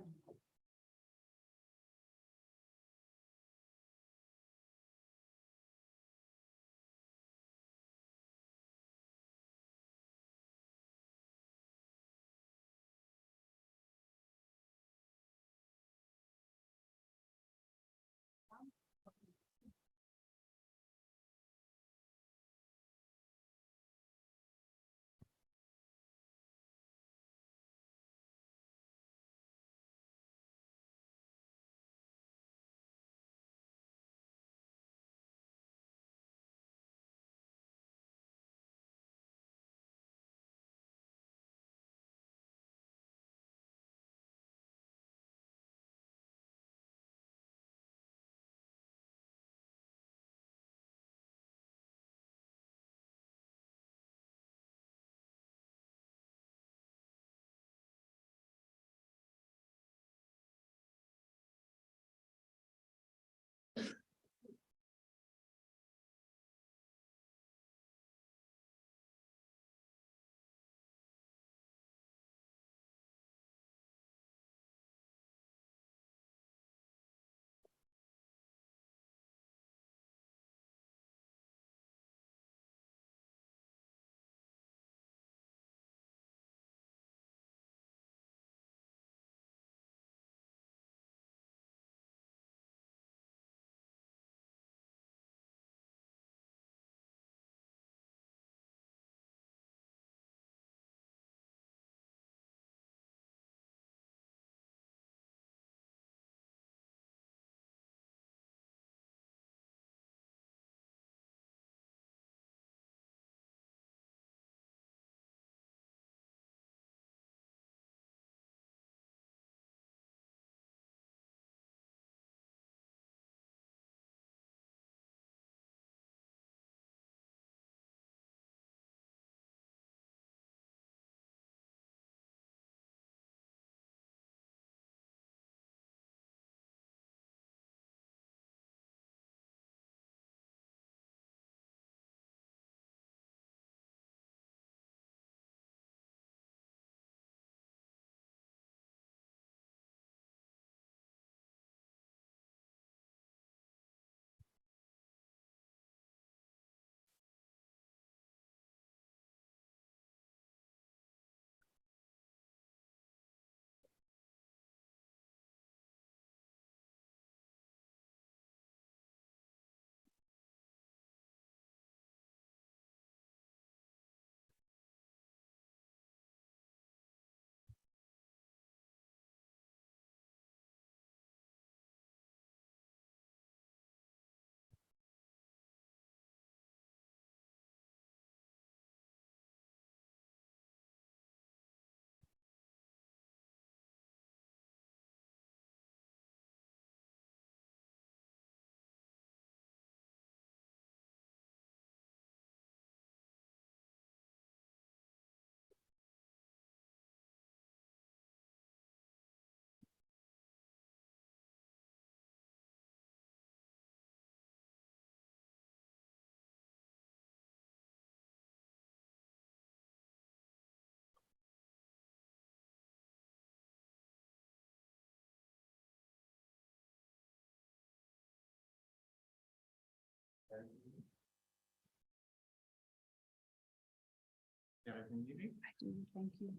Thank you.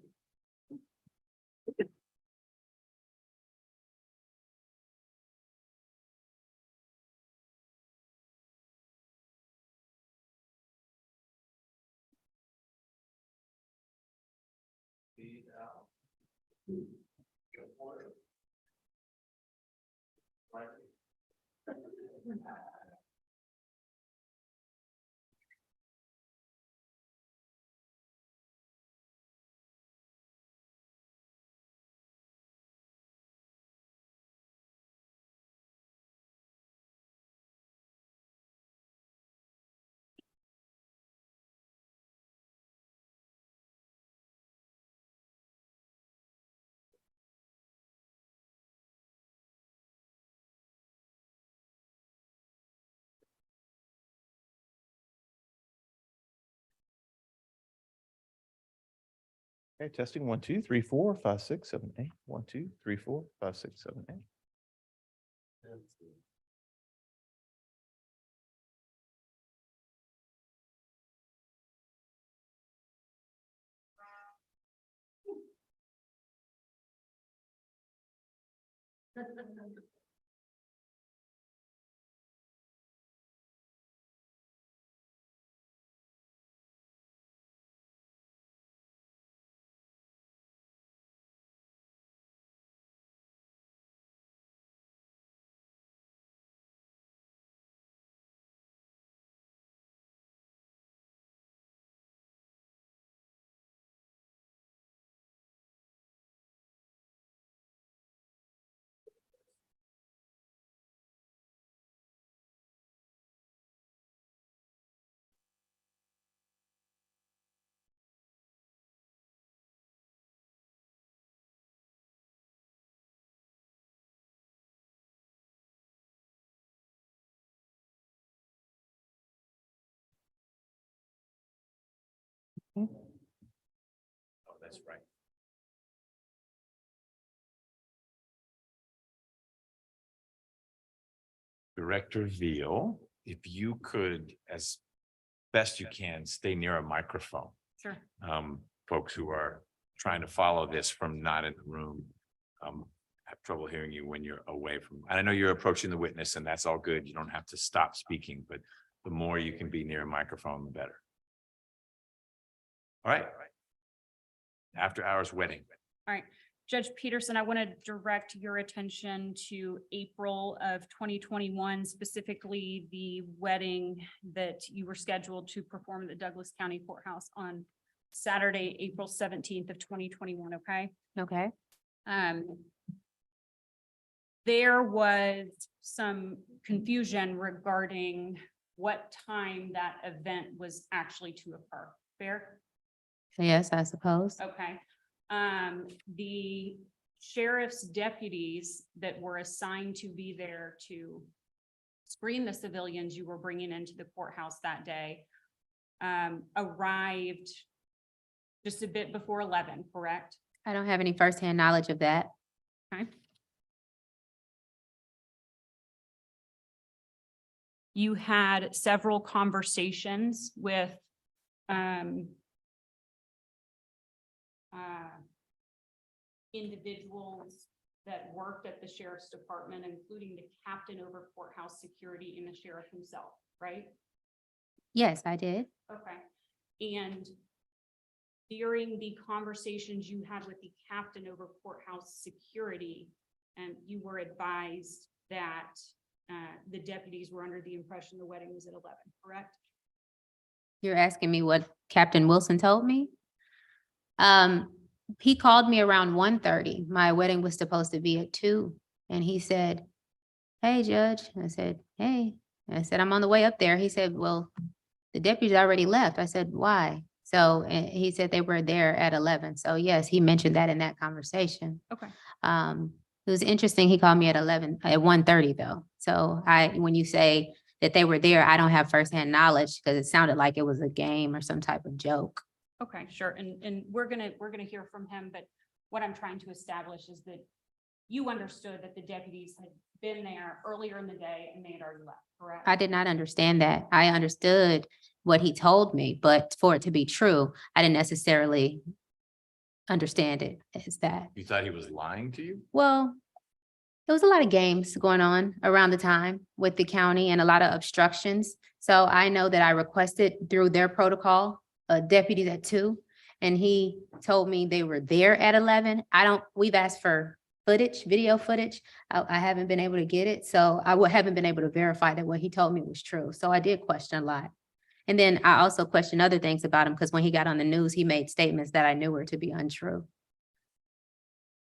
Okay, testing 1, 2, 3, 4, 5, 6, 7, 8. 1, 2, 3, 4, 5, 6, 7, 8. Oh, that's right. Director Veal, if you could, as best you can, stay near a microphone. Sure. Folks who are trying to follow this from not in the room, have trouble hearing you when you're away from, and I know you're approaching the witness and that's all good. You don't have to stop speaking, but the more you can be near a microphone, the better. All right. After hours wedding. All right, Judge Peterson, I want to direct your attention to April of 2021, specifically the wedding that you were scheduled to perform at the Douglas County Courthouse on Saturday, April 17th of 2021, okay? Okay. There was some confusion regarding what time that event was actually to occur. Fair? Yes, I suppose. Okay. The sheriff's deputies that were assigned to be there to screen the civilians you were bringing into the courthouse that day arrived just a bit before 11, correct? I don't have any firsthand knowledge of that. Okay. You had several conversations with individuals that worked at the sheriff's department, including the captain over courthouse security and the sheriff himself, right? Yes, I did. Okay. And during the conversations you had with the captain over courthouse security, and you were advised that the deputies were under the impression the wedding was at 11, correct? You're asking me what Captain Wilson told me? He called me around 1:30. My wedding was supposed to be at 2. And he said, "Hey, Judge." I said, "Hey." I said, "I'm on the way up there." He said, "Well, the deputies already left." I said, "Why?" So he said they were there at 11. So yes, he mentioned that in that conversation. Okay. It was interesting. He called me at 1:30 though. So when you say that they were there, I don't have firsthand knowledge because it sounded like it was a game or some type of joke. Okay, sure. And we're gonna hear from him, but what I'm trying to establish is that you understood that the deputies had been there earlier in the day and they had already left, correct? I did not understand that. I understood what he told me, but for it to be true, I didn't necessarily understand it as that. You thought he was lying to you? Well, there was a lot of games going on around the time with the county and a lot of obstructions. So I know that I requested through their protocol, deputies at 2, and he told me they were there at 11. We've asked for footage, video footage. I haven't been able to get it. So haven't been able to verify that what he told me was true. So I did question a lot. And then I also questioned other things about him because when he got on the news, he made statements that I knew were to be untrue.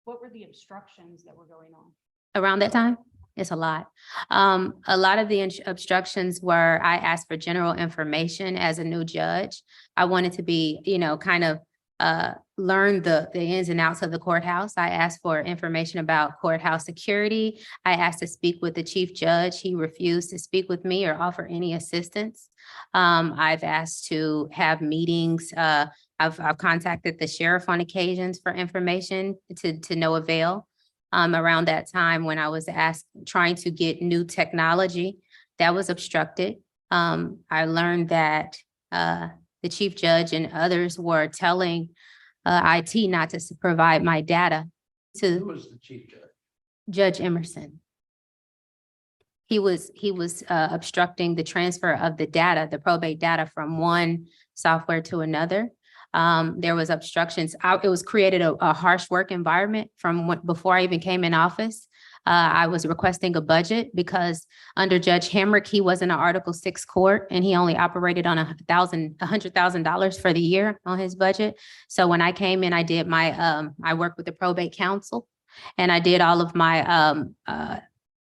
What were the obstructions that were going on? Around that time, it's a lot. A lot of the obstructions were, I asked for general information as a new judge. I wanted to be, kind of learn the ins and outs of the courthouse. I asked for information about courthouse security. I asked to speak with the chief judge. He refused to speak with me or offer any assistance. I've asked to have meetings. I've contacted the sheriff on occasions for information to no avail. Around that time when I was trying to get new technology that was obstructed. I learned that the chief judge and others were telling IT not to provide my data Who to was the chief judge? Judge Emerson. He was obstructing the transfer of the data, the probate data from one software to another. There was obstructions. It was created a harsh work environment before I even came in office. I was requesting a budget because under Judge Hamrick, he was in an Article 6 court and he only operated on $100,000 for the year on his budget. So when I came in, I did I worked with the probate council and I did all of my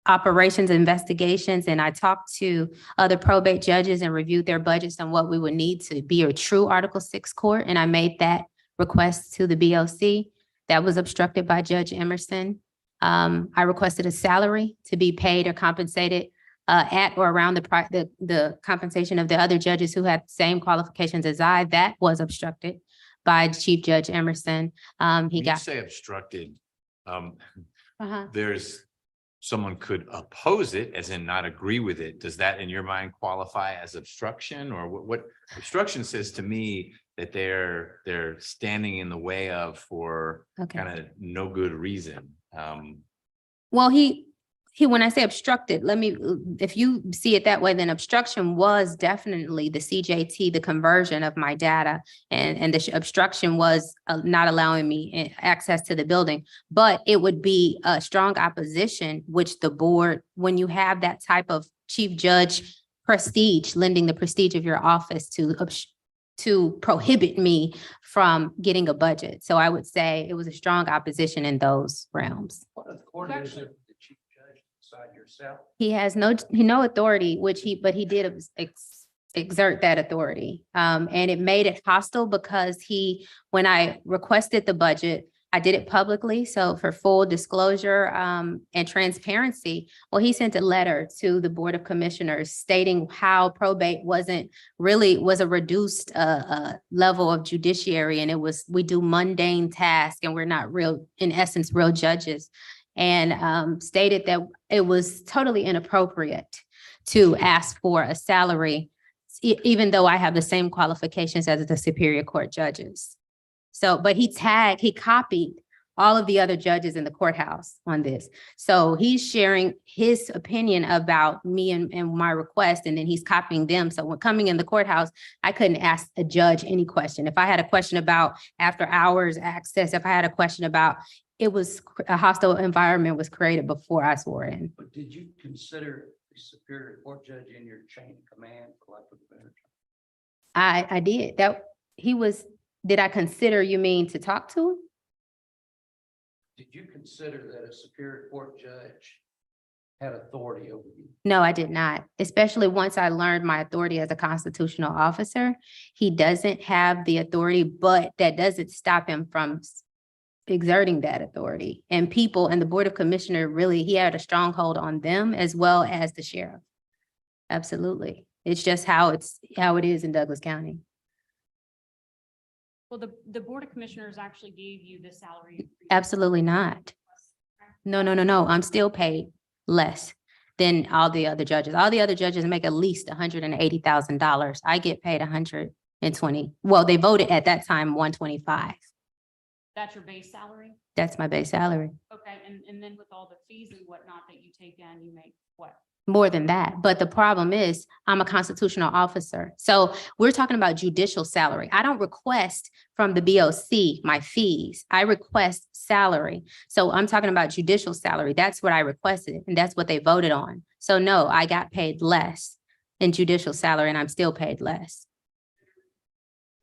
operations investigations, and I talked to other probate judges and reviewed their budgets on what we would need to be a true Article 6 court. And I made that request to the BOC. That was obstructed by Judge Emerson. I requested a salary to be paid or compensated at or around the compensation of the other judges who had the same qualifications as I. That was obstructed by Chief Judge Emerson. When you say obstructed, there's someone could oppose it, as in not agree with it. Does that in your mind qualify as obstruction? Or what obstruction says to me that they're standing in the way of for kind of no good reason? Well, when I say obstructed, if you see it that way, then obstruction was definitely the CJT, the conversion of my data, and the obstruction was not allowing me access to the building. But it would be a strong opposition, which the board, when you have that type of chief judge prestige, lending the prestige of your office to prohibit me from getting a budget. So I would say it was a strong opposition in those realms. What authority is it the chief judge decide yourself? He has no authority, but he did exert that authority. And it made it hostile because when I requested the budget, I did it publicly. So for full disclosure and transparency, he sent a letter to the Board of Commissioners stating how probate was a reduced level of judiciary. And we do mundane tasks and we're not in essence, real judges. And stated that it was totally inappropriate to ask for a salary, even though I have the same qualifications as the Superior Court judges. So, but he copied all of the other judges in the courthouse on this. So he's sharing his opinion about me and my request, and then he's copying them. So when coming in the courthouse, I couldn't ask a judge any question. If I had a question about after hours access, if I had a question about, it was a hostile environment was created before I swore in. But did you consider the Superior Court judge in your chain of command, for lack of a better term? I did. Did I consider, you mean to talk to him? Did you consider that a Superior Court judge had authority over you? No, I did not, especially once I learned my authority as a constitutional officer. He doesn't have the authority, but that doesn't stop him from exerting that authority. And people and the Board of Commissioners, really, he had a stronghold on them as well as the sheriff. Absolutely. It's just how it is in Douglas County. Well, the Board of Commissioners actually gave you the salary increase. Absolutely not. No. I'm still paid less than all the other judges. All the other judges make at least $180,000. I get paid 120. Well, they voted at that time 125. That's your base salary? That's my base salary. Okay, and then with all the fees and whatnot that you take in, you make what? More than that. But the problem is I'm a constitutional officer. So we're talking about judicial salary. I don't request from the BOC my fees. I request salary. So I'm talking about judicial salary. That's what I requested and that's what they voted on. So no, I got paid less in judicial salary and I'm still paid less.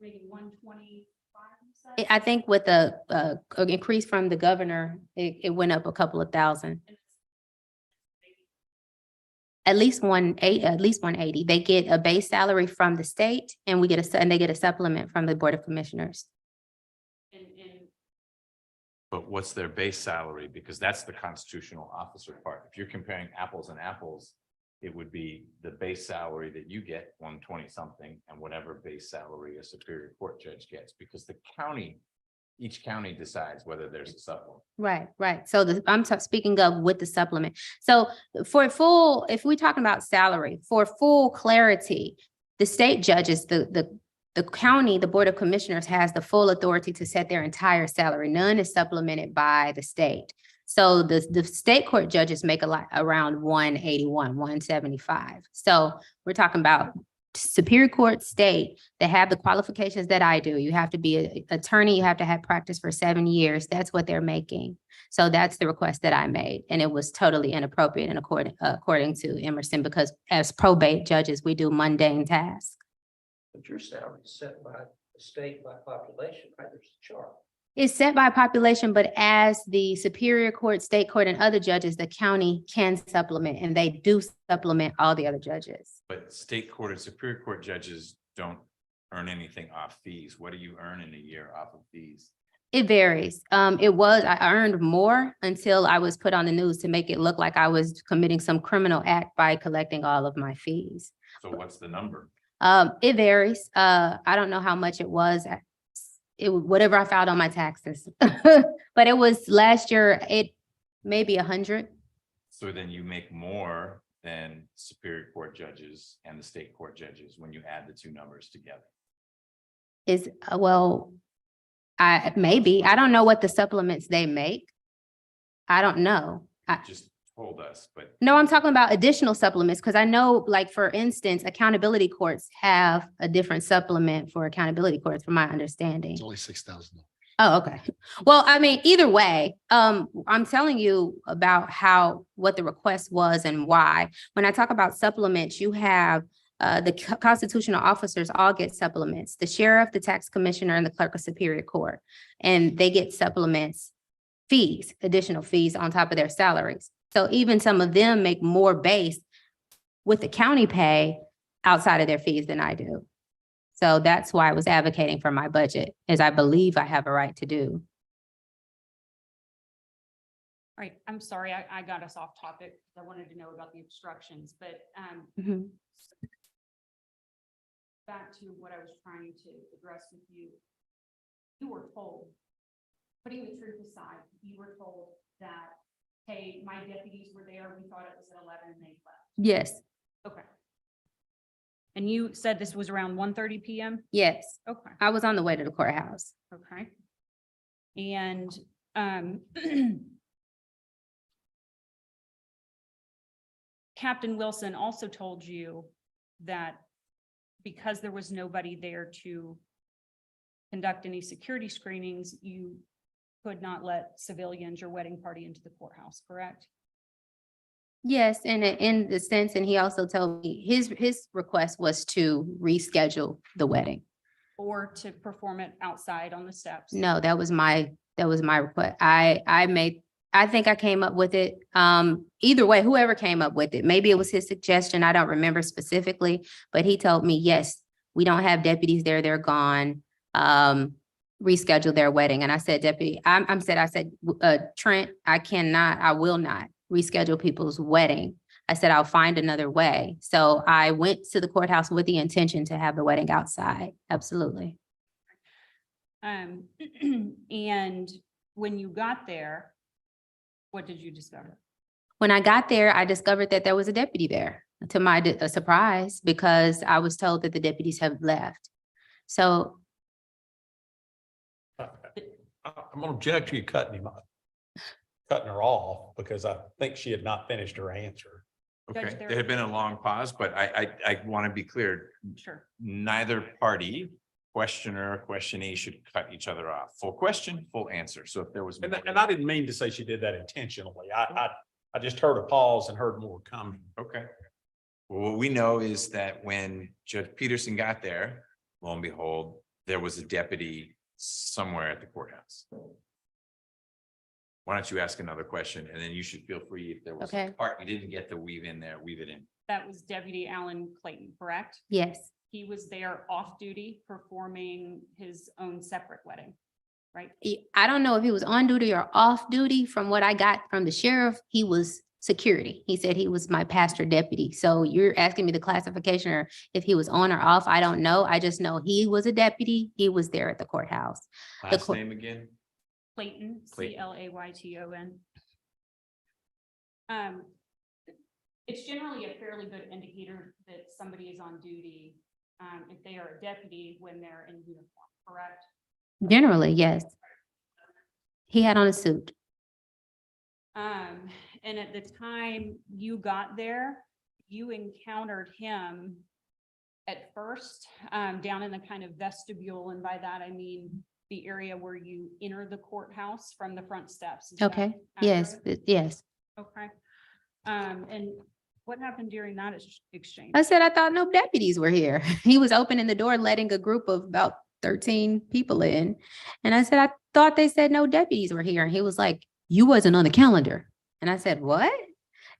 Maybe 125. I think with the increase from the governor, it went up a couple of thousand. At least 180. They get a base salary from the state and they get a supplement from the Board of Commissioners. But what's their base salary? Because that's the constitutional officer part. If you're comparing apples and apples, it would be the base salary that you get, 120 something, and whatever base salary a Superior Court judge gets, because each county decides whether there's a supplement. Right. So I'm speaking of with the supplement. So if we're talking about salary, for full clarity, the state judges, the county, the Board of Commissioners has the full authority to set their entire salary. None is supplemented by the state. So the state court judges make around 181, 175. So we're talking about Superior Court state that have the qualifications that I do. You have to be an attorney. You have to have practice for 7 years. That's what they're making. So that's the request that I made. And it was totally inappropriate and according to Emerson, because as probate judges, we do mundane tasks. But your salary is set by the state by population, right? There's a chart. It's set by population, but as the Superior Court, State Court, and other judges, the county can supplement, and they do supplement all the other judges. But state court and Superior Court judges don't earn anything off fees. What do you earn in a year off of fees? It varies. I earned more until I was put on the news to make it look like I was committing some criminal act by collecting all of my fees. So what's the number? It varies. I don't know how much it was. Whatever I filed on my taxes, but it was last year, it maybe 100. So then you make more than Superior Court judges and the state court judges when you add the two numbers together. I don't know what the supplements they make. I don't know. Just told us, but No, I'm talking about additional supplements because I know, like, for instance, accountability courts have a different supplement for accountability courts, from my understanding. It's only $6,000. Oh, okay. Well, I mean, either way, I'm telling you about what the request was and why. When I talk about supplements, you have the constitutional officers all get supplements, the sheriff, the tax commissioner, and the clerk of Superior Court. And they get supplements, fees, additional fees on top of their salaries. So even some of them make more base with the county pay outside of their fees than I do. So that's why I was advocating for my budget, as I believe I have a right to do. All right, I'm sorry, I got us off topic. I wanted to know about the obstructions, but back to what I was trying to address with you. You were told, putting the truth aside, you were told that, hey, my deputies were there, we thought it was at 11 and they left. Yes, Okay. And you said this was around 1:30 p.m.? yes. Okay. I was on the way to the courthouse. Okay. And Captain Wilson also told you that because there was nobody there to conduct any security screenings, you could not let civilians or wedding party into the courthouse, correct? Yes, and in the sense, and he also told me his request was to reschedule the wedding. Or to perform it outside on the steps? No, that was my request. I think I came up with it. Either way, whoever came up with it, maybe it was his suggestion. I don't remember specifically, but he told me, yes, we don't have deputies there. They're gone. Reschedule their wedding. And I said, Deputy, I said, Trent, I will not reschedule people's wedding. I said, I'll find another way. So I went to the courthouse with the intention to have the wedding outside. Absolutely. And when you got there, What did you discover? When I got there, I discovered that there was a deputy there, to my surprise, because I was told that the deputies have left. So I'm gonna object to you cutting her off because I think she had not finished her answer. Okay, Judge, there had been a long pause, but I want to be clear. Sure. Neither party, questioner, questionee should cut each other off. Full question, full answer. So if there was. And I didn't mean to say she did that intentionally. I just heard a pause and heard more coming. Okay. Well, what we know is that when Judge Peterson got there, lo and behold, there was a deputy somewhere at the courthouse. Why don't you ask another question and then you should feel free if there was a Okay. part you didn't get to weave in there, weave it in. That was Deputy Alan Clayton, correct? yes, He was there off duty performing his own separate wedding, right? I don't know if he was on duty or off duty. From what I got from the sheriff, he was security. He said he was my pastor deputy. So you're asking me the classification or if he was on or off, I don't know. I just know he was a deputy. He was there at the courthouse. Last cour- name again? Clayton, Clayton. Clayton. It's generally a fairly good indicator that somebody is on duty, if they are a deputy when they're in uniform, correct? Generally, yes. He had on a suit. And at the time you got there, you encountered him at first, down in the kind of vestibule, and by that I mean the area where you enter the courthouse from the front steps. Is that Okay, yes, accurate? yes. Okay. And what happened during that exchange? I said, I thought no deputies were here. He was opening the door, letting a group of about 13 people in. And I said, I thought they said no deputies were here. And he was like, you wasn't on the calendar. And I said, what?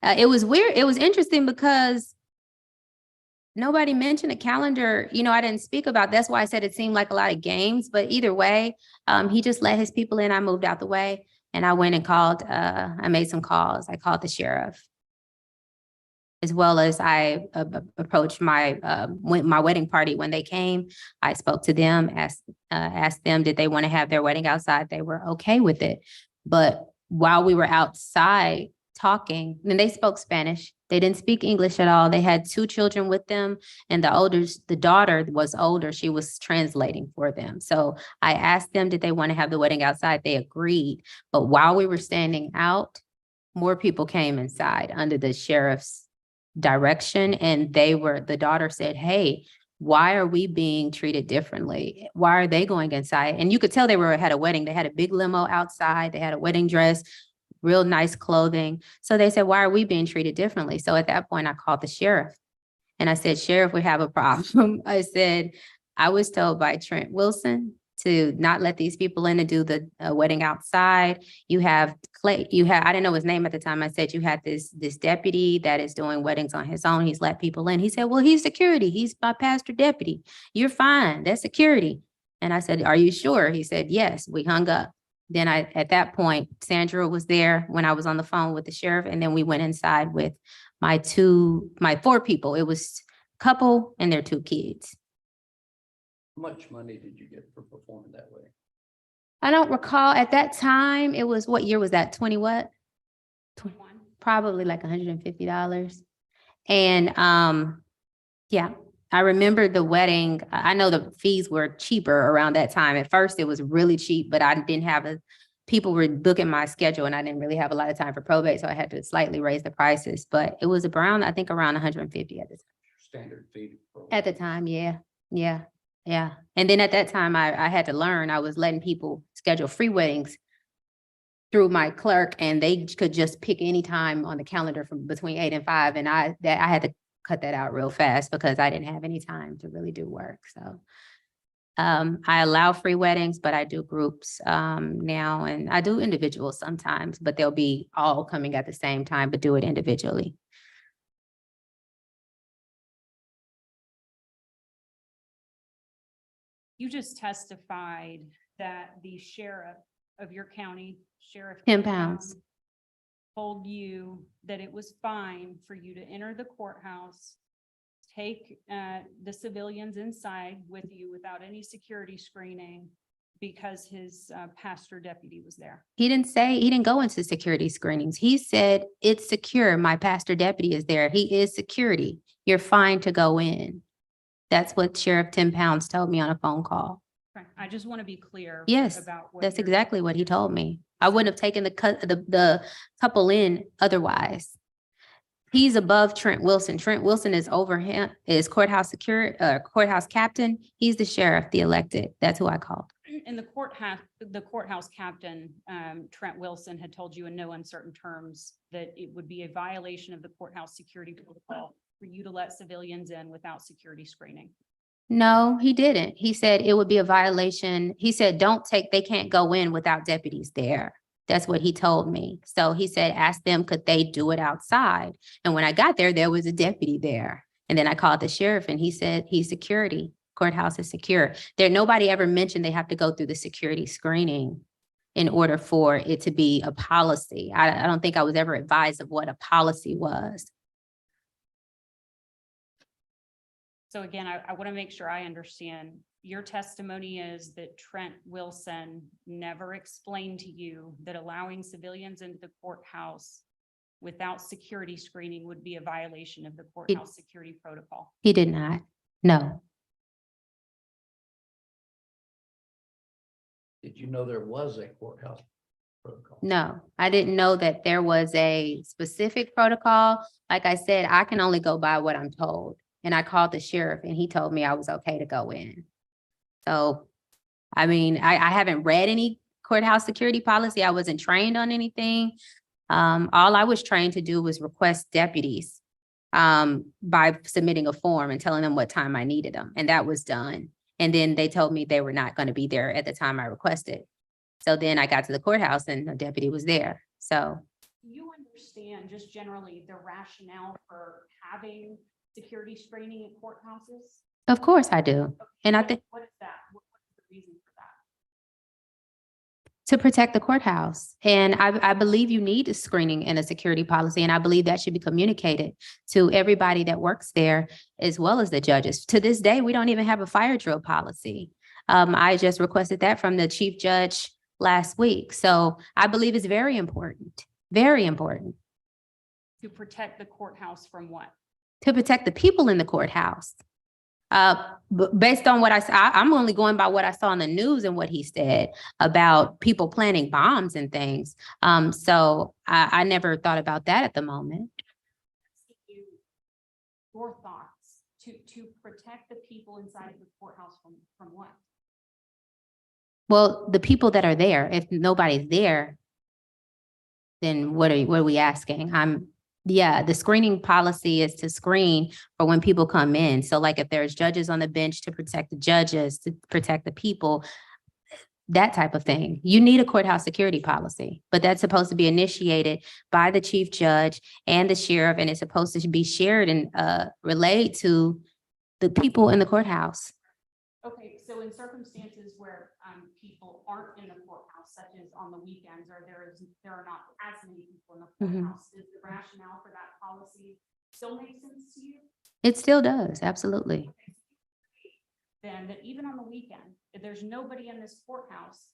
It was weird. It was interesting because nobody mentioned a calendar. You know, I didn't speak about, that's why I said it seemed like a lot of games, but either way, he just let his people in. I moved out the way and I went and called, I made some calls. I called the sheriff. As well as I approached my wedding party when they came. I spoke to them, asked them, did they want to have their wedding outside? They were okay with it. But while we were outside talking, and they spoke Spanish, they didn't speak English at all. They had 2 children with them, and the daughter was older. She was translating for them. So I asked them, did they want to have the wedding outside? They agreed. But while we were standing out, more people came inside under the sheriff's direction, and the daughter said, hey, why are we being treated differently? Why are they going inside? And you could tell they had a wedding. They had a big limo outside. They had a wedding dress, real nice clothing. So they said, why are we being treated differently? So at that point I called the sheriff and I said, Sheriff, we have a problem. I said, I was told by Trent Wilson to not let these people in to do the wedding outside. You have Clay, I didn't know his name at the time. I said, you had this deputy that is doing weddings on his own. He's let people in. He said, well, he's security. He's my pastor deputy. You're fine. That's security. And I said, are you sure? He said, yes. We hung up. Then at that point, Sandra was there when I was on the phone with the sheriff. And then we went inside with my 4 people. It was a couple and their 2 kids. How much money did you get for performing that way? I don't recall at that time. It was, what year was that? 20 what? 21. Probably like $150. And yeah, I remember the wedding. I know the fees were cheaper around that time. At first it was really cheap, but I didn't have people were booking my schedule and I didn't really have a lot of time for probate. So I had to slightly raise the prices, but it was around, I think around 150 at the time. Standard fee. At the time, yeah. And then at that time, I had to learn, I was letting people schedule free weddings through my clerk, and they could just pick any time on the calendar from between 8 and 5. And I had to cut that out real fast because I didn't have any time to really do work. So I allow free weddings, but I do groups now, and I do individuals sometimes, but they'll be all coming at the same time, but do it individually. You just testified that the sheriff of your county, Sheriff Tim Pounds, told you that it was fine for you to enter the courthouse, take the civilians inside with you without any security screening, because his pastor deputy was there. He didn't go into security screenings. He said, it's secure. My pastor deputy is there. He is security. You're fine to go in. That's what Sheriff Tim Pounds told me on a phone call. Okay, I just want to be clear. Yes, about what that's you're- exactly what he told me. I wouldn't have taken the couple in otherwise. He's above Trent Wilson. Trent Wilson is over him, is courthouse captain. He's the sheriff, the elected. That's who I called. And the courthouse captain, Trent Wilson, had told you in no uncertain terms that it would be a violation of the courthouse security protocol for you to let civilians in without security screening. No, he didn't. He said it would be a violation. He said, they can't go in without deputies there. That's what he told me. So he said, ask them, could they do it outside? And when I got there, there was a deputy there. And then I called the sheriff and he said, he's security. Courthouse is secure. Nobody ever mentioned they have to go through the security screening in order for it to be a policy. I don't think I was ever advised of what a policy was. So again, I want to make sure I understand. Your testimony is that Trent Wilson never explained to you that allowing civilians into the courthouse without security screening would be a violation of the courthouse security protocol. He did not. No. Did you know there was a courthouse protocol? No, I didn't know that there was a specific protocol. Like I said, I can only go by what I'm told. And I called the sheriff and he told me I was okay to go in. So, I mean, I haven't read any courthouse security policy. I wasn't trained on anything. All I was trained to do was request deputies by submitting a form and telling them what time I needed them. And that was done. And then they told me they were not going to be there at the time I requested. So then I got to the courthouse and a deputy was there. So. You understand just generally the rationale for having security screening at courthouses? Of course I do. Okay. And I think What is that? What's the reason for that? to protect the courthouse. And I believe you need a screening and a security policy. And I believe that should be communicated to everybody that works there as well as the judges. To this day, we don't even have a fire drill policy. I just requested that from the chief judge last week. So I believe it's very important, very important. To protect the courthouse from what? To protect the people in the courthouse. But based on what I'm only going by what I saw on the news and what he said about people planting bombs and things. So I never thought about that at the moment. Your thoughts to protect the people inside the courthouse from what? Well, the people that are there, if nobody's there, then what are we asking? Yeah, the screening policy is to screen for when people come in. So like if there's judges on the bench, to protect the judges, to protect the people, that type of thing. You need a courthouse security policy, but that's supposed to be initiated by the chief judge and the sheriff, and it's supposed to be shared and relayed to the people in the courthouse. Okay, so in circumstances where people aren't in the courthouse, such as on the weekends, or there are not as many people in the courthouse, does the rationale for that policy still make sense to you? It still does, absolutely. Then that even on the weekend, if there's nobody in this courthouse,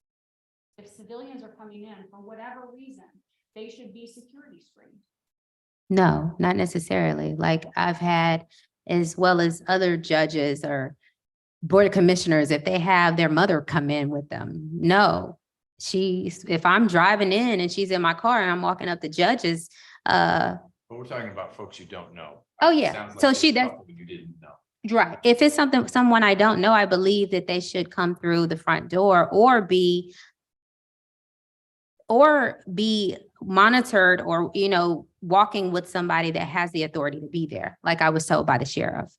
if civilians are coming in for whatever reason, they should be security screened. No, not necessarily. Like I've had, as well as other judges or board of commissioners, if they have their mother come in with them, no. If I'm driving in and she's in my car and I'm walking up to judges, But we're talking about folks you don't know. Oh, yeah. Sounds like So there's a that- couple You didn't know. right. If it's someone I don't know, I believe that they should come through the front door or be monitored or, walking with somebody that has the authority to be there, like I was told by the sheriff.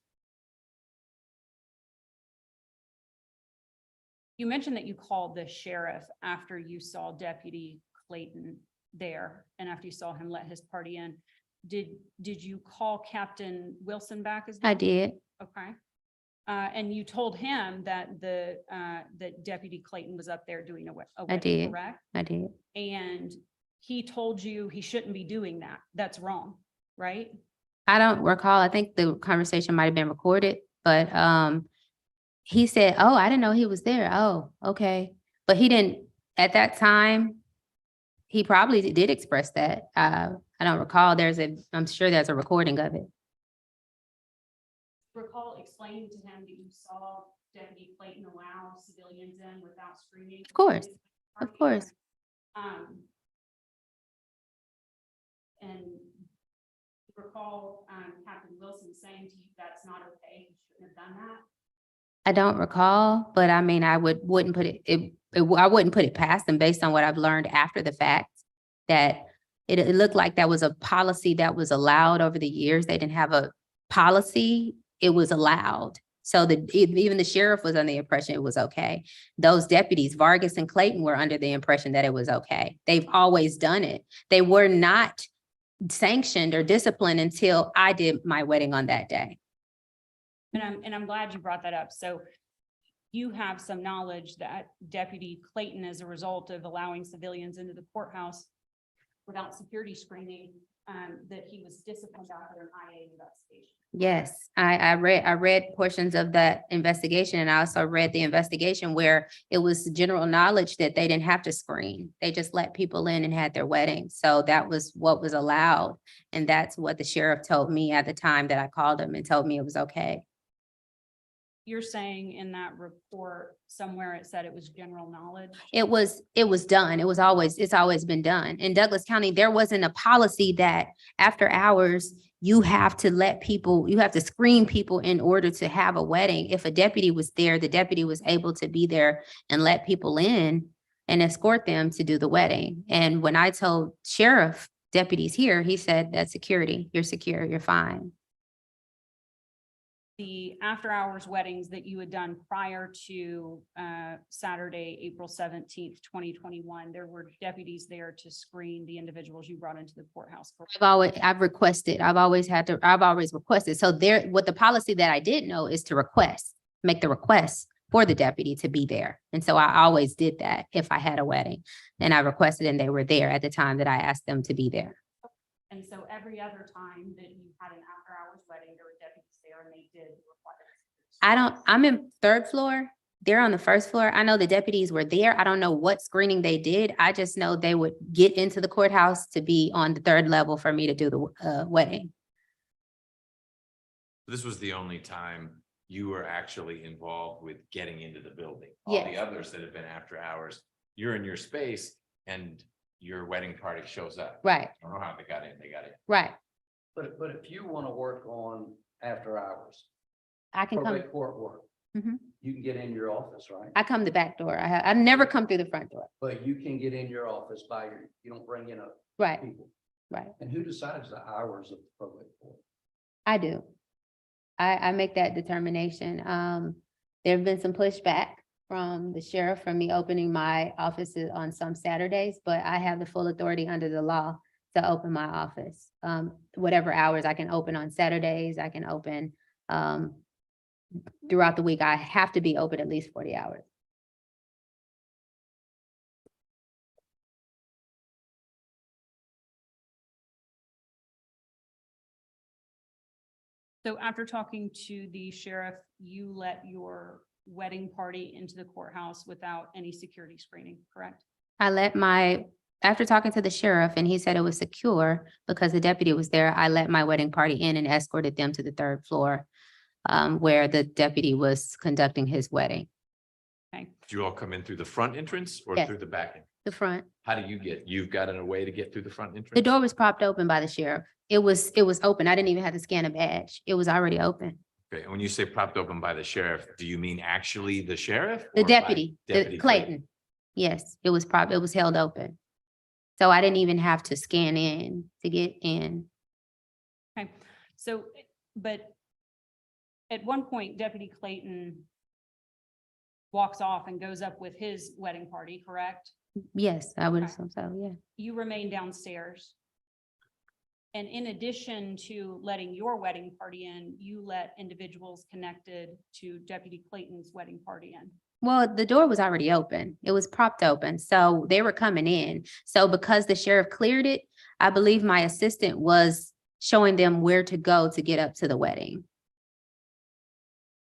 You mentioned that you called the sheriff after you saw Deputy Clayton there and after you saw him let his party in. Did you call Captain Wilson back as well? I did. Okay. And you told him that that Deputy Clayton was up there doing a wedding, did. correct? I did. And he told you he shouldn't be doing that. That's wrong, right? I don't recall. I think the conversation might have been recorded, but he said, "Oh, I didn't know he was there." Oh, okay. But he didn't, at that time, he probably did express that. I don't recall. I'm sure there's a recording of it. Recall explaining to him that you saw Deputy Clayton allow civilians in without screening? Of course, of course. And recall Captain Wilson saying to you, that's not okay, you shouldn't have done that. I don't recall, but I mean, I wouldn't put I wouldn't put it past them based on what I've learned after the fact. That it looked like that was a policy that was allowed over the years. They didn't have a policy, it was allowed. So even the sheriff was under the impression it was okay. Those deputies, Vargas and Clayton, were under the impression that it was okay. They've always done it. They were not sanctioned or disciplined until I did my wedding on that day. And I'm glad you brought that up. So you have some knowledge that Deputy Clayton, as a result of allowing civilians into the courthouse without security screening, that he was disciplined after an IA investigation. Yes, I read portions of that investigation, and I also read the investigation where it was general knowledge that they didn't have to screen. They just let people in and had their wedding. So that was what was allowed. And that's what the sheriff told me at the time that I called him and told me it was okay. You're saying in that report somewhere it said it was general knowledge? It was done. It's always been done. In Douglas County, there wasn't a policy that after hours, you have to screen people in order to have a wedding. If a deputy was there, the deputy was able to be there and let people in and escort them to do the wedding. And when I told sheriff deputies here, he said, that's security. You're secure, you're fine. The after hours weddings that you had done prior to Saturday, April 17th, 2021, there were deputies there to screen the individuals you brought into the courthouse. I've always requested. So what the policy that I did know is to make the request for the deputy to be there. And so I always did that if I had a wedding, and I requested, and they were there at the time that I asked them to be there. And so every other time that you had an after hours wedding, there were deputies there and they did require. I'm in third floor. They're on the first floor. I know the deputies were there. I don't know what screening they did. I just know they would get into the courthouse to be on the third level for me to do the wedding. This was the only time you were actually involved with getting into the building. All Yes. the others that have been after hours, you're in your space and your wedding party shows up. Right, I don't know how they got in, right. But if you want to work on after hours, I can come, probate court work, Mhm. you can get in your office, right? I come the back door. I've never come through the front door. But you can get in your office you don't bring in Right, people. right. And who decides the hours of the probate court? I do. I make that determination. There have been some pushback from the sheriff for me opening my offices on some Saturdays, but I have the full authority under the law to open my office. Whatever hours I can open on Saturdays, I can open throughout the week. I have to be open at least 40 hours. So after talking to the sheriff, you let your wedding party into the courthouse without any security screening, correct? After talking to the sheriff and he said it was secure because the deputy was there, I let my wedding party in and escorted them to the third floor where the deputy was conducting his wedding. Okay. Did you all come in through the front entrance or Yes. through the back end? The front. How do you've got a way to get through the front entrance? The door was propped open by the sheriff. It was open. I didn't even have to scan a badge. It was already open. Okay, and when you say propped open by the sheriff, do you mean actually the sheriff? The or by deputy, Deputy Clayton. Yes, it was held open. So I didn't even have to scan in to get in. Okay, so, but at one point Deputy Clayton walks off and goes up with his wedding party, correct? Yes, I would Okay. assume so, yeah. You remain downstairs. And in addition to letting your wedding party in, you let individuals connected to Deputy Clayton's wedding party in. Well, the door was already open. It was propped open, so they were coming in. So because the sheriff cleared it, I believe my assistant was showing them where to go to get up to the wedding.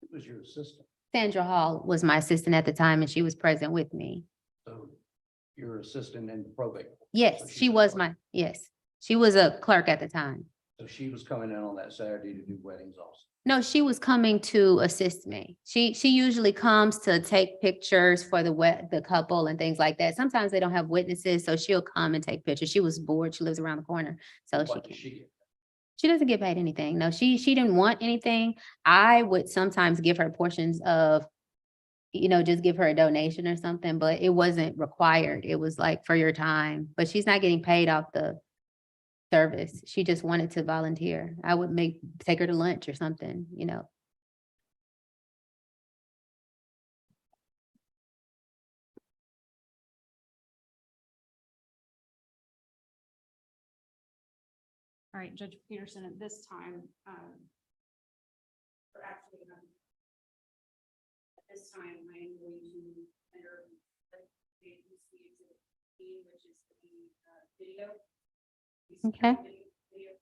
Who was your assistant? Sandra Hall was my assistant at the time and she was present with me. So you're assistant in probate. Yes, she was my, yes, she was a clerk at the time. So she was coming in on that Saturday to do weddings also. No, she was coming to assist me. She usually comes to take pictures for the couple and things like that. Sometimes they don't have witnesses, so she'll come and take pictures. She was bored. She lives around the corner, so she What does can. she get? She doesn't get paid anything. No, she didn't want anything. I would sometimes give her portions of, just give her a donation or something, but it wasn't required. It was like for your time, but she's not getting paid off the service. She just wanted to volunteer. I would take her to lunch or something. All right, Judge Peterson, at this time, or actually, at this time, I am going to enter the JQC exhibit 15, which is the video. Okay. Video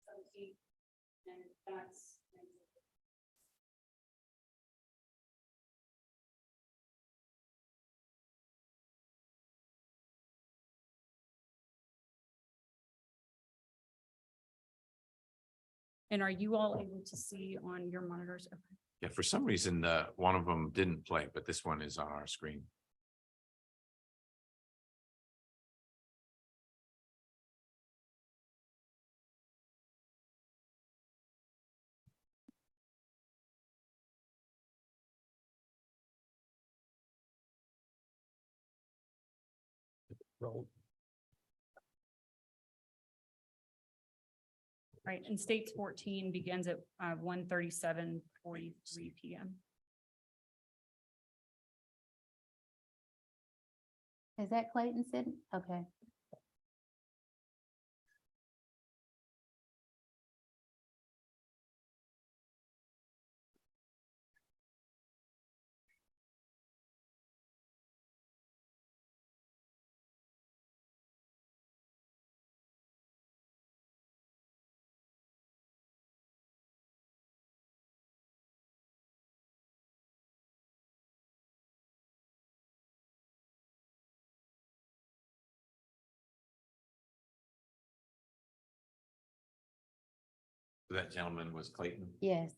17, and that's. And are you all able to see on your monitors? Okay. Yeah, for some reason, one of them didn't play, but this one is on our screen. Right, and states 14 begins at 1:37:43 PM. Is that Clayton sitting? Okay. That gentleman was Clayton. Yes.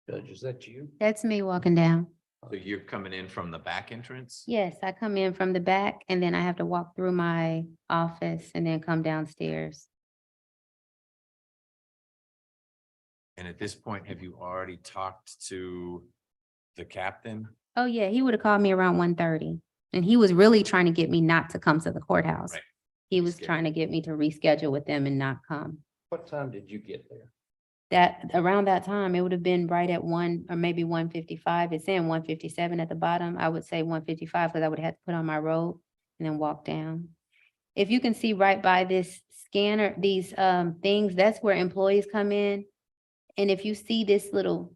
Judge, is that you? That's me walking down. So you're coming in from the back entrance? Yes, I come in from the back and then I have to walk through my office and then come downstairs. And at this point, have you already talked to The captain? Oh, yeah, he would have called me around 1:30, and he was really trying to get me not to come to the courthouse. Right. He was Reschedule. trying to get me to reschedule with them and not come. What time did you get there? That, around that time, it would have been right at 1 or maybe 1:55. It's saying 1:57 at the bottom. I would say 1:55 because I would have had to put on my robe and then walk down. If you can see right by this scanner, these things, that's where employees come in. And if you see this little,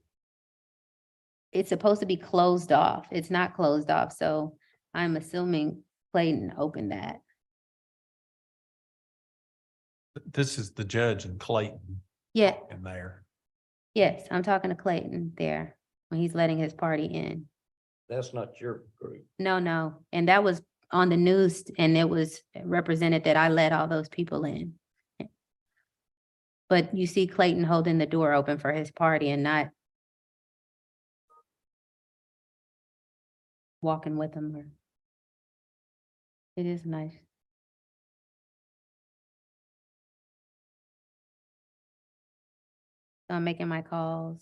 it's supposed to be closed off. It's not closed off, so I'm assuming Clayton opened that. This is the judge in Clayton Yeah, in there. yes, I'm talking to Clayton there when he's letting his party in. That's not your group. No, and that was on the news and it was represented that I let all those people in. But you see Clayton holding the door open for his party and not walking with him. Or it is nice. So I'm making my calls.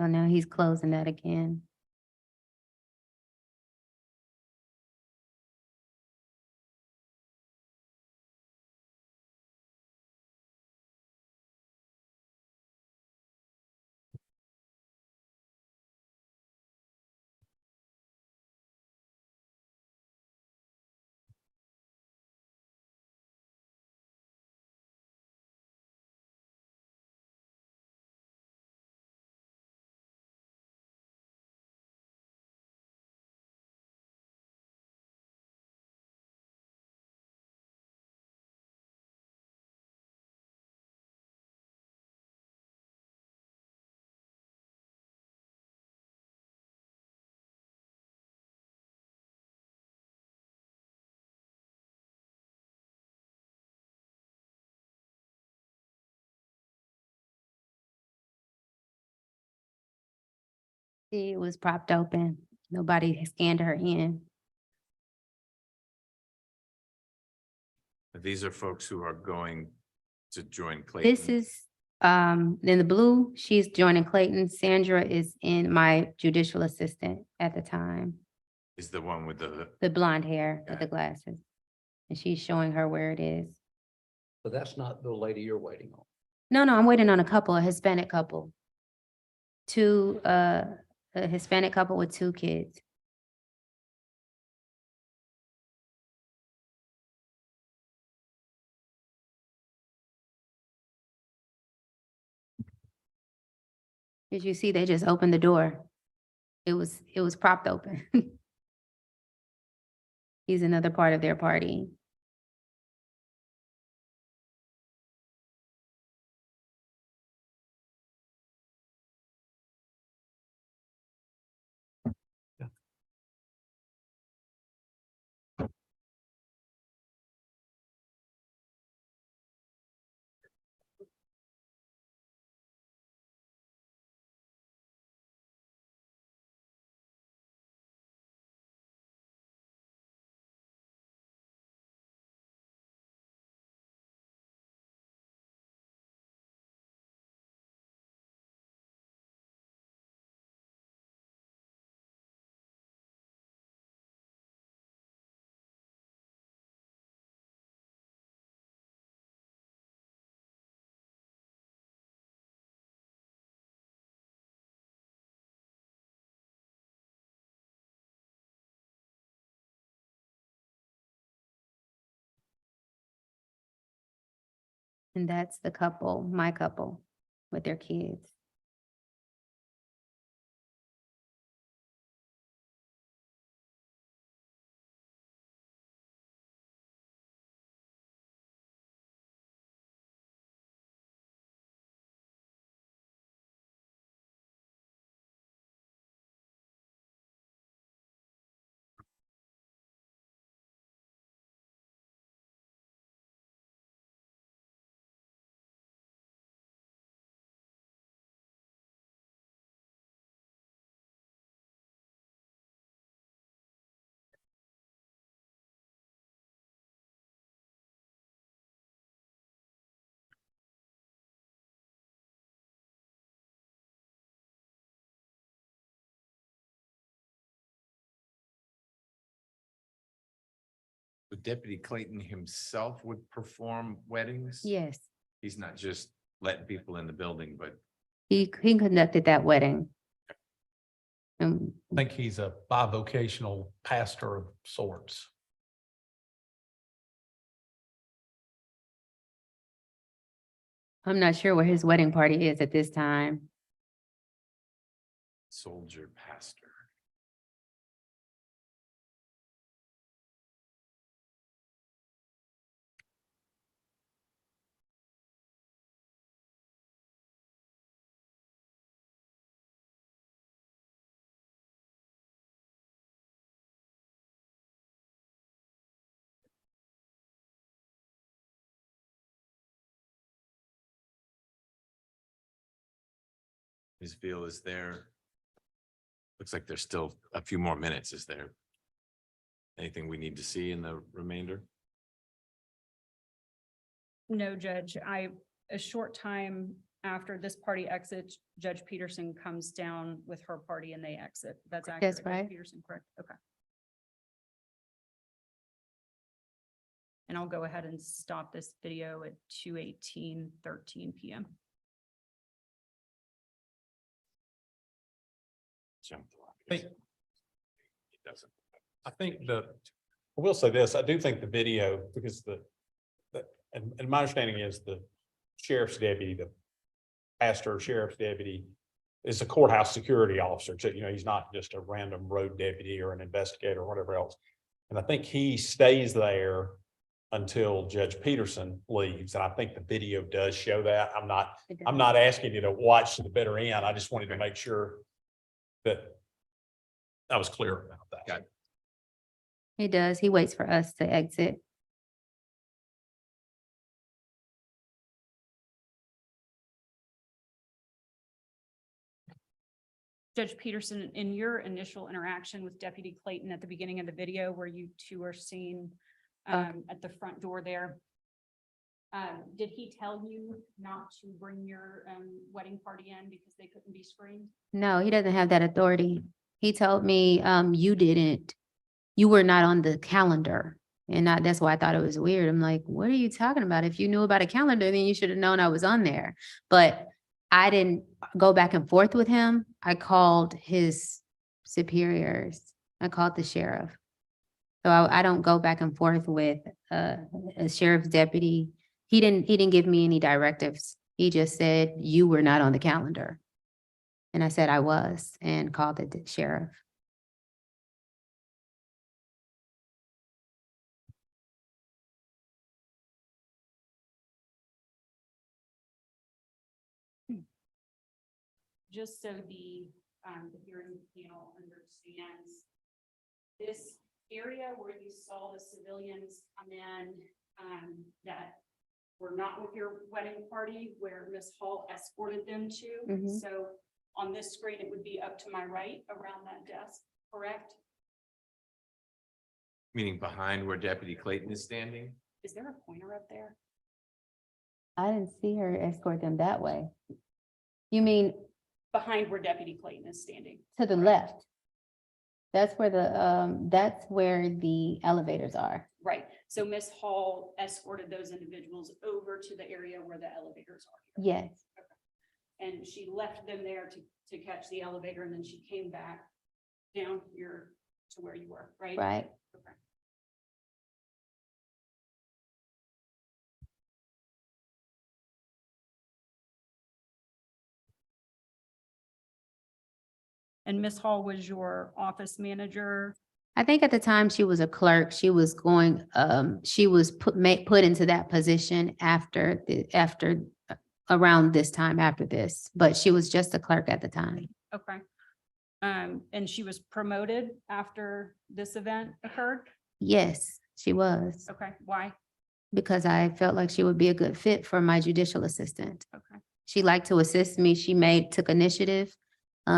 So now he's closing that again. See, it was propped open. Nobody scanned her in. These are folks who are going to join Clayton. This is, in the blue, she's joining Clayton. Sandra is in my judicial assistant at the time, Is the one with the, the blonde hair with Got the glasses. And she's showing her where it is. But that's not the lady you're waiting on. No, I'm waiting on a couple, a Hispanic couple. Two, a Hispanic couple with 2 kids. As you see, they just opened the door. It was propped open. He's another part of their party. And that's the couple, my couple, with their kids. But Deputy Clayton himself would perform weddings? Yes, He's not just letting people in the building, but he conducted that wedding. Um, I think he's a bivocational pastor of sorts. I'm not sure where his wedding party is at this time. soldier pastor. Ms. Veal, is there? Looks like there's still a few more minutes. Is there anything we need to see in the remainder? No, Judge, a short time after this party exits, Judge Peterson comes down with her party and they exit. That's accurate. Judge right. Peterson, correct? Okay. And I'll go ahead and stop this video at 2:13 p.m. Jumped a lot. Think- It doesn't. I think I will say this, I do think the video, because and my understanding is the sheriff's deputy, the pastor, sheriff's deputy is a courthouse security officer. So, he's not just a random road deputy or an investigator or whatever else. And I think he stays there until Judge Peterson leaves. And I think the video does show that. I'm not asking you to watch the bitter end. I just wanted to make sure that I was clear about that. Got it. He does. He waits for us to exit. Judge Peterson, in your initial interaction with Deputy Clayton at the beginning of the video where you two are seen at the front door there, did he tell you not to bring your wedding party in because they couldn't be screened? No, he doesn't have that authority. He told me, you were not on the calendar. And that's why I thought it was weird. I'm like, what are you talking about? If you knew about a calendar, then you should have known I was on there. But I didn't go back and forth with him. I called his superiors. I called the sheriff. So I don't go back and forth with a sheriff's deputy. He didn't give me any directives. He just said, you were not on the calendar. And I said I was, and called the sheriff. Just so the hearing panel understands, this area where you saw the civilians come in that were not with your wedding party, where Ms. Hall escorted them to. Mhm. So on this screen, it would be up to my right around that desk, correct? Meaning behind where Deputy Clayton is standing? Is there a pointer up there? I didn't see her escort them that way. You mean Behind where Deputy Clayton is standing. to the left? That's where the elevators are. Right. So Ms. Hall escorted those individuals over to the area where the elevators are. Yes, And she left them there to catch the elevator, and then she came back down here to where you were, right? right. Okay. And Ms. Hall was your office manager. I think at the time she was a clerk, she was going, she was put into that position after around this time after this, but she was just a clerk at the time. Okay. And she was promoted after this event occurred? Yes, she was, Okay, why? because I felt like she would be a good fit for my judicial assistant. Okay. She liked to assist me. She took initiative.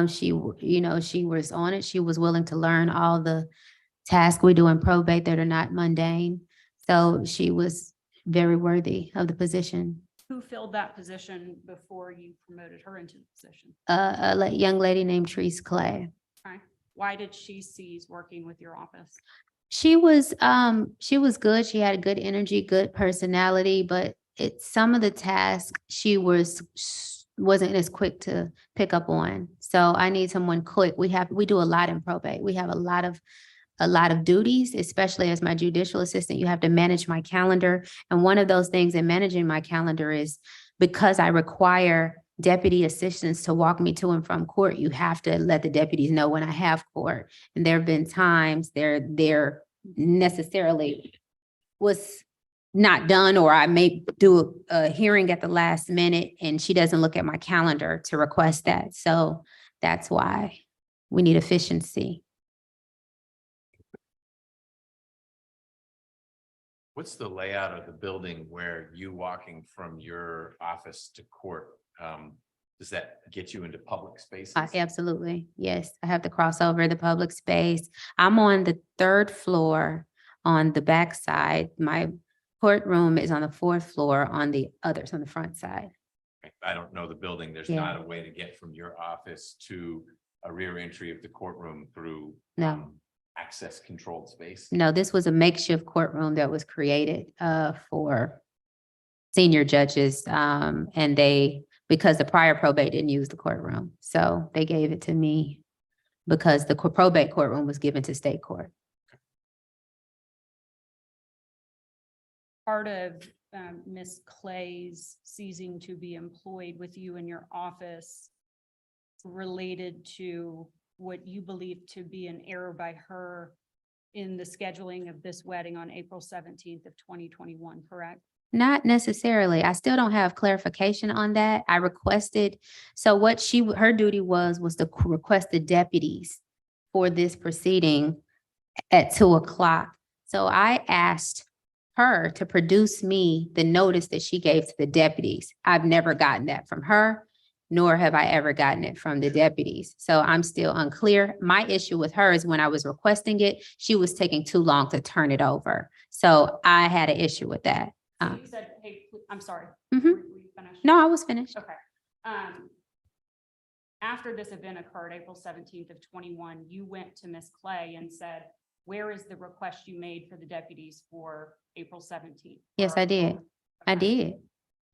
She was on it. She was willing to learn all the tasks we do in probate that are not mundane. So she was very worthy of the position. Who filled that position before you promoted her into the position? A young lady named Treese Clay. Okay. Why did she cease working with your office? She was good. She had good energy, good personality, but some of the tasks she wasn't as quick to pick up on. So I need someone quick. We do a lot in probate. We have a lot of duties, especially as my judicial assistant. You have to manage my calendar. And one of those things in managing my calendar is because I require deputy assistants to walk me to and from court, you have to let the deputies know when I have court. And there have been times there necessarily was not done, or I may do a hearing at the last minute and she doesn't look at my calendar to request that. So that's why we need efficiency. What's the layout of the building where you walking from your office to court? Does that get you into public spaces? Absolutely. Yes, I have to cross over the public space. I'm on the 3rd floor on the back side. My courtroom is on the 4th floor on the front side. I don't know the building. There's Yeah. not a way to get from your office to a rear entry of the courtroom through No. access controlled space. No, this was a makeshift courtroom that was created for senior judges. And because the prior probate didn't use the courtroom. So they gave it to me because the probate courtroom was given to state court. Part of Ms. Clay's ceasing to be employed with you in your office related to what you believe to be an error by her in the scheduling of this wedding on April 17th of 2021, correct? Not necessarily. I still don't have clarification on that. I requested, so what her duty was to request the deputies for this proceeding at 2:00. So I asked her to produce me the notice that she gave to the deputies. I've never gotten that from her, nor have I ever gotten it from the deputies. So I'm still unclear. My issue with her is when I was requesting it, she was taking too long to turn it over. So I had an issue with that. So you said, hey, I'm sorry. Mhm. Were you finished? No, I was finished. Okay. After this event occurred, April 17th of 21, you went to Ms. Clay and said, where is the request you made for the deputies for April 17th? Yes, I did. I Okay. did.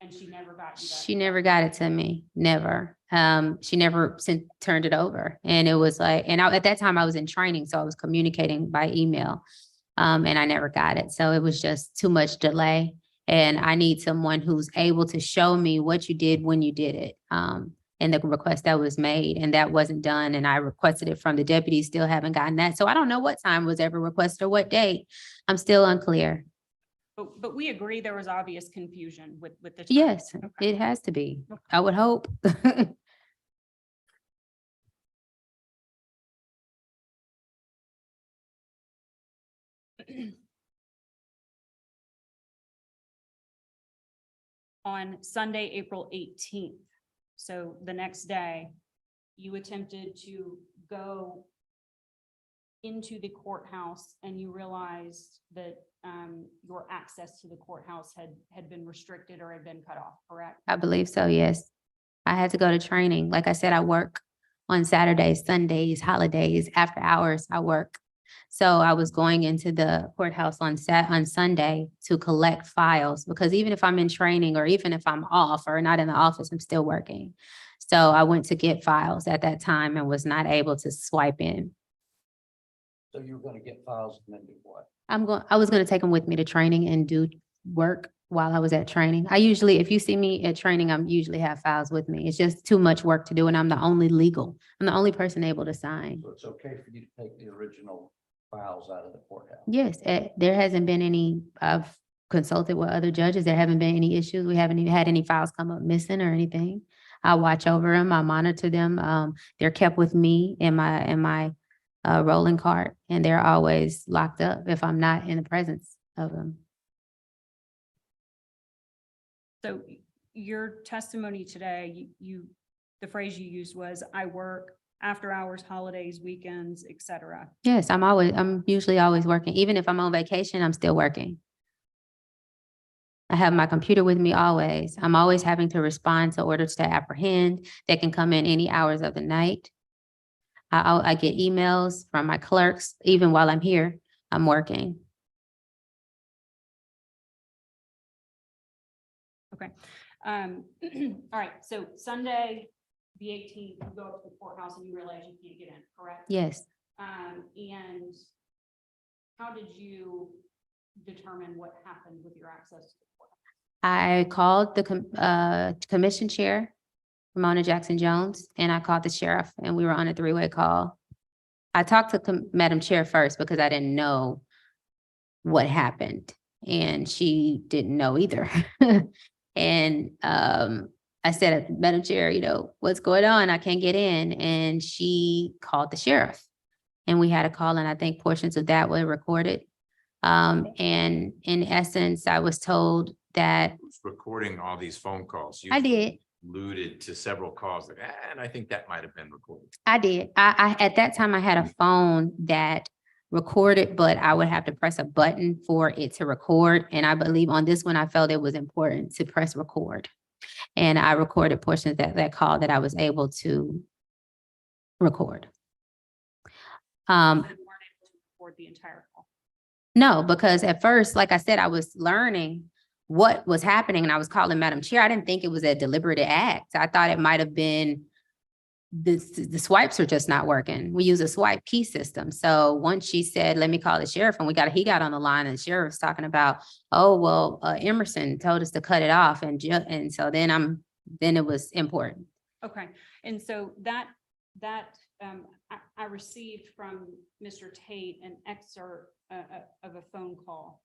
And she never got you that? She never got it to me. Never. She never turned it over. And it was like, at that time I was in training, so I was communicating by email. And I never got it. So it was just too much delay. And I need someone who's able to show me what you did when you did it. And the request that was made, and that wasn't done. And I requested it from the deputies, still haven't gotten that. So I don't know what time was ever requested or what date. I'm still unclear. But we agree there was obvious confusion with the. time. Yes, Okay. it has to be. I would hope. On Sunday, April 18th, so the next day, you attempted to go into the courthouse and you realized that your access to the courthouse had been restricted or had been cut off, correct? I believe so, yes. I had to go to training. Like I said, I work on Saturdays, Sundays, holidays, after hours, I work. So I was going into the courthouse on Sunday to collect files, because even if I'm in training or even if I'm off or not in the office, I'm still working. So I went to get files at that time and was not able to swipe in. So you were gonna get files and then do what? I was going to take them with me to training and do work while I was at training. I usually, if you see me at training, I'm usually have files with me. It's just too much work to do and I'm the only person able to sign. So it's okay for you to take the original files out of the courthouse? Yes, there hasn't been any, I've consulted with other judges. There haven't been any issues. We haven't even had any files come up missing or anything. I watch over them. I monitor them. They're kept with me in my rolling cart and they're always locked up if I'm not in the presence of them. So your testimony today, the phrase you used was, I work after hours, holidays, weekends, et cetera. Yes, I'm usually always working. Even if I'm on vacation, I'm still working. I have my computer with me always. I'm always having to respond to orders to apprehend. They can come in any hours of the night. I get emails from my clerks, even while I'm here, I'm working. Okay. All right. So Sunday, the 18th, you go up to the courthouse and you realize you can't get in, correct? Yes. And how did you determine what happened with your access to the courthouse? I called the commission chair, Ramona Jackson Jones, and I called the sheriff and we were on a three-way call. I talked to Madam Chair first because I didn't know what happened and she didn't know either. And I said, Madam Chair, what's going on? I can't get in. And she called the sheriff and we had a call and I think portions of that were recorded. And in essence, I was told that Recording all these phone calls. You I did. alluded to several calls, like, and I think that might have been recorded. I did. I at that time I had a phone that recorded, but I would have to press a button for it to record. And I believe on this one, I felt it was important to press record. And I recorded portions of that call that I was able to record. You weren't able to record the entire call. No, because at first, like I said, I was learning what was happening and I was calling Madam Chair. I didn't think it was a deliberate act. I thought it might have been the swipes are just not working. We use a swipe key system. So once she said, let me call the sheriff, and he got on the line and the sheriff's talking about, oh, well, Emerson told us to cut it off. And so then it was important. Okay. And so I received from Mr. Tate an excerpt of a phone call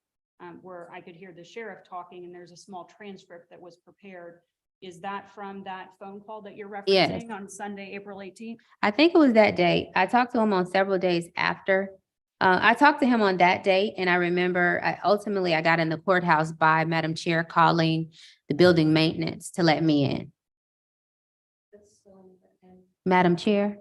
where I could hear the sheriff talking and there's a small transcript that was prepared. Is that from that phone call that you're referencing on Sunday, April 18th? I think it was that date. I talked to him on several days after. I talked to him on that date and I remember ultimately I got in the courthouse by Madam Chair calling the building maintenance to let me in. Madam Chair?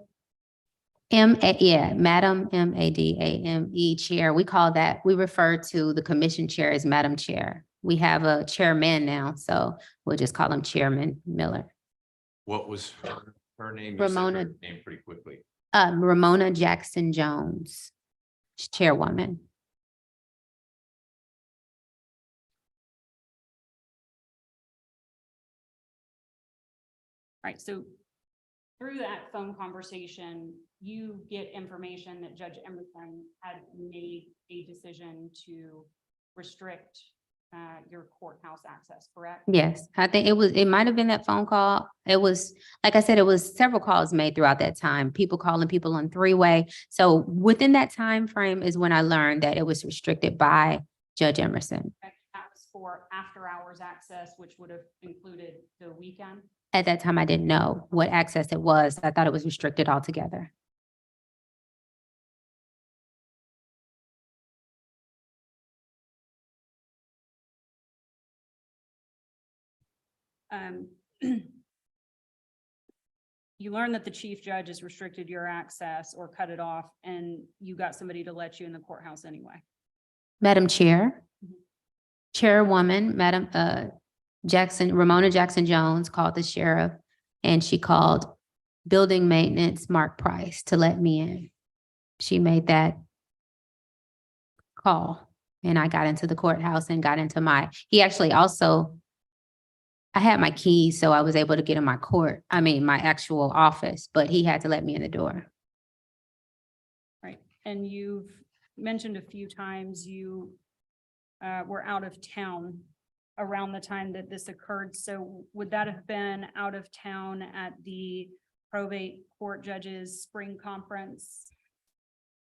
Madam MADAME Chair. We refer to the commission chair as Madam Chair. We have a chairman now, so we'll just call him Chairman Miller. What was her name? You said her Ramona. name pretty quickly. Ramona Jackson Jones, chairwoman. Right. So through that phone conversation, you get information that Judge Emerson had made a decision to restrict your courthouse access, correct? Yes, I think it might have been that phone call. It was, like I said, it was several calls made throughout that time, people calling people on three-way. So within that time frame is when I learned that it was restricted by Judge Emerson. That was for after hours access, which would have included the weekend. At that time, I didn't know what access it was. I thought it was restricted altogether. You learned that the chief judge has restricted your access or cut it off, and you got somebody to let you in the courthouse anyway. Madam Chair, Chairwoman, Madam Ramona Jackson Jones called the sheriff and she called building maintenance Mark Price to let me in. She made that call and I got into the courthouse and got into I had my keys, so I was able to get in my my actual office, but he had to let me in the door. Right. And you've mentioned a few times you were out of town around the time that this occurred. So would that have been out of town at the probate court judges spring conference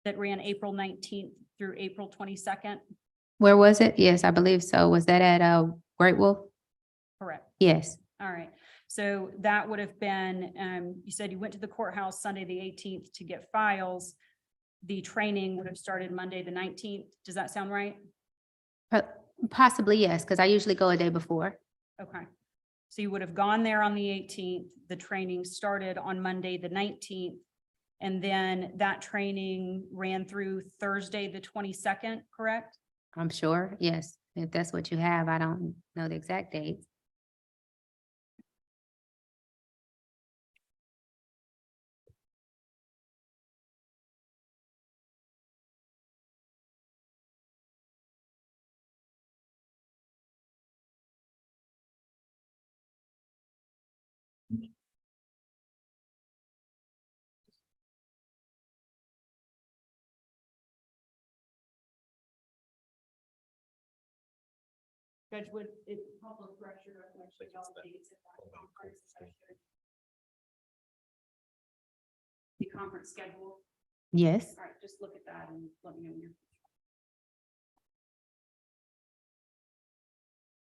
that ran April 19th through April 22nd? Where was it? Yes, I believe so. Was that at Great Wolf? Correct. Yes, All right. So that would have been, you said you went to the courthouse Sunday, the 18th to get files. The training would have started Monday, the 19th. Does that sound right? possibly yes, because I usually go a day before. Okay. So you would have gone there on the 18th. The training started on Monday, the 19th. And then that training ran through Thursday, the 22nd, correct? I'm sure, yes. If that's what you have, I don't know the exact dates. Judge, would it help us pressure actually all dates at that conference? The conference schedule. Yes, All right, just look at that and let me know when you're.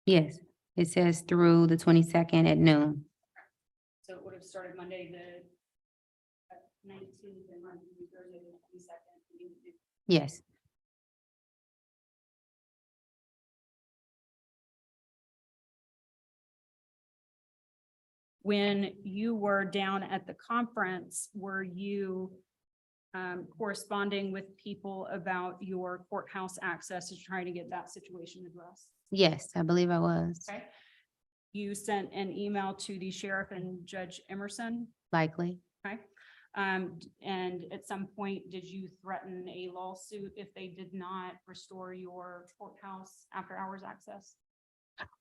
yes. It says through the 22nd at noon. So it would have started Monday, the 19th and Monday, Thursday, the 22nd. Yes, When you were down at the conference, were you corresponding with people about your courthouse access to try to get that situation addressed? yes, I believe I was, Okay. You sent an email to the sheriff and Judge Emerson, likely. okay? And at some point, did you threaten a lawsuit if they did not restore your courthouse after hours access?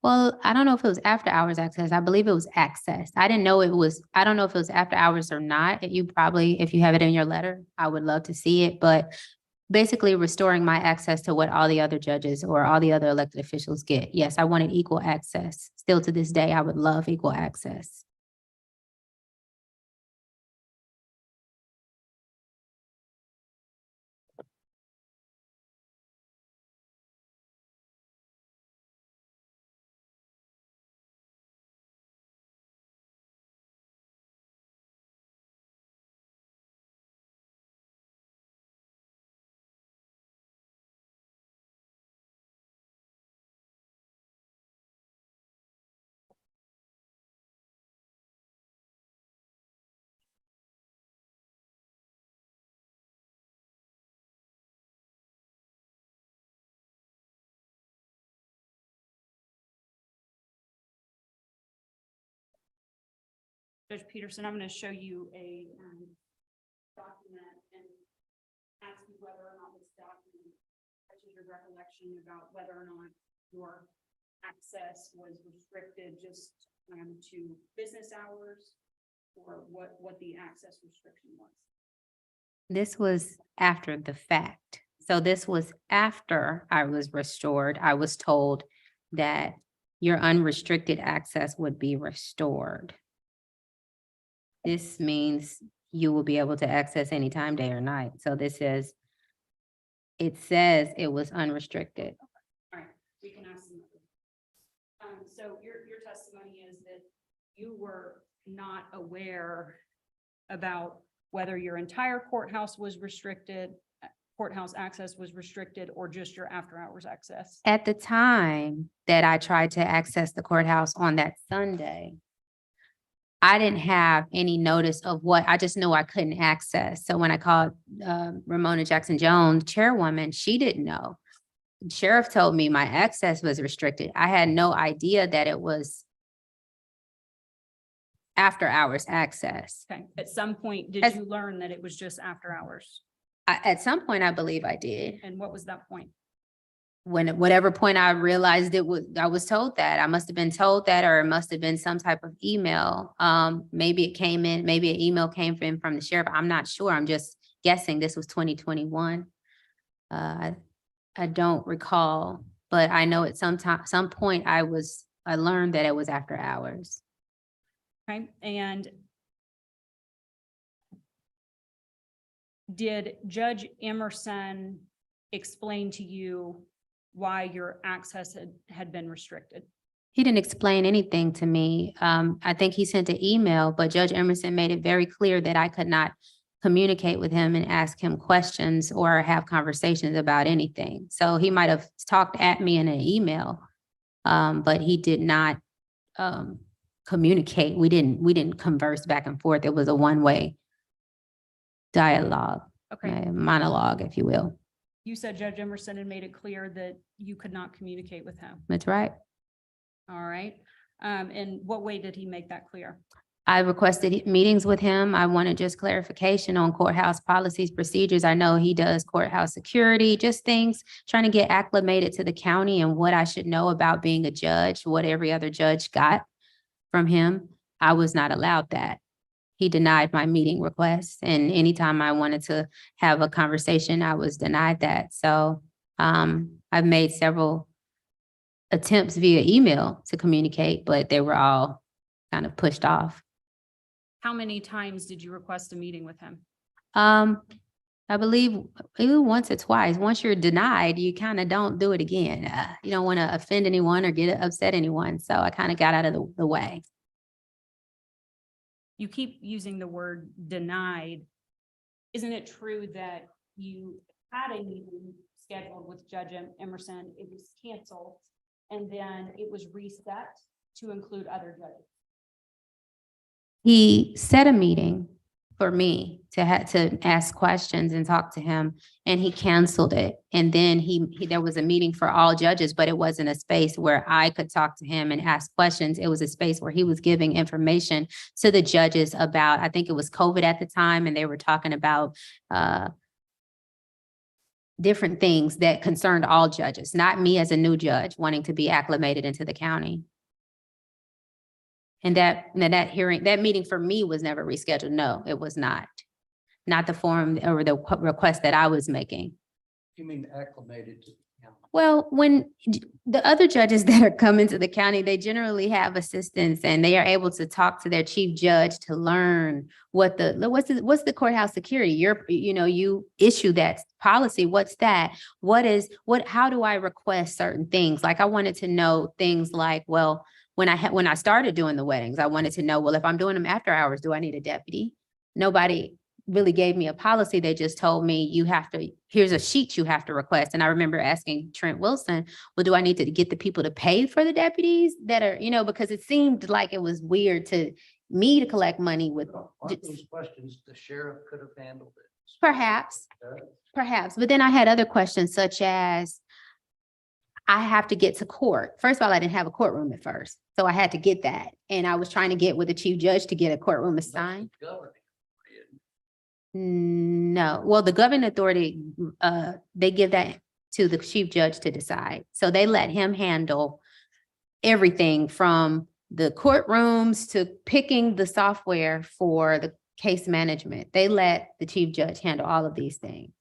Well, I don't know if it was after hours access. I believe it was access. I didn't know it was, I don't know if it was after hours or not. You probably, if you have it in your letter, I would love to see it, but basically restoring my access to what all the other judges or all the other elected officials get. Yes, I wanted equal access. Still to this day, I would love equal access. Judge Peterson, I'm going to show you a document and ask you whether or not this document touches your recollection about whether or not your access was restricted just to business hours or what the access restriction was. This was after the fact. So this was after I was restored. I was told that your unrestricted access would be restored. This means you will be able to access anytime, day or night. So this is, it says it was unrestricted. All right, we can ask them. So your testimony is that you were not aware about whether your entire courthouse was restricted, courthouse access was restricted, or just your after hours access. At the time that I tried to access the courthouse on that Sunday, I didn't have any notice of what, I just knew I couldn't access. So when I called Ramona Jackson Jones, chairwoman, she didn't know. The sheriff told me my access was restricted. I had no idea that it was after hours access. Okay, at some point, did As- you learn that it was just after hours? At some point, I believe I did. And what was that point? When, whatever point I realized it was, I was told that. I must have been told that, or it must have been some type of email. Maybe it came in, maybe an email came from the sheriff. I'm not sure. I'm just guessing this was 2021. I don't recall But I know at some point I learned that it was after hours. Okay, and did Judge Emerson explain to you why your access had been restricted? He didn't explain anything to me. I think he sent an email, but Judge Emerson made it very clear that I could not communicate with him and ask him questions or have conversations about anything. So he might have talked at me in an email, but he did not communicate. We didn't converse back and forth. It was a one-way dialogue, Okay, monologue, if you will. you said Judge Emerson had made it clear that you could not communicate with him. That's right. All right. In what way did he make that clear? I requested meetings with him. I wanted just clarification on courthouse policies, procedures. I know he does courthouse security, just things, trying to get acclimated to the county and what I should know about being a judge, what every other judge got from him. I was not allowed that. He denied my meeting requests, and anytime I wanted to have a conversation, I was denied that. So I've made several attempts via email to communicate, but they were all kind of pushed off. How many times did you request a meeting with him? I believe maybe once or twice. Once you're denied, you kind of don't do it again. You don't want to offend anyone or upset anyone. So I kind of got out of the way. You keep using the word denied. Isn't it true that you had a meeting scheduled with Judge Emerson? It was canceled, and then it was reset to include other judges. He set a meeting for me to ask questions and talk to him, and he canceled it. And then there was a meeting for all judges, but it wasn't a space where I could talk to him and ask questions. It was a space where he was giving information to the judges about, I think it was COVID at the time, and they were talking about different things that concerned all judges, not me as a new judge wanting to be acclimated into the county. And that meeting for me was never rescheduled. No, it was not. Not the form or the request that I was making. You mean acclimated to the county? Well, when the other judges that are coming to the county, they generally have assistants and they are able to talk to their chief judge to learn what's the courthouse security. You issue that policy. What's that? How do I request certain things? Like I wanted to know things like, well, when I started doing the weddings, I wanted to know, well, if I'm doing them after hours, do I need a deputy? Nobody really gave me a policy. They just told me here's a sheet you have to request. And I remember asking Trent Wilson, well, do I need to get the people to pay for the deputies that are, because it seemed like it was weird to me to collect money with. Aren't those questions the sheriff could have handled it? Perhaps. But then I had other questions such as, I have to get to court. First of all, I didn't have a courtroom at first. So I had to get that. And I was trying to get with the chief judge to get a courtroom assigned. No, well, the governing authority, they give that to the chief judge to decide. So they let him handle everything from the courtrooms to picking the software for the case management. They let the chief judge handle all of these things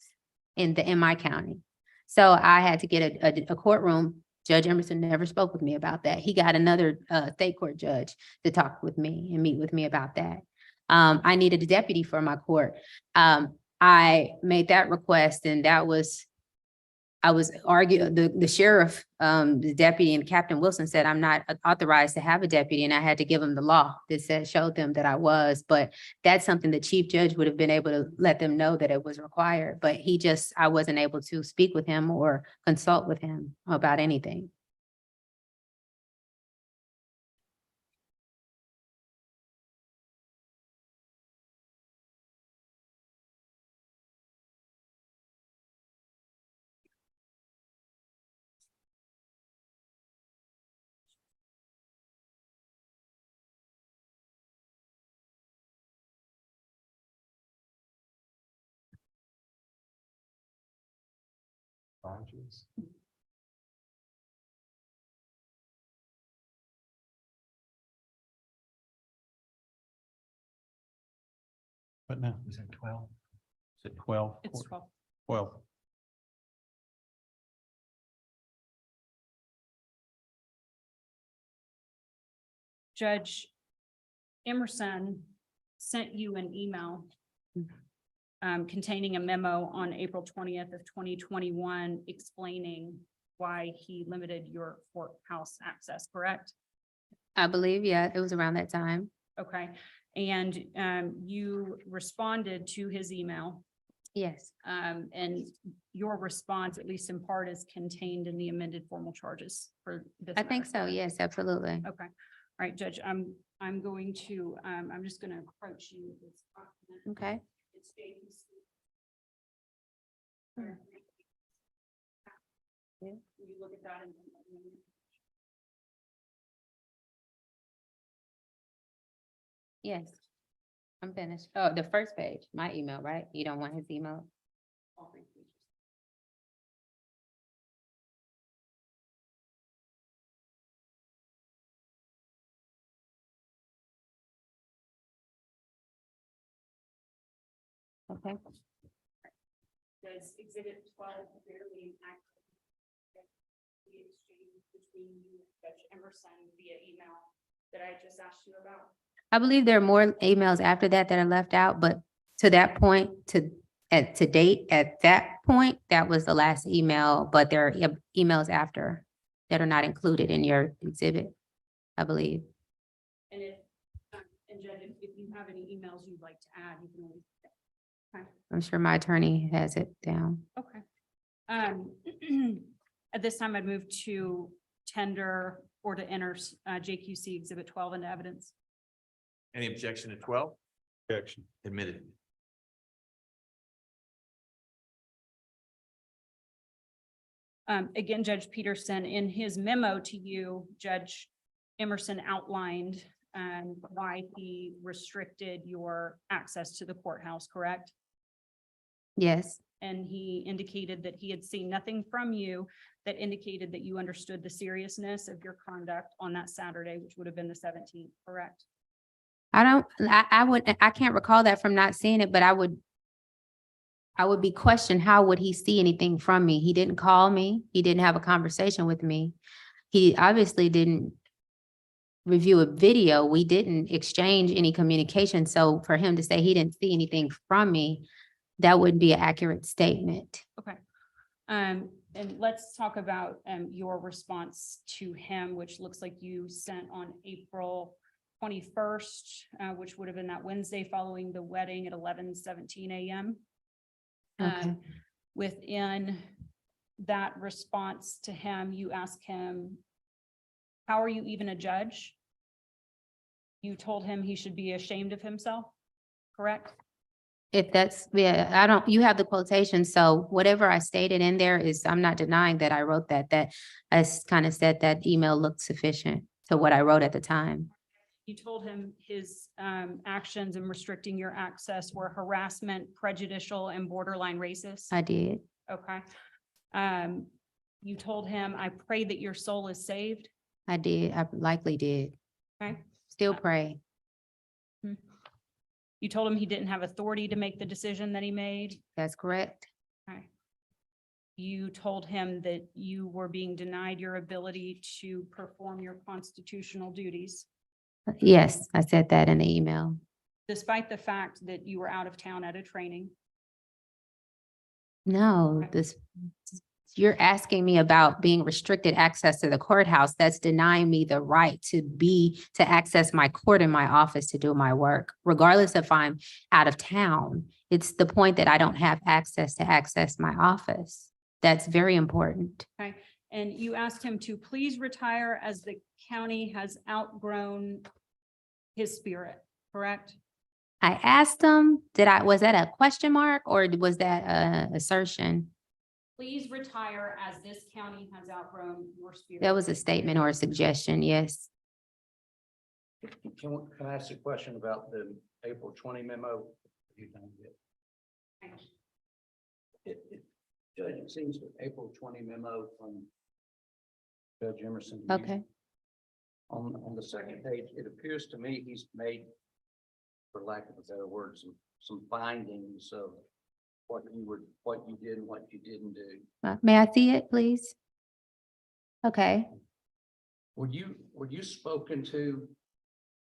in my county. So I had to get a courtroom. Judge Emerson never spoke with me about that. He got another state court judge to talk with me and meet with me about that. I needed a deputy for my court. I made that request, and I was arguing, the sheriff, the deputy, and Captain Wilson said, I'm not authorized to have a deputy. And I had to give them the law that showed them that I was, but that's something the chief judge would have been able to let them know that it was required. But I wasn't able to speak with him or consult with him about anything. But no, is it 12? Is it 12? It's 12. 12. Judge Emerson sent you an email containing a memo on April 20th of 2021 explaining why he limited your courthouse access, correct? I believe, yeah, it was around that time. Okay, and you responded to his email. Yes, And your response, at least in part, is contained in the amended formal charges for this. I think matter, so. correct? Yes, absolutely. Okay, all right, Judge, I'm going to, I'm just gonna approach you with this document. Okay. It's JQC. Yeah. Will you look at that and? Yes. I'm finished. Oh, the first page, my email, right? You don't want his email? All three pages. Okay. Does exhibit 12 clearly accurate the exchange between you and Judge Emerson via email that I just asked you about? I believe there are more emails after that that are left out, but to that point, to date, at that point, that was the last email, but there are emails after that are not included in your exhibit, I believe. And and Judge, if you have any emails you'd like to add, you can always. Okay. I'm sure my attorney has it down. Okay. At this time, I'd move to tender or to enter JQC exhibit 12 into evidence. Any objection to 12? Objection. Admitted. Again, Judge Peterson, in his memo to you, Judge Emerson outlined why he restricted your access to the courthouse, correct? Yes, And he indicated that he had seen nothing from you that indicated that you understood the seriousness of your conduct on that Saturday, which would have been the 17th, correct? I can't recall that from not seeing it, but I would be questioned, how would he see anything from me? He didn't call me. He didn't have a conversation with me. He obviously didn't review a video. We didn't exchange any communication. So for him to say he didn't see anything from me, that wouldn't be an accurate statement. Okay. And let's talk about your response to him, which looks like you sent on April 21st, which would have been that Wednesday following the wedding at 11:17 a.m. Okay. Within that response to him, you asked him, how are you even a judge? You told him he should be ashamed of himself, correct? If that's, yeah, you have the quotation. So whatever I stated in there is, I'm not denying that I wrote that I kind of said that email looked sufficient to what I wrote at the time. You told him his actions in restricting your access were harassment, prejudicial, and borderline racist. I did. Okay. You told him, I pray that your soul is saved. I did. I likely did. Okay. Still pray. You told him he didn't have authority to make the decision that he made. That's correct. Okay. You told him that you were being denied your ability to perform your constitutional duties, Yes, I said that in the email. despite the fact that you were out of town at a training. No, you're asking me about being restricted access to the courthouse. That's denying me the right to access my court in my office to do my work, regardless if I'm out of town. It's the point that I don't have access to access my office. That's very important. Okay. And you asked him to please retire as the county has outgrown his spirit, correct? I asked him, was that a question mark or was that an assertion? Please retire as this county has outgrown your spirit. That was a statement or a suggestion, yes. Can I ask a question about the April 20 memo? Judge, it seems the April 20 memo from Judge Emerson. to you, Okay. On the second page, it appears to me he's made, for lack of a better word, some findings of what you did and what you didn't do. May I see it, please? Okay. Were you spoken to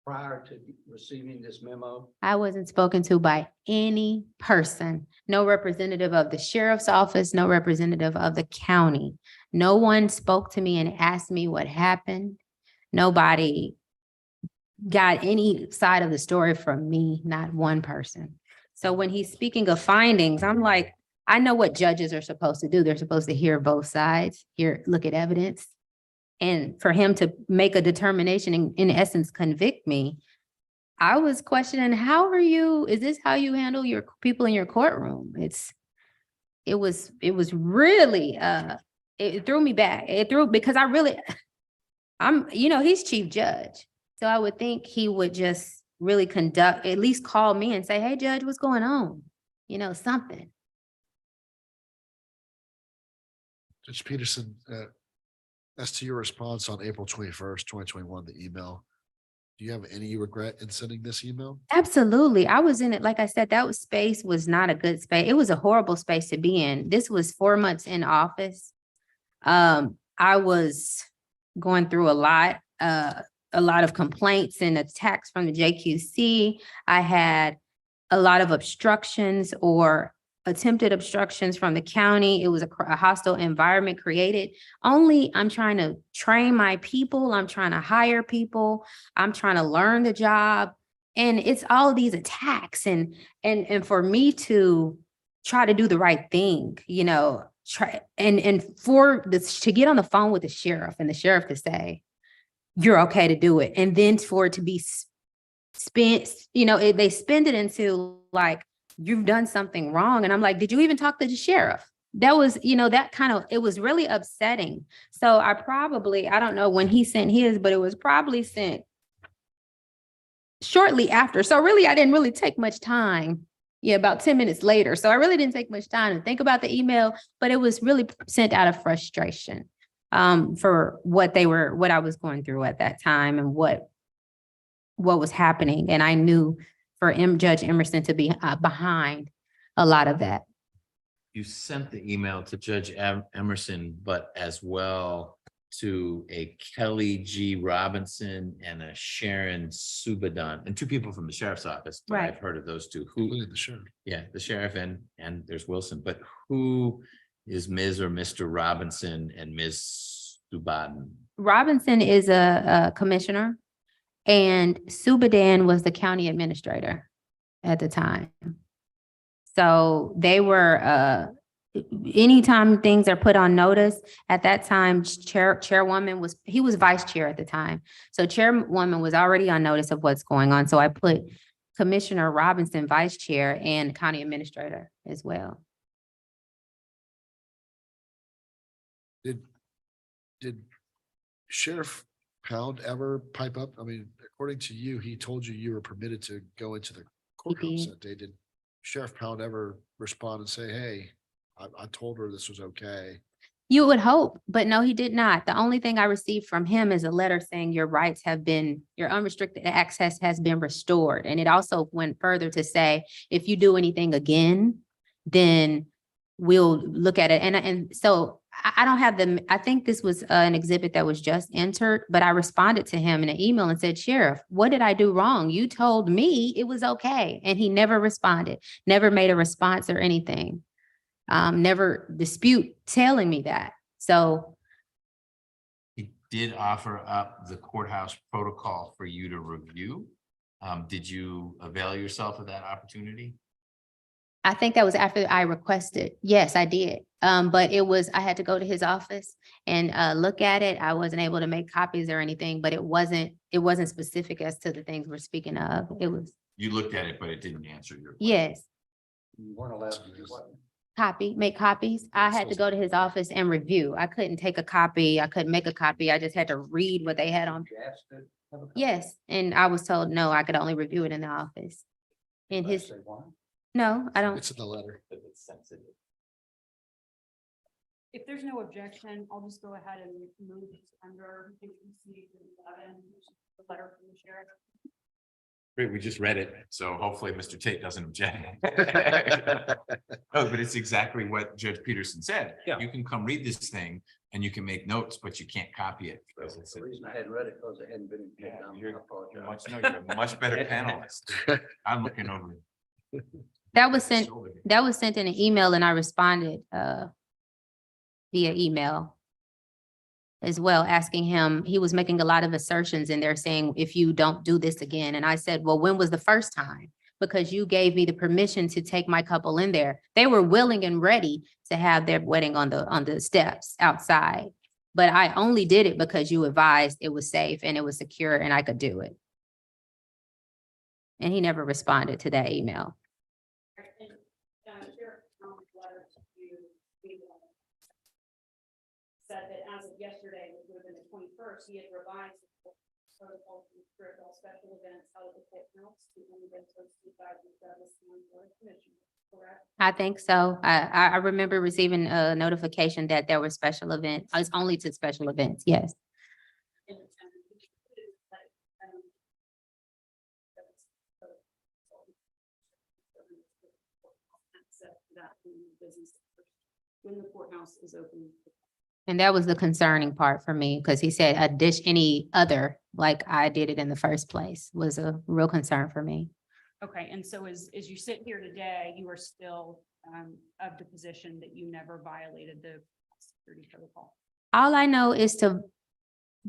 prior to receiving this memo? I wasn't spoken to by any person, no representative of the sheriff's office, no representative of the county. No one spoke to me and asked me what happened. Nobody got any side of the story from me, not one person. So when he's speaking of findings, I'm like, I know what judges are supposed to do. They're supposed to hear both sides, look at evidence. And for him to make a determination and in essence convict me, I was questioning, is this how you handle your people in your courtroom? It was really, it threw me back. Because he's chief judge. So I would think he would just really at least call me and say, hey, judge, what's going on? Something. Judge Peterson, as to your response on April 21st, 2021, the email, do you have any regret in sending this email? Absolutely. I was in it. Like I said, space was not a good space. It was a horrible space to be in. This was 4 months in office. I was going through a lot of complaints and attacks from the JQC. I had a lot of obstructions or attempted obstructions from the county. It was a hostile environment created. I'm trying to train my people. I'm trying to hire people. I'm trying to learn the job. And it's all these attacks. And for me to try to do the right thing, to get on the phone with the sheriff and the sheriff to say, you're okay to do it. And then for it to be spent, they spend it into like, you've done something wrong. And I'm like, did you even talk to the sheriff? That was, it was really upsetting. So I don't know when he sent his, but it was probably sent shortly after. So really, I didn't really take much time. Yeah, about 10 minutes later. So I really didn't take much time to think about the email, but it was really sent out of frustration for what I was going through at that time and what was happening. And I knew for Judge Emerson to be behind a lot of that. You sent the email to Judge Emerson, but as well to a Kelly G. Robinson and a Sharon Subadan, and 2 people from the sheriff's office. But Right. I've heard of those 2. Including the sheriff. Yeah, the sheriff and there's Wilson, but who is Ms. or Mr. Robinson and Ms. Subadan? Robinson is a commissioner and Subadan was the county administrator at the time. So they were, anytime things are put on notice, at that time, chairwoman was vice chair at the time. So chairwoman was already on notice of what's going on. So I put Commissioner Robinson, vice chair, and county administrator as well. Did Sheriff Pound ever pipe up? I mean, according to you, he told you were permitted to go into the courthouse did. that day. Did Sheriff Pound ever respond and say, hey, I told her this was okay? You would hope, but no, he did not. The only thing I received from him is a letter saying your unrestricted access has been restored. And it also went further to say, if you do anything again, then we'll look at it. And so I don't have I think this was an exhibit that was just entered, but I responded to him in an email and said, Sheriff, what did I do wrong? You told me it was okay. And he never responded, never made a response or anything. Never dispute telling me that. So He did offer up the courthouse protocol for you to review. Did you avail yourself of that opportunity? I think that was after I requested. Yes, I did. But I had to go to his office and look at it. I wasn't able to make copies or anything, but it wasn't specific as to the things we're speaking of. It was. You looked at it, but it didn't answer your question. Yes. You weren't allowed to do what? Make copies. I had to go to his office and review. I couldn't take a copy. I couldn't make a copy. I just had to read what they had on. You asked to have a copy? Yes, and I was told, no, I could only review it in the office. In Did I his, say why? no, I don't. It's in the letter. But it's sensitive. If there's no objection, I'll just go ahead and move under JQC 11, the letter from the sheriff. Great, we just read it, so hopefully Mr. Tate doesn't object. Oh, but it's exactly what Judge Peterson said. Yeah. You can come read this thing, and you can make notes, but you can't copy it. because it's The a- reason I hadn't read it because it hadn't been. Yeah, I you're apologize. you're a much better panelist. I'm looking over. That was his sent, shoulder here. that was sent in an email and I responded via email as well, asking him, he was making a lot of assertions in there saying, if you don't do this again. And I said, well, when was the first time? Because you gave me the permission to take my couple in there. They were willing and ready to have their wedding on the steps outside. But I only did it because you advised it was safe and it was secure and I could do it. And he never responded to that email. Said that as of yesterday, which would have been the 21st, he had revised the protocol to restrict all special events held at the courthouse to only events hosted by the Douglas County Board of Commissioners, correct? I think so. I remember receiving a notification that there were special events. It's only to special events, yes. And, access to that in the business when the courthouse is open. And that was the concerning part for me, because he said a dish, any other, like I did it in the first place, was a real concern for me. Okay, and so as you sit here today, you are still of the position that you never violated the security protocol. All I know is to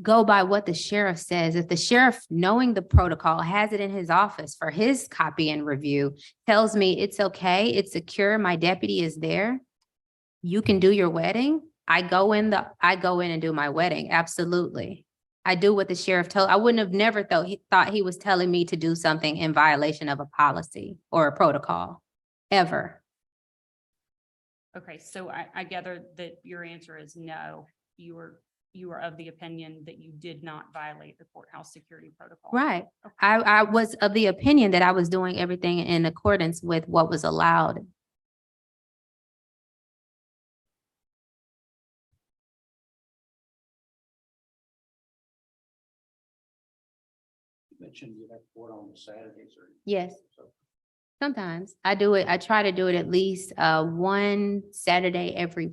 go by what the sheriff says. If the sheriff, knowing the protocol, has it in his office for his copy and review, tells me it's okay, it's secure, my deputy is there, you can do your wedding. I go in and do my wedding. Absolutely. I do what the sheriff told. I wouldn't have never thought he was telling me to do something in violation of a policy or a protocol, ever. Okay, so I gather that your answer is no. You are of the opinion that you did not violate the courthouse security protocol. Right. I was of the opinion that I was doing everything in accordance with what was allowed. You mentioned you have court on Saturdays or. Yes. So Sometimes I do it. I try to do it at least one Saturday every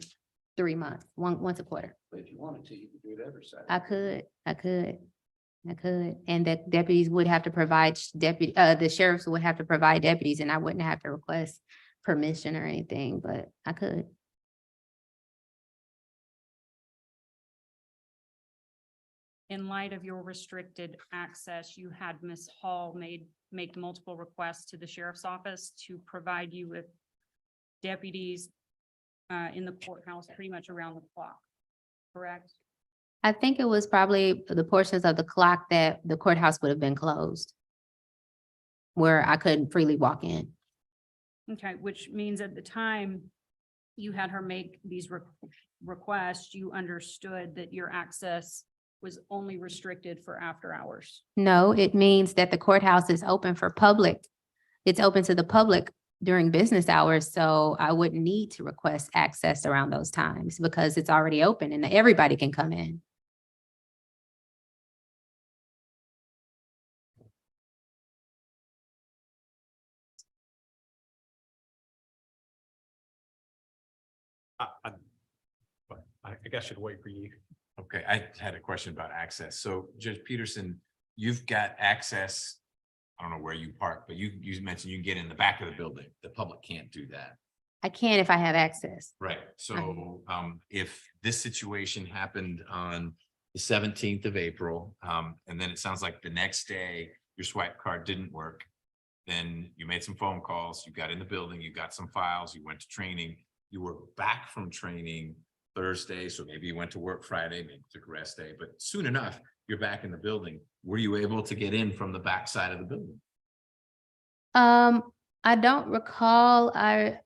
3 months, once a quarter. but if you wanted to, you could do it every Saturday. I could. And the deputies would have to provide the sheriffs would have to provide deputies and I wouldn't have to request permission or anything, but I could. In light of your restricted access, you had Ms. Hall make multiple requests to the sheriff's office to provide you with deputies in the courthouse pretty much around the clock, correct? I think it was probably the portions of the clock that the courthouse would have been closed, where I couldn't freely walk in. Okay, which means at the time you had her make these requests, you understood that your access was only restricted for after hours. No, it means that the courthouse is open for public. It's open to the public during business hours, so I wouldn't need to request access around those times because it's already open and everybody can come in. I guess I should wait for you. Okay, I had a question about access. So Judge Peterson, you've got access. I don't know where you park, but you mentioned you can get in the back of the building. The public can't do that. I can if I have access. Right. So if this situation happened on the 17th of April, and then it sounds like the next day your swipe card didn't work, then you made some phone calls, you got in the building, you got some files, you went to training, you were back from training Thursday, so maybe you went to work Friday, maybe took a rest day, but soon enough, you're back in the building. Were you able to get in from the back side of the building? I don't recall. I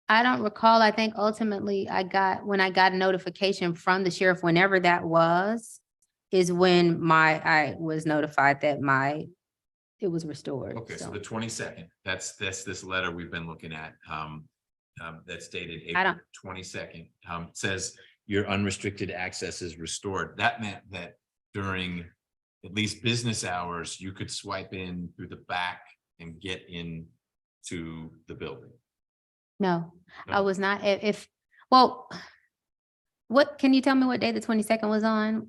don't recall. I think ultimately when I got a notification from the sheriff, whenever that was, is when I was notified that it was restored. Okay, so the 22nd, that's this letter we've been looking at. That's dated I April don't- 22nd, says your unrestricted access is restored. That meant that during at least business hours, you could swipe in through the back and get in to the building. No, I No? was not. What, can you tell me what day the 22nd was on?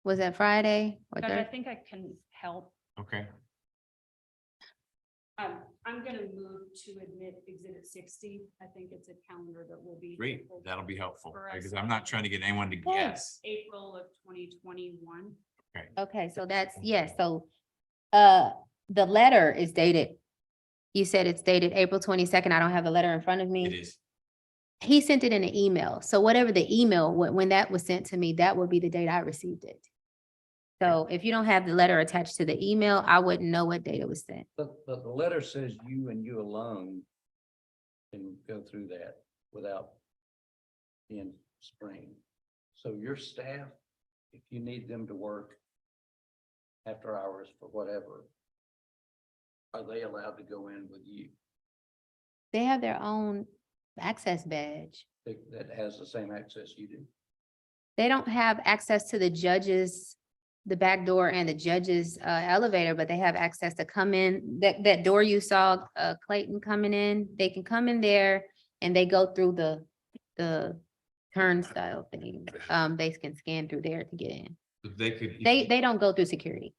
Was that Friday or Judge, I Thursday? think I can help. Okay. I'm gonna move to admit exhibit 60. I think it's a calendar that will be. Great. helpful That'll be helpful for us. because I'm not trying to get anyone to guess. April of 2021. Okay, so that's, yes, so the letter is dated. You said it's dated April 22nd. I don't have the letter in front of me. It is. He sent it in an email. So whatever the email, when that was sent to me, that would be the date I received it. So if you don't have the letter attached to the email, I wouldn't know what date it was sent. But the letter says you and you alone can go through that without being sprained. So your staff, if you need them to work after hours for whatever, are they allowed to go in with you? They have their own access badge. That has the same access you do? They don't have access to the judges, the back door and the judges elevator, but they have access to come in. That door you saw Clayton coming in, they can come in there and they go through the turnstile thing. They can scan through there to get in. They could. They don't go through security.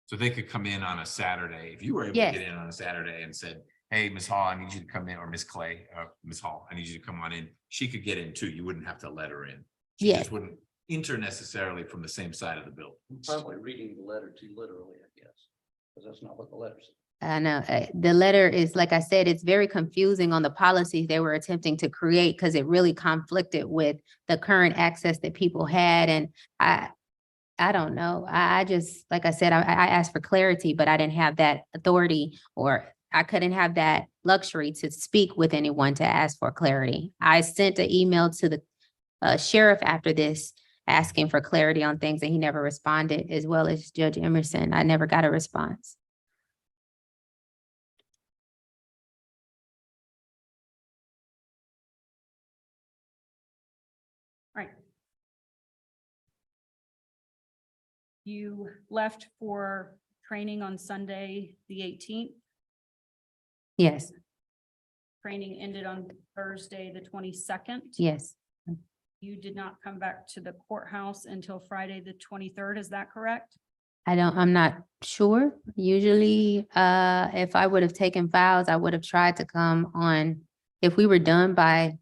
So they could come in on a Saturday, if you were able to Yes. get in on a Saturday and said, hey, Ms. Hall, I need you to come in, or Ms. Clay, Ms. Hall, I need you to come on in. She could get in too. You wouldn't have to let her in. She Yes. just wouldn't enter necessarily from the same side of the building. I'm probably reading the letter too literally, I guess, because that's not what the letter says. I know, the letter is, like I said, it's very confusing on the policies they were attempting to create because it really conflicted with the current access that people had. And I don't know. I just, like I said, I asked for clarity, but I didn't have that authority, or I couldn't have that luxury to speak with anyone to ask for clarity. I sent an email to the sheriff after this, asking for clarity on things, and he never responded, as well as Judge Emerson. I never got a response. Right. You left for training on Sunday, the 18th. Yes, Training ended on Thursday, the 22nd. yes, You did not come back to the courthouse until Friday, the 23rd. Is that correct? I'm not sure. Usually, if I would have taken files, I would have tried to come on, if we were done by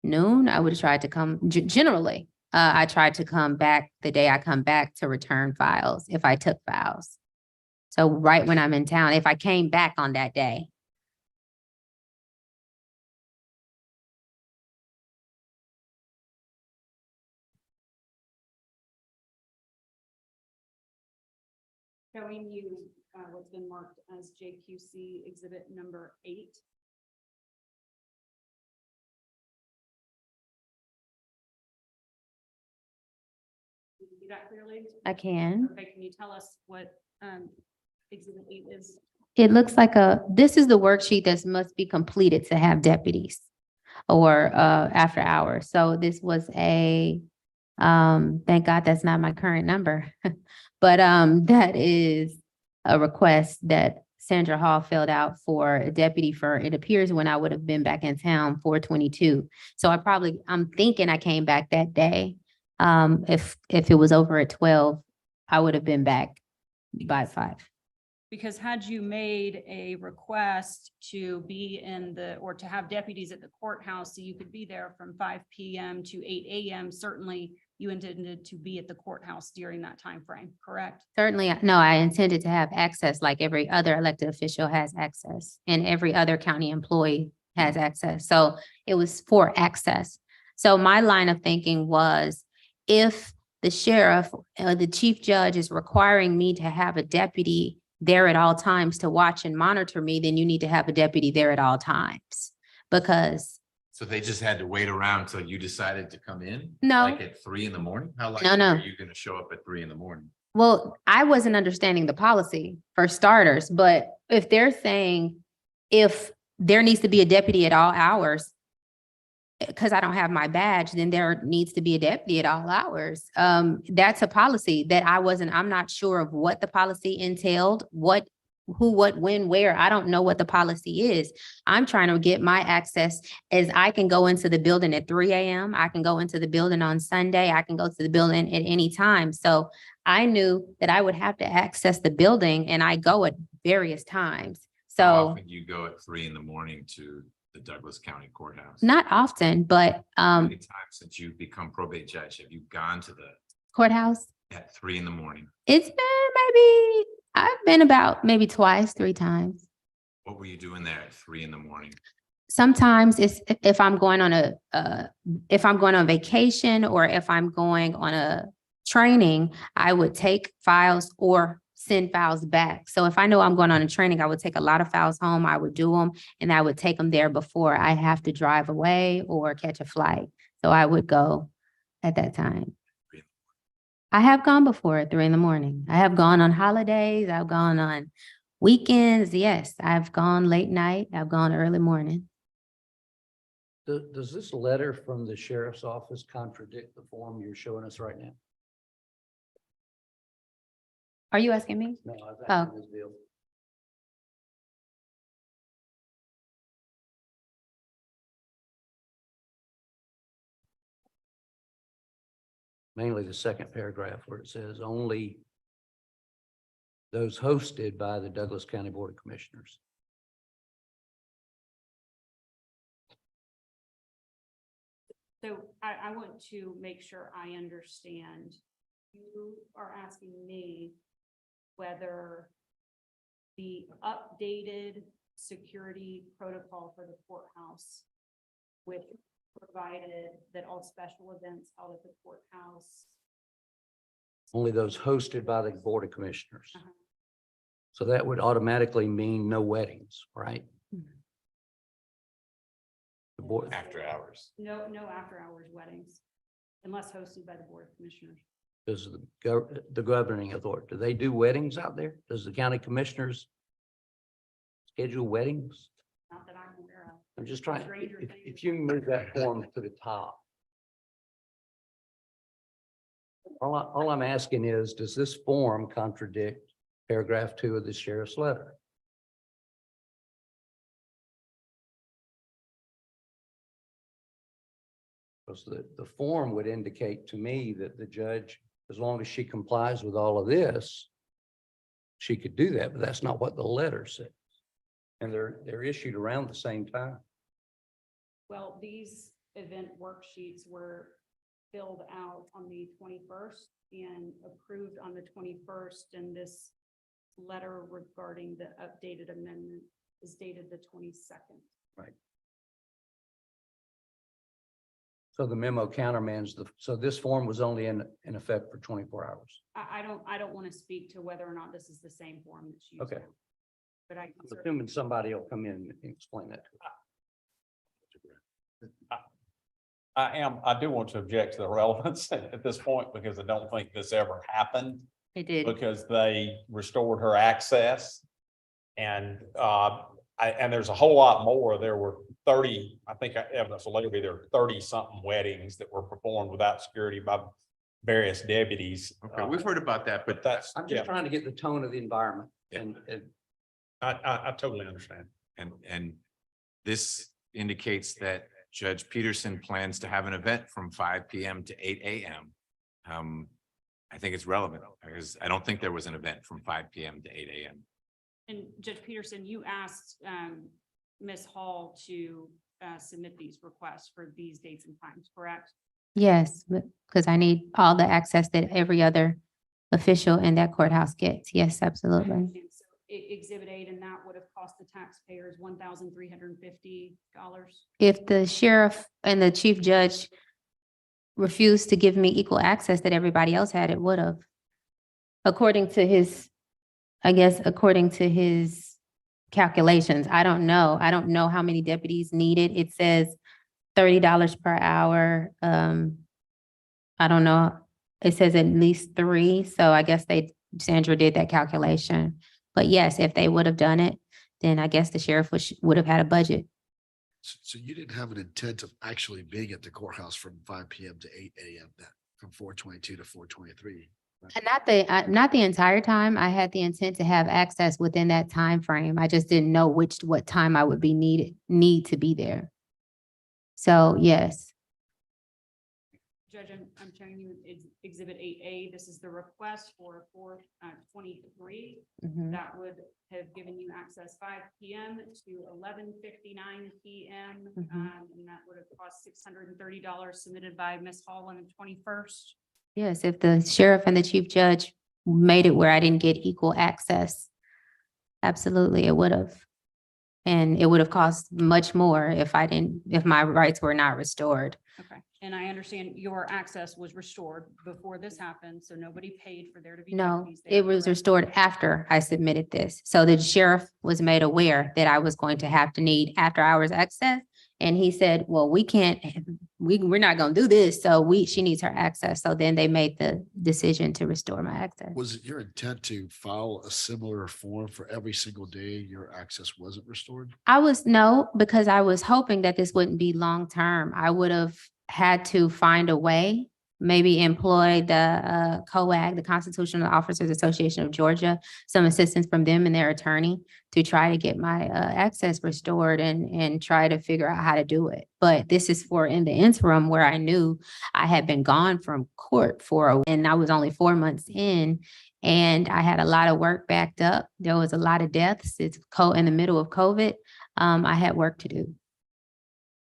noon, I would have tried to come, generally. I tried to come back the day I come back to return files, if I took files. So right when I'm in town, if I came back on that day. Showing you what's been marked as JQC exhibit number 8. Can you see that clearly? I can. Okay, can you tell us what exhibit 8 is? It looks like this is the worksheet that must be completed to have deputies or after hours. So this was thank God that's not my current number. But that is a request that Sandra Hall filled out for a deputy for, it appears, when I would have been back in town, 4/22. So I'm thinking I came back that day. If it was over at 12, I would have been back by 5. Because had you made a request to be or to have deputies at the courthouse so you could be there from 5 PM to 8 AM, certainly you intended to be at the courthouse during that time frame, correct? Certainly, no, I intended to have access like every other elected official has access and every other county employee has access. So it was for access. So my line of thinking was, if the sheriff, the chief judge is requiring me to have a deputy there at all times to watch and monitor me, then you need to have a deputy there at all times. Because So they just had to wait around till you decided to come in? No. Like at 3 in the morning? How No, likely no. are you gonna show up at 3 in the morning? well, I wasn't understanding the policy for starters, but if they're saying if there needs to be a deputy at all hours, because I don't have my badge, then there needs to be a deputy at all hours. That's a policy that I'm not sure of what the policy entailed, what who, what, when, where. I don't know what the policy is. I'm trying to get my access as I can go into the building at 3 a.m. I can go into the building on Sunday. I can go to the building at any time. So I knew that I would have to access the building and I go at various times. How So often do you go at 3 a.m. to the Douglas County Courthouse? not often, but How many times since you've become probate judge have you gone to the courthouse, at 3 a.m? it's been maybe, I've been about maybe twice, 3 times. What were you doing there at 3 a.m? Sometimes it's if I'm going on if I'm going on vacation or if I'm going on a training, I would take files or send files back. So if I know I'm going on a training, I would take a lot of files home. I would do them and I would take them there before I have to drive away or catch a flight. So I would go at that time. I have gone before at 3 a.m. I have gone on holidays. I've gone on weekends. Yes, I've gone late night. I've gone early morning. Does this letter from the sheriff's office contradict the form you're showing us right now? Are you asking me? No, I was Oh. asking Ms. Bill. Mainly the second paragraph where it says only those hosted by the Douglas County Board of Commissioners. So I want to make sure I understand. You are asking me whether the updated security protocol for the courthouse, which provided that all special events held at the courthouse. Only those hosted by the Board of Commissioners. Uh-huh. So that would automatically mean no weddings, right? The board, After hours. No after hours weddings, unless hosted by the Board of Commissioners. does the governing authority, do they do weddings out there? Does the county commissioners schedule weddings? Not that I'm aware of. I'm just trying, Stranger things. if you move that form to the top. All I'm asking is, does this form contradict paragraph 2 of the sheriff's letter? Because the form would indicate to me that the judge, as long as she complies with all of this, she could do that, but that's not what the letter says. And they're issued around the same time. Well, these event worksheets were filled out on the 21st and approved on the 21st. And this letter regarding the updated amendment is dated the 22nd. Right. So the memo countermands so this form was only in effect for 24 hours. I don't want to speak to whether or not this is the same form that's used. Okay. now, But I can I'm certainly- assuming somebody will come in and explain that to us. I do want to object to the relevance at this point because I don't think this ever happened It did. because they restored her access. And and there's a whole lot more. There were 30, I think evidence will later be there were 30 something weddings that were performed without security by various deputies. Okay, we've heard about that, But but that's, I'm yeah, just trying to get the tone of the environment and I totally understand. and this indicates that Judge Peterson plans to have an event from 5 p.m. to 8 a.m. I think it's relevant because I don't think there was an event from 5 p.m. to 8 a.m. And Judge Peterson, you asked Ms. Hall to submit these requests for these dates and times, correct? Yes, because I need all the access that every other official in that courthouse gets. Yes, absolutely. And so Exhibit 8, and that would have cost the taxpayers $1,350. If the sheriff and the chief judge refused to give me equal access that everybody else had, it would have. According to his, I guess, according to his calculations, I don't know. I don't know how many deputies needed. It says $30 per hour. I don't know. It says at least 3. So I guess Sandra did that calculation. But yes, if they would have done it, then I guess the sheriff would have had a budget. So you didn't have an intent of actually being at the courthouse from 5 p.m. to 8 a.m. then, from 4:22 to 4:23. Not the entire time. I had the intent to have access within that time frame. I just didn't know what time I would need to be there. So, yes. Judge, I'm showing you exhibit 8A. This is the request for 4/23. Mhm. That would have given you access 5 PM to 11:59 PM. And that would have cost $630 submitted by Ms. Hall on the 21st. Yes, if the sheriff and the chief judge made it where I didn't get equal access, absolutely, it would have. And it would have cost much more if my rights were not restored. Okay, and I understand your access was restored before this happened, so nobody paid for there to be No, deputies there, it was correct? restored after I submitted this. So the sheriff was made aware that I was going to have to need after hours access. And he said, well, we can't, we're not gonna do this. So she needs her access. So then they made the decision to restore my access. Was it your intent to file a similar form for every single day your access wasn't restored? No, because I was hoping that this wouldn't be long-term. I would have had to find a way, maybe employ the COAG, the Constitutional Officers Association of Georgia, some assistance from them and their attorney to try to get my access restored and try to figure out how to do it. But this is for in the interim where I knew I had been gone from court and I was only 4 months in. And I had a lot of work backed up. There was a lot of deaths. It's in the middle of COVID. I had work to do.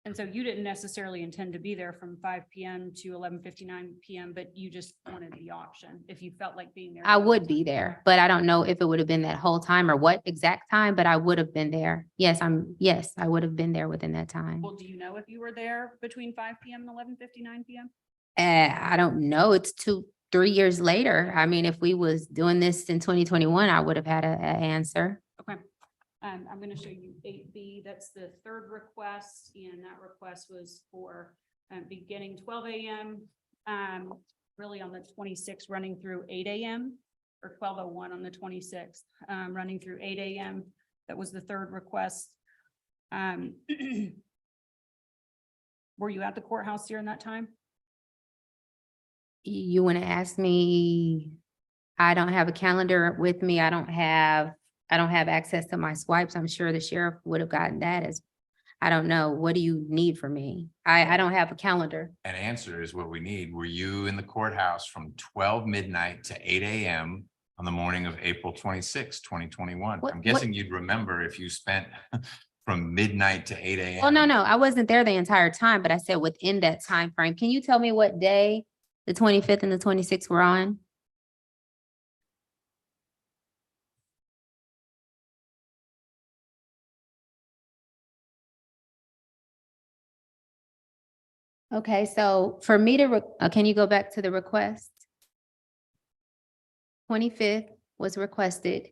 And so you didn't necessarily intend to be there from 5 PM to 11:59 PM, but you just wanted the option if you felt like being there. I would be there, but I don't know if it would have been that whole time or what exact time, but I would have been there. Yes, I would have been there within that time. Well, do you know if you were there between 5 PM and 11:59 PM? I don't know. It's 3 years later. I mean, if we was doing this in 2021, I would have had an answer. Okay. I'm going to show you 8B. That's the third request, and that request was for beginning 12 AM, really on the 26th, running through 8 AM, or 12:01 on the 26th, running through 8 AM. That was the third request. Were you at the courthouse during that time? You want to ask me? I don't have a calendar with me. I don't have access to my swipes. I'm sure the sheriff would have gotten that I don't know. What do you need from me? I don't have a calendar. An answer is what we need. Were you in the courthouse from 12 midnight to 8 AM on the morning of April 26, 2021? I'm guessing you'd remember if you spent from midnight to 8 AM. Oh, no, I wasn't there the entire time, but I said within that time frame. Can you tell me what day the 25th and the 26th were on? Okay, so for me to, can you go back to the request? 25th was requested.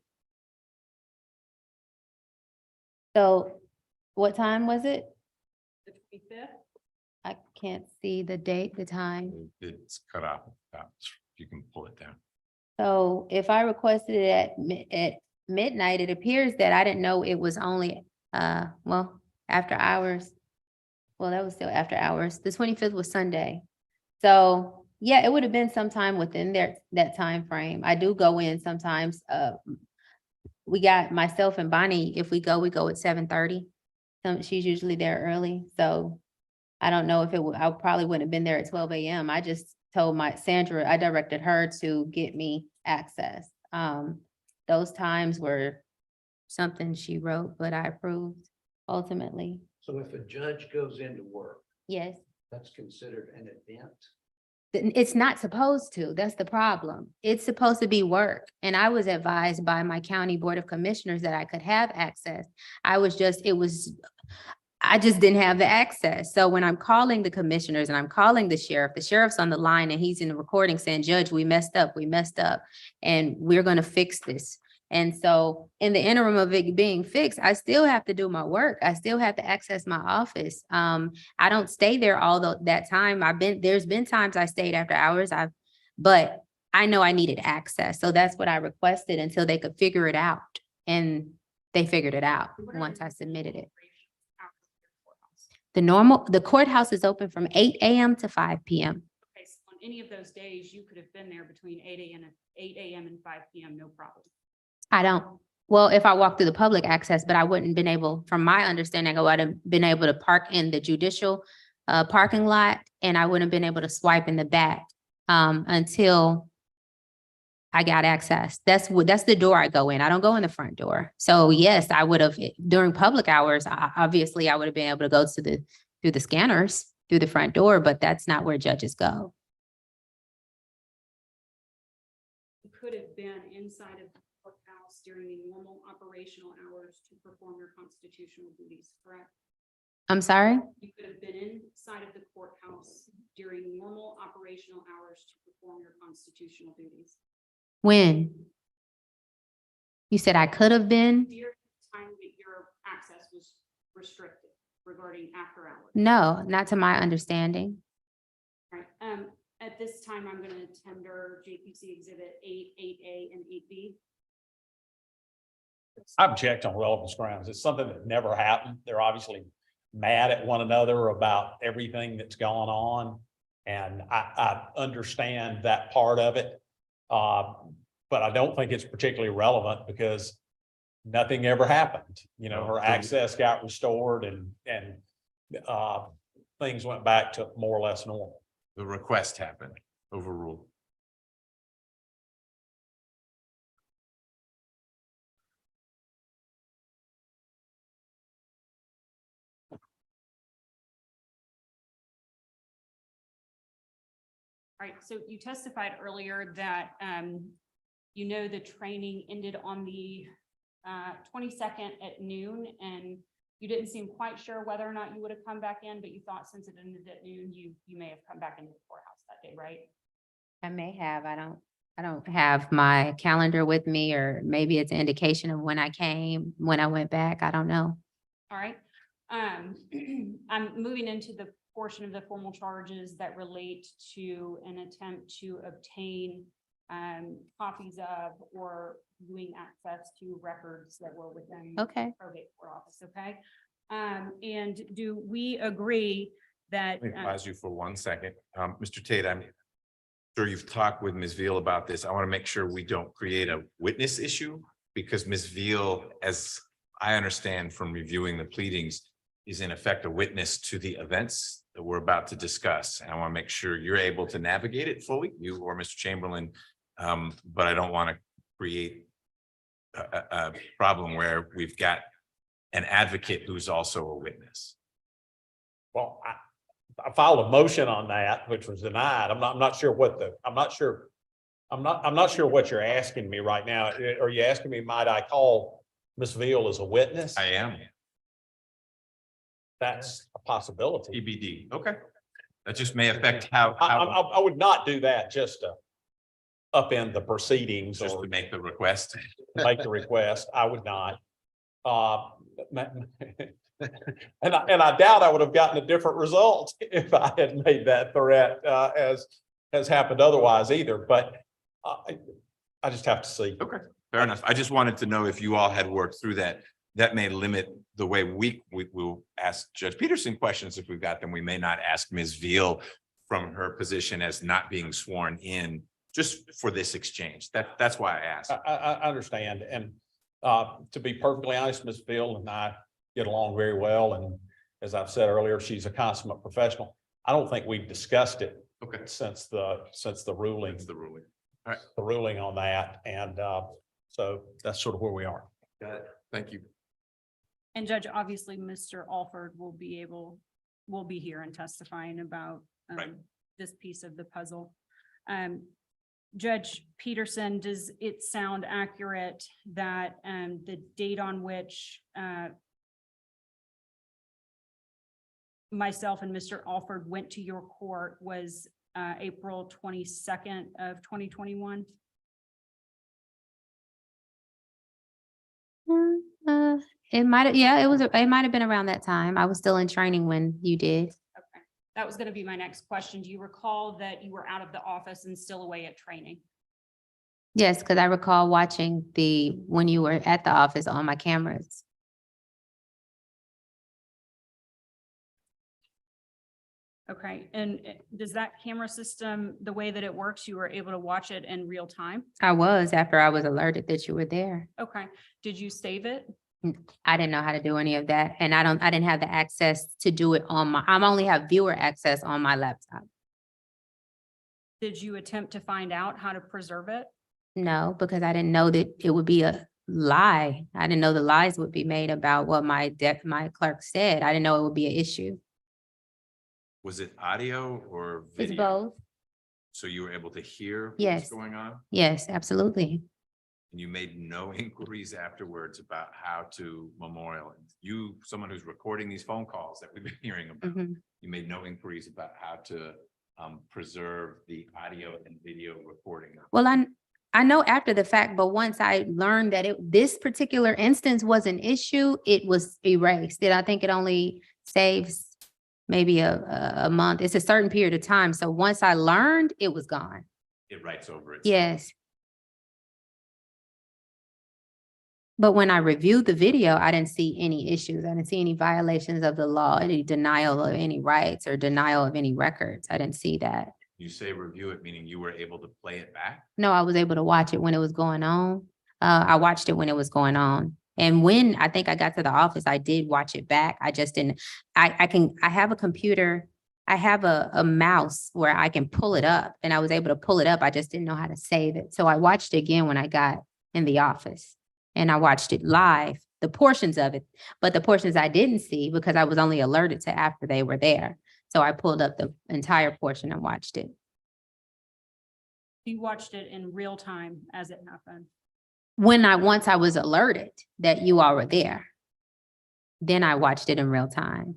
So what time was it? The 25th? I can't see the date, the time. It's cut off. You can pull it down. So if I requested it at midnight, it appears that I didn't know it was only, after hours. Well, that was still after hours. The 25th was Sunday. So yeah, it would have been sometime within that time frame. I do go in sometimes. We got myself and Bonnie, if we go at 7:30. She's usually there early. So I don't know if I probably wouldn't have been there at 12 AM. I just told Sandra, I directed her to get me access. Those times were something she wrote, but I approved ultimately. So if a judge goes into work, Yes. that's considered an event? It's not supposed to. That's the problem. It's supposed to be work. And I was advised by my county board of commissioners that I could have access. I just didn't have the access. So when I'm calling the commissioners and I'm calling the sheriff's on the line and he's in the recording saying, Judge, we messed up, and we're going to fix this. And so in the interim of it being fixed, I still have to do my work. I still have to access my office. I don't stay there all that time. There's been times I stayed after hours, but I know I needed access. So that's what I requested until they could figure it out. And they figured it out once I submitted it. The courthouse is open from 8 AM to 5 PM. Okay, so on any of those days, you could have been there between 8 a.m. and 5 p.m., no problem. I don't, well, if I walk through the public access, but I wouldn't been able, from my understanding, I would have been able to park in the judicial parking lot, and I wouldn't have been able to swipe in the back until I got access. That's the door I go in. I don't go in the front door. So yes, I would have, during public hours, obviously I would have been able to go to through the scanners, through the front door, but that's not where judges go. You could have been inside of the courthouse during the normal operational hours to perform your constitutional duties, correct? I'm sorry? You could have been inside of the courthouse during normal operational hours to perform your constitutional duties. When? You said I could have been? During the time that your access was restricted regarding after hours. No, not to my understanding. All right. At this time, I'm going to tender JQC exhibit 8, 8A, and 8B. I object on relevance grounds. It's something that never happened. They're obviously mad at one another about everything that's gone on. And I understand that part of it. But I don't think it's particularly relevant because nothing ever happened. You know, her access got restored and things went back to more or less normal. The request happened, overruled. All right, so you testified earlier that you know the training ended on the 22nd at noon, and you didn't seem quite sure whether or not you would have come back in, but you thought since it ended at noon, you may have come back into the courthouse that day, right? I may have, I don't have my calendar with me, or maybe it's an indication of when I came, when I went back. I don't know. All right. I'm moving into the portion of the formal charges that relate to an attempt to obtain copies of or viewing access to records that were within Okay. probate court office. Okay. And do we agree that Let me pause you for 1 second. Mr. Tate, I'm sure you've talked with Ms. Veal about this. I want to make sure we don't create a witness issue because Ms. Veal, as I understand from reviewing the pleadings, is in effect a witness to the events that we're about to discuss. And I want to make sure you're able to navigate it fully, you or Mr. Chamberlain. But I don't want to create a problem where we've got an advocate who's also a witness. Well, I filed a motion on that, which was denied. I'm not sure what you're asking me right now. Are you asking me, might I call Ms. Veal as a witness? I am. That's a possibility. TBD. Okay. That just may affect how I would not do that just to upend the proceedings just or to make the request. make the request. I would not. And I doubt I would have gotten a different result if I had made that threat, as has happened otherwise either, but I just have to see. Okay, fair enough. I just wanted to know if you all had worked through that. That may limit the way we will ask Judge Peterson questions if we've got them. We may not ask Ms. Veal from her position as not being sworn in just for this exchange. That's why I asked. I understand. And to be perfectly honest, Ms. Veal and I get along very well. And as I've said earlier, she's a consummate professional. I don't think we've discussed it Okay. since the ruling. That's the ruling. The ruling on that. And so that's sort of where we are. Got it. Thank you. And Judge, obviously, Mr. Alford will be here and testifying about Right. this piece of the puzzle. Judge Peterson, does it sound accurate that the date on which myself and Mr. Alford went to your court was April 22nd of 2021? It might have, yeah, it might have been around that time. I was still in training when you did. Okay, that was going to be my next question. Do you recall that you were out of the office and still away at training? Yes, because I recall watching when you were at the office on my cameras. Okay, and does that camera system, the way that it works, you were able to watch it in real time? I was after I was alerted that you were there. Okay, did you save it? I didn't know how to do any of that. And I didn't have the access to do it on I only have viewer access on my laptop. Did you attempt to find out how to preserve it? No, because I didn't know that it would be a lie. I didn't know the lies would be made about what my clerk said. I didn't know it would be an issue. Was it audio or It's video? both. So you were able to hear what was Yes. going on? Yes, absolutely. And you made no inquiries afterwards about how to memorial. You, someone who's recording these phone calls that we've been hearing about, Mhm. you made no inquiries about how to preserve the audio and video recording. Well, I know after the fact, but once I learned that this particular instance was an issue, it was erased. I think it only saves maybe a month. It's a certain period of time. So once I learned, it was gone. It writes over it. Yes. But when I reviewed the video, I didn't see any issues. I didn't see any violations of the law, any denial of any rights or denial of any records. I didn't see that. You say review it, meaning you were able to play it back? No, I was able to watch it when it was going on. I watched it when it was going on. And when I think I got to the office, I did watch it back. I just didn't, I have a computer. I have a mouse where I can pull it up, and I was able to pull it up. I just didn't know how to save it. So I watched it again when I got in the office, and I watched it live, the portions of it, but the portions I didn't see because I was only alerted to after they were there. So I pulled up the entire portion and watched it. You watched it in real time as it happened. Once I was alerted that you all were there, then I watched it in real time.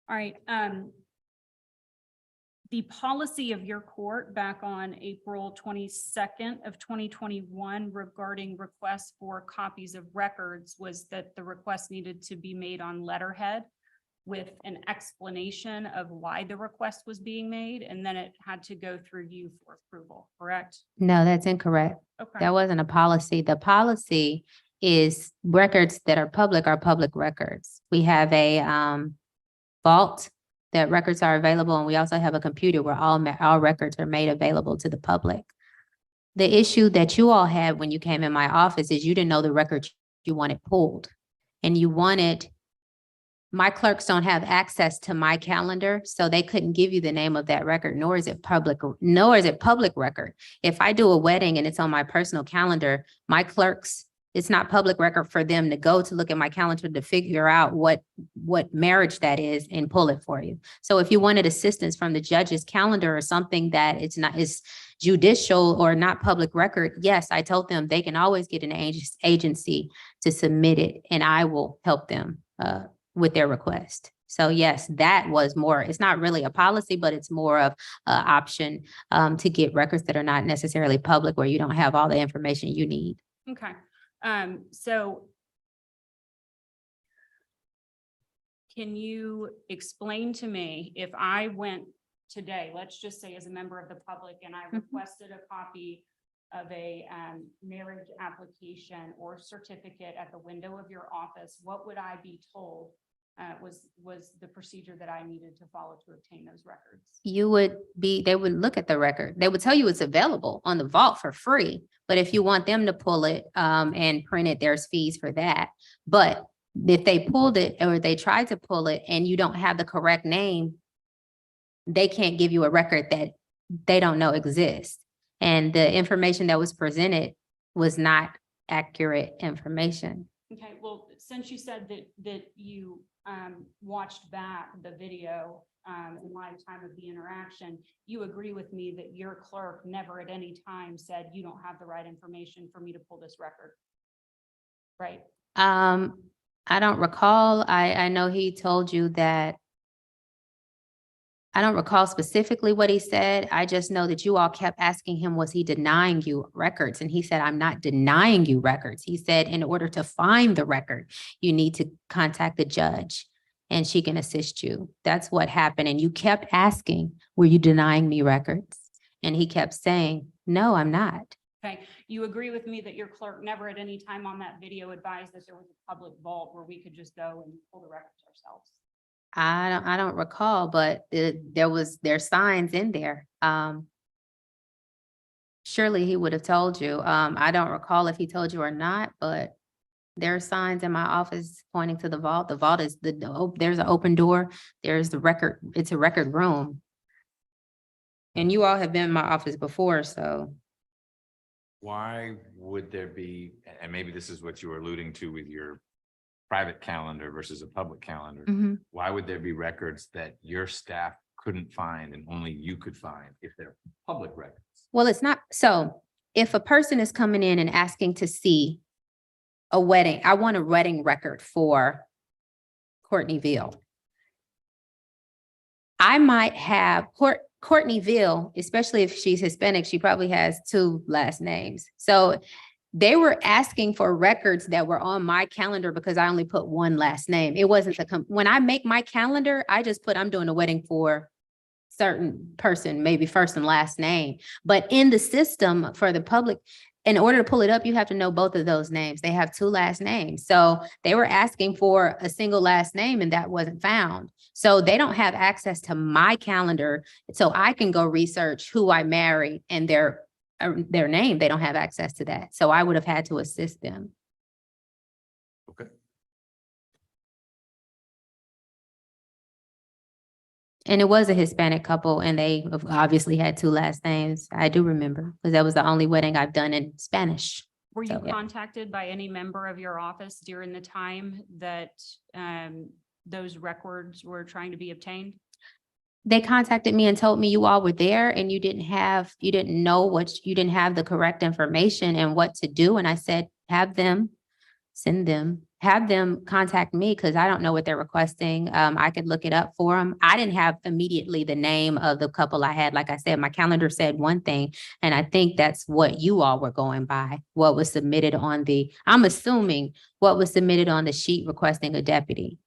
All right, the policy of your court back on April 22nd of 2021 regarding requests for copies of records was that the request needed to be made on letterhead with an explanation of why the request was being made, and then it had to go through you for approval, correct? No, that's incorrect. Okay. That wasn't a policy. The policy is records that are public records. We have a vault that records are available, and we also have a computer where all records are made available to the public. The issue that you all had when you came in my office is you didn't know the records you wanted pulled, and my clerks don't have access to my calendar, so they couldn't give you the name of that record, nor is it public record. If I do a wedding and it's on my personal calendar, my clerks, it's not public record for them to go to look at my calendar to figure out what marriage that is and pull it for you. So if you wanted assistance from the judge's calendar or something that is judicial or not public record, yes, I told them they can always get an agency to submit it, and I will help them with their request. So yes, that was more, it's not really a policy, but it's more of an option to get records that are not necessarily public, where you don't have all the information you need. Okay, so can you explain to me, if I went today, let's just say as a member of the public, and I requested a copy of a marriage application or certificate at the window of your office, what would I be told was the procedure that I needed to follow to obtain those records? They would look at the record. They would tell you it's available on the vault for free, but if you want them to pull it and print it, there's fees for that. But if they pulled it or they tried to pull it and you don't have the correct name, they can't give you a record that they don't know exists. And the information that was presented was not accurate information. Okay, well, since you said that you watched back the video in lifetime of the interaction, you agree with me that your clerk never at any time said you don't have the right information for me to pull this record, right? I don't recall. I know he told you that I don't recall specifically what he said. I just know that you all kept asking him, was he denying you records? And he said, I'm not denying you records. He said, in order to find the record, you need to contact the judge and she can assist you. That's what happened. And you kept asking, were you denying me records? And he kept saying, no, I'm not. Okay, you agree with me that your clerk never at any time on that video advised that there was a public vault where we could just go and pull the records ourselves? I don't recall, but there's signs in there. Surely he would have told you. I don't recall if he told you or not, but there are signs in my office pointing to the vault. The vault is there's an open door. There's the record. It's a record room. And you all have been in my office before, so. Why would there be, and maybe this is what you were alluding to with your private calendar versus a public calendar. Mhm. Why would there be records that your staff couldn't find and only you could find if they're public records? Well, it's not. So if a person is coming in and asking to see a wedding, I want a wedding record for Courtney Veal. I might have Courtney Veal, especially if she's Hispanic, she probably has 2 last names. So they were asking for records that were on my calendar because I only put 1 last name. It wasn't when I make my calendar, I just put, I'm doing a wedding for certain person, maybe first and last name. But in the system for the public, in order to pull it up, you have to know both of those names. They have 2 last names. So they were asking for a single last name and that wasn't found. So they don't have access to my calendar. So I can go research who I married and their name. They don't have access to that. So I would have had to assist them. Okay. And it was a Hispanic couple and they obviously had 2 last names. I do remember because that was the only wedding I've done in Spanish. Were you So, yeah. contacted by any member of your office during the time that those records were trying to be obtained? They contacted me and told me you all were there and you didn't know you didn't have the correct information and what to do. And I said, have them contact me because I don't know what they're requesting. I could look it up for them. I didn't have immediately the name of the couple I had. Like I said, my calendar said one thing, and I think that's what you all were going by, what was submitted on I'm assuming what was submitted on the sheet requesting a deputy.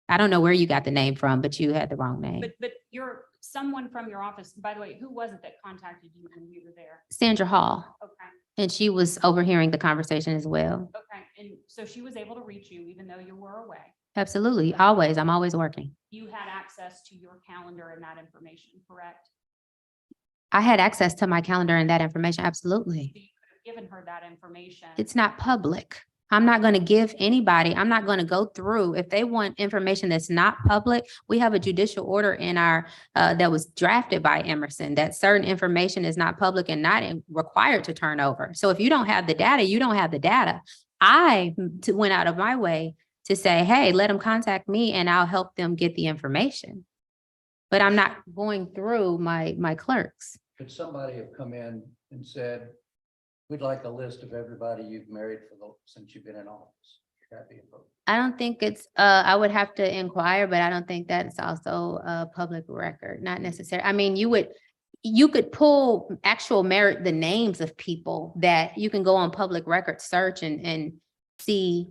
I don't know where you got the name from, but you had the wrong name. But you're someone from your office, by the way, who was it that contacted you when you were there? Sandra Hall, Okay, and she was overhearing the conversation as well. okay. And so she was able to reach you even though you were away. Absolutely, always. I'm always working. You had access to your calendar and that information, correct? I had access to my calendar and that information. Absolutely. So you could have given her that information. It's not public. I'm not going to give anybody, I'm not going to go through. If they want information that's not public, we have a judicial order in our, that was drafted by Emerson, that certain information is not public and not required to turn over. So if you don't have the data, you don't have the data. I went out of my way to say, hey, let them contact me and I'll help them get the information. But I'm not going through my clerks. Could somebody have come in and said, we'd like a list of everybody you've married since you've been in office? Would that be appropriate? I don't think it's, I would have to inquire, but I don't think that's also a public record, not necessarily. I mean, you could pull the names of people that you can go on public record search and see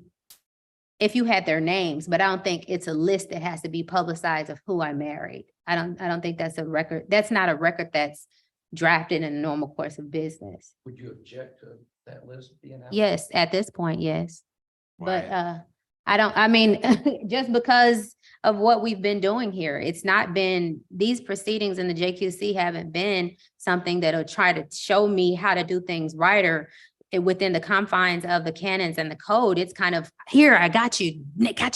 if you had their names, but I don't think it's a list that has to be publicized of who I married. I don't think that's a record. That's not a record that's drafted in the normal course of business. Would you object to that list being out? Yes, at this point, yes. But Why? just because of what we've been doing here, it's not been, these proceedings in the JQC haven't been something that'll try to show me how to do things right or within the confines of the canons and the code. It's kind of, here, I got you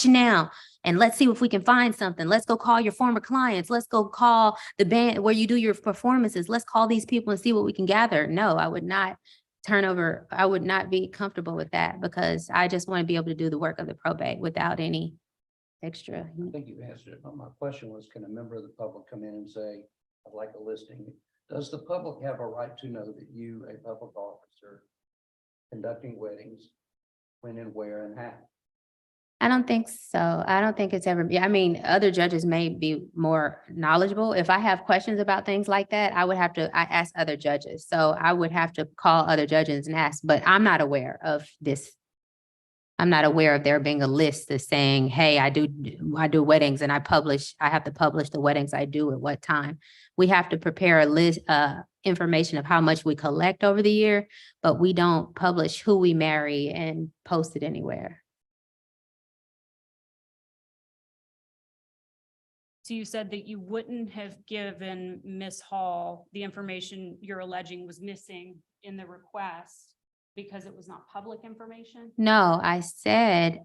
now. And let's see if we can find something. Let's go call your former clients. Let's go call the band where you do your performances. Let's call these people and see what we can gather. No, I would not I would not be comfortable with that because I just want to be able to do the work of the probate without any extra. I think you answered it, but my question was, can a member of the public come in and say, I'd like a listing? Does the public have a right to know that you, a public officer, conducting weddings, when and where and how? I don't think so. I don't think it's ever, I mean, other judges may be more knowledgeable. If I have questions about things like that, I ask other judges. So I would have to call other judges and ask, but I'm not aware of this. I'm not aware of there being a list that's saying, hey, I do weddings and I have to publish the weddings I do at what time. We have to prepare a list, information of how much we collect over the year, but we don't publish who we marry and post it anywhere. So you said that you wouldn't have given Ms. Hall the information you're alleging was missing in the request because it was not public information? No, I said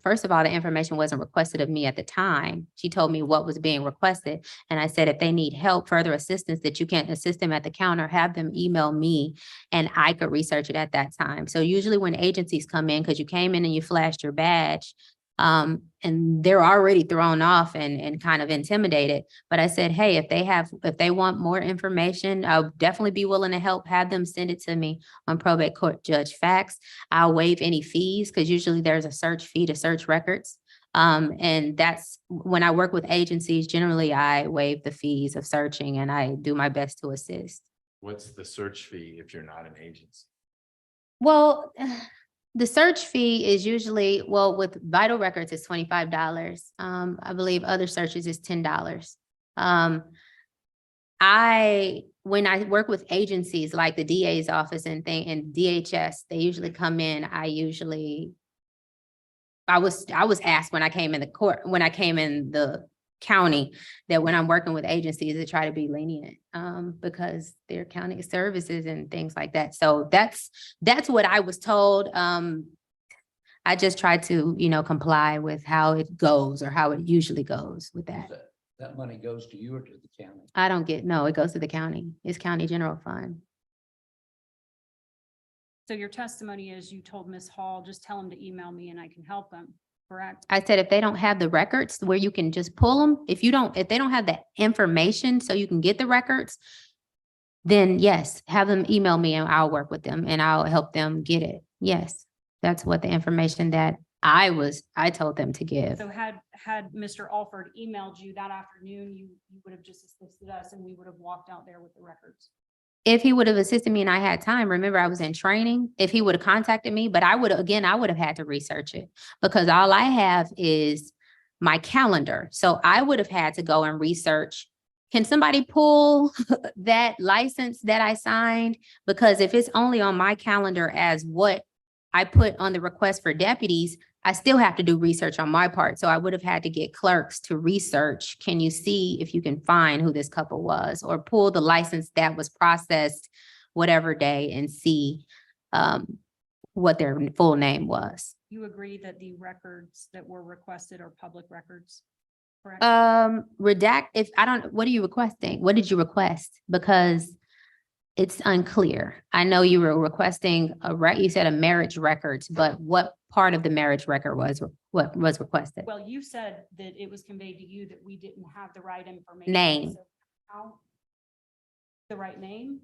first of all, the information wasn't requested of me at the time. She told me what was being requested. And I said, if they need help, further assistance that you can't assist them at the counter, have them email me and I could research it at that time. So usually when agencies come in, because you came in and you flashed your badge, and they're already thrown off and kind of intimidated. But I said, hey, if they want more information, I'll definitely be willing to help, have them send it to me on probate court judge fax. I'll waive any fees because usually there's a search fee to search records. And that's when I work with agencies, generally I waive the fees of searching and I do my best to assist. What's the search fee if you're not an agency? Well, the search fee is usually, with vital records, it's $25. I believe other searches is $10. When I work with agencies like the DA's office and DHS, they usually come in, I was asked when I came in the county that when I'm working with agencies to try to be lenient because they're county services and things like that. So that's what I was told. I just try to, comply with how it goes or how it usually goes with that. That money goes to you or to the county? It goes to the county. It's county general fund. So your testimony is you told Ms. Hall, just tell them to email me and I can help them, correct? I said, if they don't have the records where you can just pull them, if they don't have the information so you can get the records, then yes, have them email me and I'll work with them and I'll help them get it. Yes, that's what the information that I told them to give. So had Mr. Alford emailed you that afternoon, you would have just assisted us and we would have walked out there with the records. If he would have assisted me and I had time, remember I was in training, if he would have contacted me, but I would have had to research it because all I have is my calendar. So I would have had to go and research. Can somebody pull that license that I signed? Because if it's only on my calendar as what I put on the request for deputies, I still have to do research on my part. So I would have had to get clerks to research. Can you see if you can find who this couple was or pull the license that was processed whatever day and see what their full name was? You agree that the records that were requested are public records, correct? What are you requesting? What did you request? Because it's unclear. I know you were requesting you said a marriage records, but what part of the marriage record was requested? Well, you said that it was conveyed to you that we didn't have the right information. Name. So how? The right name?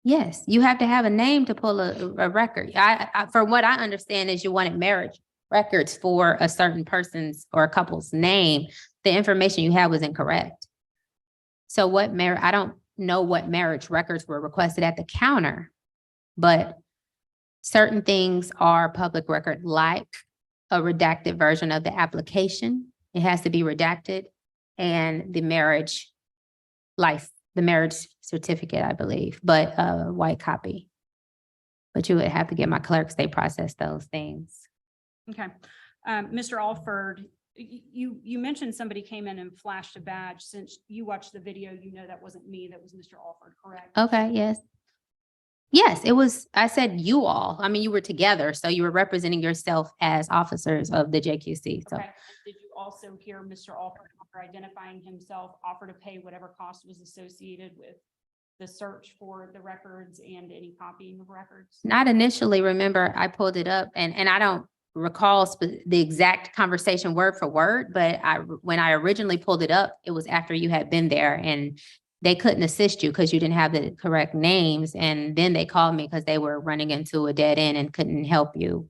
Yes, you have to have a name to pull a record. From what I understand is you wanted marriage records for a certain person's or a couple's name. The information you had was incorrect. So I don't know what marriage records were requested at the counter, but certain things are public record, like a redacted version of the application. It has to be redacted, and the marriage certificate, I believe, but a white copy. But you would have to get my clerks, they process those things. Okay. Mr. Alford, you mentioned somebody came in and flashed a badge. Since you watched the video, that wasn't me, that was Mr. Alford, correct? Okay, yes. Yes, it was, I said you all, I mean, you were together, so you were representing yourself as officers of the JQC, so. Okay. Did you also hear Mr. Alford, after identifying himself, offer to pay whatever cost was associated with the search for the records and any copying of records? Not initially. Remember, I pulled it up and I don't recall the exact conversation word for word, but when I originally pulled it up, it was after you had been there and they couldn't assist you because you didn't have the correct names. And then they called me because they were running into a dead end and couldn't help you.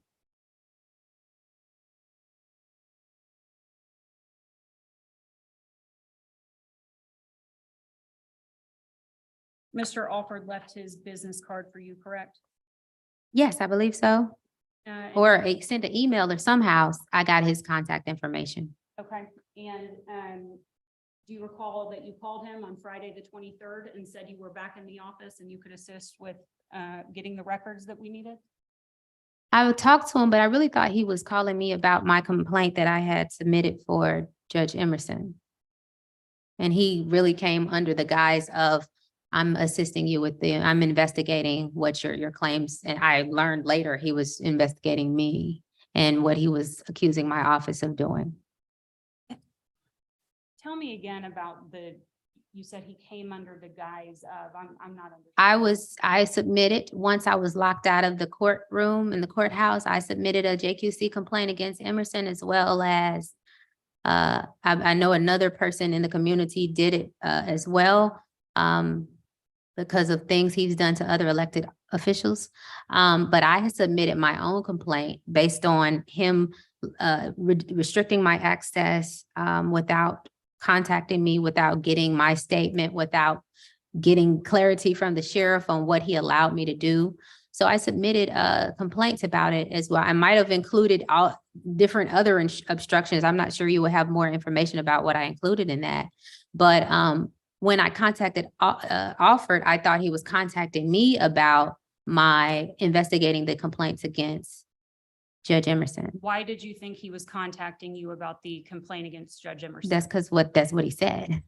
Mr. Alford left his business card for you, correct? Yes, I believe so. Or he sent an email or somehow I got his contact information. Okay, and do you recall that you called him on Friday, the 23rd, and said you were back in the office and you could assist with getting the records that we needed? I would talk to him, but I really thought he was calling me about my complaint that I had submitted for Judge Emerson. And he really came under the guise of, I'm assisting you with I'm investigating what your claims. And I learned later he was investigating me and what he was accusing my office of doing. Tell me again about you said he came under the guise of, I'm not understanding. I submitted, once I was locked out of the courtroom in the courthouse, I submitted a JQC complaint against Emerson, as well as I know another person in the community did it as well, because of things he's done to other elected officials. But I had submitted my own complaint based on him restricting my access without contacting me, without getting my statement, without getting clarity from the sheriff on what he allowed me to do. So I submitted complaints about it as well. I might have included all different other obstructions. I'm not sure you will have more information about what I included in that. But when I contacted Alford, I thought he was contacting me about my investigating the complaints against Judge Emerson. Why did you think he was contacting you about the complaint against Judge Emerson? That's what he said.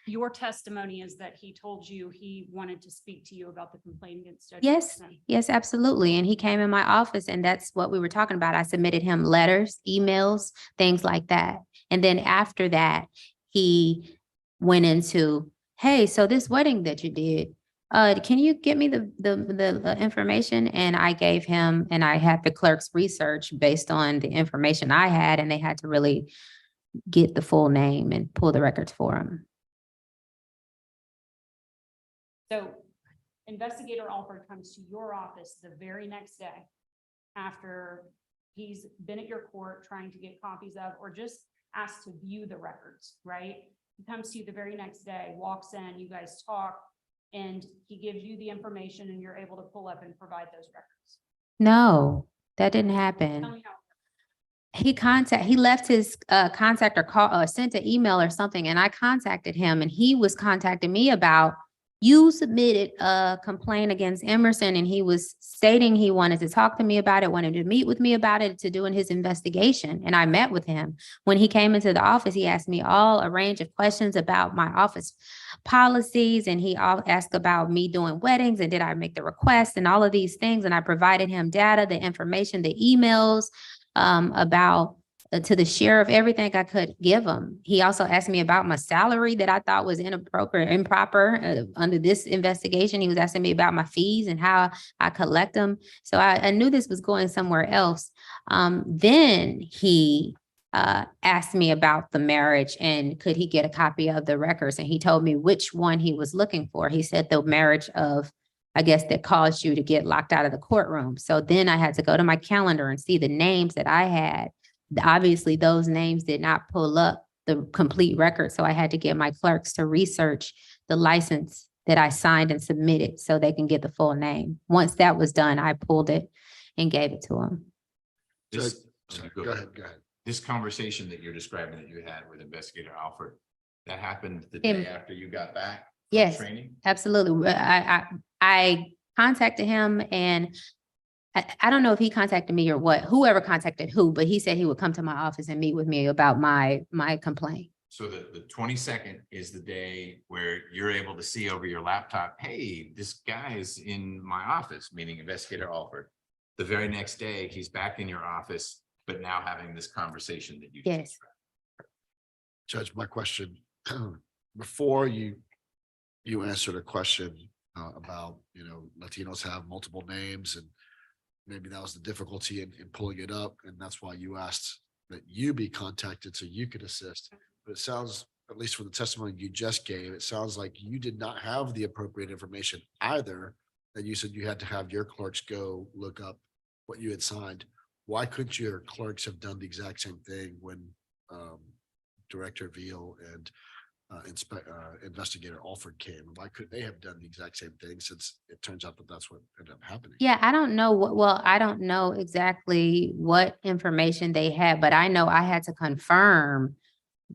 Your testimony is that he told you he wanted to speak to you about the complaint against Judge Yes, Emerson. yes, absolutely. And he came in my office and that's what we were talking about. I submitted him letters, emails, things like that. And then after that, he went into, hey, so this wedding that you did, can you get me the information? And I gave him, and I had the clerk's research based on the information I had, and they had to really get the full name and pull the records for him. So Investigator Alford comes to your office the very next day after he's been at your court trying to get copies of, or just asked to view the records, right? He comes to you the very next day, walks in, you guys talk, and he gives you the information and you're able to pull up and provide those records. No, that didn't Tell happen. me how. He left his contact or call or sent an email or something, and I contacted him, and he was contacting me about, you submitted a complaint against Emerson, and he was stating he wanted to talk to me about it, wanted to meet with me about it, to doing his investigation. And I met with him. When he came into the office, he asked me a range of questions about my office policies, and he asked about me doing weddings and did I make the request and all of these things. And I provided him data, the information, the emails about to the sheriff, everything I could give him. He also asked me about my salary that I thought was improper under this investigation. He was asking me about my fees and how I collect them. So I knew this was going somewhere else. Then he asked me about the marriage and could he get a copy of the records? And he told me which one he was looking for. He said the marriage of, I guess, that caused you to get locked out of the courtroom. So then I had to go to my calendar and see the names that I had. Obviously, those names did not pull up the complete record. So I had to get my clerks to research the license that I signed and submitted so they can get the full name. Once that was done, I pulled it and gave it to them. Go ahead. This conversation that you're describing that you had with Investigator Alford, that happened the Him. day after you got back from Yes. training? Absolutely. I contacted him, and I don't know if he contacted me or what, whoever contacted who, but he said he would come to my office and meet with me about my complaint. So the 22nd is the day where you're able to see over your laptop, hey, this guy is in my office, meaning Investigator Alford. The very next day, he's back in your office, but now having this conversation that you just Yes. described. Judge, my question, before you answered a question about, Latinos have multiple names, and maybe that was the difficulty in pulling it up. And that's why you asked that you be contacted so you could assist. But it sounds, at least from the testimony you just gave, it sounds like you did not have the appropriate information either. That you said you had to have your clerks go look up what you had signed. Why couldn't your clerks have done the exact same thing when Director Veal and investigator Alford came? Why couldn't they have done the exact same thing, since it turns out that that's what ended up happening? Yeah, I don't know well, I don't know exactly what information they had, but I know I had to confirm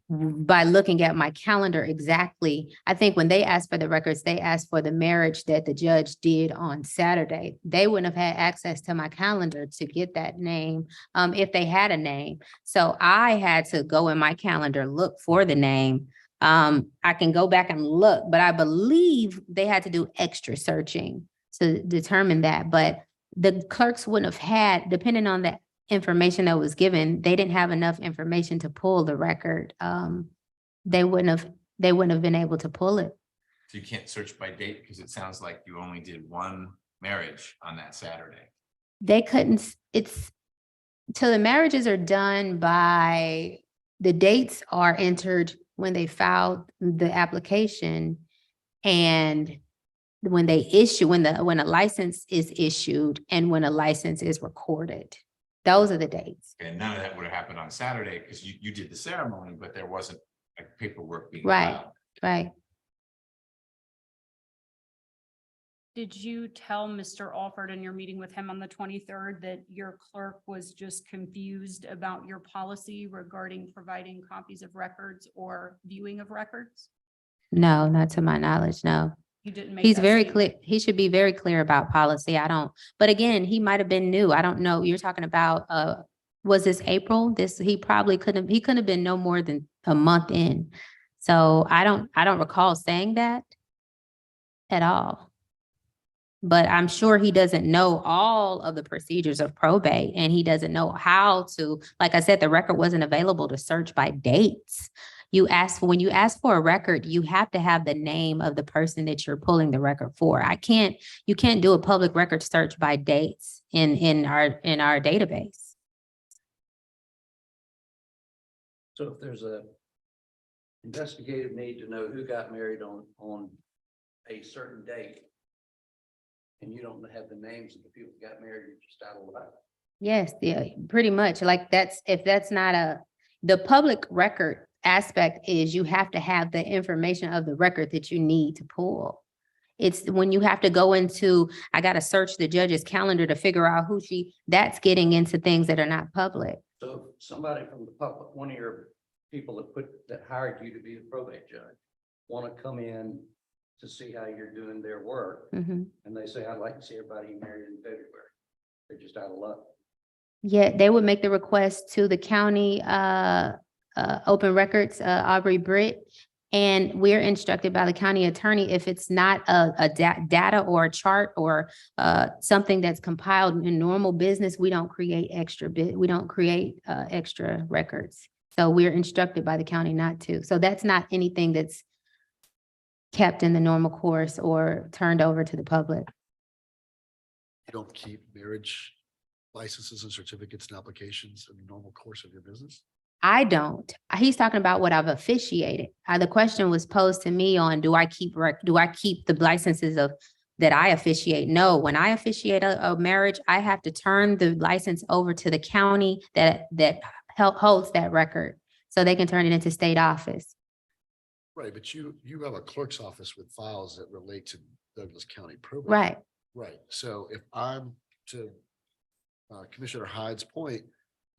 by looking at my calendar exactly. I think when they asked for the records, they asked for the marriage that the judge did on Saturday. They wouldn't have had access to my calendar to get that name, if they had a name. So I had to go in my calendar, look for the name. I can go back and look, but I believe they had to do extra searching to determine that. But the clerks wouldn't have had, depending on the information that was given, they didn't have enough information to pull the record. They wouldn't have been able to pull it. So you can't search by date because it sounds like you only did one marriage on that Saturday. They couldn't, till the marriages are done by, the dates are entered when they filed the application, and when they issue, when a license is issued and when a license is recorded. Those are the dates. And none of that would have happened on Saturday because you did the ceremony, but there wasn't like paperwork being Right. filed. Right. Did you tell Mr. Alford in your meeting with him on the 23rd that your clerk was just confused about your policy regarding providing copies of records or viewing of records? No, not to my knowledge, no. You didn't make He's that very statement? clear. He should be very clear about policy. I don't, but again, he might have been new. I don't know. You're talking about, was this April? He couldn't have been no more than a month in. So I don't recall saying that at all. But I'm sure he doesn't know all of the procedures of probate, and he doesn't know how to, like I said, the record wasn't available to search by dates. When you ask for a record, you have to have the name of the person that you're pulling the record for. You can't do a public record search by dates in our database. So if there's a investigative need to know who got married on a certain date, and you don't have the names of the people that got married, you're just out of luck. Yes, yeah, pretty much. Like if that's not the public record aspect is you have to have the information of the record that you need to pull. It's when you have to go into, I got to search the judge's calendar to figure out that's getting into things that are not public. So if somebody from the public, one of your people that hired you to be the probate judge, want to come in to see how you're doing their work, Mhm. and they say, I'd like to see everybody married in February. They're just out of luck. Yeah, they would make the request to the county open records, Aubrey Britt. And we're instructed by the county attorney, if it's not a data or a chart or something that's compiled in normal business, we don't create extra records. So we're instructed by the county not to. So that's not anything that's kept in the normal course or turned over to the public. You don't keep marriage licenses and certificates and applications in the normal course of your business? I don't. He's talking about what I've officiated. The question was posed to me on, do I keep the licenses that I officiate? No, when I officiate a marriage, I have to turn the license over to the county that holds that record so they can turn it into state office. Right, but you have a clerk's office with files that relate to Douglas County probate. Right. Right, so if I'm to Commissioner Hyde's point,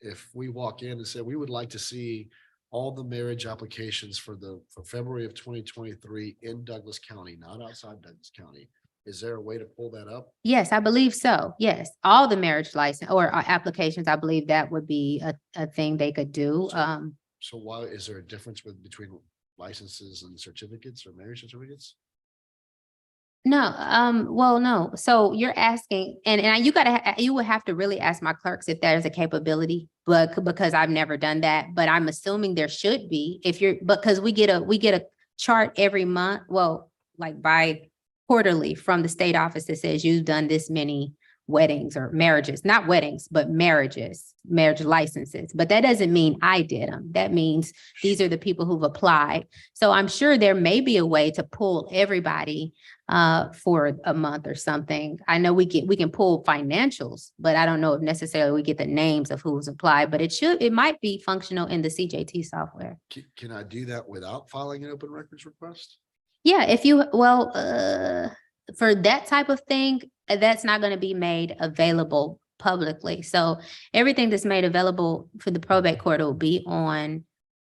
if we walk in and say, we would like to see all the marriage applications for February of 2023 in Douglas County, not outside Douglas County, is there a way to pull that up? Yes, I believe so. Yes, all the marriage license or applications, I believe that would be a thing they could do. So why is there a difference between licenses and certificates or marriage certificates? No, well, no. So you're asking, and you would have to really ask my clerks if there's a capability, but because I've never done that, but I'm assuming there should be because we get a chart every month, well, like by quarterly from the state office that says you've done this many weddings or marriages, not weddings, but marriages, marriage licenses. But that doesn't mean I did them. That means these are the people who've applied. So I'm sure there may be a way to pull everybody for a month or something. I know we can pull financials, but I don't know if necessarily we get the names of who's applied, but it might be functional in the CJT software. Can I do that without filing an open records request? Yeah, if you, for that type of thing, that's not going to be made available publicly. So everything that's made available for the probate court will be on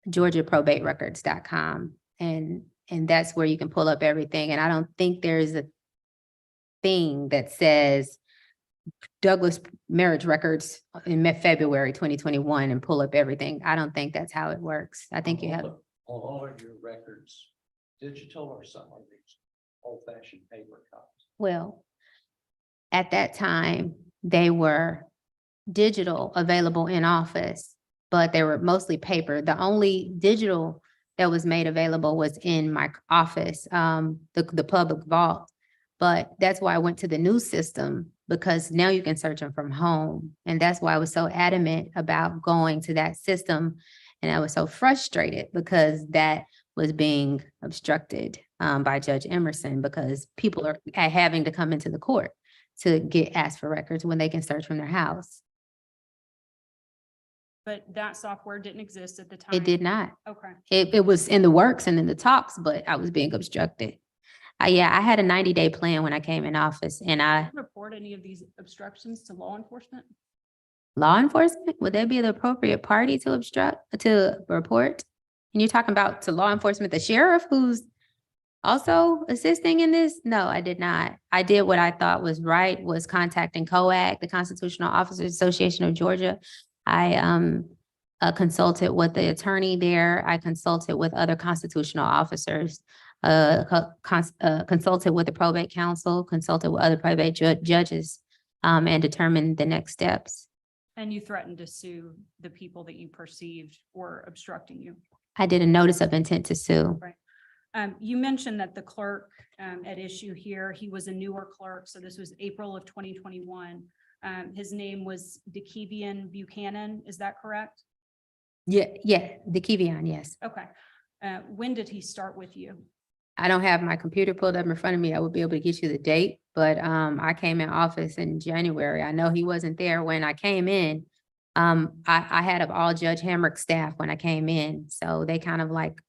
georgiaprobaterecords.com. And that's where you can pull up everything. And I don't think there's a thing that says Douglas marriage records in February 2021 and pull up everything. I don't think that's how it works. I think you have. On all of your records, digital or some of these old fashioned paper copies? Well, at that time, they were digital available in office, but they were mostly paper. The only digital that was made available was in my office, the public vault. But that's why I went to the new system, because now you can search them from home. And that's why I was so adamant about going to that system. And I was so frustrated because that was being obstructed by Judge Emerson, because people are having to come into the court to get asked for records when they can search from their house. But that software didn't exist at the time? It did not. Okay. It was in the works and in the talks, but I was being obstructed. Yeah, I had a 90-day plan when I came in office, and I Report any of these obstructions to law enforcement? law enforcement, would they be the appropriate party to report? And you're talking about to law enforcement, the sheriff who's also assisting in this? No, I did not. I did what I thought was right, was contacting COAG, the Constitutional Officers Association of Georgia. I consulted with the attorney there. I consulted with other constitutional officers, consulted with the probate counsel, consulted with other probate judges, and determined the next steps. And you threatened to sue the people that you perceived were obstructing you? I did a notice of intent to sue. Right. You mentioned that the clerk at issue here, he was a newer clerk, so this was April of 2021. His name was DeKevian Buchanan, is that correct? Yeah, DeKevian, yes. Okay. When did he start with you? I don't have my computer pulled up in front of me. I would be able to get you the date, but I came in office in January. I know he wasn't there when I came in. I had all Judge Hamrick's staff when I came in, so they kind of like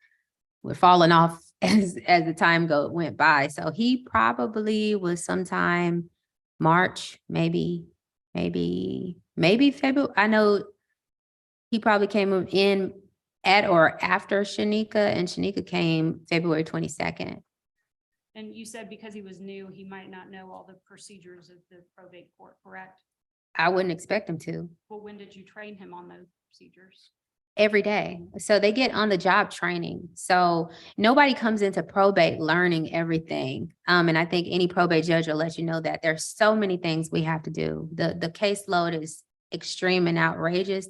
were falling off as the time went by. So he probably was sometime March, maybe February. I know he probably came in at or after Shanika, and Shanika came February 22nd. And you said because he was new, he might not know all the procedures of the probate court, correct? I wouldn't expect him to. Well, when did you train him on those procedures? Every day. So they get on the job training. So nobody comes into probate learning everything. And I think any probate judge will let you know that there's so many things we have to do. The caseload is extreme and outrageous.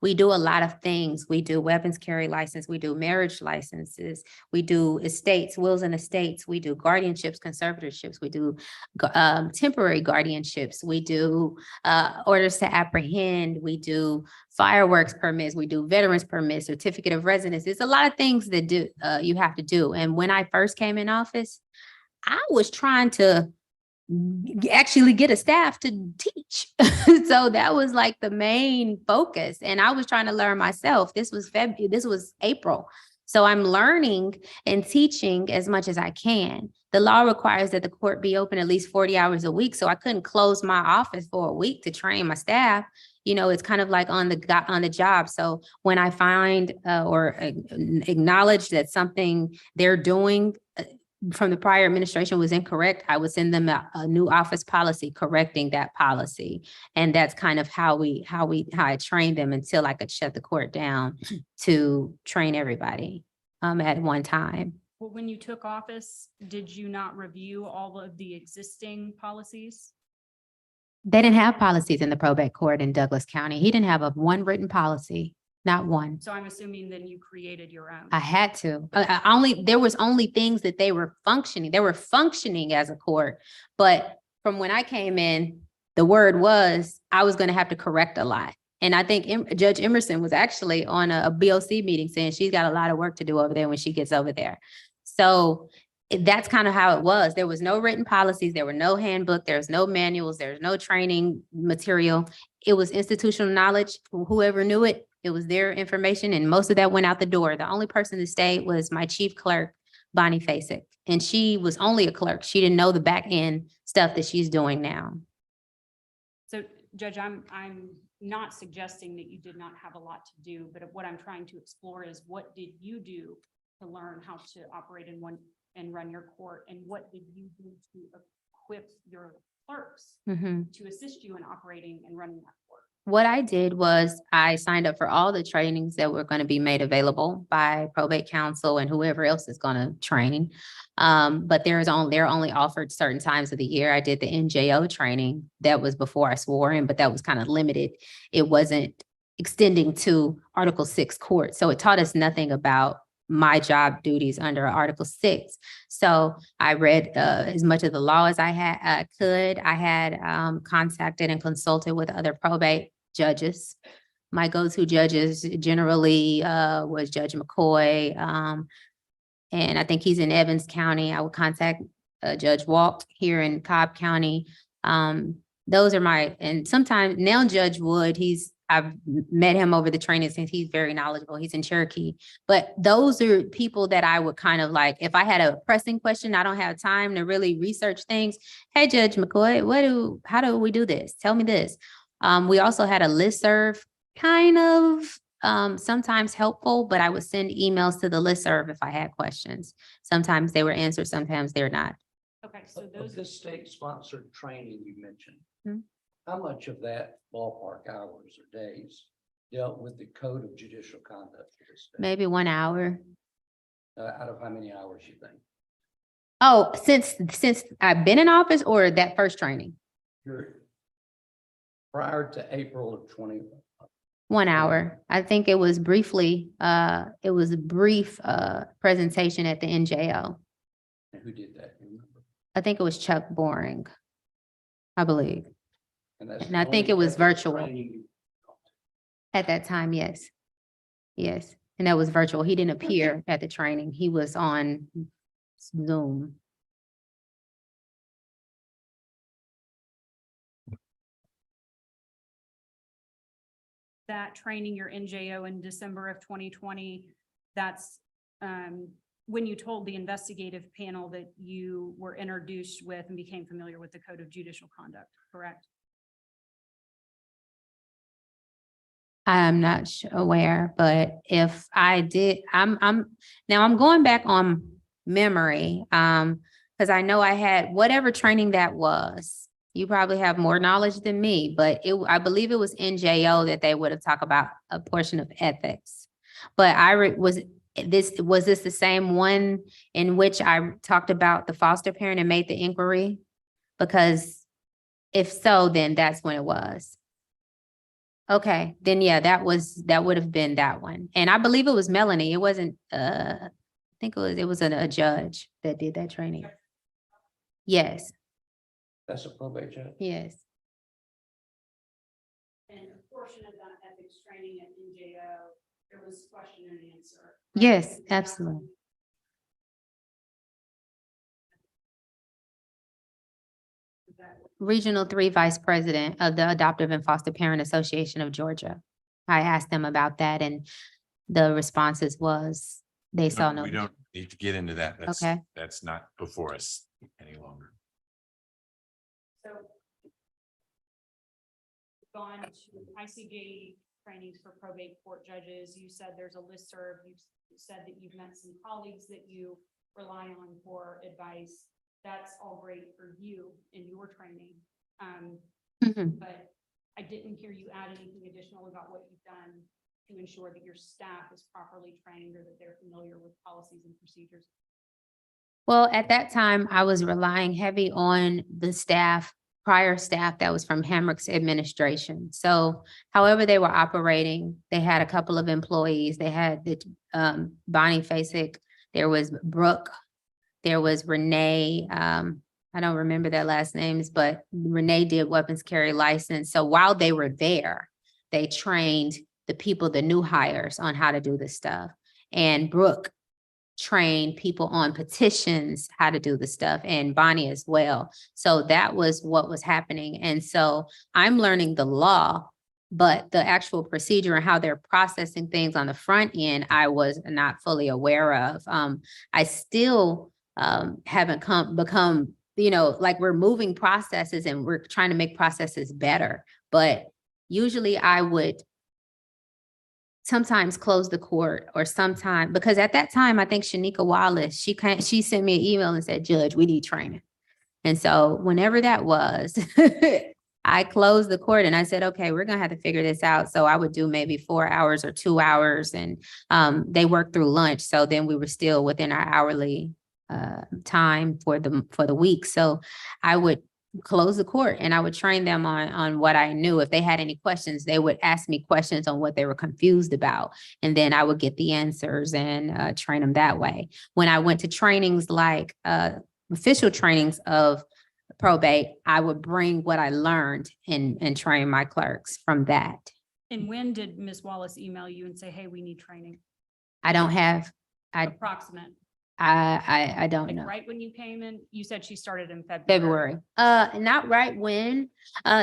We do a lot of things. We do weapons carry license. We do marriage licenses. We do estates, wills and estates. We do guardianships, conservatorships. We do temporary guardianships. We do orders to apprehend. We do fireworks permits. We do veterans permits, certificate of residence. There's a lot of things that you have to do. And when I first came in office, I was trying to actually get a staff to teach. So that was like the main focus. And I was trying to learn myself. This was April. So I'm learning and teaching as much as I can. The law requires that the court be open at least 40 hours a week. So I couldn't close my office for a week to train my staff. You know, it's kind of like on the job. So when I find or acknowledge that something they're doing from the prior administration was incorrect, I would send them a new office policy correcting that policy. And that's kind of how I trained them until I could shut the court down to train everybody at one time. Well, when you took office, did you not review all of the existing policies? They didn't have policies in the probate court in Douglas County. He didn't have one written policy. Not one. So I'm assuming then you created your own. I had to. There was only things that they were functioning. They were functioning as a court, but from when I came in, the word was, I was gonna have to correct a lot. And I think Judge Emerson was actually on a BOC meeting saying she's got a lot of work to do over there when she gets over there. So that's kind of how it was. There was no written policies, there were no handbook, there's no manuals, there's no training material. It was institutional knowledge. Whoever knew it, it was their information, and most of that went out the door. The only person that stayed was my chief clerk, Bonnie Fasek, and she was only a clerk. She didn't know the back end stuff that she's doing now. So Judge, I'm not suggesting that you did not have a lot to do, but what I'm trying to explore is what did you do to learn how to operate in one and run your court? And what did you do to equip your clerks to assist you in operating and running that court? What I did was I signed up for all the trainings that were going to be made available by probate counsel and whoever else is going to train. But they're only offered certain times of the year. I did the NJO training. That was before I swore in, but that was kind of limited. It wasn't extending to Article 6 court. So it taught us nothing about my job duties under Article 6. So I read as much of the law as I could. I had contacted and consulted with other probate judges. My go-to judges generally was Judge McCoy, and I think he's in Evans County. I would contact Judge Walk here in Cobb County. Those are and sometimes now Judge Wood, I've met him over the training since he's very knowledgeable. He's in Cherokee. But those are people that I would kind of like, if I had a pressing question, I don't have time to really research things. Hey, Judge McCoy, how do we do this? Tell me this. We also had a listserv, kind of sometimes helpful, but I would send emails to the listserv if I had questions. Sometimes they were answered, sometimes they're not. Okay, so Of this state-sponsored training you mentioned, Hmm. how much of that ballpark hours or days dealt with the code of judicial conduct for this state? Maybe 1 hour. Out of how many hours you think? Oh, since I've been in office or that first training? Prior to April of 20. 1 hour. I think it was briefly, it was a brief presentation at the NJO. And who did that? You remember? I think it was Chuck Boring, I believe. that's And I the think only it was ethics virtual. training you- At that time, yes. Yes, and that was virtual. He didn't appear at the training. He was on Zoom. That training, your NJO in December of 2020, that's when you told the investigative panel that you were introduced with and became familiar with the Code of Judicial Conduct, correct? I'm not aware, but if I did, I'm going back on memory, because I know I had whatever training that was. You probably have more knowledge than me, but I believe it was NJO that they would have talked about a portion of ethics. But was this the same one in which I talked about the foster parent and made the inquiry? Because if so, then that's when it was. Okay, then yeah, that would have been that one. And I believe it was Melanie. It wasn't, I think it was a judge that did that training. Yes, That's a probate judge. yes. And a portion of that ethics training at NJO, there was question and answer. Yes, absolutely. Regional 3 Vice President of the Adoptive and Foster Parent Association of Georgia. I asked them about that and the responses was they saw no. We don't need to get into that. Okay. That's not before us any longer. So gone to ICJ trainings for probate court judges. You said there's a listserv. You said that you've met some colleagues that you rely on for advice. That's all great for you in your training. But I didn't hear you add anything additional about what you've done to ensure that your staff is properly trained or that they're familiar with policies and procedures. Well, at that time, I was relying heavy on the prior staff that was from Hamrick's administration. So however they were operating, they had a couple of employees. They had the Bonnie Fasek, there was Brooke, there was Renee, I don't remember their last names, but Renee did weapons carry license. So while they were there, they trained the people, the new hires on how to do this stuff. And Brooke trained people on petitions, how to do the stuff, and Bonnie as well. So that was what was happening. And so I'm learning the law, but the actual procedure and how they're processing things on the front end, I was not fully aware of. I still haven't become, like we're moving processes and we're trying to make processes better. But usually I would sometimes close the court or sometime, because at that time, I think Shanika Wallace, she sent me an email and said, Judge, we need training. And so whenever that was, I closed the court and I said, okay, we're going to have to figure this out. So I would do maybe 4 hours or 2 hours, and they worked through lunch. So then we were still within our hourly time for the week. So I would close the court and I would train them on what I knew. If they had any questions, they would ask me questions on what they were confused about. And then I would get the answers and train them that way. When I went to trainings like official trainings of probate, I would bring what I learned and train my clerks from that. And when did Ms. Wallace email you and say, hey, we need training? I don't have, Approximate. I don't Like know. right when you came in, you said she started in February. Not right when.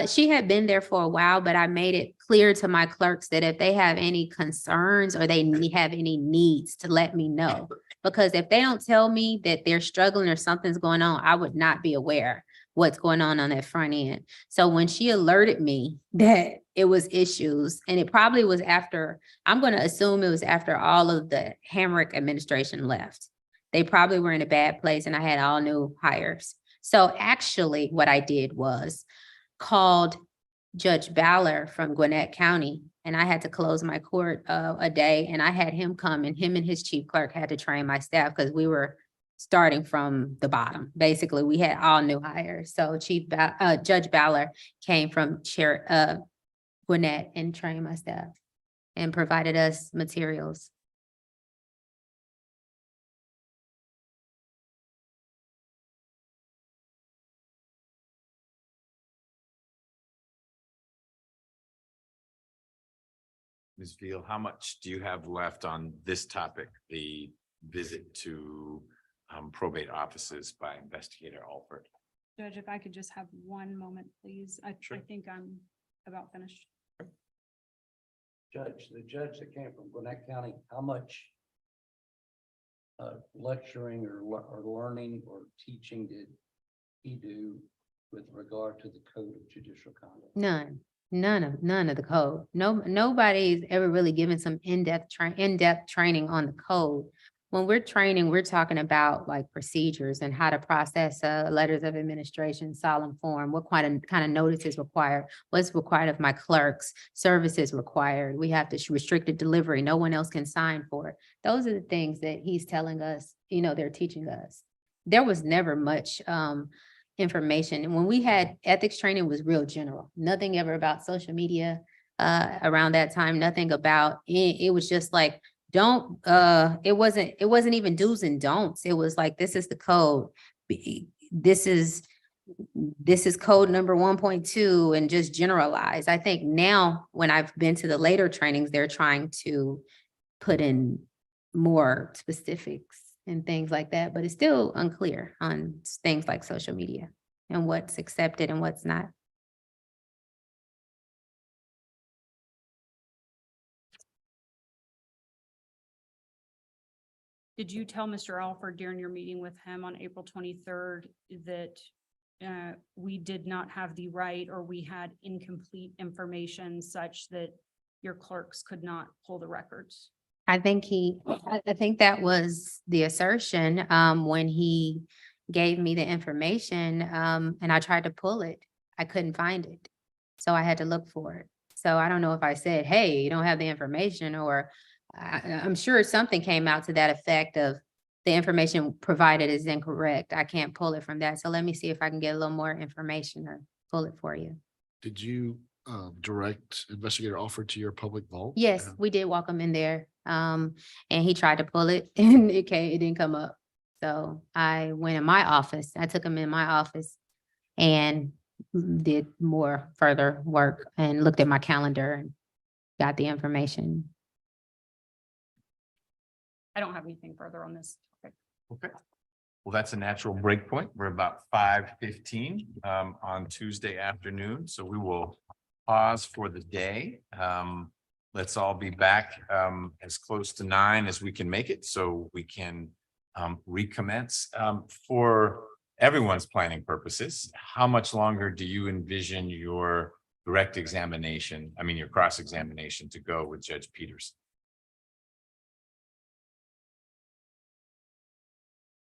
She had been there for a while, but I made it clear to my clerks that if they have any concerns or they have any needs, to let me know. Because if they don't tell me that they're struggling or something's going on, I would not be aware what's going on that front end. So when she alerted me that it was issues, and it probably was after, I'm going to assume it was after all of the Hamrick administration left. They probably were in a bad place and I had all new hires. So actually what I did was called Judge Baller from Gwinnett County, and I had to close my court a day, and I had him come, and him and his chief clerk had to train my staff because we were starting from the bottom. Basically, we had all new hires. So Judge Baller came from Gwinnett and trained my staff and provided us materials. Ms. Veal, how much do you have left on this topic, the visit to probate offices by Investigator Alford? Judge, if I could just have one moment, please. I think I'm about finished. Judge, the judge that came from Gwinnett County, how much lecturing or learning or teaching did he do with regard to the code of judicial conduct? None of the code. Nobody's ever really given some in-depth training on the code. When we're training, we're talking about like procedures and how to process letters of administration, solemn form, what kind of notice is required, what's required of my clerks, services required. We have this restricted delivery. No one else can sign for it. Those are the things that he's telling us, they're teaching us. There was never much information. And when we had ethics training, it was real general. Nothing ever about social media around that time, nothing about it was just like, it wasn't even do's and don'ts. It was like, this is the code. This is code number 1.2 and just generalize. I think now when I've been to the later trainings, they're trying to put in more specifics and things like that, but it's still unclear on things like social media and what's accepted and what's not. Did you tell Mr. Alford during your meeting with him on April 23rd that we did not have the right, or we had incomplete information such that your clerks could not pull the records? I think that was the assertion when he gave me the information and I tried to pull it. I couldn't find it. So I had to look for it. So I don't know if I said, hey, you don't have the information, or I'm sure something came out to that effect of the information provided is incorrect. I can't pull it from that. So let me see if I can get a little more information or pull it for you. Did you direct Investigator Alford to your public vault? Yes, we did walk him in there. And he tried to pull it and it didn't come up. So I went in my office, I took them in my office and did more further work and looked at my calendar and got the information. I don't have anything further on this topic. Okay. Well, that's a natural break point. We're about 5:15 on Tuesday afternoon, so we will pause for the day. Let's all be back as close to 9 as we can make it, so we can recommence. For everyone's planning purposes, how much longer do you envision your direct examination, your cross-examination to go with Judge Peterson?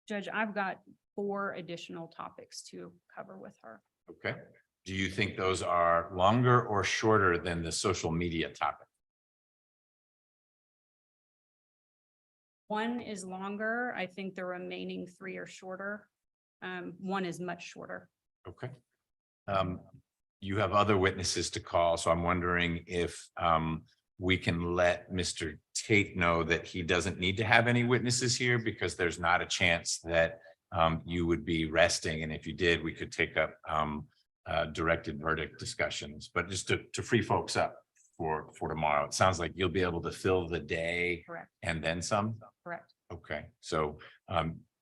Judge, I've got 4 additional topics to cover with her. Okay. Do you think those are longer or shorter than the social media topic? 1 is longer. I think the remaining 3 are shorter. 1 is much shorter. Okay. You have other witnesses to call, so I'm wondering if we can let Mr. Tate know that he doesn't need to have any witnesses here because there's not a chance that you would be resting. And if you did, we could take up directed verdict discussions, but just to free folks up for tomorrow. It sounds like you'll be able to fill the day. Correct. And then some. Correct. Okay, so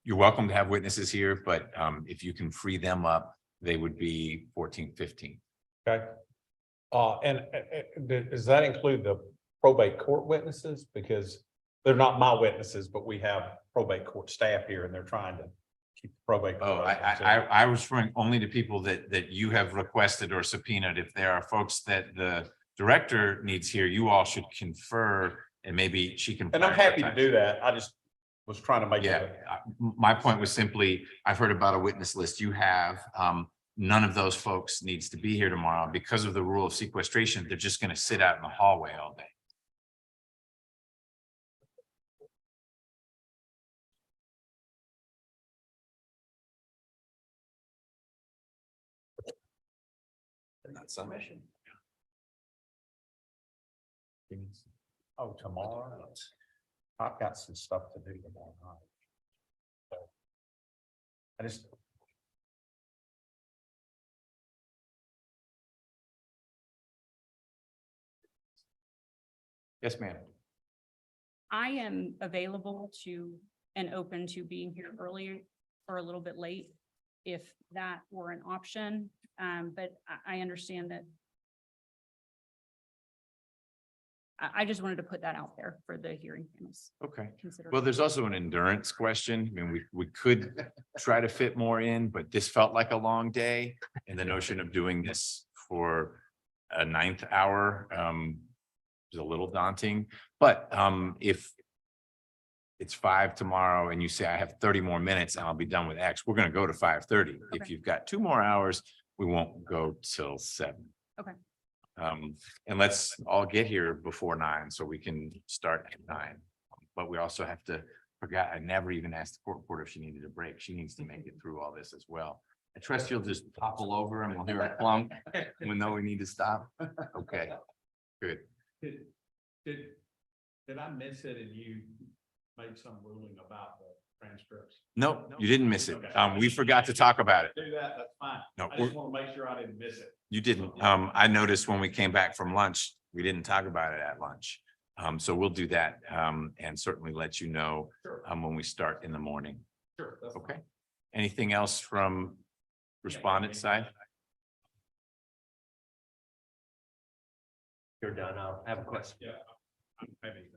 you're welcome to have witnesses here, but if you can free them up, they would be 14, 15. Okay. Does that include the probate court witnesses? Because they're not my witnesses, but we have probate court staff here and they're trying to keep the probate. Oh, court open, so- I was referring only to people that you have requested or subpoenaed. If there are folks that the director needs here, you all should confer and maybe she can. And I'm happy to do that. I just was trying to make. Yeah, my point was simply, I've heard about a witness list you have. None of those folks needs to be here tomorrow because of the rule of sequestration. They're just going to sit out in the hallway all day. Not submission. Oh, tomorrow. I've got some stuff to do tomorrow night. So, I just. Yes, ma'am. I am available to and open to being here earlier or a little bit late if that were an option. But I understand that. I just wanted to put that out there for the hearing panels. Okay. Consider. Well, there's also an endurance question. We could try to fit more in, but this felt like a long day. And the notion of doing this for a 9th hour is a little daunting. But if it's 5 tomorrow and you say I have 30 more minutes and I'll be done with X, we're going to go to 5:30. If Okay. you've got 2 more hours, we won't go till 7. Okay. And let's all get here before 9 so we can start at 9. But we also have to forget, I never even asked the court reporter if she needed a break. She needs to make it through all this as well. I trust you'll just topple over and we'll hear a clunk and we'll know we need to stop. Okay, good. Did I miss it and you made some ruling about the transcripts? No, you didn't miss it. We forgot to talk about it. Do that, that's fine. No, I just want to make sure I didn't miss it. you didn't. I noticed when we came back from lunch, we didn't talk about it at lunch. So we'll do that and certainly let you know Sure. when we start in the morning. Sure. That's Okay. Anything else from respondent side? You're done. I'll have a question. Yeah. Maybe.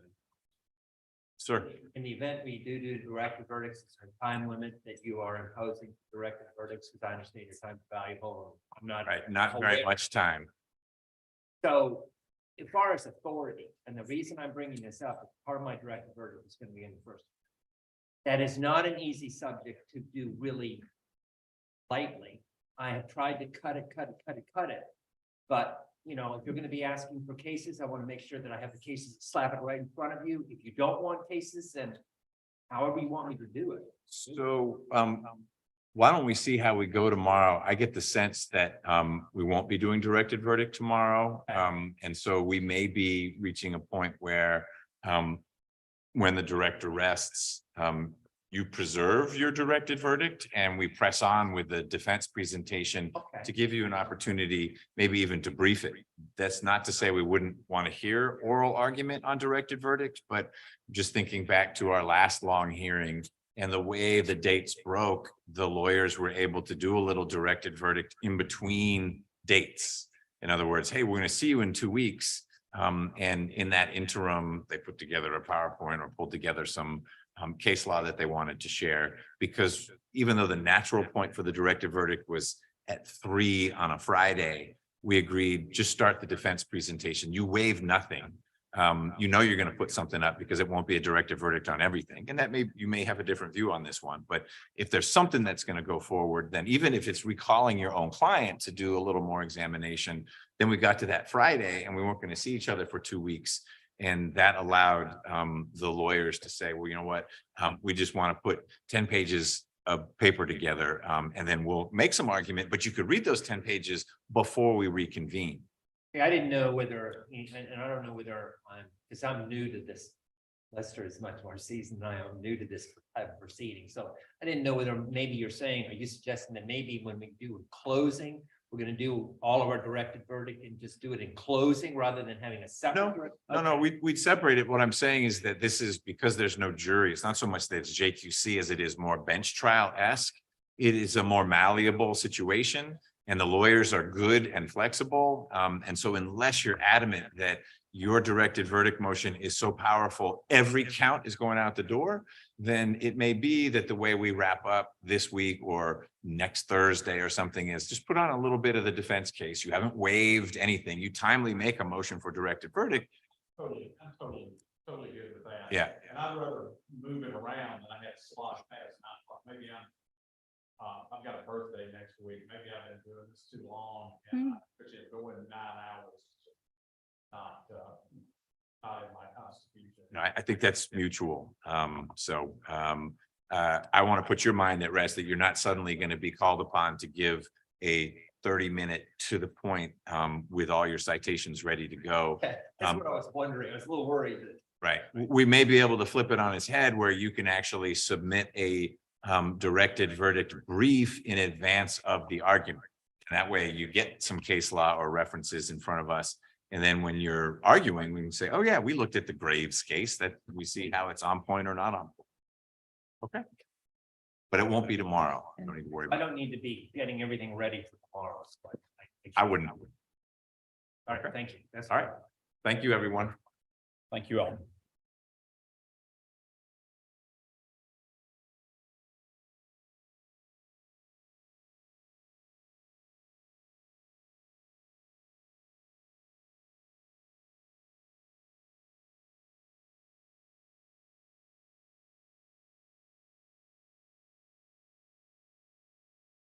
Sir, In the event we do directed verdicts, is there a time limit that you are imposing directed verdicts? Because I understand your time is valuable. I'm not. right, not very much time. So as far as authority, and the reason I'm bringing this up, is part of my directed verdict is going to be in the first. That is not an easy subject to do really lightly. I have tried to cut it. But, you know, if you're going to be asking for cases, I want to make sure that I have the cases, slap it right in front of you. If you don't want cases, then however you want me to do it. So why don't we see how we go tomorrow? I get the sense that we won't be doing directed verdict tomorrow. And so we may be reaching a point where when the director rests, you preserve your directed verdict and we press on with the defense presentation Okay. to give you an opportunity, maybe even to brief it. That's not to say we wouldn't want to hear oral argument on directed verdict, but just thinking back to our last long hearing and the way the dates broke, the lawyers were able to do a little directed verdict in between dates. In other words, hey, we're going to see you in 2 weeks. And in that interim, they put together a PowerPoint or pulled together some case law that they wanted to share, because even though the natural point for the directed verdict was at 3 on a Friday, we agreed, just start the defense presentation. You waive nothing. You know, you're going to put something up because it won't be a directed verdict on everything. And that you may have a different view on this one, but if there's something that's going to go forward, then even if it's recalling your own client to do a little more examination, then we got to that Friday and we weren't going to see each other for 2 weeks. And that allowed the lawyers to say, well, you know what, we just want to put 10 pages of paper together and then we'll make some argument, but you could read those 10 pages before we reconvene. Yeah, I didn't know whether, and I don't know whether because I'm new to this. Lester is much more seasoned than I am, new to this type of proceeding. So I didn't know whether maybe you're saying, are you suggesting that maybe when we do closing, we're going to do all of our directed verdict and just do it in closing rather than having a separate? No, we'd separate it. What I'm saying is that this is because there's no jury. It's not so much that it's JQC as it is more bench trial-esque. It is a more malleable situation and the lawyers are good and flexible. And so unless you're adamant that your directed verdict motion is so powerful, every count is going out the door, then it may be that the way we wrap up this week or next Thursday or something is just put on a little bit of the defense case. You haven't waived anything. You timely make a motion for directed verdict. Totally good with that. Yeah. And I'd rather move it around than I have to slosh past 9 o'clock. Maybe I've got a birthday next week. Maybe I've been doing this too long. And going 9 hours. Not in my constitution. No, I think that's mutual. I want to put your mind at rest that you're not suddenly going to be called upon to give a 30-minute to the point with all your citations ready to go. Okay, that's what I was wondering. I was a little worried that. Right. We may be able to flip it on its head where you can actually submit a directed verdict brief in advance of the argument. And that way you get some case law or references in front of us. And then when you're arguing, we can say, oh yeah, we looked at the Graves case, that we see how it's on point or not on point. Okay. But it won't be tomorrow. Don't need to worry I about it. don't need to be getting everything ready for tomorrow. So I wouldn't. All right, thank you. That's All right. Thank you, everyone. Thank you all.